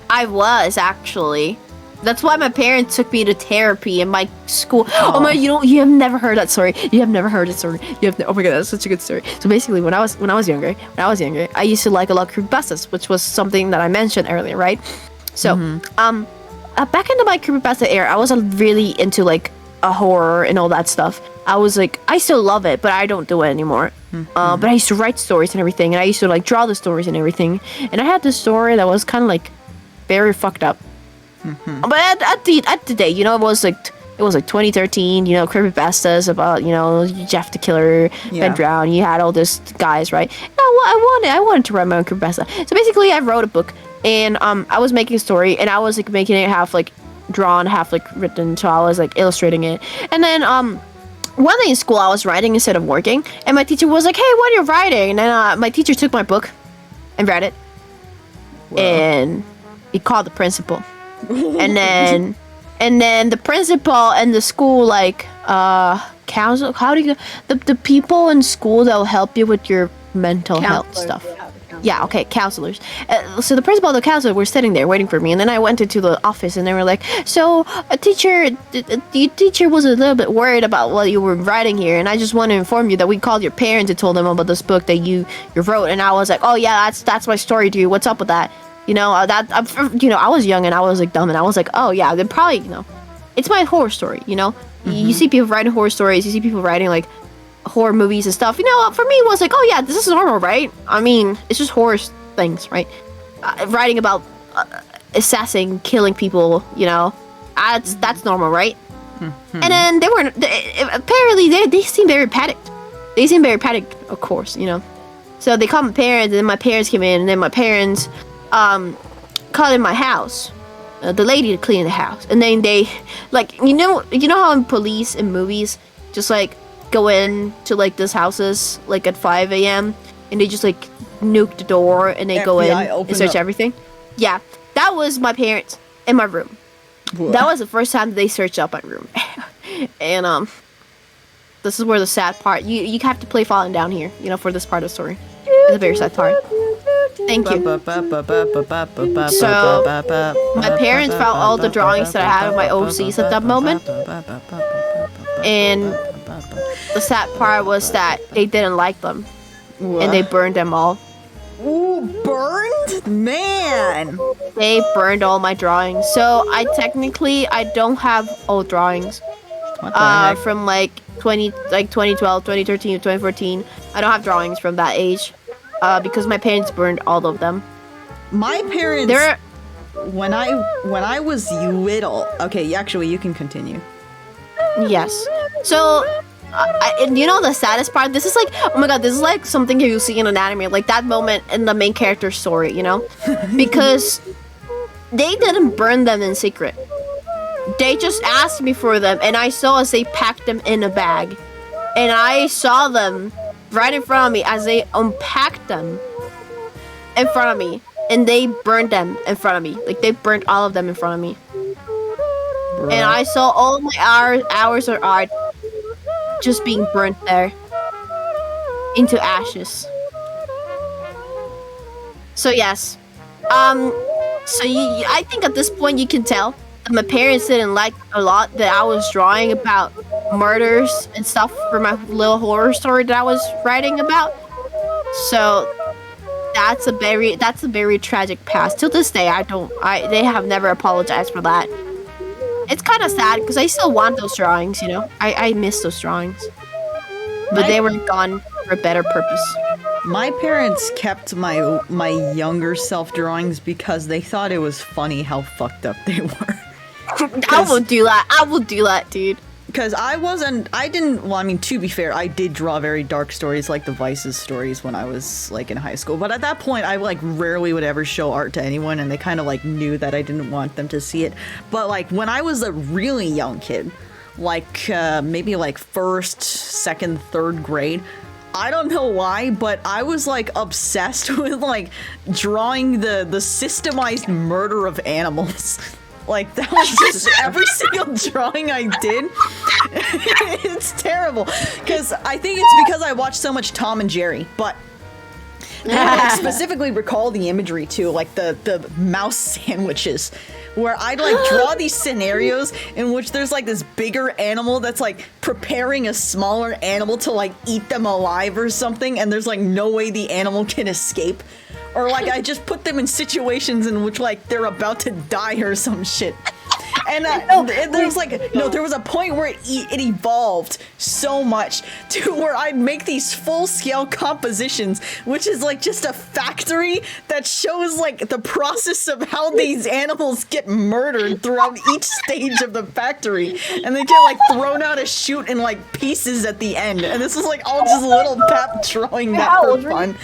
I was actually. That's why my parents took me to therapy in my school. Oh my! You have never heard that story. You have never heard that story. Oh my god, that's such a good story. So basically, when I was younger, I used to like a lot of creepypastas, which was something that I mentioned earlier, right? So, back into my creepypasta era, I was really into like a horror and all that stuff. I was like, I still love it, but I don't do it anymore. But I used to write stories and everything, and I used to like draw the stories and everything. And I had this story that was kind of like very fucked up. But at the day, you know, it was like 2013. You know, creepypastas about, you know, Jeff the Killer, Ben Drown. You had all these guys, right? I wanted to write my own creepypasta. So basically, I wrote a book, and I was making a story, and I was like making it half like drawn, half like written. So I was like illustrating it, and then one day in school, I was writing instead of working, and my teacher was like, "Hey, what are you writing?" And then my teacher took my book and read it, and he called the principal. and then the principal and the school like council, how do you the people in school that will help you with your mental health stuff. Yeah, okay, counselors. So the principal and the counselor were sitting there waiting for me, and then I went into the office, and they were like, "So, the teacher was a little bit worried about what you were writing here, and I just want to inform you that we called your parents and told them about this book that you wrote." And I was like, "Oh yeah, that's my story, dude. What's up with that?" You know, I was young and I was like dumb, and I was like, "Oh yeah, they're probably, you know, it's my horror story." You know, you see people writing horror stories, you see people writing like horror movies and stuff. You know, for me it was like, "Oh yeah, this is normal, right? I mean, it's just horror things, right?" Writing about assassin, killing people, you know, that's normal, right? And then apparently they seem very panicked. They seem very panicked, of course, you know. So they called my parents, and then my parents came in, and then my parents called in my house, the lady to clean the house, and then they, like, you know how in police in movies just like go in to like these houses like at 5 a.m. and they just like nuke the door and they go in and search everything. Yeah, that was my parents in my room. What? That was the first time they searched out my room. And this is where the sad part. You have to play Falling Down here, you know, for this part of the story. It's a very sad part. Thank you. So, my parents found all the drawings that I had of my OCs at that moment. And the sad part was that they didn't like them. What? And they burned them all. Ooh, burned? Man! They burned all my drawings. So, I don't have old drawings. What the heck? From like 2012, 2013, 2014. I don't have drawings from that age. Because my parents burned all of them. My parents, when I was little. Okay, actually, you can continue. Yes. So, and you know the saddest part? This is like, oh my god, this is like something you see in an anime, like that moment in the main character's story, you know? Because they didn't burn them in secret. They just asked me for them, and I saw as they packed them in a bag. And I saw them right in front of me as they unpacked them in front of me, and they burned them in front of me. Like, they burnt all of them in front of me. Bruh. And I saw all my hours of art just being burnt there into ashes. So yes, I think at this point you can tell that my parents didn't like a lot that I was drawing about murders and stuff for my little horror story that I was writing about. So that's a very tragic past. Till this day, they have never apologized for that. It's kind of sad because I still want those drawings, you know. I miss those drawings, but they were gone for a better purpose. My parents kept my younger self drawings because they thought it was funny how fucked up they were. I will do that, dude. Because to be fair, I did draw very dark stories like the Vices stories when I was like in high school. But at that point, I like rarely would ever show art to anyone, and they kind of like knew that I didn't want them to see it. But like when I was a really young kid, like maybe like 1st, 2nd, 3rd grade, I don't know why, but I was like obsessed with like drawing the systemized murder of animals. Like that was just every single drawing I did. It's terrible because I think it's because I watched so much Tom and Jerry, but I like, specifically recall the imagery too, like the mouse sandwiches, where I'd like draw these scenarios in which there's like this bigger animal that's like preparing a smaller animal to like eat them alive or something, and there's like no way the animal can escape. Or like I just put them in situations in which like they're about to die or some shit. And there was a point where it evolved so much to where I'd make these full-scale compositions, which is like just a factory that shows like the process of how these animals get murdered throughout each stage of the factory, and they get like thrown out a chute in like pieces at the end. And this was like all just little Pep drawing that for fun.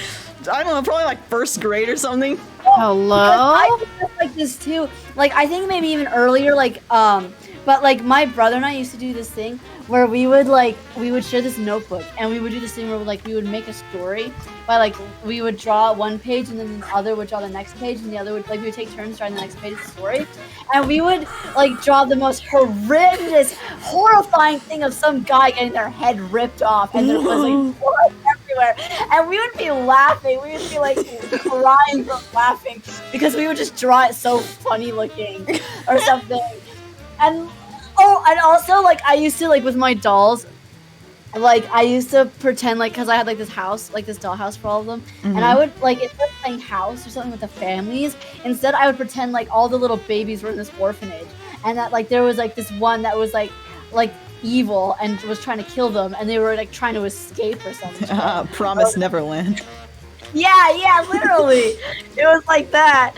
I don't know, probably like first grade or something. Hello? I did stuff like this too. Like, I think maybe even earlier, like, but like my brother and I used to do this thing where we would share this notebook, and we would do this thing where like we would make a story by like, we would draw one page and then the other would draw the next page, and the other would, like, we would take turns drawing the next page of the story. And we would like draw the most horrendous, horrifying thing of some guy getting their head ripped off, and there was like blood everywhere. And we would be laughing. We would be like crying from laughing because we would just draw it so funny looking or something. And also like I used to, like, with my dolls, like I used to pretend like, because I had like this house, like this dollhouse for all of them, and I would like, instead of playing house or something with the families, instead I would pretend like all the little babies were in this orphanage, and that like there was like this one that was like evil and was trying to kill them, and they were like trying to escape or something. Promise Neverland. Yeah, literally. It was like that.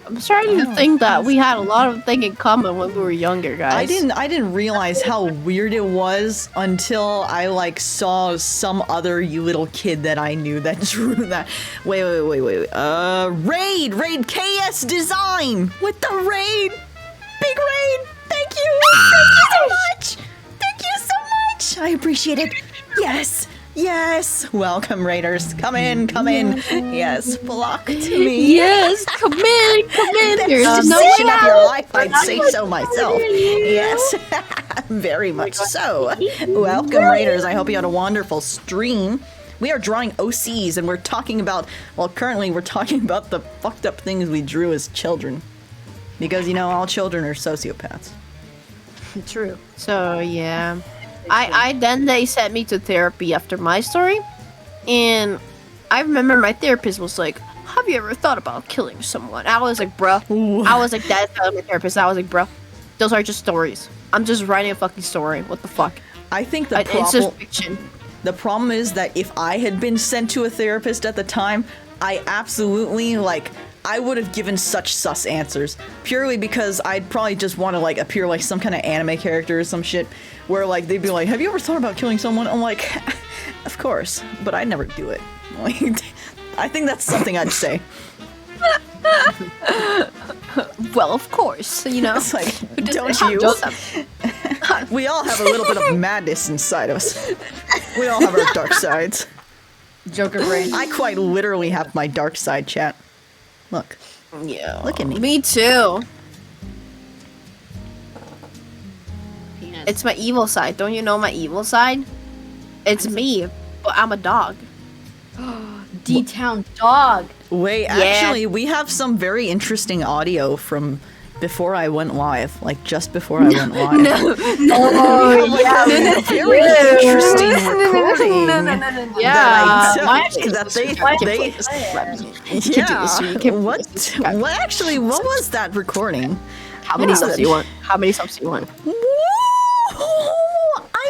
I'm starting to think that we had a lot of things in common when we were younger, guys. I didn't realize how weird it was until I like saw some other little kid that I knew that drew that. Wait. Raid KS Design with the raid. Big raid. Thank you so much. Thank you so much. I appreciate it. Yes. Welcome, Raiders. Come in. Yes, flock to me. Yes, come in. There's no way of your life, I'd say so myself. Yes, very much so. Welcome, Raiders. I hope you had a wonderful stream. We are drawing OCs, and we're talking about, currently we're talking about the fucked up things we drew as children. Because, you know, all children are sociopaths. True. So, yeah. Then they sent me to therapy after my story, and I remember my therapist was like, have you ever thought about killing someone? I was like, bruh. I was like, that's my therapist. I was like, bruh, those are just stories. I'm just writing a fucking story. What the fuck? I think it's just fiction. The problem is that if I had been sent to a therapist at the time, I absolutely, I would have given such sus answers. Purely because I'd probably just want to, appear like some kind of anime character or some shit. Where, they'd be like, have you ever thought about killing someone? I'm like, of course, but I'd never do it. I think that's something I'd say. Well, of course, you know. It's like, don't you? We all have a little bit of madness inside us. We all have our dark sides. Joker brain. I quite literally have my dark side, chat. Look. Yeah. Look at me. Me too. It's my evil side. Don't you know my evil side? It's me, but I'm a dog. D-Town dog. Wait, actually, we have some very interesting audio from before I went live. Just before I went live. Very interesting recording. Yeah. What was that recording? How many subs do you want? How many subs do you want?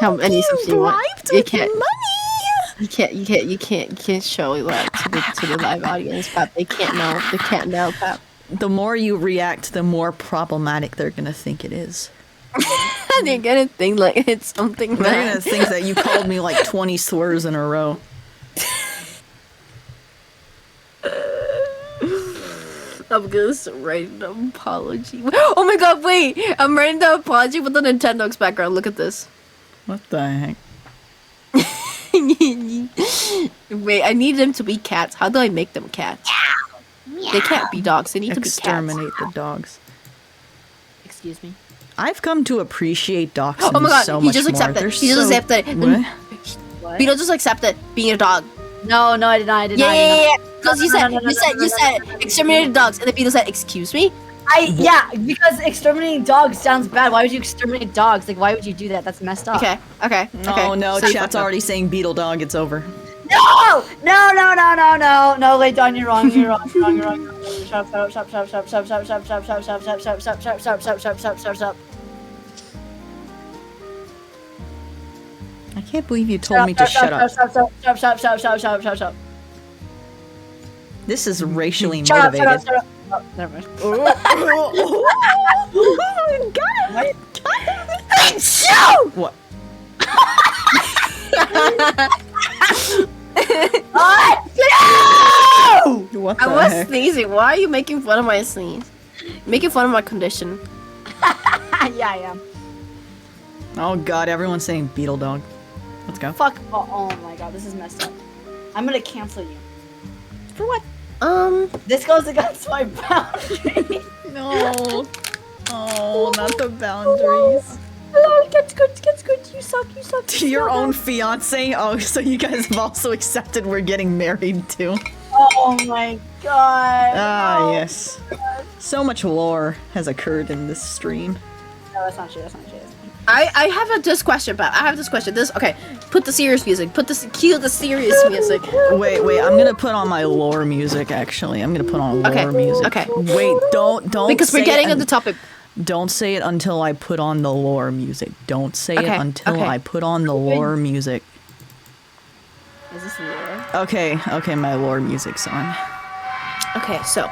How many subs do you want? You can't. You can't show that to the live audience, Pap. They can't know. They can't know, Pap. The more you react, the more problematic they're gonna think it is. They're gonna think it's something bad. They're gonna think that you called me 20 slurs in a row. I'm gonna write an apology. Oh my god, wait! I'm writing the apology with the Nintendo's background. Look at this. What the heck? Wait, I need them to be cats. How do I make them cats? They can't be dogs. They need to be cats. Exterminate the dogs. Excuse me. I've come to appreciate dachshunds Oh my god, so he much just more. accepted. They're He just so- accepted. What? What? Beetle just accepted being a dog. No, I did not. I did not. Yeah. Because you said no, you said exterminated dogs, and the Beetle said, "Excuse me." Yeah, because exterminating dogs sounds bad. Why would you exterminate dogs? Like, why would you do that? That's messed up. Okay. No, So you chat's fucked up. already saying beetle dog. It's over. No, Layton, you're wrong. You're wrong. Shut up. I can't believe you told me to shut up. Shut. This is racially Shut motivated. up. Oh, never mind. Got it. What? What the I was heck? sneezing. Why are you making fun of my sneeze? Making fun of my condition. Yeah, I am. Oh god, everyone's saying beetle dog. Let's go. Fuck. Oh my god, this is messed up. I'm gonna cancel you. For what? This goes against my boundary. No. Oh, not the boundaries. Hello, get good. You suck. To your own fiance? Oh, so you guys have also accepted we're getting married too. Oh my god. Ah, yes. So much lore has occurred in this stream. No, that's not true. I have this question, but I have this question. Okay. Put the serious music. Cue the serious music. Wait, I'm gonna put on my lore music, actually. I'm gonna put on lore music. Okay. Wait, don't Because we're say getting it on the topic. Don't say it until I put on the lore music. Don't say it Okay, until okay. I put on the lore music. Is this lore? Okay, my lore music's on. Okay, so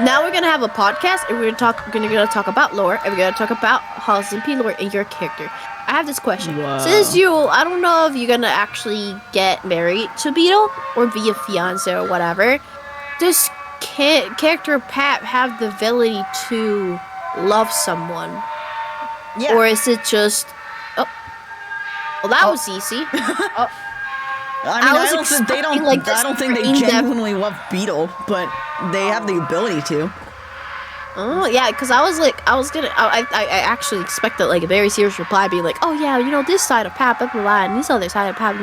now we're gonna have a podcast, and we're gonna talk about lore, and we're gonna talk about Halls and P lore and your character. I have this question. Wow. Since I don't know if you're gonna actually get married to Beetle or be a fiance or whatever, does character Pat have the ability to love someone? Yeah. Or is it just... Oh. Well, that was easy. I mean, was I don't think they expecting, like, this I don't think they in-depth- genuinely love Beetle, but they have the ability to. Oh yeah, because I actually expected like a very serious reply, being like, oh yeah, this side of Pat, blah blah blah, and this other side of Pat,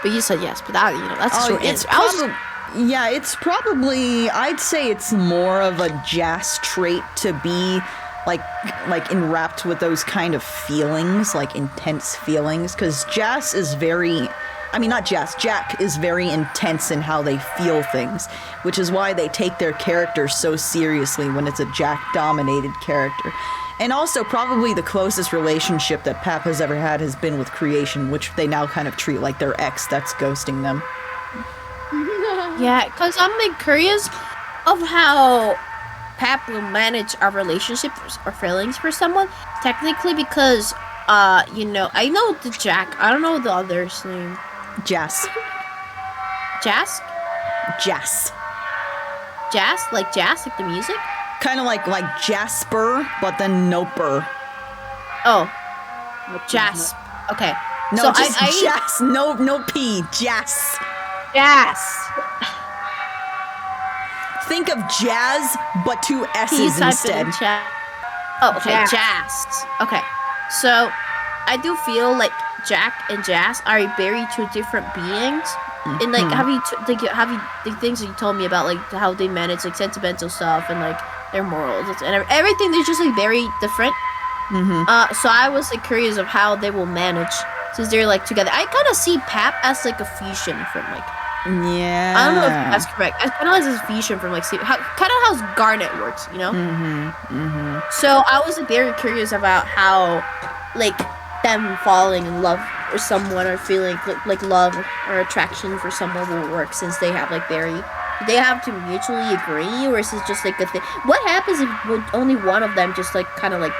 but you said yes, but that, that's a short answer. Yeah, it's probably, I'd say it's more of a Jas trait to be like enwrapped with those kind of feelings, like intense feelings, because Jas is very, I mean, not Jas, Jack is very intense in how they feel things, which is why they take their character so seriously when it's a Jack-dominated character. And also, probably the closest relationship that Pap has ever had has been with Creation, which they now kind of treat like their ex that's ghosting them. Yeah, because I'm like curious of how Pap will manage a relationship or feelings for someone. Technically, because I know the Jack. I don't know the other's name. Jas. Jas? Jas. Jas? Like the music? Kind of like Jasper, but then noper. Oh. Jas. Okay. No, so just I Jas. No P. Jas. Yes. Think of jazz, but two Can you S's type instead. it in chat? Oh, okay. Jas. Okay. So, I do feel like Jack and Jas are very two different beings. And like, have you the things that you told me about, like how they manage like sentimental stuff and like their morals and everything? They're just like very different. So I was like curious of how they will manage since they're like together. I kind of see Pap as like a fusion from like. Yeah. I don't know if that's correct. I kind of like this fusion from like kind of how Garnet works, So I was like, very curious about how like them falling in love with someone or feeling like love or attraction for someone will work, since they have like they have to mutually agree, or is it just like a thing? What happens if only one of them just like kind of like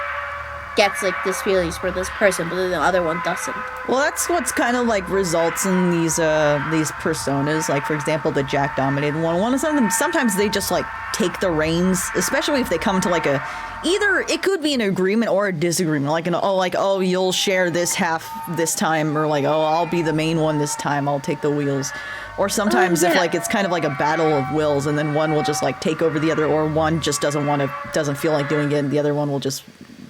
gets like this feelings for this person, but then the other one doesn't. Well, that's what's kind of like results in these personas. Like, for example, the Jack dominated one. One of them, sometimes they just like take the reins, especially if they come to like either it could be an agreement or a disagreement. Like oh, you'll share this half this time, or like, oh, I'll be the main one this time. I'll take the wheels. Or sometimes if like it's kind of like a battle of wills, and then one will just like take over the other, or one just doesn't feel like doing it, and the other one will just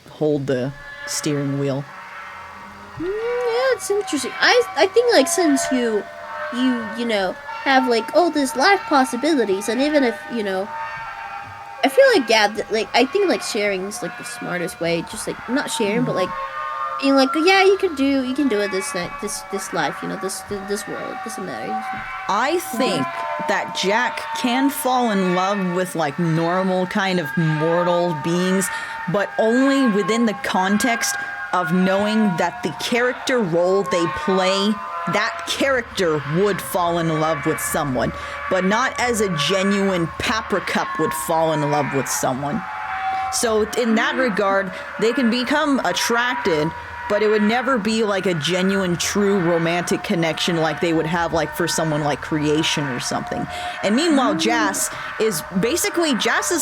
hold the steering wheel. Yeah, it's interesting. I think like since you know have like this life possibilities, and even if I feel like like I think like sharing is like the smartest way. Just like not sharing, but like being like you can do it this night, this life, this world doesn't matter. I think that Jack can fall in love with like normal kind of mortal beings, but only within the context of knowing that the character role they play, that character would fall in love with someone, but not as a genuine Paprikup would fall in love with someone. So in that regard, they can become attracted, but it would never be like a genuine, true romantic connection like they would have like for someone like Creation or something. And meanwhile, Jas is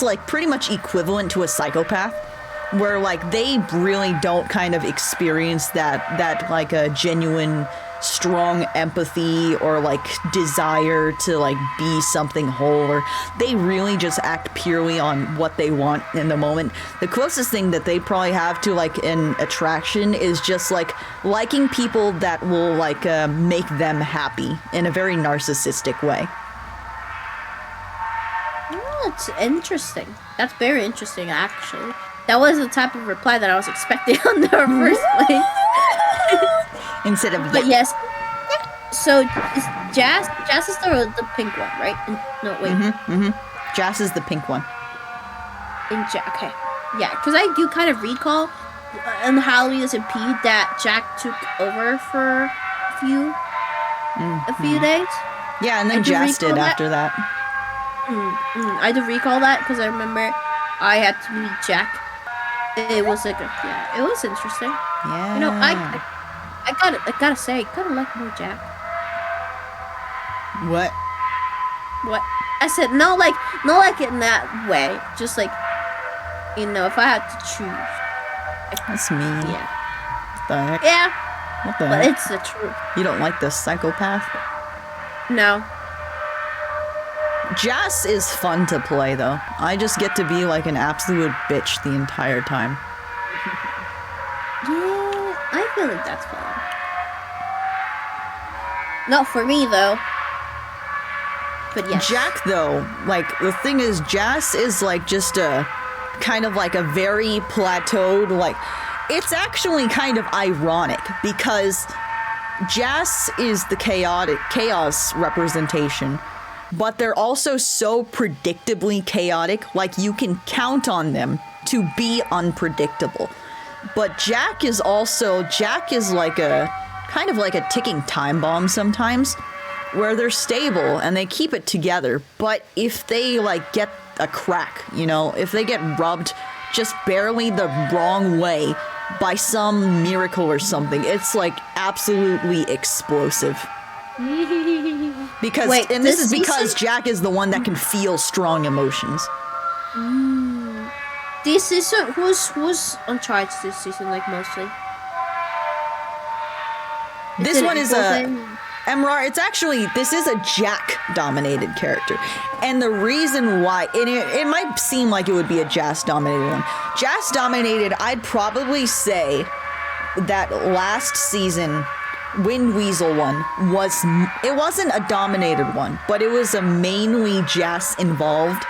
like pretty much equivalent to a psychopath, where like they really don't kind of experience that like a genuine, strong empathy or like desire to like be something whole, or they really just act purely on what they want in the moment. The closest thing that they probably have to like an attraction is just like liking people that will like make them happy in a very narcissistic way. Oh, that's interesting. That's very interesting, actually. That was the type of reply that I was expecting on the first place. Instead of but yes. So is Jas is the pink one, right? No, wait. Jas is the pink one. Okay. Yeah, because I do kind of recall in Halloween SMP that Jack took over for a few days. Yeah, and then Jas did after that. I do recall that because I remember I had to meet Jack. It was like it was interesting. Yeah. I gotta say, I kinda like more Jack. What? I said not like in that way. Just like if I had to choose. That's mean. Yeah. What the heck? Yeah. What the But heck? it's the truth. You don't like this psychopath? No. Jas is fun to play, though. I just get to be like an absolute bitch the entire time. Yeah, I feel like that's fun. Not for me, though. But yes. Jack, though, like, the thing is, Jas is like just a kind of like a very plateaued, like, it's actually kind of ironic because Jas is the chaos representation, but they're also so predictably chaotic, like you can count on them to be unpredictable. But Jack is like a kind of like a ticking time bomb sometimes, where they're stable and they keep it together, but if they like get a crack, if they get rubbed just barely the wrong way by some miracle or something, it's like absolutely explosive. Because this is because Jack is the one that can feel strong emotions. This season, who's on charge this season, like mostly? This one is Emrar, this is a Jack-dominated character. And the reason why, it might seem like it would be a Jas-dominated one. Jas-dominated, I'd probably say that last season, Wind Weasel one, it wasn't a dominated one, but it was a mainly Jas involved.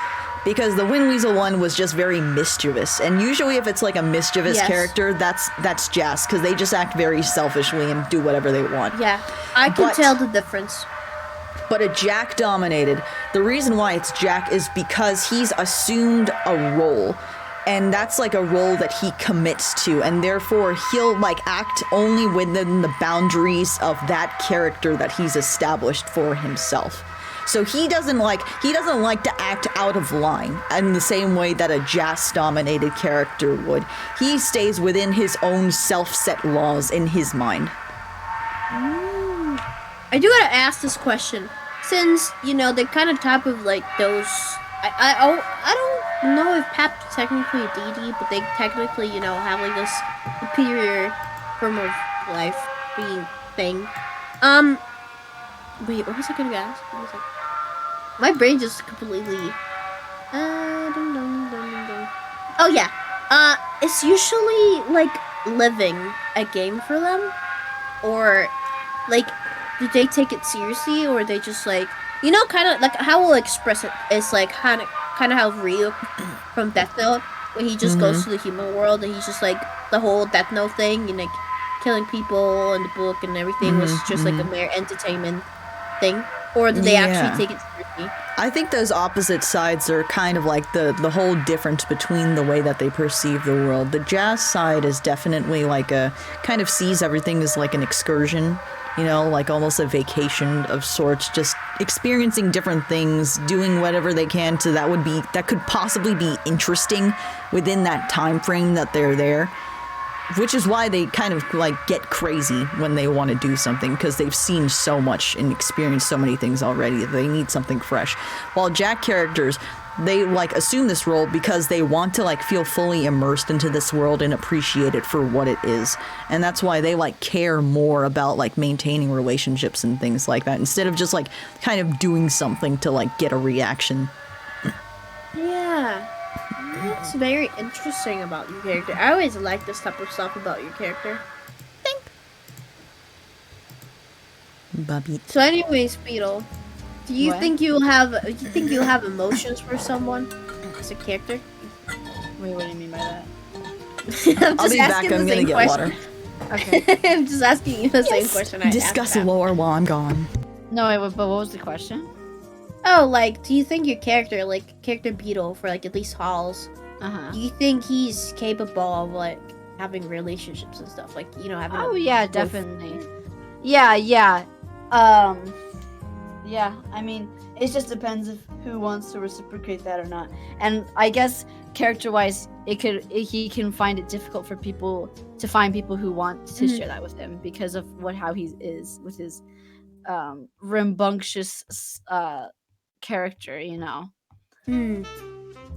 Because the Wind Weasel one was just very mischievous. And usually if it's like a mischievous character, that's Jas, because they just act very selfishly and do whatever they want. Yeah, I can tell the difference. But a Jack dominated, the reason why it's Jack is because he's assumed a role. And that's like a role that he commits to, and therefore he'll like act only within the boundaries of that character that he's established for himself. So he doesn't like to act out of line in the same way that a Jas-dominated character would. He stays within his own self-set laws in his mind. I do gotta ask this question, since they kind of type of like those. I don't know if Pap's technically a deity, but they technically have like this superior form of life being thing. Wait, what was I gonna ask? What was it? My brain just completely. Oh yeah. It's usually like living a game for them, or like, do they take it seriously, or they just like kind of like how we'll express it is like kind of how Ryu from Death Note, where he just goes to the human world and he's just like the whole Death Note thing and like killing people in the book and everything was just like a mere entertainment thing, or do they actually take it seriously? I think those opposite sides are kind of like the whole difference between the way that they perceive the world. The Jas side is definitely like kind of sees everything as like an excursion, like almost a vacation of sorts, just experiencing different things, doing whatever they can that could possibly be interesting within that time frame that they're there. Which is why they kind of like get crazy when they want to do something, because they've seen so much and experienced so many things already. They need something fresh. While Jack characters, they like assume this role because they want to like feel fully immersed into this world and appreciate it for what it is. And that's why they like care more about like maintaining relationships and things like that, instead of just like kind of doing something to like get a reaction. Yeah. That's very interesting about your character. I always like this type of stuff about your character. Bobby. So, anyways, Beetle, do you think you'll have emotions for someone as a character? Wait, what do you mean by that? I'll be back. I'm gonna get water. Okay. I'm just asking you the same question. Discuss lore while I'm gone. No, wait, but what was the question? Oh, like, do you think your character, like character Beetle, for like at least Halls, do you think he's capable of like having relationships and stuff, like having? Oh yeah, definitely. Yeah. Yeah. I mean, it just depends if who wants to reciprocate that or not. And I guess character-wise, he can find it difficult for people to find people who want to share that with him because of how he is with his rambunctious character,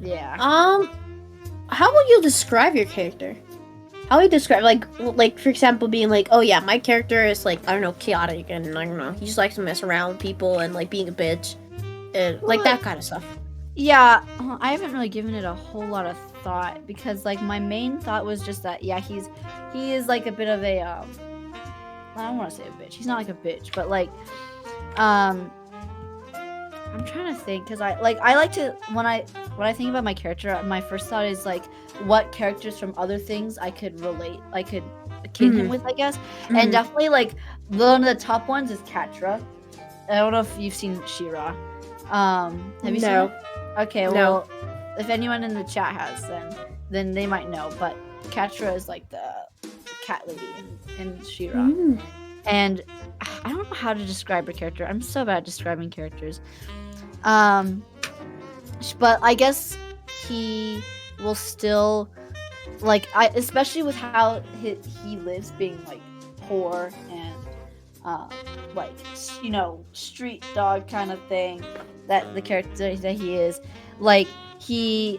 Yeah. How will you describe your character? How will you describe, like for example, being like, oh yeah, my character is like, I don't know, chaotic, and I don't know, he just likes to mess around with people and like being a bitch, and like that kind of stuff. Yeah, I haven't really given it a whole lot of thought because like my main thought was just that he is like a bit of a I don't want to say a bitch. He's not like a bitch, but like I'm trying to think because I like to when I think about my character, my first thought is like what characters from other things I could akin him with, I guess. And definitely like one of the top ones is Catra. I don't know if you've seen She-Ra. Have you seen it? Okay, well, if anyone in the chat has, then they might know. But Catra is like the cat lady in She-Ra. And I don't know how to describe her character. I'm so bad at describing characters. But I guess he will still, like, especially with how he lives, being like poor and like, street dog kind of thing, that the character that he is, like, he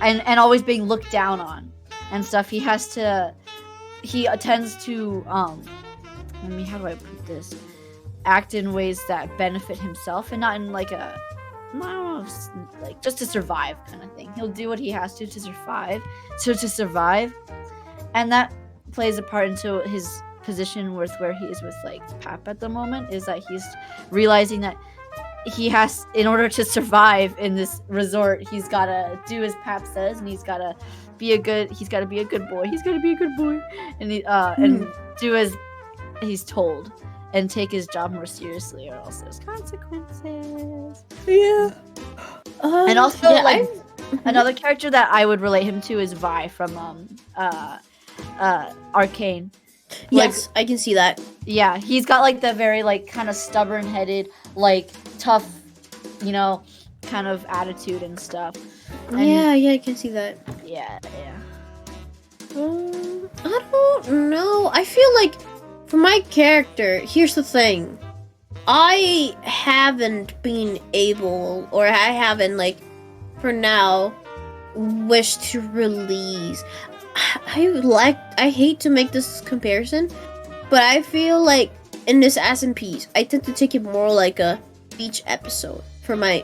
and always being looked down on and stuff. He tends to how do I put this, act in ways that benefit himself and not in like a, I don't know, like just to survive kind of thing. He'll do what he has to survive. And that plays a part into his position with where he is with like Pap at the moment, is that he's realizing that he has, in order to survive in this resort, he's gotta do as Pap says, and he's gotta be a good boy, and and do as he's told, and take his job more seriously, or else there's consequences. Yeah. And also, another character that I would relate him to is Vi from Arcane. Yes, I can see that. Yeah, he's got like the very like kind of stubborn-headed, like tough you know, kind of attitude and stuff. And Yeah, I can see that. yeah. I don't know. I feel like for my character, here's the thing. I haven't been able, or I haven't, like, for now, wished to release. I hate to make this comparison, but I feel like in this SMPs, I tend to take it more like a beach episode for my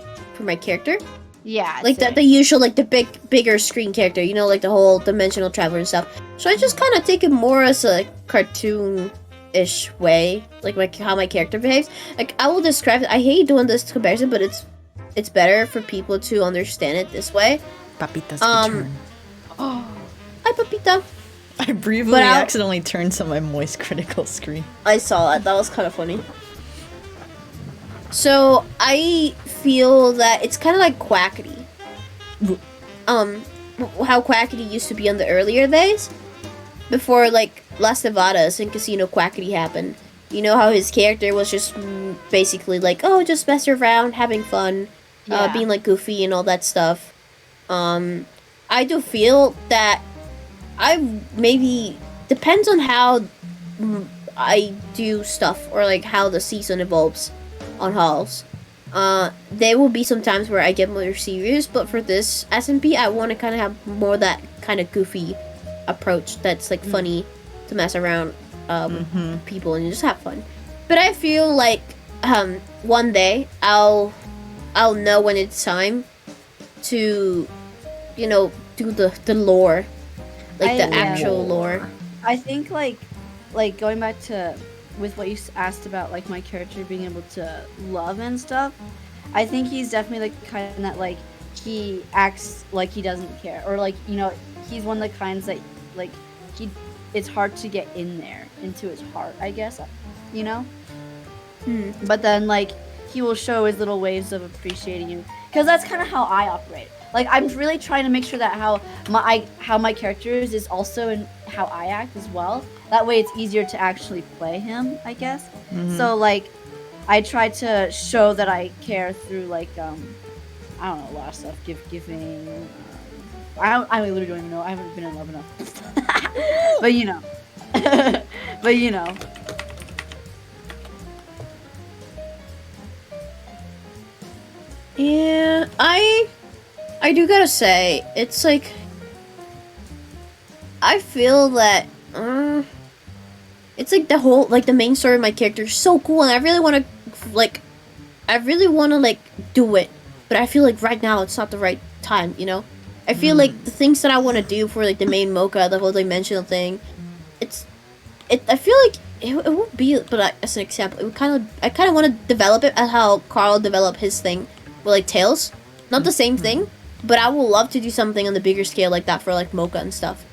character. Yeah. Like the usual, like the bigger screen character, you know, like the whole dimensional traveler and stuff. So I just kind of take it more as a cartoon-ish way, like how my character behaves. Like I will describe it. I hate doing this comparison, but it's better for people to understand it this way. Papita's return. Hi, Papita. I briefly accidentally turned to my moist critical screen. I saw that. That was kind of funny. So I feel that it's kind of like Quackity. How Quackity used to be in the earlier days, before like Las Nevadas and Casino Quackity happened. You know how his character was just basically like, oh, just mess around, having fun, being like goofy and all that stuff. I do feel that I maybe depends on how I do stuff or like how the season evolves on halls. There will be some times where I get more serious, but for this SMP, I want to kind of have more that kind of goofy approach that's like funny to mess around with people and just have fun. But I feel like one day I'll know when it's time to, you know, do the lore, like the actual lore. I think like going back to with what you asked about like my character being able to love and stuff, I think he's definitely the kind that like he acts like he doesn't care, or like, you know, he's one of the kinds that like it's hard to get in there into his heart, I guess, you know. But then like he will show his little ways of appreciating you, because that's kind of how I operate. Like I'm really trying to make sure that how my character is also in how I act as well. That way it's easier to actually play him, I guess. So like I try to show that I care through like I don't know, a lot of stuff, giving. I literally don't even know. I haven't been in love enough. but you know. but you know. Yeah, I do gotta say, it's like I feel that it's like the whole, like the main story of my character is so cool, and I really want to like do it, but I feel like right now it's not the right time, you know. I feel like the things that I want to do for like the main mocha, the whole dimensional thing, I feel like it would be, but as an example, I kind of want to develop it as how Carl developed his thing with like Tails. Not the same thing, but I would love to do something on the bigger scale like that for like mocha and stuff.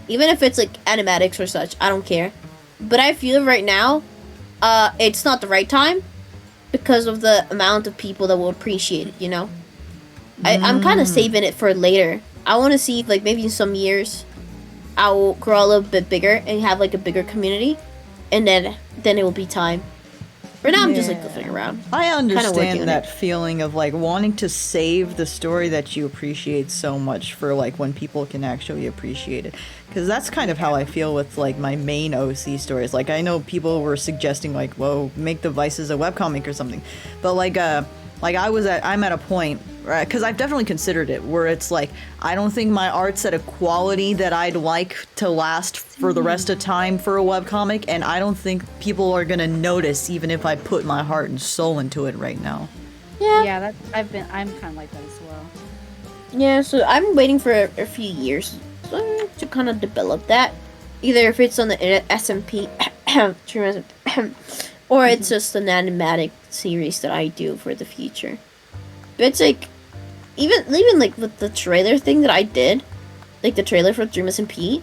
Even if it's like animatics or such, I don't care. But I feel right now, it's not the right time because of the amount of people that will appreciate it, you know? I'm kind of saving it for later. I want to see if like maybe in some years I will grow a little bit bigger and have like a bigger community, and then it will be time. For now, I'm just like goofing around. I understand that feeling of like wanting to save the story that you appreciate so much for like when people can actually appreciate it. Because that's kind of how I feel with like my main OC stories. Like I know people were suggesting like, whoa, make the Vices a webcomic or something. But like I'm at a point, right? Because I've definitely considered it, where it's like I don't think my art's at a quality that I'd like to last for the rest of time for a webcomic, and I don't think people are gonna notice even if I put my heart and soul into it right now. Yeah, I'm kind of like that as well. Yeah, so I'm waiting for a few years to kind of develop that. Either if it's on the SMP, or it's just an animatic series that I do for the future. But it's like, even like with the trailer thing that I did, like the trailer for Dream SMP,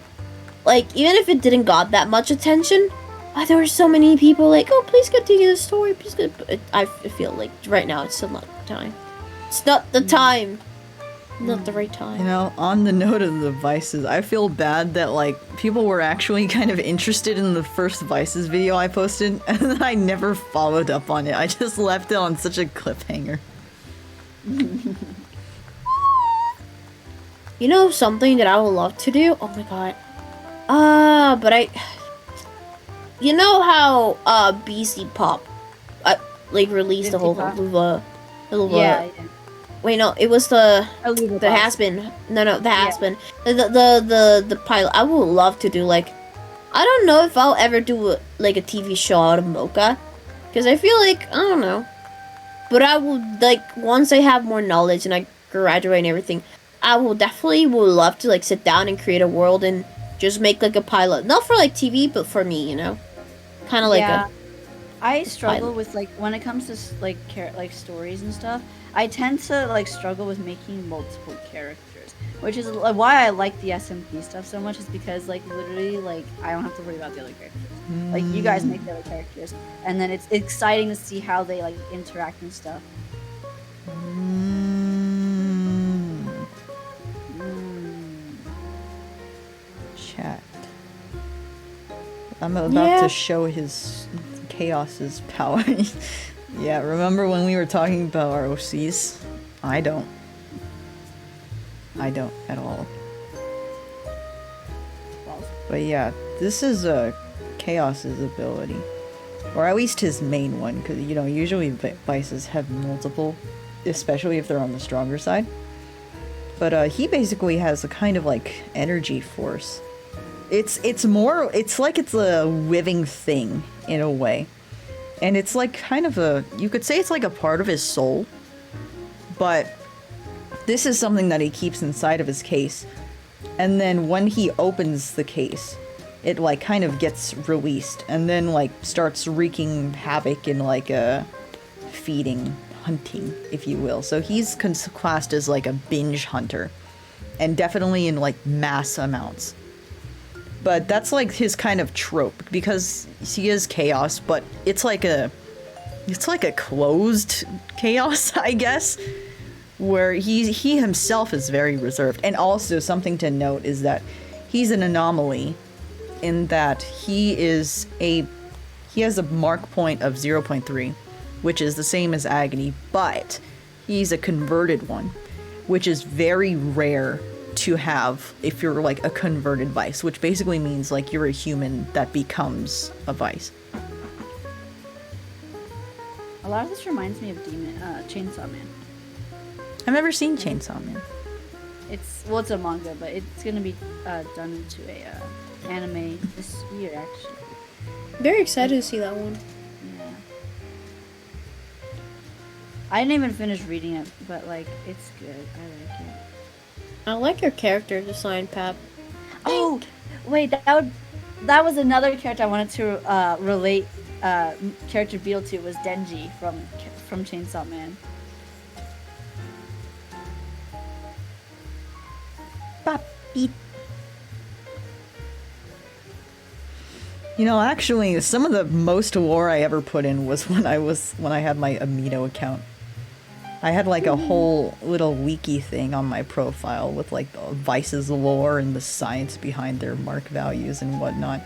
like even if it didn't got that much attention, there were so many people like, oh, please continue the story, please go. I feel like right now it's still not the time. It's not the time. Not the right time. You know, on the note of the Vices, I feel bad that like people were actually kind of interested in the first Vices video I posted, and then I never followed up on it. I just left it on such a cliffhanger. You know something that I would love to do? Oh my god. But you know how BC Pop like released a whole little Yeah. wait, no, it was the Pop. Has-Been. No, the Has-Been. The pilot. I would love to do like, I don't know if I'll ever do like a TV show out of Mocha, because I feel like, I don't know, but I would like, once I have more knowledge and I graduate and everything, I will definitely would love to like sit down and create a world and just make like a pilot, not for like TV, but for me, you know, kind of like I struggle with like when it comes to like stories and stuff. I tend to like struggle with making multiple characters, which is why I like the SMP stuff so much. Is because like literally like I don't have to worry about the other characters. Like you guys make the other characters, and then it's exciting to see how they like interact and stuff. Chat. I'm about to show his Chaos's power. Yeah, remember when we were talking about our OCs? I don't at all. But yeah, this is Chaos's ability. Or at least his main one, because, you know, usually vices have multiple, especially if they're on the stronger side. But he basically has a kind of like energy force. It's like it's a living thing in a way. And it's like kind of you could say it's like a part of his soul. But this is something that he keeps inside of his case. And then when he opens the case, it like kind of gets released and then like starts wreaking havoc and like feeding, hunting, if you will. So he's classed as like a binge hunter, and definitely in like mass amounts. But that's like his kind of trope, because he is chaos, but it's like a closed chaos, I guess, where he himself is very reserved. And also something to note is that he's an anomaly in that he has a mark point of 0.3, which is the same as Agony, but he's a converted one, which is very rare to have if you're like a converted vice, which basically means like you're a human that becomes a vice. A lot of this reminds me of Chainsaw Man. I've never seen Chainsaw Man. It's a manga, but it's gonna be done into a anime this year, actually. Very excited to see that one. Yeah. I didn't even finish reading it, but like it's good. I like it. I like your character design, Pap. Oh, wait, that was another character I wanted to relate character Beetle to, was Denji from Chainsaw Man. Papi. You know, actually, some of the most lore I ever put in was when I had my Amino account. I had like a whole little wiki thing on my profile with like the vices lore and the science behind their mark values and whatnot.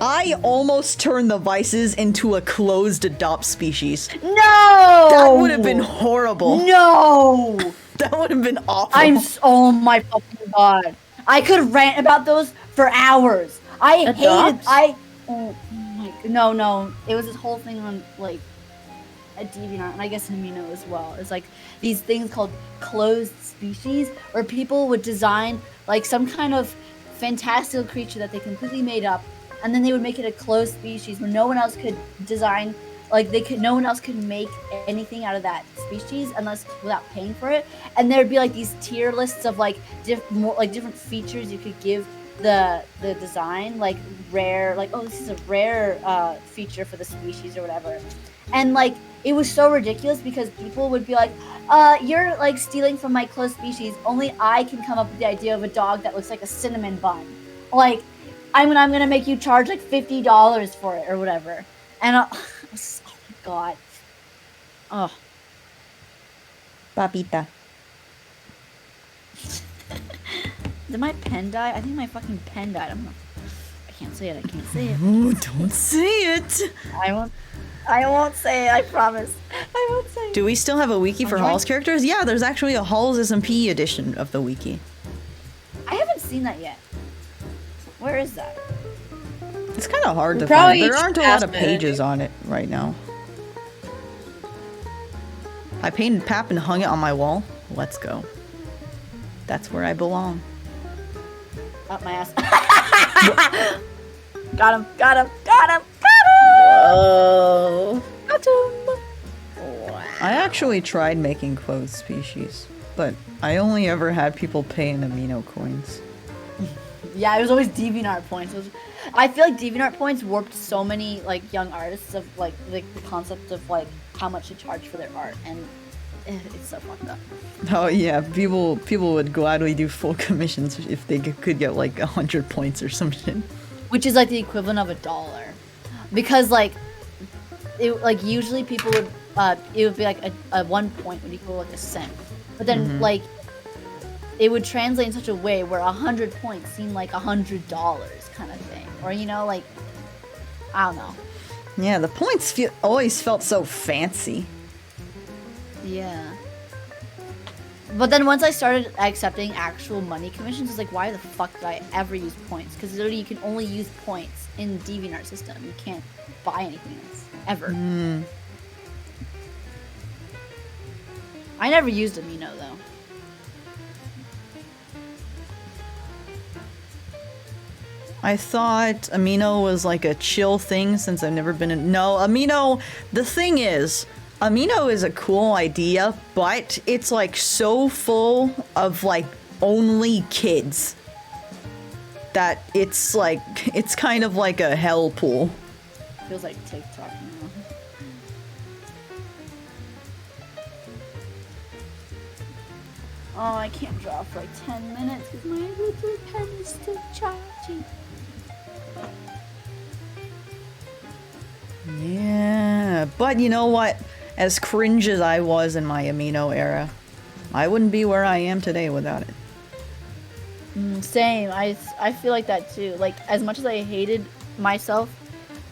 I almost turned the vices into a closed adopt species. No! That would have been horrible. No! That would have been awful. Oh my fucking god. I could rant about those for hours. No. It was this whole thing on like a DeviantArt, and I guess Amino as well. It's like these things called closed species, where people would design like some kind of fantastical creature that they completely made up, and then they would make it a closed species where no one else could design, no one else could make anything out of that species without paying for it. And there'd be like these tier lists of like different features you could give the design, like rare, like, oh, this is a rare feature for the species or whatever. And like it was so ridiculous because people would be like, you're like stealing from my closed species. Only I can come up with the idea of a dog that looks like a cinnamon bun. Like, I'm gonna make you charge like $50 for it or whatever. And oh my god. Oh. Papita. Did my pen die? I think my fucking pen died. I can't say it. Oh, don't say it. I won't say it, I promise. I would say. Do we still have a wiki for trying- Halls characters? Yeah, there's actually a Halls SMP edition of the wiki. I haven't seen that yet. Where is that? It's kind of hard to probably find. There aren't a lot of should ask it. pages on it right now. I painted Pap and hung it on my wall. Let's go. That's where I belong. Up my ass. Got him. Oh. I actually tried making clothes species, but I only ever had people pay in amino coins. Yeah, it was always DeviantArt points. I feel like DeviantArt points warped so many like young artists of like the concept of like how much to charge for their art, and it's so fucked up. Oh yeah, people would gladly do full commissions if they could get like 100 points or some shit. Which is like the equivalent of $1, because like usually people would it would be like a 1 point would equal like a cent, but then like it would translate in such a way where 100 points seemed like $100 kind of thing, or you know, like I don't know. Yeah, the points always felt so fancy. Yeah. But then once I started accepting actual money commissions, it's like, why the fuck did I ever use points? Because literally you can only use points in the DeviantArt system. You can't buy anything else. Ever. I never used Amino, though. I thought Amino was like a chill thing since I've never been in. No, Amino, the thing is, Amino is a cool idea, but it's like so full of like only kids that it's like, it's kind of like a hell pool. Feels like TikTok now. Oh, I can't draw for like 10 minutes because my little pen is still charging. Yeah, but you know what? As cringe as I was in my Amino era, I wouldn't be where I am today without it. Same. I feel like that too. Like, as much as I hated myself,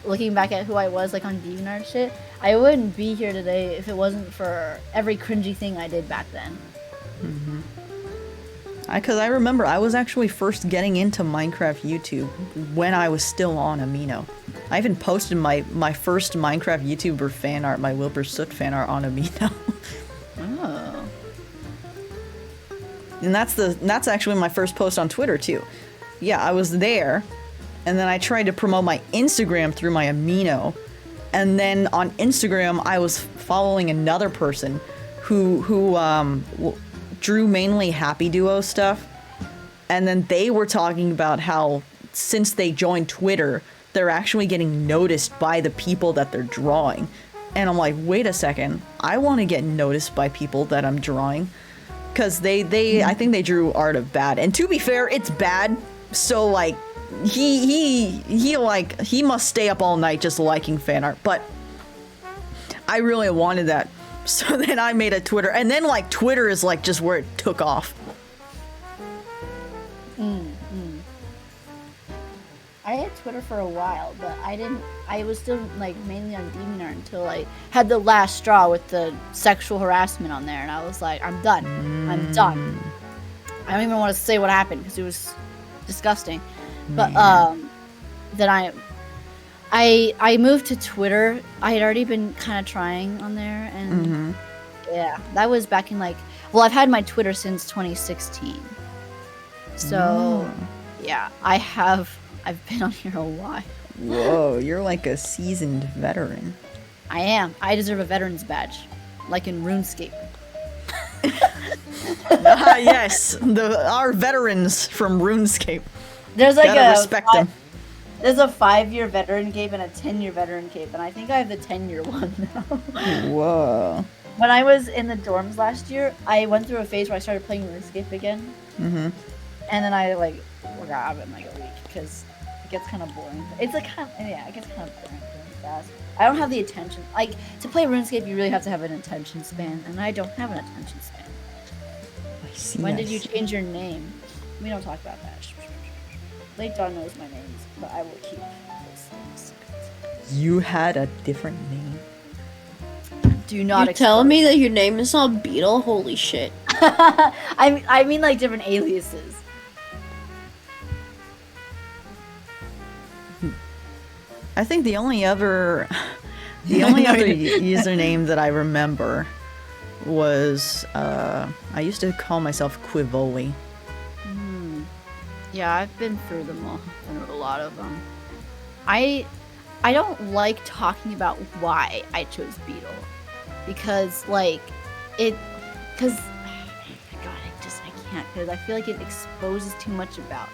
looking back at who I was like on DeviantArt shit, I wouldn't be here today if it wasn't for every cringy thing I did back then. Because I remember I was actually first getting into Minecraft YouTube when I was still on Amino. I even posted my first Minecraft YouTuber fan art, my Wilbur Soot fan art on Amino. Oh. And that's actually my first post on Twitter too. Yeah, I was there, and then I tried to promote my Instagram through my Amino, and then on Instagram I was following another person who drew mainly Happy Duo stuff, and then they were talking about how since they joined Twitter, they're actually getting noticed by the people that they're drawing. And I'm like, wait a second, I want to get noticed by people that I'm drawing. Because I think they drew art of bad. And to be fair, it's bad. So like, he must stay up all night just liking fan art. But I really wanted that. So then I made a Twitter. And then like Twitter is like just where it took off. I had Twitter for a while, but I was still like mainly on DeviantArt until I had the last straw with the sexual harassment on there, and I was like, I'm done. I'm done. I don't even want to say what happened because it was disgusting. But then I moved to Twitter. I had already been kind of trying on there, and yeah, that was back in like, well, I've had my Twitter since 2016. So yeah, I've been on here a while. Whoa, you're like a seasoned veteran. I am. I deserve a veteran's badge, like in RuneScape. Yes, our veterans from RuneScape. There's like Gotta respect them. There's a 5-year veteran cape and a 10-year veteran cape, and I think I have the 10-year one now. Whoa. When I was in the dorms last year, I went through a phase where I started playing RuneScape again. And then I like forgot of it in like a week because it gets kind of boring. It's like it gets kind of boring really fast. I don't have the attention. Like, to play RuneScape, you really have to have an attention span, and I don't have an attention span. I see. When did you change your name? We don't talk about that. Late Dawn knows my names, but I will keep those things. You had a different name? Do not. You're telling me that your name is not Beetle? Holy shit! I mean like different aliases. I think the only other username that I remember was I used to call myself Quivoli. Yeah, I've been through them all. Through a lot of them. I don't like talking about why I chose Beetle, because like because oh my god, I can't, because I feel like it exposes too much about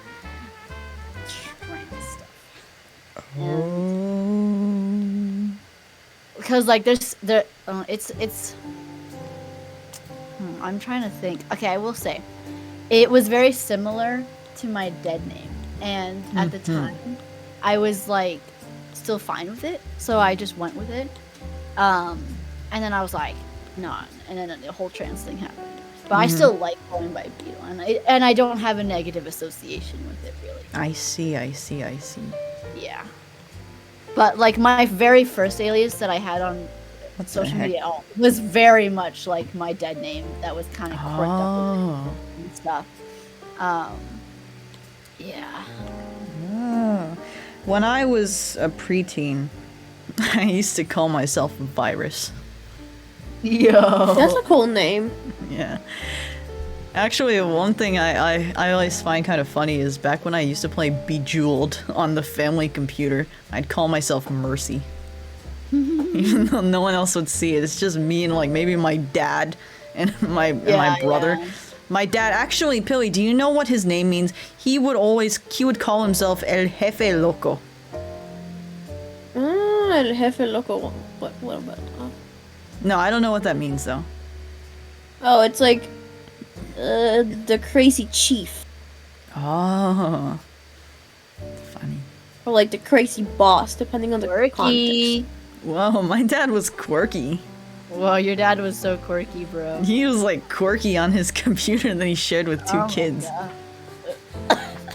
trans stuff. Because like I'm trying to think. Okay, I will say it was very similar to my dead name, and at the time I was like still fine with it, so I just went with it. And then I was like, no, and then the whole trans thing happened. But I still like going by Beetle, and I don't have a negative association with it really. I see. Yeah. But like my very first alias that I had on social media was very much like my dead name that was kind of quirked up and stuff. Yeah. When I was a preteen, I used to call myself Virus. Yo. That's a cool name. Yeah. Actually, one thing I always find kind of funny is back when I used to play Bejeweled on the family computer, I'd call myself Mercy. Even though no one else would see it. It's just me and like maybe my dad and my brother. Yeah. My dad, actually, Pilly, do you know what his name means? He would call himself El Jefe Loco. El Jefe Loco. What about that? No, I don't know what that means though. Oh, it's like the crazy chief. Oh. Funny. Or like the crazy boss, depending on the context. Whoa, my dad was quirky. Whoa, your dad was so quirky, bro. He was like quirky on his computer that he shared with two kids.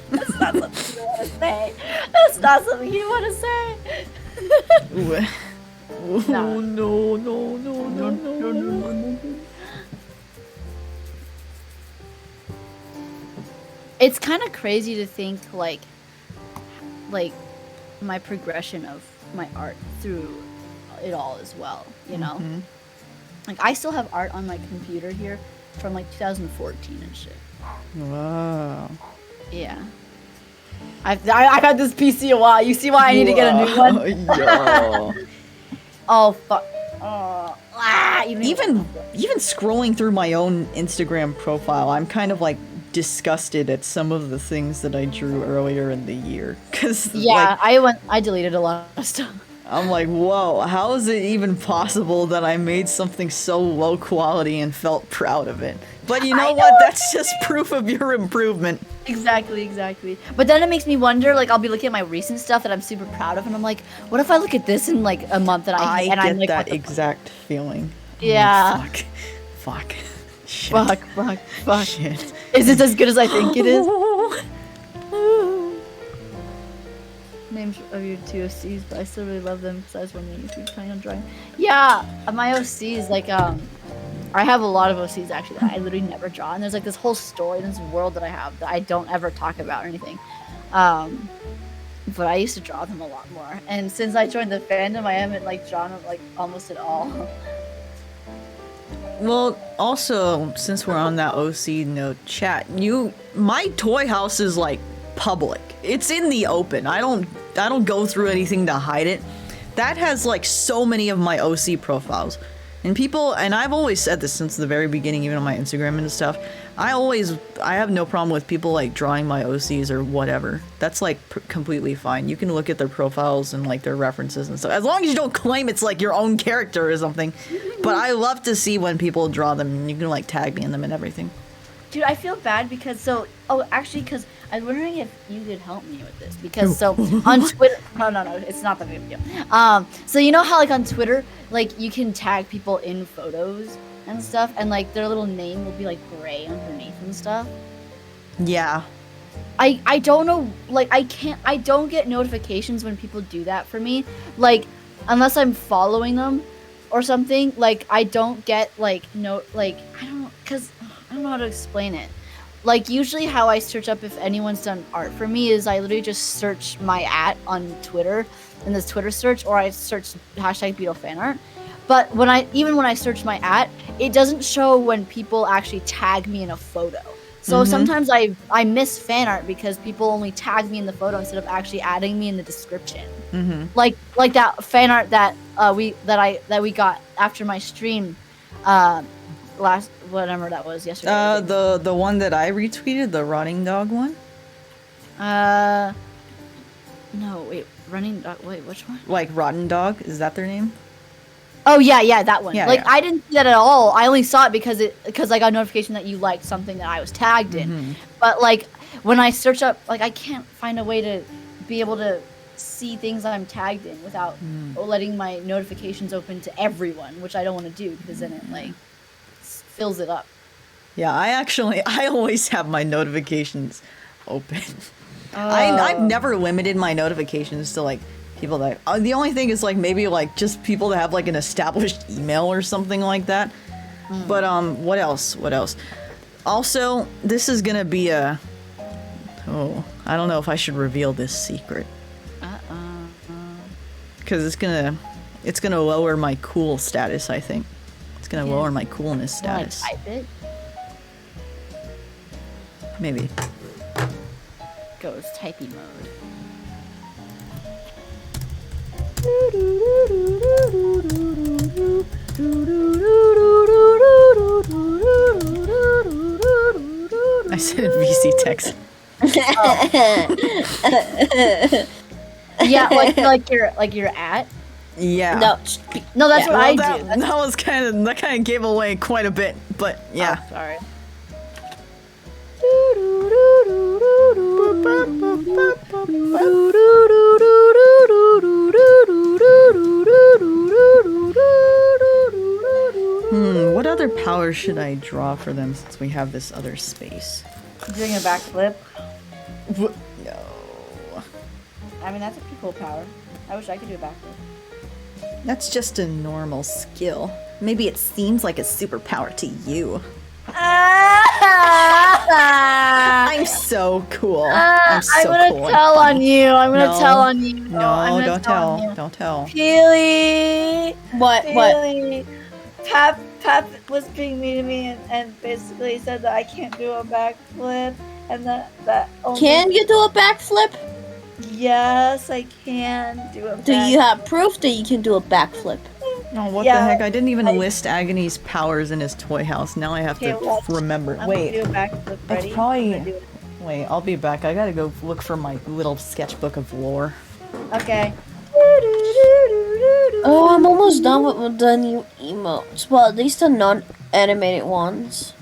That's not something you want to say. That's not something you want to say. No. It's kind of crazy to think like my progression of my art through it all as well, you know? Like I still have art on my computer here from like 2014 and shit. Wow. Yeah. I've had this PC a while. You see why I need to get a new one? Yo. Oh fuck. Even scrolling through my own Instagram profile, I'm kind of like disgusted at some of the things that I drew earlier in the year. Cause yeah, I deleted a lot of stuff. I'm like, whoa, how is it even possible that I made something so low quality and felt proud of it? But you know what? That's just proof of your improvement. Exactly. But then it makes me wonder, like, I'll be looking at my recent stuff that I'm super proud of, and I'm like, what if I look at this in, like, a month and I get I'm like, that exact feeling. Yeah. Like, fuck. Shit. Fuck. Shit. Is it as good as I think it is? Names of your two OCs, but I still really love them because I was wondering if you're planning on drawing. Yeah, my OCs, like, I have a lot of OCs actually that I literally never draw, and there's like this whole story, this world that I have that I don't ever talk about or anything. But I used to draw them a lot more, and since I joined the fandom, I haven't like drawn them like almost at all. Well, also, since we're on that OC note, chat, my toy house is like public. It's in the open. I don't go through anything to hide it. That has like so many of my OC profiles. And I've always said this since the very beginning, even on my Instagram and stuff, I have no problem with people like drawing my OCs or whatever. That's like completely fine. You can look at their profiles and like their references and stuff, as long as you don't claim it's like your own character or something. But I love to see when people draw them, and you can like tag me in them and everything. Dude, I feel bad because because I was wondering if you could help me with this, because so on Twitter, no, it's not that big of a deal. So you know how like on Twitter, like you can tag people in photos and stuff, and like their little name will be like gray underneath and stuff. Yeah. I don't know, like I don't get notifications when people do that for me, like unless I'm following them. or something, like I don't get like no like I don't know how to explain it. Like usually how I search up if anyone's done art for me is I literally just search my on Twitter in this Twitter search, or I search hashtag beetle fan art. But when I search my it doesn't show when people actually tag me in a photo. So sometimes I miss fan art because people only tag me in the photo instead of actually adding me in the description. Like that fan art that we got after my stream last whatever that was yesterday. The one that I retweeted, the rotting dog one. No, wait, running dog. Wait, which one? Like rotten dog, is that their name? Oh yeah, that one. Yeah, like yeah. I didn't see that at all. I only saw it because I got a notification that you liked something that I was tagged in. But like when I search up, like I can't find a way to be able to see things I'm tagged in without letting my notifications open to everyone, which I don't want to do because then it like fills it up. Yeah, I always have my notifications open. I've never limited my notifications to like people that the only thing is like maybe like just people that have like an established email or something like that. But what else? Also, this is gonna be I don't know if I should reveal this secret. Because it's gonna lower my cool status, I think. It's gonna lower my coolness status. Like type it. Maybe. Goes typey mode. I said VC text. Yeah, like you're at. Yeah. No, that's what I do. That kind of gave away quite a bit, but yeah. Oh, sorry. What other power should I draw for them since we have this other space? Doing a backflip. No. I mean, that's a pretty cool power. I wish I could do a backflip. That's just a normal skill. Maybe it seems like a superpower to you. I'm so cool. I'm gonna cool. tell on you. I'm gonna tell on you. No, don't tell. Don't tell. Peely. What? Peely. Pap was being mean to me and basically said that I can't do a backflip and that only... Can you do a backflip? Yes, I can do a backflip. Do you have proof that you can do a backflip? Oh, what the heck? I didn't even list Agony's powers in his toy house. Now I have to remember. I'm Wait. gonna do a backflip. Ready? It's probably... Wait, I'll be back. I gotta go look for my little sketchbook of lore. Okay. Oh, I'm almost done with the new emotes. Well, at least the non-animated ones.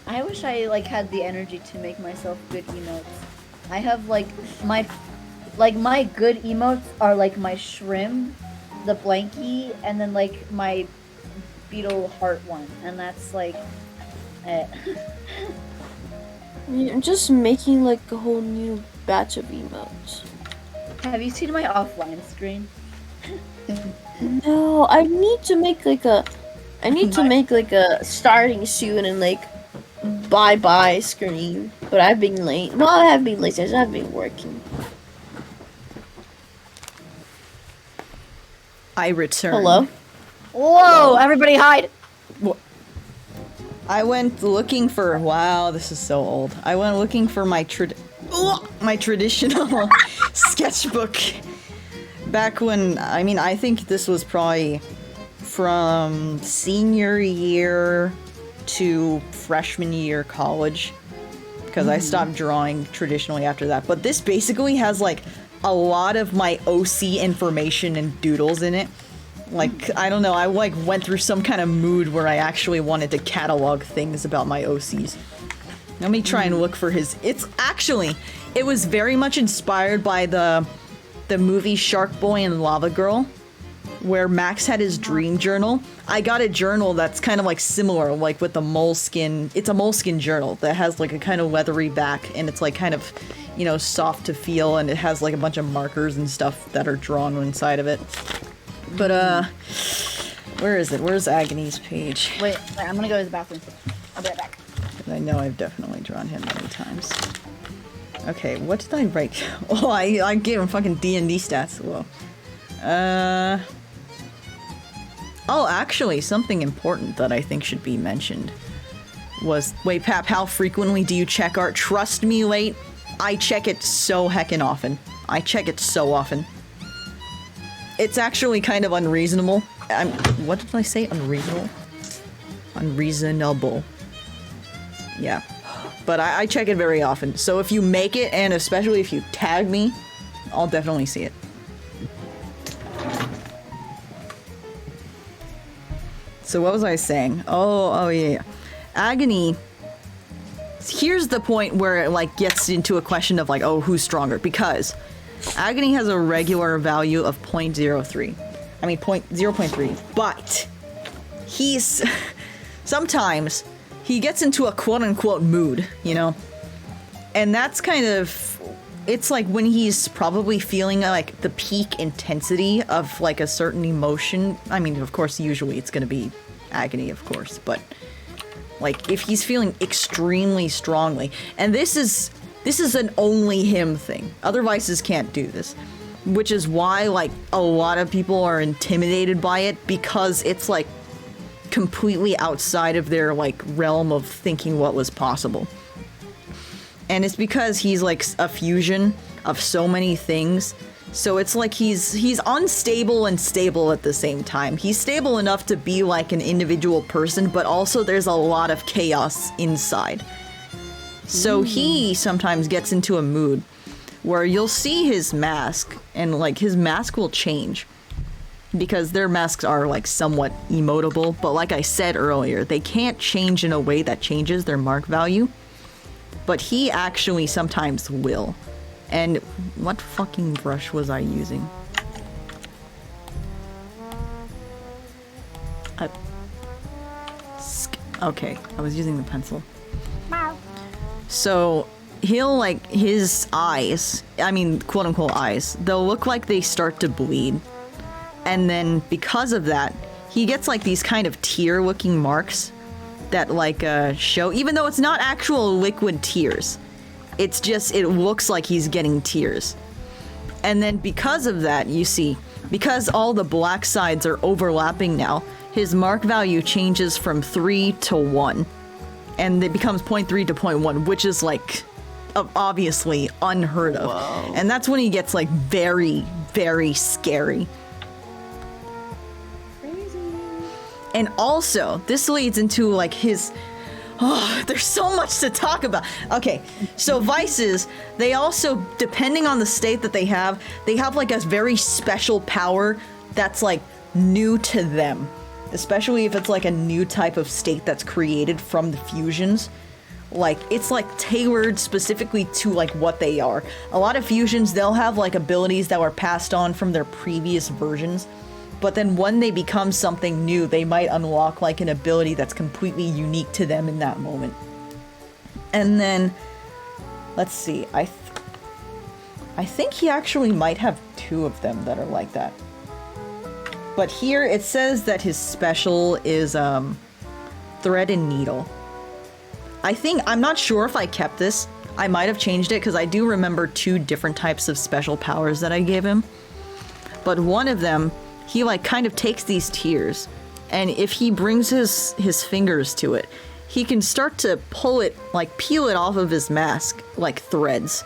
I wish I like had the energy to make myself good emotes. I have like my good emotes are like my shrimp, the blankie, and then like my beetle heart one, and that's like it. I'm just making like a whole new batch of emotes. Have you seen my offline screen? No, I need to make like a starting soon and like bye screen. But I've been late. Well, I have been late. I've been working. I return. Hello? Whoa! Everybody hide! I went looking for... Wow, this is so old. I went looking for my traditional sketchbook. Back when... I mean, I think this was probably from senior year to freshman year college. Because I stopped drawing traditionally after that. But this basically has, like, a lot of my OC information and doodles in it. Like, I don't know, I like went through some kind of mood where I actually wanted to catalog things about my OCs. Let me try and look for his... It was very much inspired by the movie Shark Boy and Lava Girl, where Max had his dream journal. I got a journal that's kind of like similar, like with the moleskin. It's a moleskin journal that has like a kind of leathery back, and it's like kind of, you know, soft to feel, and it has like a bunch of markers and stuff that are drawn inside of it. But, Where is it? Where's Agony's page? Wait, I'm gonna go to the bathroom. I'll be right back. I know I've definitely drawn him many times. Okay, what did I write? Oh, I gave him fucking D&D stats. Whoa. Oh, actually, something important that I think should be mentioned was... Wait, Pap, how frequently do you check art? Trust me, Late, I check it so heckin' often. I check it so often. It's actually kind of unreasonable. What did I say? Unreasonable? Unreasonable. Yeah. But I check it very often. So if you make it, and especially if you tag me, I'll definitely see it. So what was I saying? Oh yeah. Agony. Here's the point where it like gets into a question of like, oh, who's stronger? Because Agony has a regular value of 0.03. I mean 0.3. But he's sometimes he gets into a quote-unquote mood, you know? And that's kind of... It's like when he's probably feeling like the peak intensity of like a certain emotion. I mean, of course, usually it's gonna be agony, of course, but like if he's feeling extremely strongly, and this is an only him thing. Other vices can't do this, which is why like a lot of people are intimidated by it, because it's like completely outside of their like realm of thinking what was possible. And it's because he's like a fusion of so many things. So it's like he's unstable and stable at the same time. He's stable enough to be like an individual person, but also there's a lot of chaos inside. So he sometimes gets into a mood where you'll see his mask and like his mask will change. Because their masks are like somewhat emotable, but like I said earlier, they can't change in a way that changes their mark value. But he actually sometimes will. And what fucking brush was I using? Okay, I was using the pencil. So he'll like his eyes, I mean quote unquote eyes, they'll look like they start to bleed. And then because of that, he gets like these kind of tear looking marks that like show, even though it's not actual liquid tears, it's just, it looks like he's getting tears. And then because of that, you see, because all the black sides are overlapping now, his mark value changes from 3 to 1. And it becomes 0.3 to 0.1, which is like obviously unheard of. Whoa. And that's when he gets like very, very scary. And also, this leads into like his... Oh, there's so much to talk about. Okay, so vices, they also, depending on the state that they have like a very special power that's like new to them. Especially if it's like a new type of state that's created from the fusions. Like, it's like tailored specifically to like what they are. A lot of fusions, they'll have like abilities that were passed on from their previous versions. But then when they become something new, they might unlock like an ability that's completely unique to them in that moment. And then, let's see, I think he actually might have 2 of them that are like that. But here it says that his special is thread and needle. I'm not sure if I kept this. I might have changed it because I do remember 2 different types of special powers that I gave him. But one of them, he like kind of takes these tears, and if he brings his fingers to it, he can start to pull it, like peel it off of his mask like threads,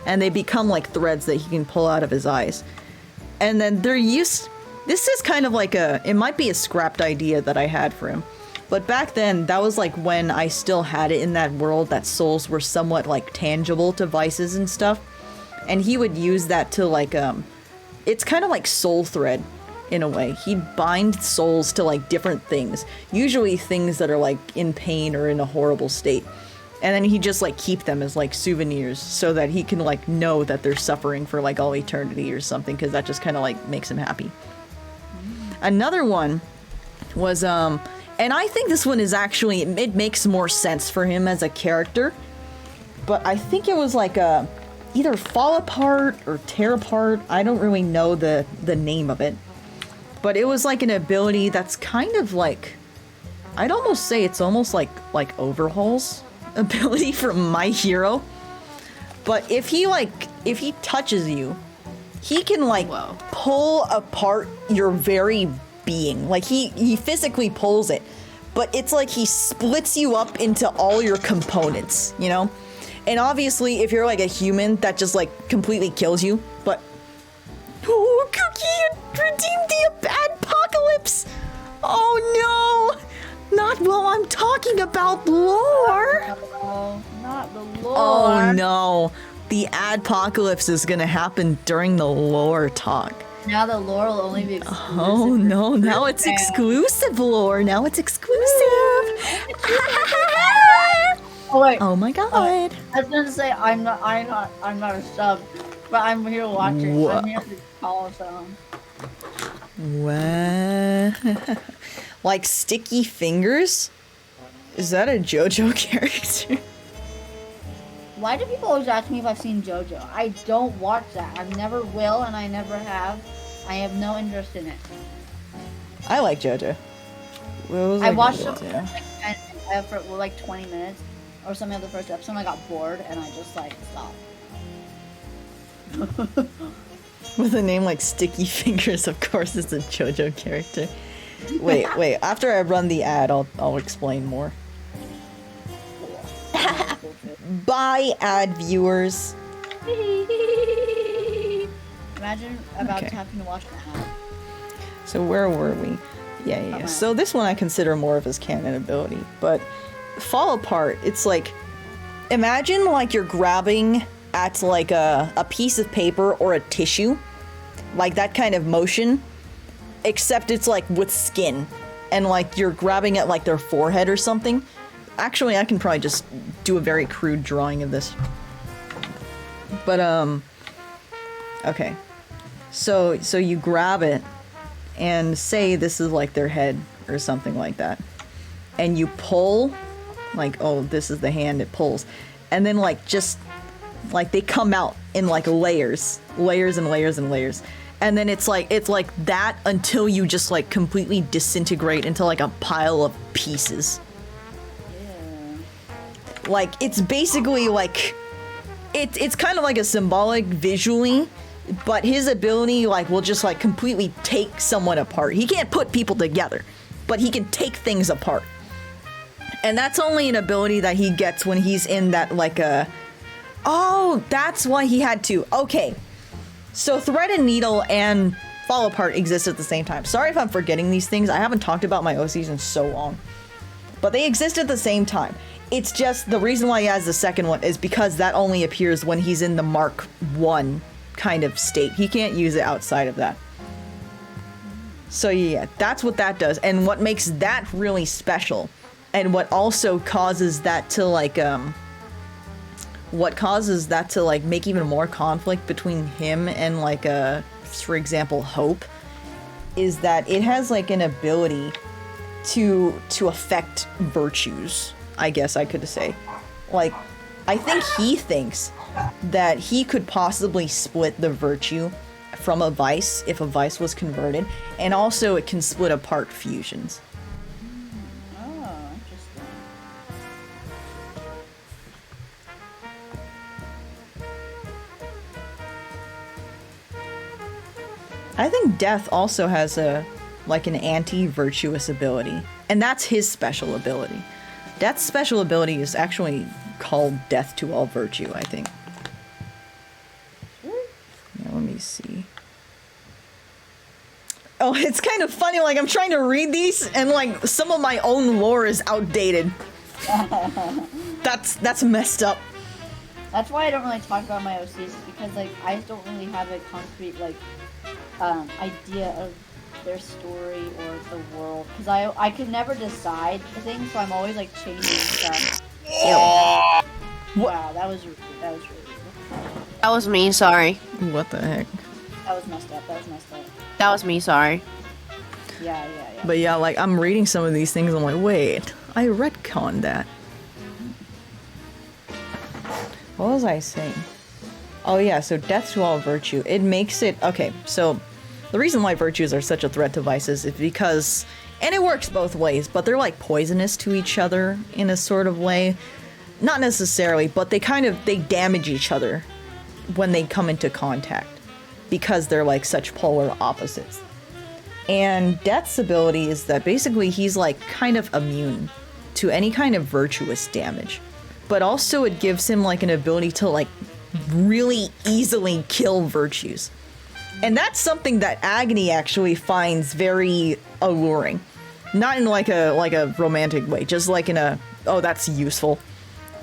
and they become like threads that he can pull out of his eyes. And then this is kind of like it might be a scrapped idea that I had for him, but back then that was like when I still had it in that world that souls were somewhat like tangible to vices and stuff, and he would use that to like it's kind of like soul thread. In a way, he'd bind souls to like different things, usually things that are like in pain or in a horrible state, and then he just like keep them as like souvenirs so that he can like know that they're suffering for like all eternity or something, because that just kind of like makes him happy. Another one was and I think this one is actually, it makes more sense for him as a character, but I think it was like either fall apart or tear apart. I don't really know the name of it. But it was like an ability that's kind of like, I'd almost say it's almost like Overhaul's ability from My Hero. But if he touches you, he can like pull apart your very being. Like he physically pulls it, but it's like he splits you up into all your components, you know? And obviously if you're like a human, that just like completely kills you, but oh, Cookie redeemed the apocalypse! Oh no! Not while I'm talking about lore! Oh, not the lore. Oh no. The adpocalypse is gonna happen during the lore talk. Now the lore will only be exclusive. Oh no, now it's exclusive lore. Now it's exclusive. Oh wait. Oh my god. I was gonna say I'm not a sub, but I'm here watching. Whoa. I'm here to call some. What? Like sticky fingers? Is that a JoJo character? Why do people always ask me if I've seen JoJo? I don't watch that. I never will, and I never have. I have no interest in it. I like JoJo. I watched it for like 20 minutes or something of the first episode, and I got bored, and I just like stopped. With a name like Sticky Fingers, of course it's a JoJo character. Wait, after I run the ad, I'll explain more. Bye, ad viewers. Imagine about having to watch the ad. So where were we? Yeah. So this one I consider more of his canon ability, but Fall Apart, it's like, imagine like you're grabbing at like a piece of paper or a tissue, like that kind of motion, except it's like with skin, and like you're grabbing at like their forehead or something. Actually, I can probably just do a very crude drawing of this. But okay. So you grab it and say this is like their head or something like that. And you pull, like, oh, this is the hand, it pulls. And then like just like they come out in like layers and layers and layers. And then it's like that until you just like completely disintegrate into like a pile of pieces. Like it's basically like it's kind of like a symbolic visually, but his ability like will just like completely take someone apart. He can't put people together, but he can take things apart. And that's only an ability that he gets when he's in that like oh, that's why he had to. Okay. So Thread and Needle and Fall Apart exist at the same time. Sorry if I'm forgetting these things. I haven't talked about my OCs in so long. But they exist at the same time. It's just the reason why he has the second one is because that only appears when he's in the Mark 1 kind of state. He can't use it outside of that. So yeah, that's what that does. And what makes that really special, and what also causes that to like make even more conflict between him and like for example Hope, is that it has like an ability to affect virtues, I guess I could say. Like, I think he thinks that he could possibly split the virtue from a vice if a vice was converted, and also it can split apart fusions. Oh, interesting. I think Death also has an anti-virtuous ability, and that's his special ability. Death's special ability is actually called Death to All Virtue, I think. Now, let me see. Oh, it's kind of funny, like I'm trying to read these and like some of my own lore is outdated. That's messed up. That's why I don't really talk about my OCs, because like I don't really have a concrete like idea of their story or the world, because I could never decide things, so I'm always like changing stuff. Wow, that was rude. That was me, sorry. What the heck? That was messed up. That was me, sorry. Yeah. But yeah, like I'm reading some of these things, I'm like, wait, I retconned that. What was I saying? Oh yeah, so Death to All Virtue. It makes it, okay, so The reason why virtues are such a threat to vices is because, and it works both ways, but they're like poisonous to each other in a sort of way. Not necessarily, but they damage each other when they come into contact because they're like such polar opposites. And Death's ability is that basically he's like kind of immune to any kind of virtuous damage. But also it gives him like an ability to like really easily kill virtues. And that's something that Agony actually finds very alluring. Not in like a romantic way, just like in a, oh, that's useful.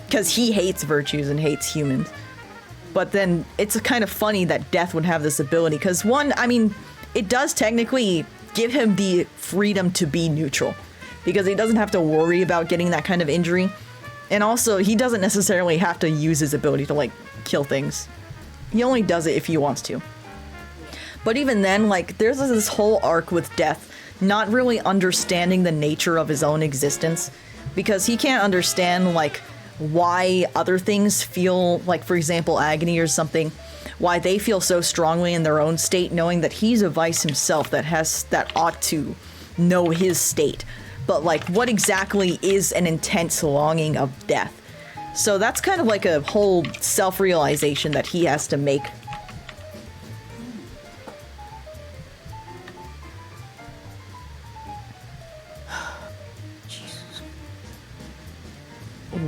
Because he hates virtues and hates humans. But then it's kind of funny that Death would have this ability. Because one, I mean, it does technically give him the freedom to be neutral. Because he doesn't have to worry about getting that kind of injury. And also, he doesn't necessarily have to use his ability to, like, kill things. He only does it if he wants to. But even then, like, there's this whole arc with Death not really understanding the nature of his own existence. Because he can't understand, like, why other things feel, like, for example, Agony or something, why they feel so strongly in their own state, knowing that he's a vice himself that ought to know his state. But, like, what exactly is an intense longing of death? So that's kind of like a whole self-realization that he has to make.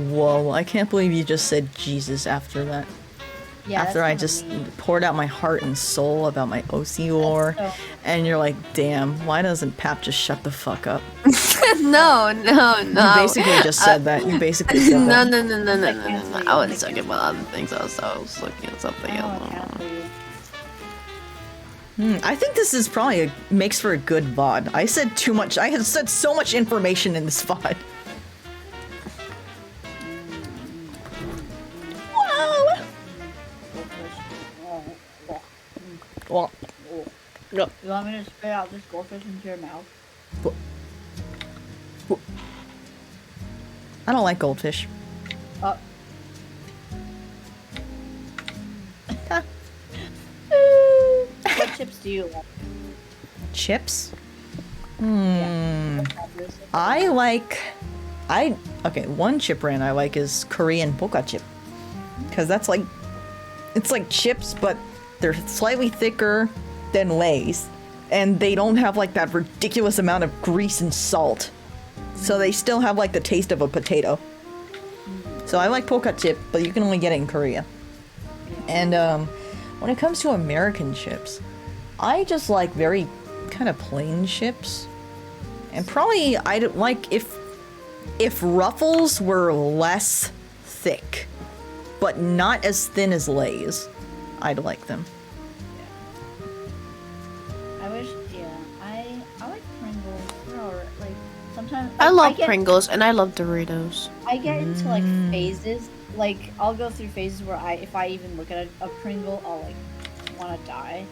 Whoa, I can't believe you just said Jesus after that. Yeah, after I just poured out my heart and soul about my OC lore, and you're like, damn, why doesn't Pap just shut the fuck up? No. You basically just said that. You basically said that. No. I wasn't talking about other things. I was looking at something else. I think this is probably makes for a good VOD. I said too much. I had said so much information in this VOD. Well, no. You want me to spit out this goldfish into your mouth? I don't like goldfish. What chips do you like? Chips? Okay, one chip brand I like is Korean Boca chip. Because that's like, it's like chips, but they're slightly thicker than Lay's. And they don't have like that ridiculous amount of grease and salt. So they still have like the taste of a potato. So I like Boca chip, but you can only get it in Korea. And when it comes to American chips, I just like very kind of plain chips. And probably I'd like if Ruffles were less thick, but not as thin as Lay's, I'd like them. I like Pringles. Or like sometimes I love Pringles and I love Doritos. I get into like phases. Like I'll go through phases where if I even look at a Pringle, I'll like want to die.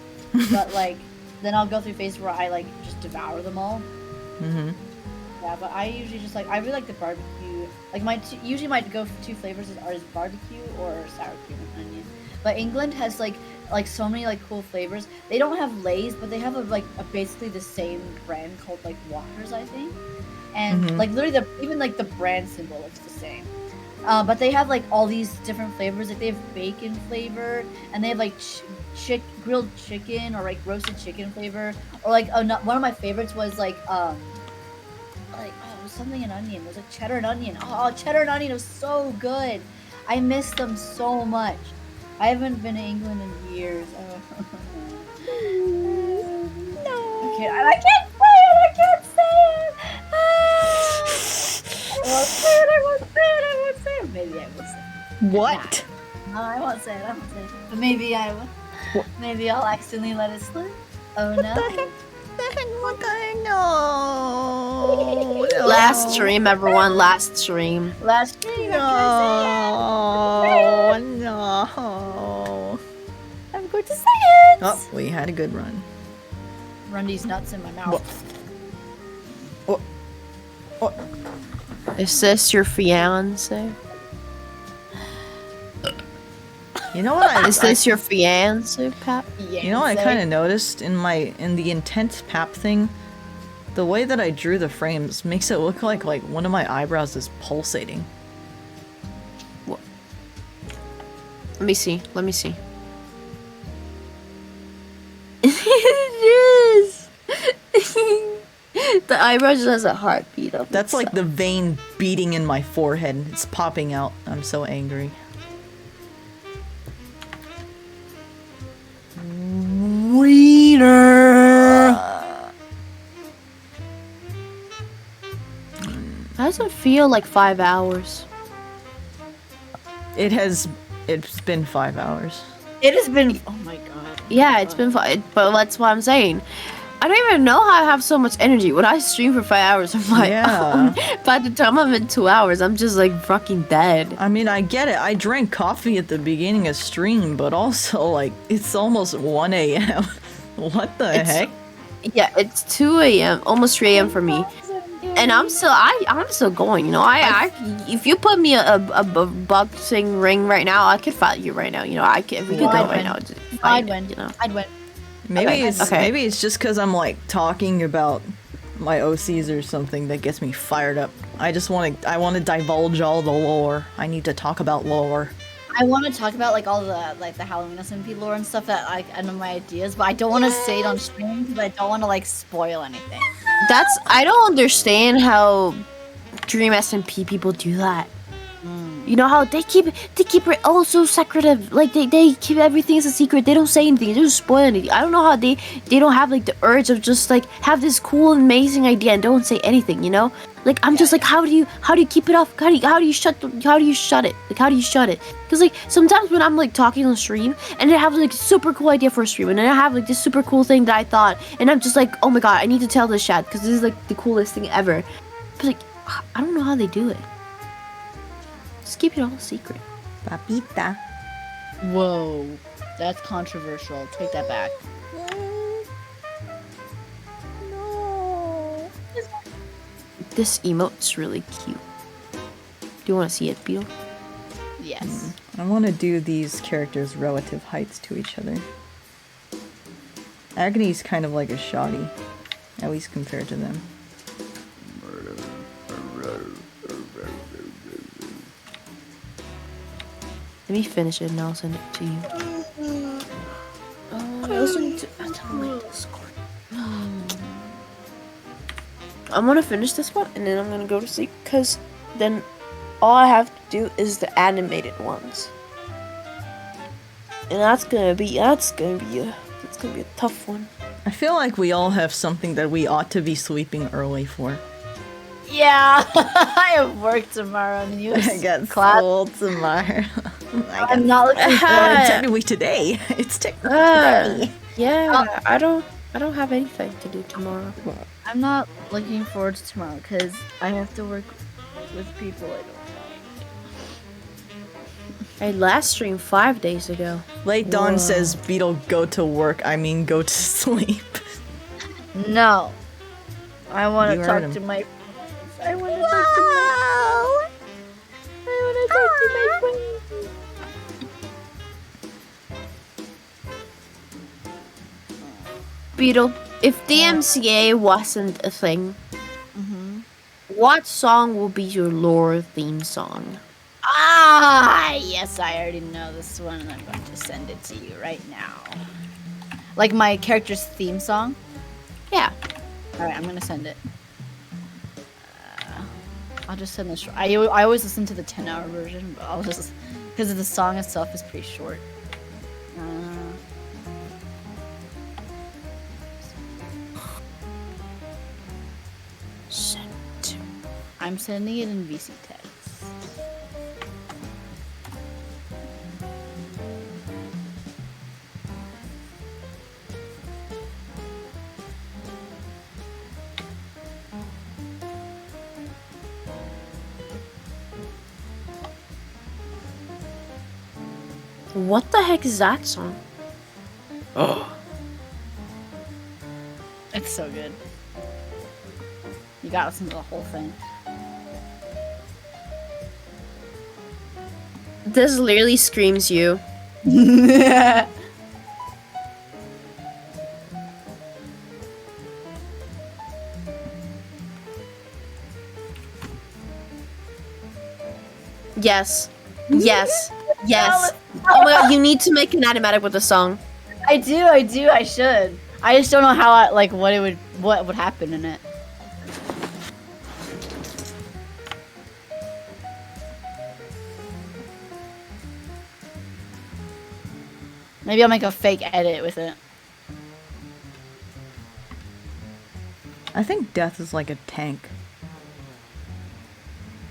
But like then I'll go through phases where I like just devour them all. Mm-hmm. Yeah, but I usually just like I really like the barbecue. Like usually my go-to flavors are barbecue or sour cream and onion. But England has like so many like cool flavors. They don't have Lay's, but they have a basically the same brand called like Walkers, I think. And like literally even like the brand symbol looks the same. But they have like all these different flavors. Like they have bacon flavor, and they have like grilled chicken or like roasted chicken flavor. Or like one of my favorites was like it was something and onion. It was like cheddar and onion. Oh, cheddar and onion was so good. I miss them so much. I haven't been to England in years. Oh. No. Okay, I can't say it. I can't say it. I won't say it. Maybe I will say it. What? No, I won't say it. But maybe I will. Maybe I'll accidentally let it slip. Oh no. What the heck? No. Last stream, everyone. Last stream. Last stream. No. I'm going to say it. Oh, we had a good run. Run these nuts in my mouth. What? Is this your fiance? You know what? Is this your fiance, Pap? You know what I kind of noticed in the intense Pap thing? The way that I drew the frames makes it look like one of my eyebrows is pulsating. What? Let me see. It is. The eyebrow just has a heartbeat up. That's like the vein beating in my forehead. It's popping out. I'm so angry. Wiener. How does it feel like 5 hours? It's been 5 hours. It has been. Oh my god. Yeah, it's been fun, but that's what I'm saying. I don't even know how I have so much energy. When I stream for 5 hours, I'm like, by the time I'm in 2 hours, I'm just like fucking dead. I mean, I get it. I drank coffee at the beginning of stream, but also like it's almost 1 a.m. What the heck? Yeah, it's 2 a.m., almost 3 a.m. for me. And I'm still going, you know. If you put me a boxing ring right now, I could fight you right now. You know, if we could go right now. I'd win. You know, I'd win. Maybe it's just because I'm like talking about my OCs or something that gets me fired up. I want to divulge all the lore. I need to talk about lore. I want to talk about like all the Halloween SMP lore and stuff that I know my ideas, but I don't want to say it on stream because I don't want to like spoil anything. I don't understand how Dream SMP people do that. You know how they keep it all so secretive. Like they keep everything as a secret. They don't say anything. They don't spoil anything. I don't know how they don't have like the urge of just like have this cool amazing idea and don't say anything. You know, like I'm just like how do you keep it off? How do you shut it? Like how do you shut it? Because like sometimes when I'm like talking on stream and I have like a super cool idea for a stream and then I have like this super cool thing that I thought and I'm just like, oh my god, I need to tell this chat because this is like the coolest thing ever. But like I don't know how they do it. Just keep it all secret. Papita. Whoa, that's controversial. Take that back. This emote's really cute. Do you want to see it, Beetle? Yes. I want to do these characters' relative heights to each other. Agony's kind of like a shoddy, at least compared to them. Let me finish it and I'll send it to you. I'm gonna finish this one and then I'm gonna go to sleep because then all I have to do is the animated ones. And that's gonna be a tough one. I feel like we all have something that we ought to be sleeping early for. Yeah, I have work tomorrow and you I got school tomorrow. I'm not looking forward to technically today. It's technically today. Yeah, I don't have anything to do tomorrow. I'm not looking forward to tomorrow because I have to work with people I don't like. I last streamed 5 days ago. Late Dawn says, Beetle, go to work. I mean, go to sleep. No. I want You to heard talk him. to my friends. I want to talk to my friends. Beetle, if DMCA wasn't a thing, what song will be your lore theme song? Ah, yes, I already know this one, and I'm going to send it to you right now. Like my character's theme song? Yeah. Alright, I'm gonna send it. I'll just send this. I always listen to the 10-hour version, but I'll just because the song itself is pretty short. Send. I'm sending it in VC text. What the heck is that song? Oh. It's so good. You gotta listen to the whole thing. This literally screams you. Yes. Yes. Yes. Oh my god, you need to make an animatic with the song. I do, I should. I just don't know how what would happen in it. Maybe I'll make a fake edit with it. I think Death is like a tank.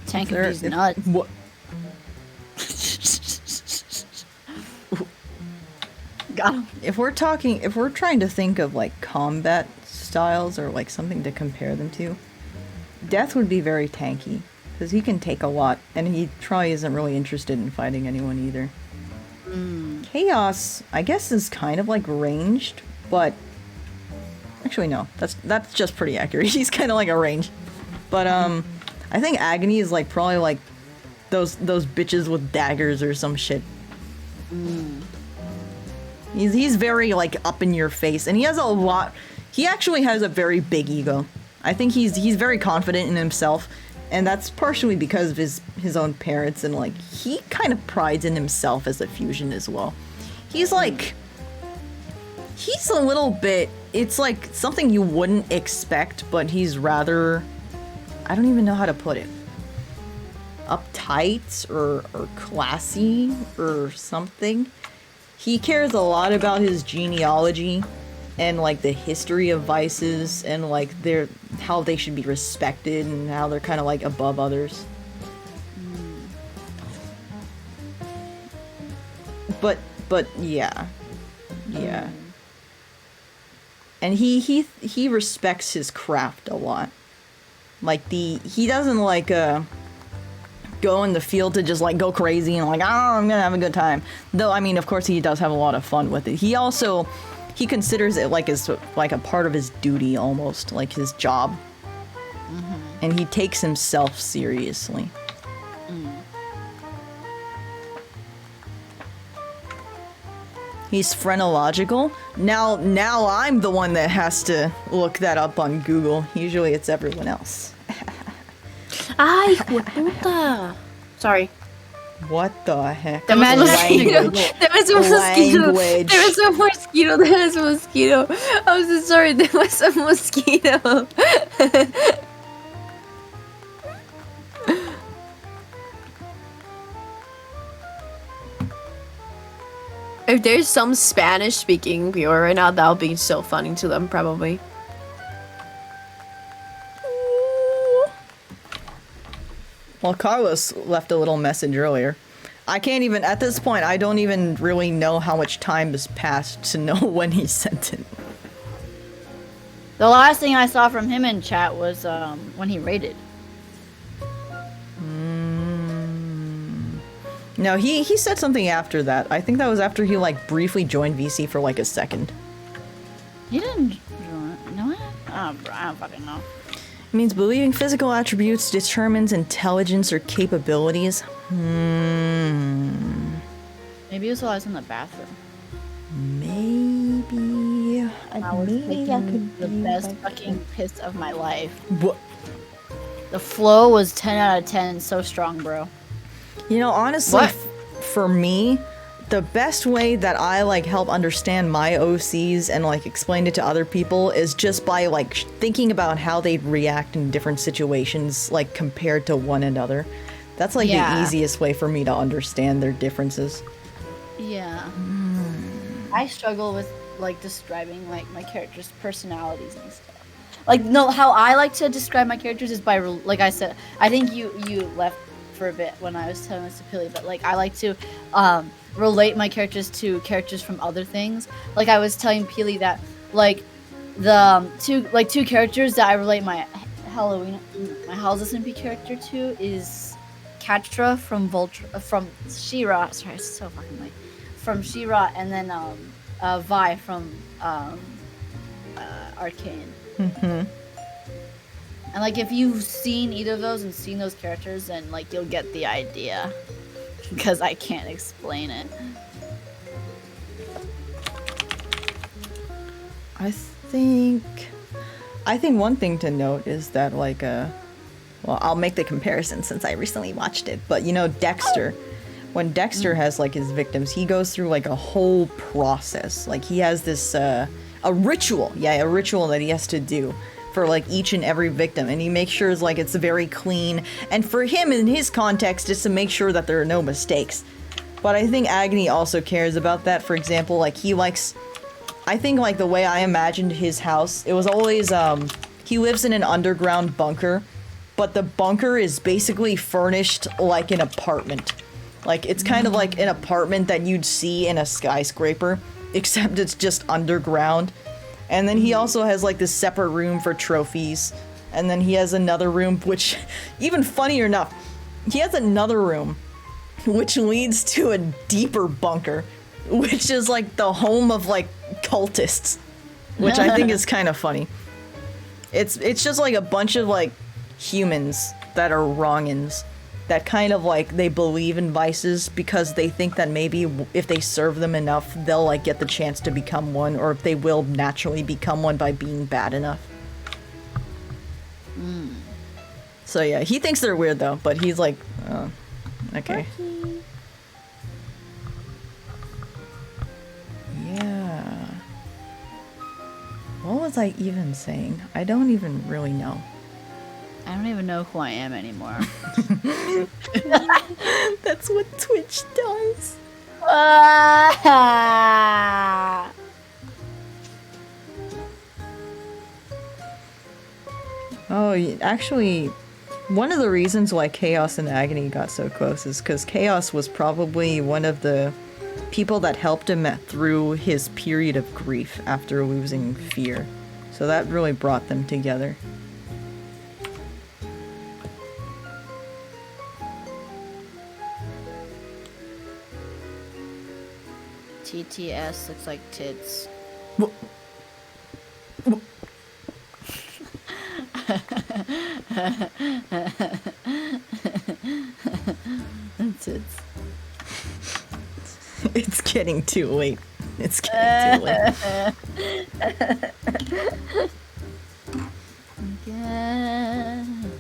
Tank of these nuts. What? Got him. If we're trying to think of like combat styles or like something to compare them to, Death would be very tanky because he can take a lot, and he probably isn't really interested in fighting anyone either. Chaos, I guess, is kind of like ranged, but actually no, that's just pretty accurate. He's kind of like a ranged, but I think Agony is like probably like those bitches with daggers or some shit. He's very like up in your face, and he has a lot. He actually has a very big ego. I think he's very confident in himself, and that's partially because of his own parents, and like he kind of prides in himself as a fusion as well. He's like he's a little bit. It's like something you wouldn't expect, but he's rather. I don't even know how to put it. Uptight or classy or something. He cares a lot about his genealogy and like the history of vices and like how they should be respected and how they're kind of like above others. But yeah. And he respects his craft a lot. Like he doesn't like go in the field to just like go crazy and like, oh, I'm gonna have a good time. Though I mean, of course, he does have a lot of fun with it. He considers it like as like a part of his duty, almost like his job, and he takes himself seriously. He's phrenological. Now I'm the one that has to look that up on Google. Usually it's everyone else. Ay, puta. Sorry. What the heck? There was a mosquito. Language. There was a mosquito. Language. There was a mosquito. There was a mosquito. I'm so sorry. There was a mosquito. If there's some Spanish-speaking viewer right now, that'll be so funny to them, probably. Well, Carlos left a little message earlier. I can't even, at this point, I don't even really know how much time has passed to know when he sent it. The last thing I saw from him in chat was when he raided. No, he said something after that. I think that was after he like briefly joined VC for like a second. He didn't join. No, I don't fucking know. It means believing physical attributes determines intelligence or capabilities. Maybe it was while I was in the bathroom. Maybe. I was taking the best fucking piss of my life. What? The flow was 10 out of 10. So strong, bro. You know, honestly, for me, the best way that I like help understand my OCs and like explain it to other people is just by like thinking about how they react in different situations, like compared to one another. That's like the easiest way for me to understand their differences. Yeah. I struggle with like describing like my characters' personalities and stuff. Like, no, how I like to describe my characters is by, like I said, I think you left for a bit when I was telling this to Pili, but like I like to relate my characters to characters from other things. Like I was telling Pili that like the two characters that I relate my Howl's SMP character to is Catra from She-Ra. Sorry, it's so fucking late. From She-Ra, and then Vi from Arcane. And like if you've seen either of those and seen those characters, then like you'll get the idea, because I can't explain it. I think one thing to note is that like well, I'll make the comparison since I recently watched it, but you know Dexter, when Dexter has like his victims, he goes through like a whole process. Like he has this a ritual that he has to do for like each and every victim, and he makes sure it's like it's very clean, and for him in his context is to make sure that there are no mistakes. But I think Agony also cares about that. For example, like he likes, I think like the way I imagined his house, it was always he lives in an underground bunker, but the bunker is basically furnished like an apartment. Like it's kind of like an apartment that you'd see in a skyscraper, except it's just underground. And then he also has like this separate room for trophies. And then he has another room, which, even funnier enough, he has another room which leads to a deeper bunker, which is like the home of like cultists, which I think is kind of funny. It's just like a bunch of like humans that are wrongins, that kind of like they believe in vices because they think that maybe if they serve them enough, they'll like get the chance to become one, or if they will naturally become one by being bad enough. So yeah, he thinks they're weird though, but he's like, okay. Yeah. What was I even saying? I don't even really know. I don't even know who I am anymore. That's what Twitch does. Oh, actually, one of the reasons why Chaos and Agony got so close is because Chaos was probably one of the people that helped him through his period of grief after losing Fear. So that really brought them together. TTS looks like tits. Tits. It's getting too late. It's getting too late. Again.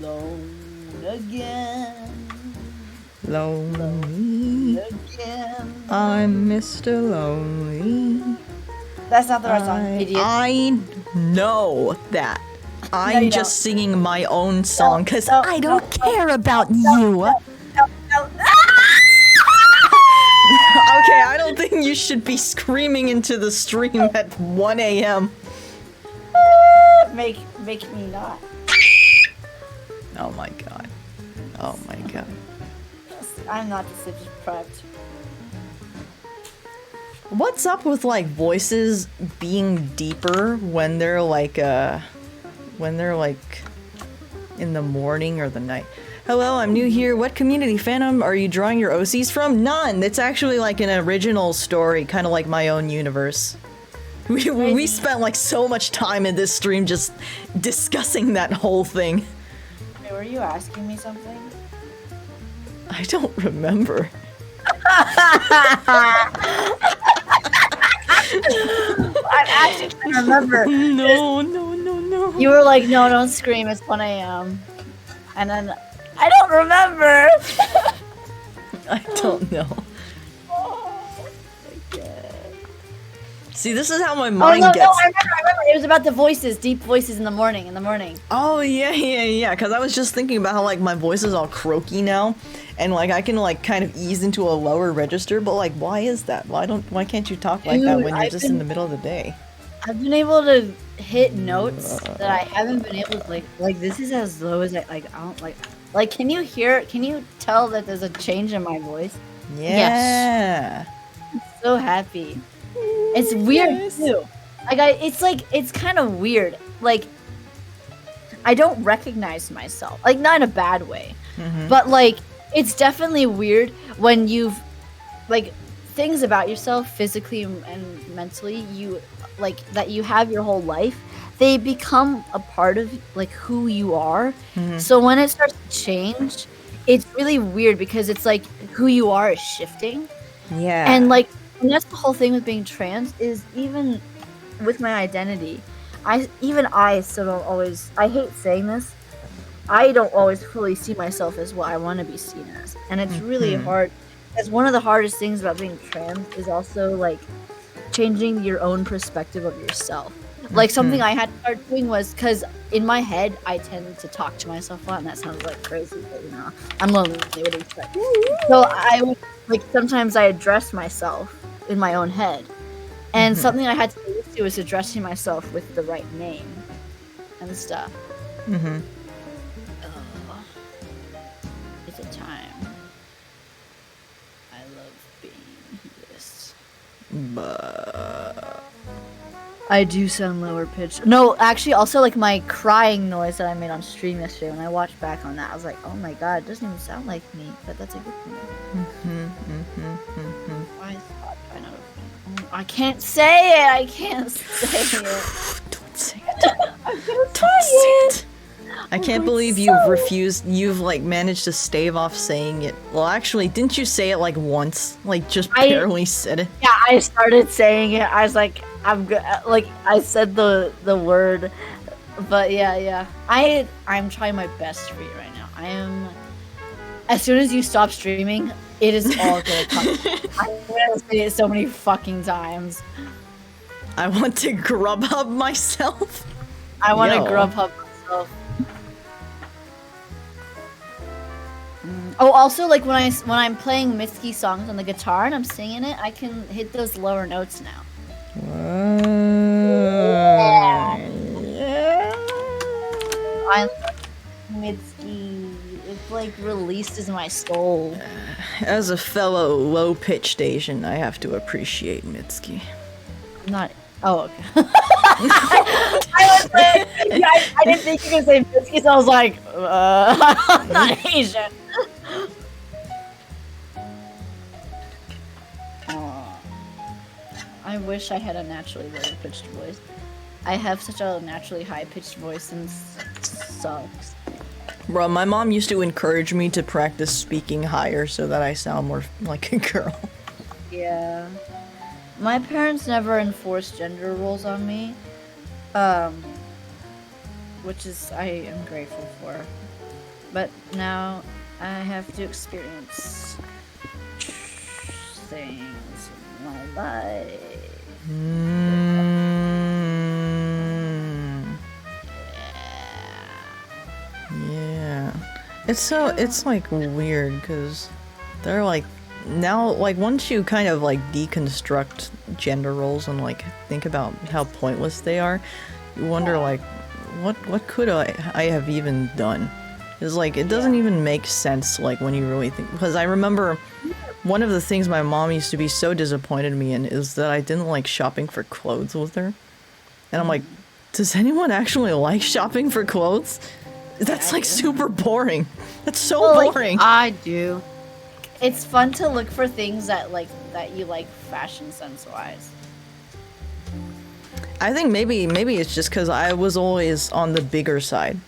Alone again. Lonely. Again. I'm Mr. Lonely. That's not the right song, idiot. I know that. I'm just singing my own song because I don't care about you. Okay, I don't think you should be screaming into the stream at 1 a.m. Make me not. Oh my god. Oh my god. I'm not sleep deprived. What's up with like voices being deeper when they're like in the morning or the night? Hello, I'm new here. What community fandom are you drawing your OCs from? None. It's actually like an original story, kind of like my own universe. We spent like so much time in this stream just discussing that whole thing. Wait, were you asking me something? I don't remember. I actually can't remember. No. You were like, no, don't scream, it's 1 a.m. And then, I don't remember! I don't know. See, this is how my mind gets. No, I remember. It was about the voices, deep voices in the morning. Oh, yeah, because I was just thinking about how, like, my voice is all croaky now, and, like, I can, like, kind of ease into a lower register, but, like, why is that? Why can't you talk like that when you're just in the middle of the day? I've been able to hit notes that I haven't been able to, like, this is as low as I don't, like, can you tell that there's a change in my voice? Yeah. Yes. I'm so happy. It's weird too. It's kind of weird. Like, I don't recognize myself. Like, not in a bad way, but like, it's definitely weird when you've, like, things about yourself physically and mentally, that you have your whole life, they become a part of like who you are. So when it starts to change, it's really weird because it's like who you are is shifting. Yeah. And like. And that's the whole thing with being trans is even with my identity, I still don't always. I hate saying this. I don't always fully see myself as what I want to be seen as, and it's really hard. Because one of the hardest things about being trans is also like changing your own perspective of yourself. Like something I had to start doing was because in my head I tend to talk to myself a lot, and that sounds like crazy, but you know, I'm lonely. What do you expect? So I would like sometimes I address myself in my own head, and something I had to get used to is addressing myself with the right name and stuff. It's a time. I love being this. I do sound lower pitched. No, actually, also like my crying noise that I made on stream yesterday. When I watched back on that, I was like, "Oh my god, it doesn't even sound like me." But that's a good thing. Why is Spotify not open? I can't say it. I can't say it. Don't say it. I'm gonna Don't say it. I can't believe you've refused. You've like managed to stave off saying it. Well, actually, didn't you say it like once? Like just barely said it. Yeah, I started saying it. I was like, I'm good. Like I said the word, but yeah. I'm trying my best for you right now. I am. As soon as you stop streaming, it is all gonna come. I'm gonna say it so many fucking times. I want to Grubhub myself. I want to Grubhub myself. Oh, also, like when I'm playing Mitski songs on the guitar and I'm singing it, I can hit those lower notes now. Yeah. I love Mitski. It's like releases my soul. As a fellow low-pitched Asian, I have to appreciate Mitski. I'm not. Oh, okay. I was like, I didn't think you could say Mitski, so I was like, I'm not Asian. I wish I had a naturally low-pitched voice. I have such a naturally high-pitched voice and sucks. Bro, my mom used to encourage me to practice speaking higher so that I sound more like a girl. Yeah. My parents never enforced gender roles on me, which is I am grateful for. But now I have to experience things in my life. Yeah. It's like weird because they're like now like once you kind of like deconstruct gender roles and like think about how pointless they are, you wonder like what could I have even done? It's like it doesn't even make sense like when you really think, because I remember one of the things my mom used to be so disappointed in me in is that I didn't like shopping for clothes with her. And I'm like, does anyone actually like shopping for clothes? That's like super boring. That's so boring. Like, I do. It's fun to look for things that you like fashion sense wise. I think maybe it's just because I was always on the bigger side.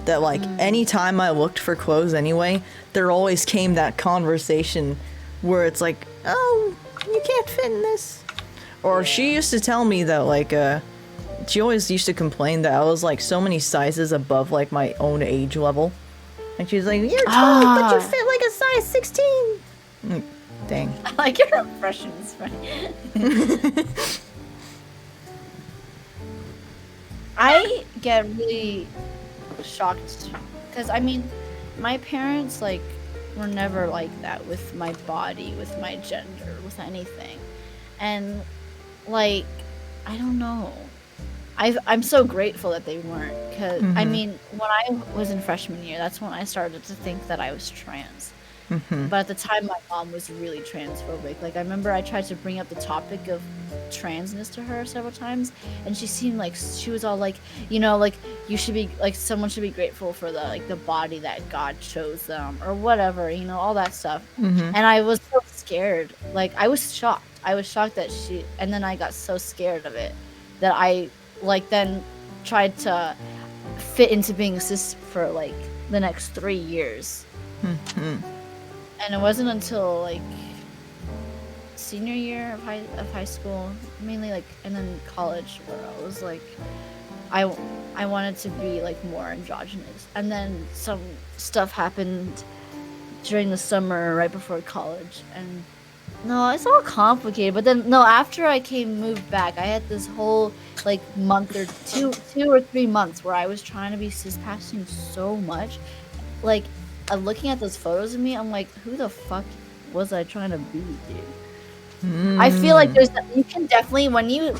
That like anytime I looked for clothes anyway, there always came that conversation where it's like, oh, you can't fit in this. Or she used to tell me that like she always used to complain that I was like so many sizes above like my own age level. And she's like, you're 12, but you fit like a size 16. Like, dang. I like your impression, it's funny. I get really shocked because I mean my parents like were never like that with my body, with my gender, with anything, and like I don't know, I'm so grateful that they weren't, because I mean when I was in freshman year, that's when I started to think that I was trans. But at the time my mom was really transphobic. Like I remember I tried to bring up the topic of transness to her several times, and she seemed like she was all like, you know, like you should be like someone should be grateful for the like the body that God chose them or whatever, you know, all that stuff. And I was so scared. Like I was shocked that she, and then I got so scared of it that I like then tried to fit into being a cis for like the next 3 years. And it wasn't until like senior year of high school, mainly like, and then college, where I was like, I wanted to be like more androgynous, and then some stuff happened during the summer right before college, and no, it's all complicated. But then no, after I moved back, I had this whole like month or two or 3 months where I was trying to be cis passing so much, like looking at those photos of me, I'm like, who the fuck was I trying to be, dude? I feel like you can definitely when you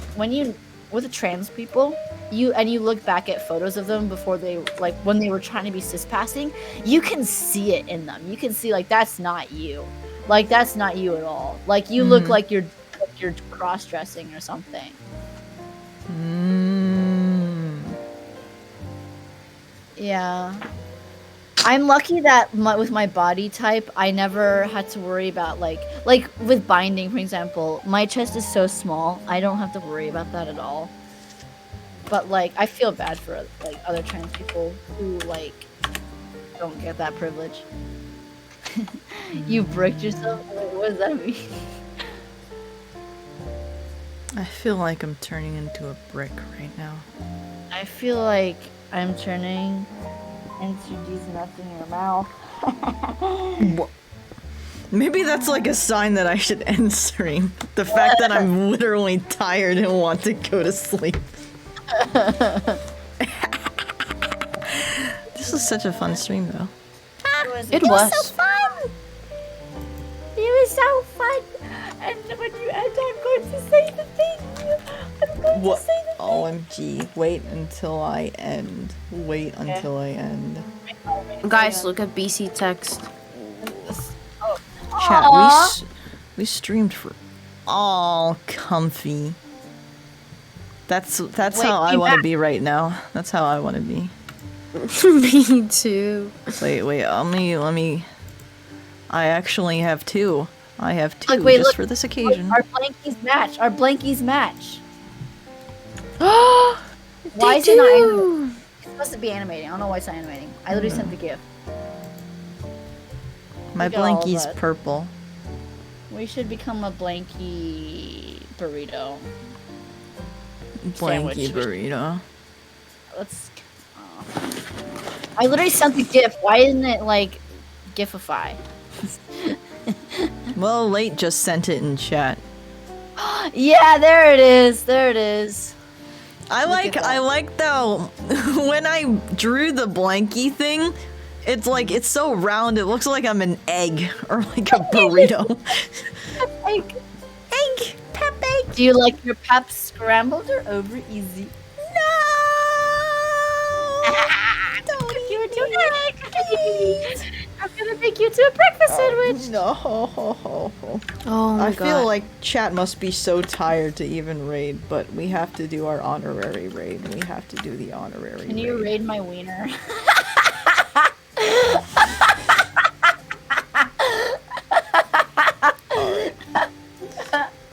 with the trans people, you look back at photos of them before they like when they were trying to be cis passing, you can see it in them. You can see like that's not you. Like that's not you at all. Like you look like you're cross dressing or something. Yeah. I'm lucky that with my body type, I never had to worry about like with binding, for example. My chest is so small, I don't have to worry about that at all. But like, I feel bad for like other trans people who like don't get that privilege. You bricked yourself? What does that mean? I feel like I'm turning into a brick right now. I feel like I'm turning into these nuts in your mouth. Maybe that's like a sign that I should end stream. The fact that I'm literally tired and want to go to sleep. This was such a fun stream though. It was so fun! It was so fun! And when you end, I'm going to say the thing! I'm going to say the thing! OMG. Wait until I end. Wait until I end. Guys, look at BC text. Chat, we streamed for all comfy. That's how I want to be right now. That's how I want to be. Me too. Wait, let me. I actually have two. I have two look, for this occasion. Our blankies match. Why is it not animating? It's supposed to be animating. I don't know why it's not animating. I literally sent the GIF. My blankie's purple. We should become a blankie burrito. Blankie burrito. Let's. I literally sent the GIF. Why isn't it like GIFify? Well, Late just sent it in chat. Yeah, there it is. There it is. I like though when I drew the blankie thing, it's so round. It looks like I'm an egg or like a burrito. Egg. Pep egg. Do you like your pep scrambled or over easy? No. I'm gonna make you to a breakfast sandwich. No. Oh my I god. feel like chat must be so tired to even raid, but we have to do our honorary raid. We have to do the honorary raid. Can you raid my wiener?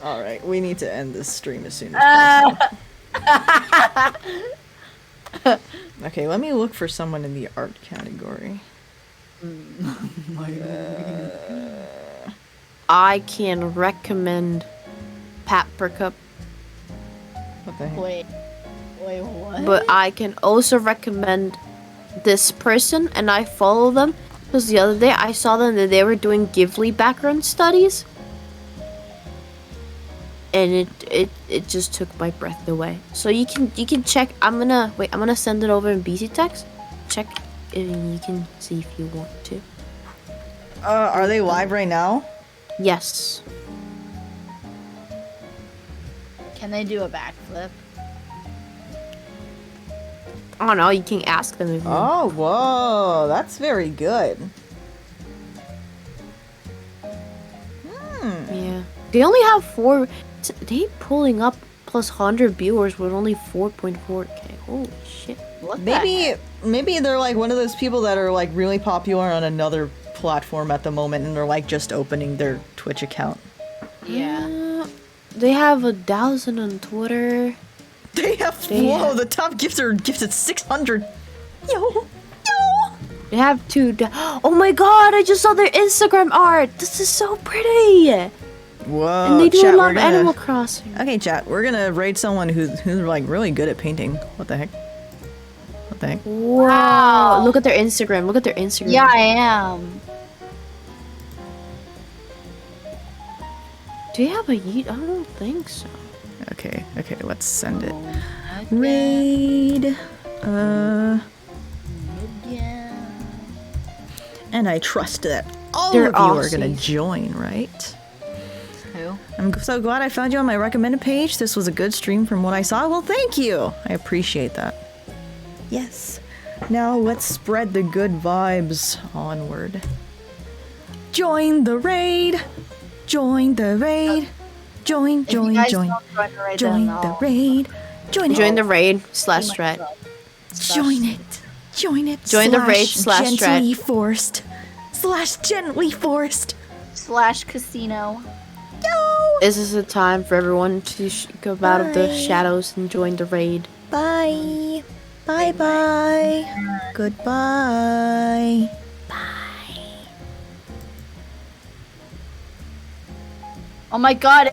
Alright, we need to end this stream as soon as possible. Okay, let me look for someone in the art category. I can recommend Pat Perkup. What the heck? Wait, what? But I can also recommend this person, and I follow them because the other day I saw them that they were doing Ghibli background studies, and it just took my breath away. So you can check. I'm gonna send it over in BC text. Check and you can see if you want to. Are they live right now? Yes. Can they do a backflip? I don't know. You can ask them if you want. Oh, whoa, that's very good. Yeah. They only have 4. They pulling up plus 100 viewers with only 4.4k. Holy shit. Maybe they're like one of those people that are like really popular on another platform at the moment, and they're like just opening their Twitch account. Yeah. They have 1,000 on Twitter. Whoa, the top gifter gifted 600. Yo. They have 2. Oh my god, I just saw their Instagram art. This is so pretty. Whoa. And they do chat, a lot we're of gonna- Animal Crossing. Okay, chat. We're gonna raid someone who's like really good at painting. What the heck? What the heck? Wow. Look at their Instagram. Look at their Instagram. Yeah, I am. Do you have a yeet? I don't think so. Okay, let's send it. Raid. And I trust that all They're of you are gonna Aussies. join, right? Who? I'm so glad I found you on my recommended page. This was a good stream from what I saw. Well, thank you. I appreciate that. Yes. Now let's spread the good vibes onward. Join the raid. Join the raid. Join If you guys join. don't join the raid, Join then the I'll- raid. Join it. Join the raid / strat. Join it. Join it. Join the raid / gently strat. forced. / gently forced. / casino. This is the time for everyone to go out of the Bye. shadows and join the raid. Bye. Bye bye. Goodbye. Oh my god.